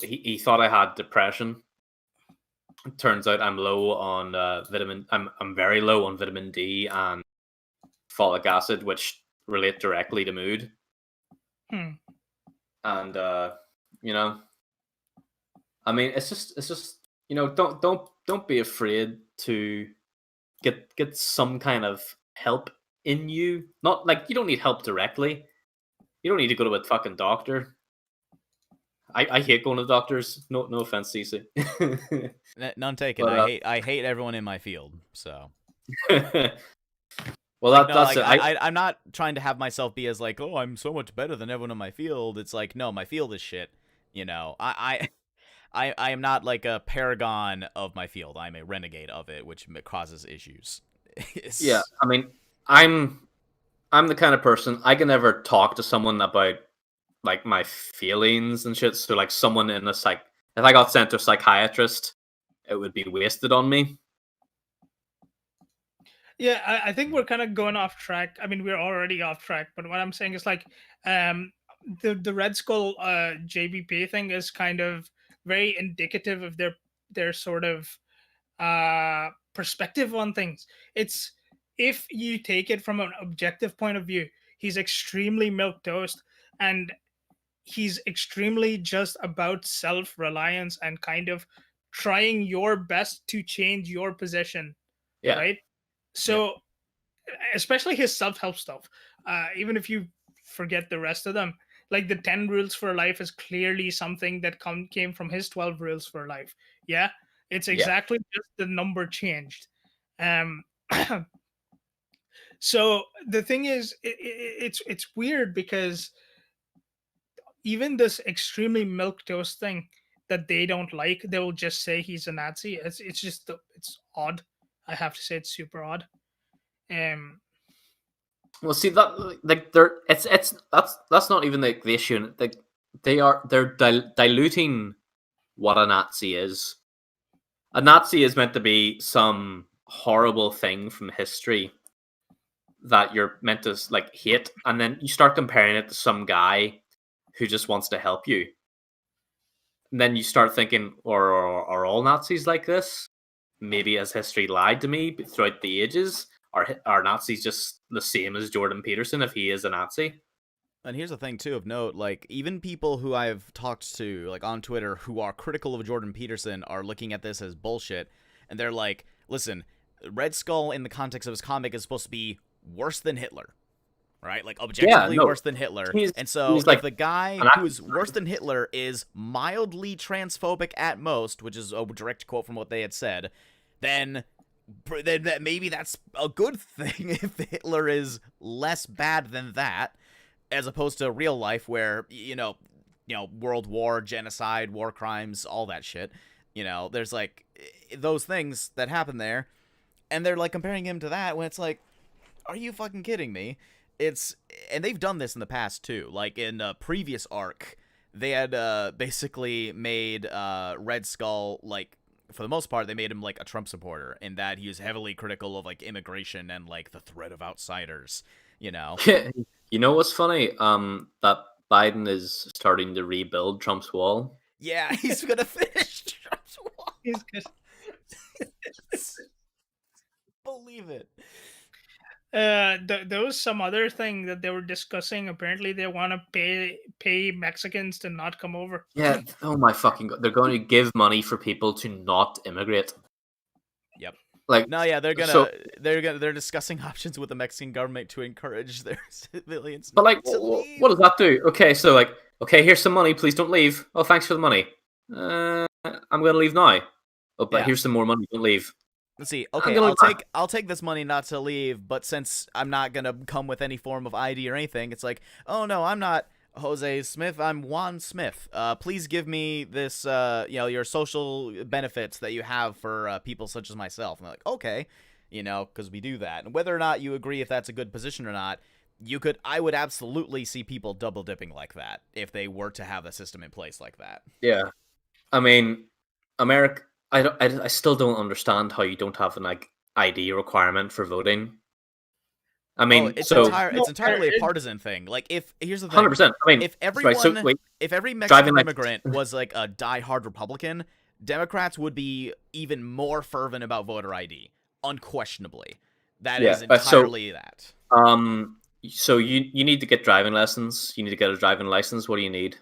he thought I had depression. It turns out I'm low on vitamin. I'm very low on vitamin D and folic acid, which relate directly to mood. Hmm. And you know, I mean, it's just you know, don't be afraid to get some kind of help in you. Not like you don't need help directly. You don't need to go to a fucking doctor. I hate going to doctors. No offense, Cece. None taken. But I hate everyone in my field. So well, like no, that's like it. I'm not trying to have myself be as like, oh, I'm so much better than everyone in my field. It's like, no, my field is shit. You know, I am not like a paragon of my field. I'm a renegade of it, which causes issues. Yeah, I mean, I'm the kind of person I can never talk to someone about like my feelings and shit. So like someone in a if I got sent to a psychiatrist, it would be wasted on me. Yeah, I think we're kind of going off track. I mean, we're already off track, but what I'm saying is like, um, the Red Skull JBP thing is kind of very indicative of their sort of perspective on things. It's, if you take it from an objective point of view, he's extremely milk toast, and he's extremely just about self-reliance and kind of trying your best to change your position, Yeah, right? So especially his self-help stuff, even if you forget the rest of them, like the 10 rules for life is clearly something that came from his 12 rules for life. Yeah, it's yeah. exactly just the number changed. um so the thing is, it's weird because even this extremely milk toast thing that they don't like, they will just say he's a Nazi. It's just it's odd. I have to say it's super odd. um Well, see that like they're it's that's not even the issue. Like they're diluting what a Nazi is. A Nazi is meant to be some horrible thing from history that you're meant to like hate, and then you start comparing it to some guy who just wants to help you. And then you start thinking, are all Nazis like this? Maybe has history lied to me throughout the ages? Are Nazis just the same as Jordan Peterson if he is a Nazi? And here's the thing too of note, like even people who I've talked to like on Twitter who are critical of Jordan Peterson are looking at this as bullshit, and they're like, listen, Red Skull in the context of his comic is supposed to be worse than Hitler, right? Like objectively worse than Hitler. And so he's if like the guy an who is worse than Hitler is mildly transphobic at most, which is a direct quote from what they had said, then that maybe that's a good thing if Hitler is less bad than that, as opposed to real life where world war, genocide, war crimes, all that shit. There's like those things that happen there, and they're like comparing him to that when it's like, are you fucking kidding me? And they've done this in the past too. Like in a previous arc, they had basically made Red Skull, like for the most part, they made him like a Trump supporter in that he was heavily critical of like immigration and like the threat of outsiders. You know what's funny? That Biden is starting to rebuild Trump's wall. Yeah, he's gonna finish Trump's wall. he's good. Believe it. There was some other thing that they were discussing. Apparently, they want to pay Mexicans to not come over. Yeah. Oh my fucking god! They're going to give money for people to not immigrate. Yep. Like No, yeah, they're discussing options with the Mexican government to encourage their civilians. But like, to leave. what does that do? Okay, so like, okay, here's some money. Please don't leave. Oh, thanks for the money. I'm gonna leave now. Oh, but here's some more money. Don't leave. Let's see. Okay, I'll take this money not to leave, but since I'm not gonna come with any form of ID or anything, it's like, oh no, I'm not Jose Smith. I'm Juan Smith. Please give me this, your social benefits that you have for people such as myself. And they're like, okay, because we do that. And whether or not you agree if that's a good position or not, I would absolutely see people double dipping like that if they were to have a system in place like that. Yeah, I mean, America. I still don't understand how you don't have an like ID requirement for voting. I mean, it's entirely a partisan thing. Like, here's the thing, 100%. I mean, if everyone, if every Mexican immigrant was like a diehard Republican, Democrats would be even more fervent about voter ID, unquestionably. That is entirely that. So you need to get driving lessons. You need to get a driving license. What do you need?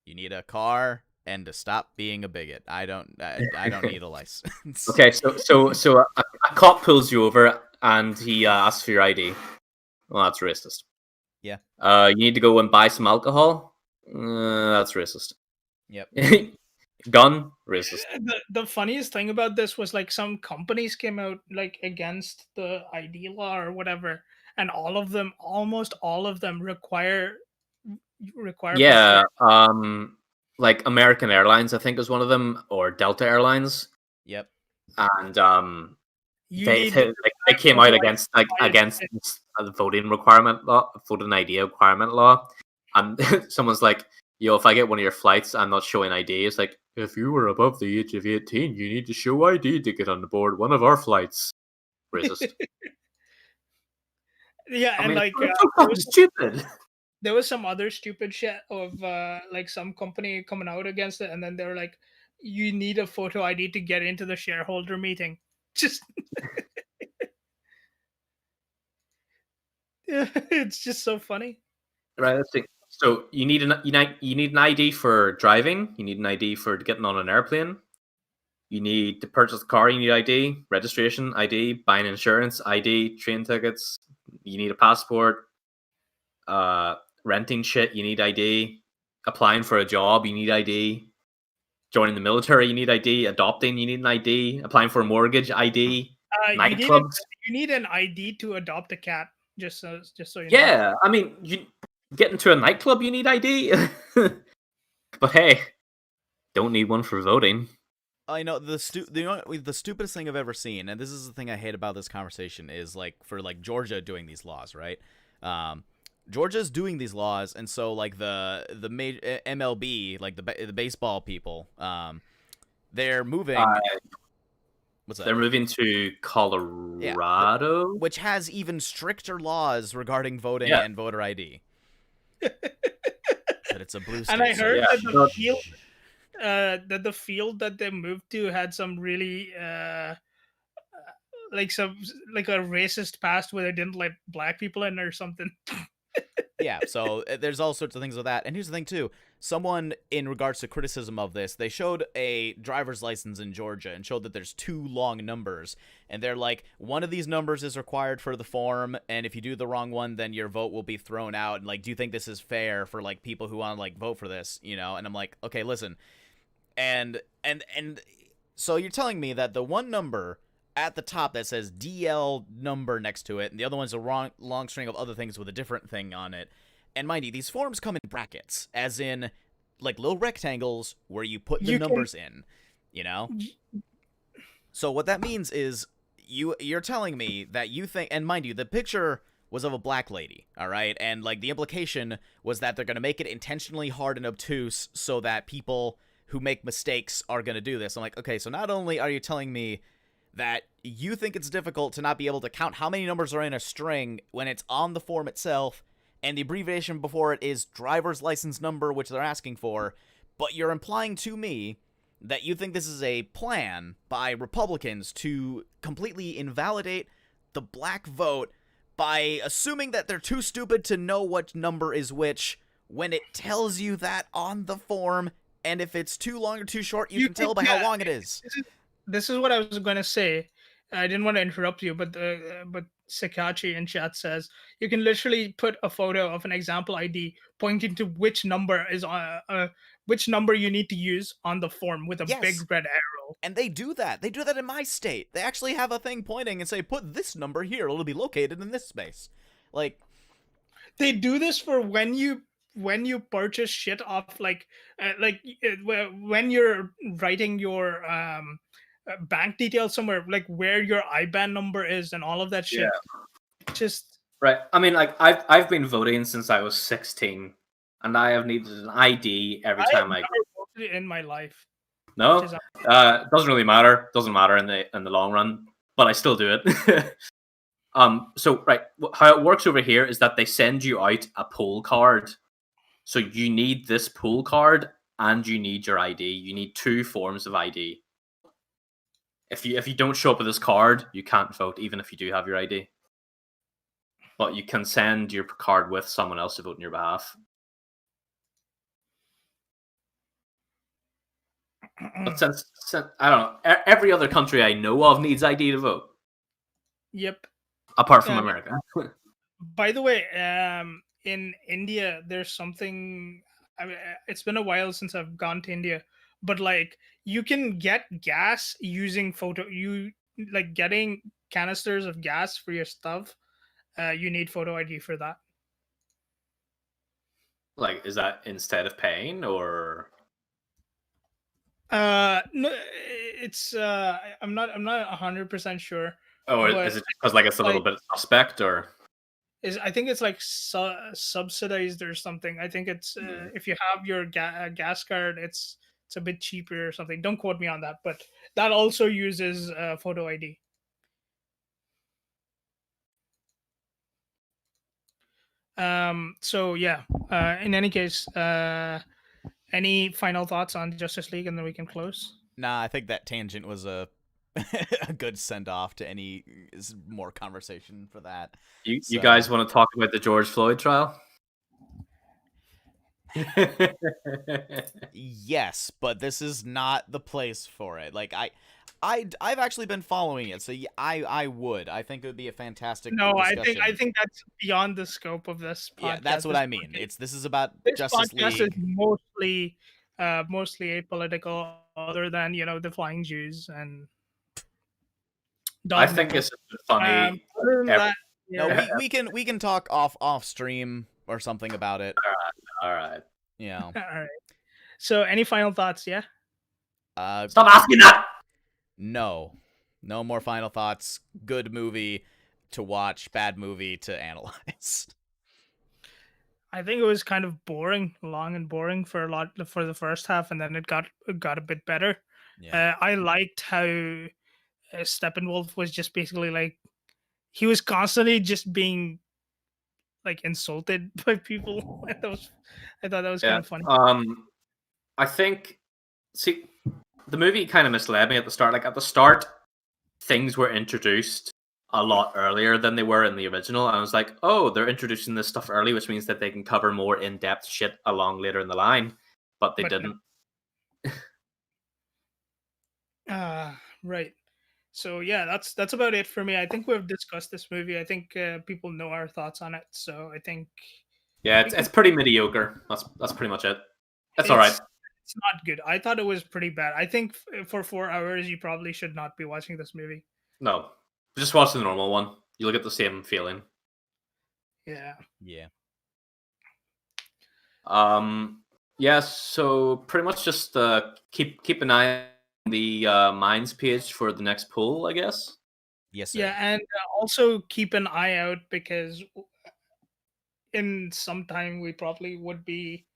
You need a car and to stop being a bigot. I don't need a license. Okay, so a cop pulls you over and he asks for your ID. Well, that's racist. Yeah. You need to go and buy some alcohol. That's racist. Yep. Gun, racist. The funniest thing about this was like some companies came out like against the ID law or whatever, and almost all of them require Yeah, like American Airlines, I think is one of them, or Delta Airlines, Yep. and you they need they came out against the voting requirement law, voting ID requirement law, and someone's like, "Yo, if I get one of your flights, I'm not showing ID." It's like, if you were above the age of 18, you need to show ID to get on board one of our flights. Racist. yeah, I and mean, like it's so fucking stupid. there was some other stupid shit of like some company coming out against it, and then they were like, you need a photo ID to get into the shareholder meeting. Just it's just so funny. Right. Let's see. So you need an ID for driving. You need an ID for getting on an airplane. You need to purchase a car. You need ID, registration, ID, buying insurance, ID, train tickets. You need a passport. Renting shit. You need ID. Applying for a job. You need ID. Joining the military. You need ID. Adopting. You need an ID. Applying for a mortgage. ID. Nightclubs. You need an ID to adopt a cat. Just so you know. Yeah, I mean, you get into a nightclub, you need ID. But hey, don't need one for voting. I know the stupidest thing I've ever seen, and this is the thing I hate about this conversation, is like for like Georgia doing these laws, right? Georgia's doing these laws, and so like the MLB, like the baseball people, they're moving. What's that? They're moving to Colorado, which has even stricter laws regarding voting and voter ID. But it's a blue state. And I heard that the field that they moved to had some really like a racist past where they didn't let black people in or something. Yeah, so there's all sorts of things with that. And here's the thing, too. Someone, in regards to criticism of this, they showed a driver's license in Georgia and showed that there's 2 long numbers. And they're like, one of these numbers is required for the form, and if you do the wrong one, then your vote will be thrown out. And, like, do you think this is fair for, like, people who want to, like, vote for this, you know? And I'm like, okay, listen. And so you're telling me that the one number at the top that says DL number next to it, and the other one's a long string of other things with a different thing on it. And mind you, these forms come in brackets, as in like little rectangles where you put the numbers in, you know? So what that means is you're telling me that you think, and mind you, the picture was of a black lady, all right? And like the implication was that they're going to make it intentionally hard and obtuse so that people who make mistakes are going to do this. I'm like, okay, so not only are you telling me that you think it's difficult to not be able to count how many numbers are in a string when it's on the form itself, and the abbreviation before it is driver's license number, which they're asking for, but you're implying to me that you think this is a plan by Republicans to completely invalidate the black vote by assuming that they're too stupid to know what number is which when it tells you that on the form, and if it's too long or too short, you can tell by how long it is. This is what I was going to say. I didn't want to interrupt you, but Sakachi in chat says you can literally put a photo of an example ID pointing to which number is which number you need to use on the form with a big red arrow. And they do that. They do that in my state. They actually have a thing pointing and say, "Put this number here. It'll be located in this space." Like, they do this for when you purchase shit off when you're writing your bank details somewhere, like where your IBAN number is and all of that shit. Yeah. Just right. I mean, like I've been voting since I was 16, and I have needed an ID every time I voted in my life. No, doesn't really matter. Doesn't matter in the long run, but I still do it. So right, how it works over here is that they send you out a poll card. So you need this poll card and you need your ID. You need 2 forms of ID. If you don't show up with this card, you can't vote, even if you do have your ID. but you can send your card with someone else to vote on your behalf. But since I don't know, every other country I know of needs ID to vote, Yep. apart from America. By the way, in India, there's something. I mean, it's been a while since I've gone to India, but like you can get gas using photo. You like getting canisters of gas for your stuff. You need photo ID for that. Like, is that instead of paying, or? No, it's I'm not 100% sure. Oh, but is it because like it's a little like, bit suspect, or? I think it's like subsidized or something. I think it's if you have your gas card, it's a bit cheaper or something. Don't quote me on that, but that also uses photo ID. So yeah. In any case, any final thoughts on Justice League, and then we can close. Nah, I think that tangent was a a good send off to any more conversation for that. You guys want to talk about the George Floyd trial? Yes, but this is not the place for it. Like I've actually been following it, so I would. I think it would be a fantastic No, discussion. I think that's beyond the scope of this podcast. Yeah, that's what I mean. This is about this Justice podcast League. is mostly apolitical, other than the flying Jews and. I think it's funny. Other than that, No, we can talk off stream or something about it. All right. Yeah. All right. So, any final thoughts? Yeah. Stop asking that. No more final thoughts. Good movie to watch. Bad movie to analyze. I think it was kind of boring, long and boring for the first half, and then it got a bit better. Yeah. I liked how Steppenwolf was just basically like he was constantly just being like insulted by people. I thought that was kind of funny. I think the movie kind of misled me at the start. Like at the start, things were introduced a lot earlier than they were in the original. And I was like, oh, they're introducing this stuff early, which means that they can cover more in-depth shit along later in the line. But they didn't. Right. So yeah, that's about it for me. I think we've discussed this movie. I think people know our thoughts on it. So I think. Yeah, it's pretty mediocre. That's pretty much it. That's all right. It's not good. I thought it was pretty bad. I think for 4 hours, you probably should not be watching this movie. No, just watch the normal one. You'll get the same feeling. Yeah. Yeah. Yeah. So pretty much just keep an eye on the Minds page for the next poll, I guess. Yes, sir. Yeah, and also keep an eye out because in some time we probably would be.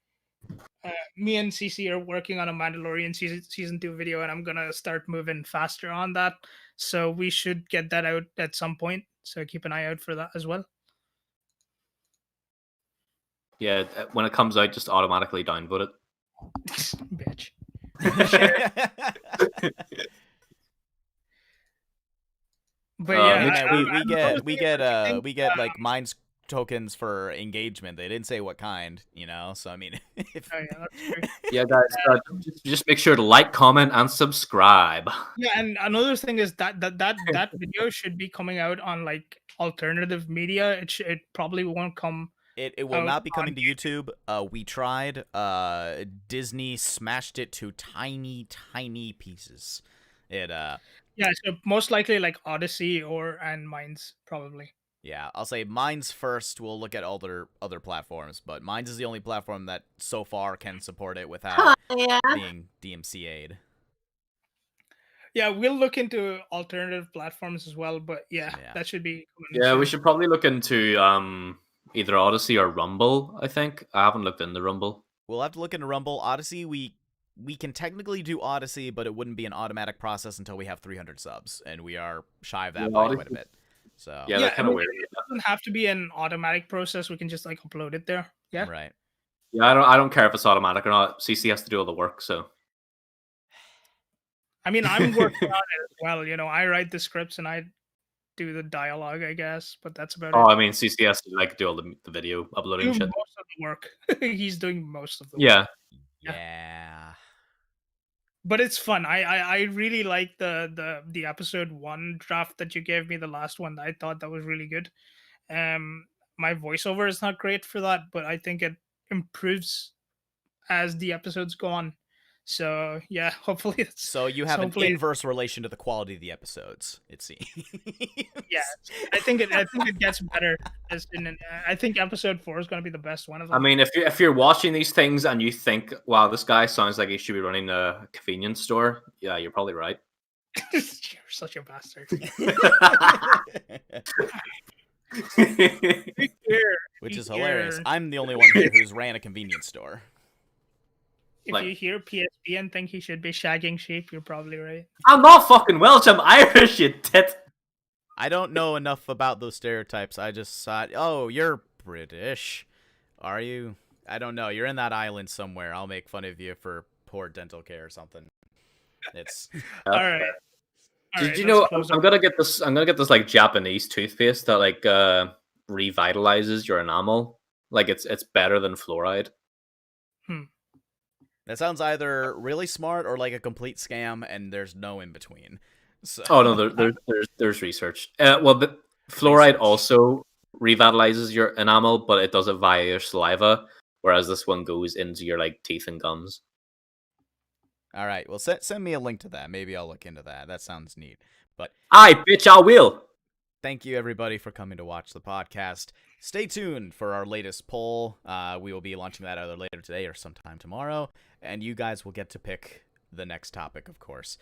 Me and CC are working on a Mandalorian season 2 video, and I'm gonna start moving faster on that. So we should get that out at some point. So keep an eye out for that as well. Yeah, when it comes out, just automatically downvote it. Bitch. But yeah, we get like Minds tokens for engagement. They didn't say what kind, so I mean that's true. Yeah, guys, just make sure to like, comment, and subscribe. Yeah, and another thing is that video should be coming out on like alternative media. It probably won't come. It will not be coming to YouTube. We tried. Disney smashed it to tiny pieces. Yeah, so most likely like Odyssey and Minds probably. Yeah, I'll say Minds first. We'll look at other platforms, but Minds is the only platform that so far can support it without being DMCA'd. Yeah, we'll look into alternative platforms as well, but yeah. That should be. Yeah, we should probably look into either Odyssey or Rumble. I think I haven't looked into Rumble. We'll have to look into Rumble. Odyssey, we can technically do Odyssey, but it wouldn't be an automatic process until we have 300 subs, and we are shy of that by quite a bit. So yeah, that's kind of weird. It doesn't have to be an automatic process. We can just like upload it there. Yeah. Right. Yeah, I don't care if it's automatic or not. CC has to do all the work, so. I mean, I'm working on it as well. I write the scripts and I do the dialogue, I guess, but that's about Oh, it. I mean, CCS like do all the video uploading Do shit. most of the work. He's doing most of the work. Yeah. Yeah. But it's fun. I really like the episode 1 draft that you gave me, the last one. I thought that was really good. My voiceover is not great for that, but I think it improves as the episodes go on. So yeah, hopefully it's So you have an hopefully inverse relation to the quality of the episodes, it seems. yeah. I think it gets better. I think episode 4 is going to be the best one of them. I mean, if you're watching these things and you think, wow, this guy sounds like he should be running a convenience store, yeah, you're probably right. You're such a bastard. Which is hilarious. I'm the only one here who's ran a convenience store. If you hear PSP and think he should be shagging sheep, you're probably right. I'm not fucking Welsh, I'm Irish, you tit. I don't know enough about those stereotypes. I just thought, oh, you're British. Are you? I don't know. You're in that island somewhere. I'll make fun of you for poor dental care or something. It's All right. Did you know I'm gonna get this like Japanese toothpaste that like revitalizes your enamel? Like it's better than fluoride. That sounds either really smart or like a complete scam, and there's no in between. So. Oh no, there's research. Well, the fluoride also revitalizes your enamel, but it does it via your saliva, whereas this one goes into your like teeth and gums. All right, well, send me a link to that. Maybe I'll look into that. That sounds neat. But aye, bitch, I will. Thank you, everybody, for coming to watch the podcast. Stay tuned for our latest poll. We will be launching that either later today or sometime tomorrow, and you guys will get to pick the next topic, of course.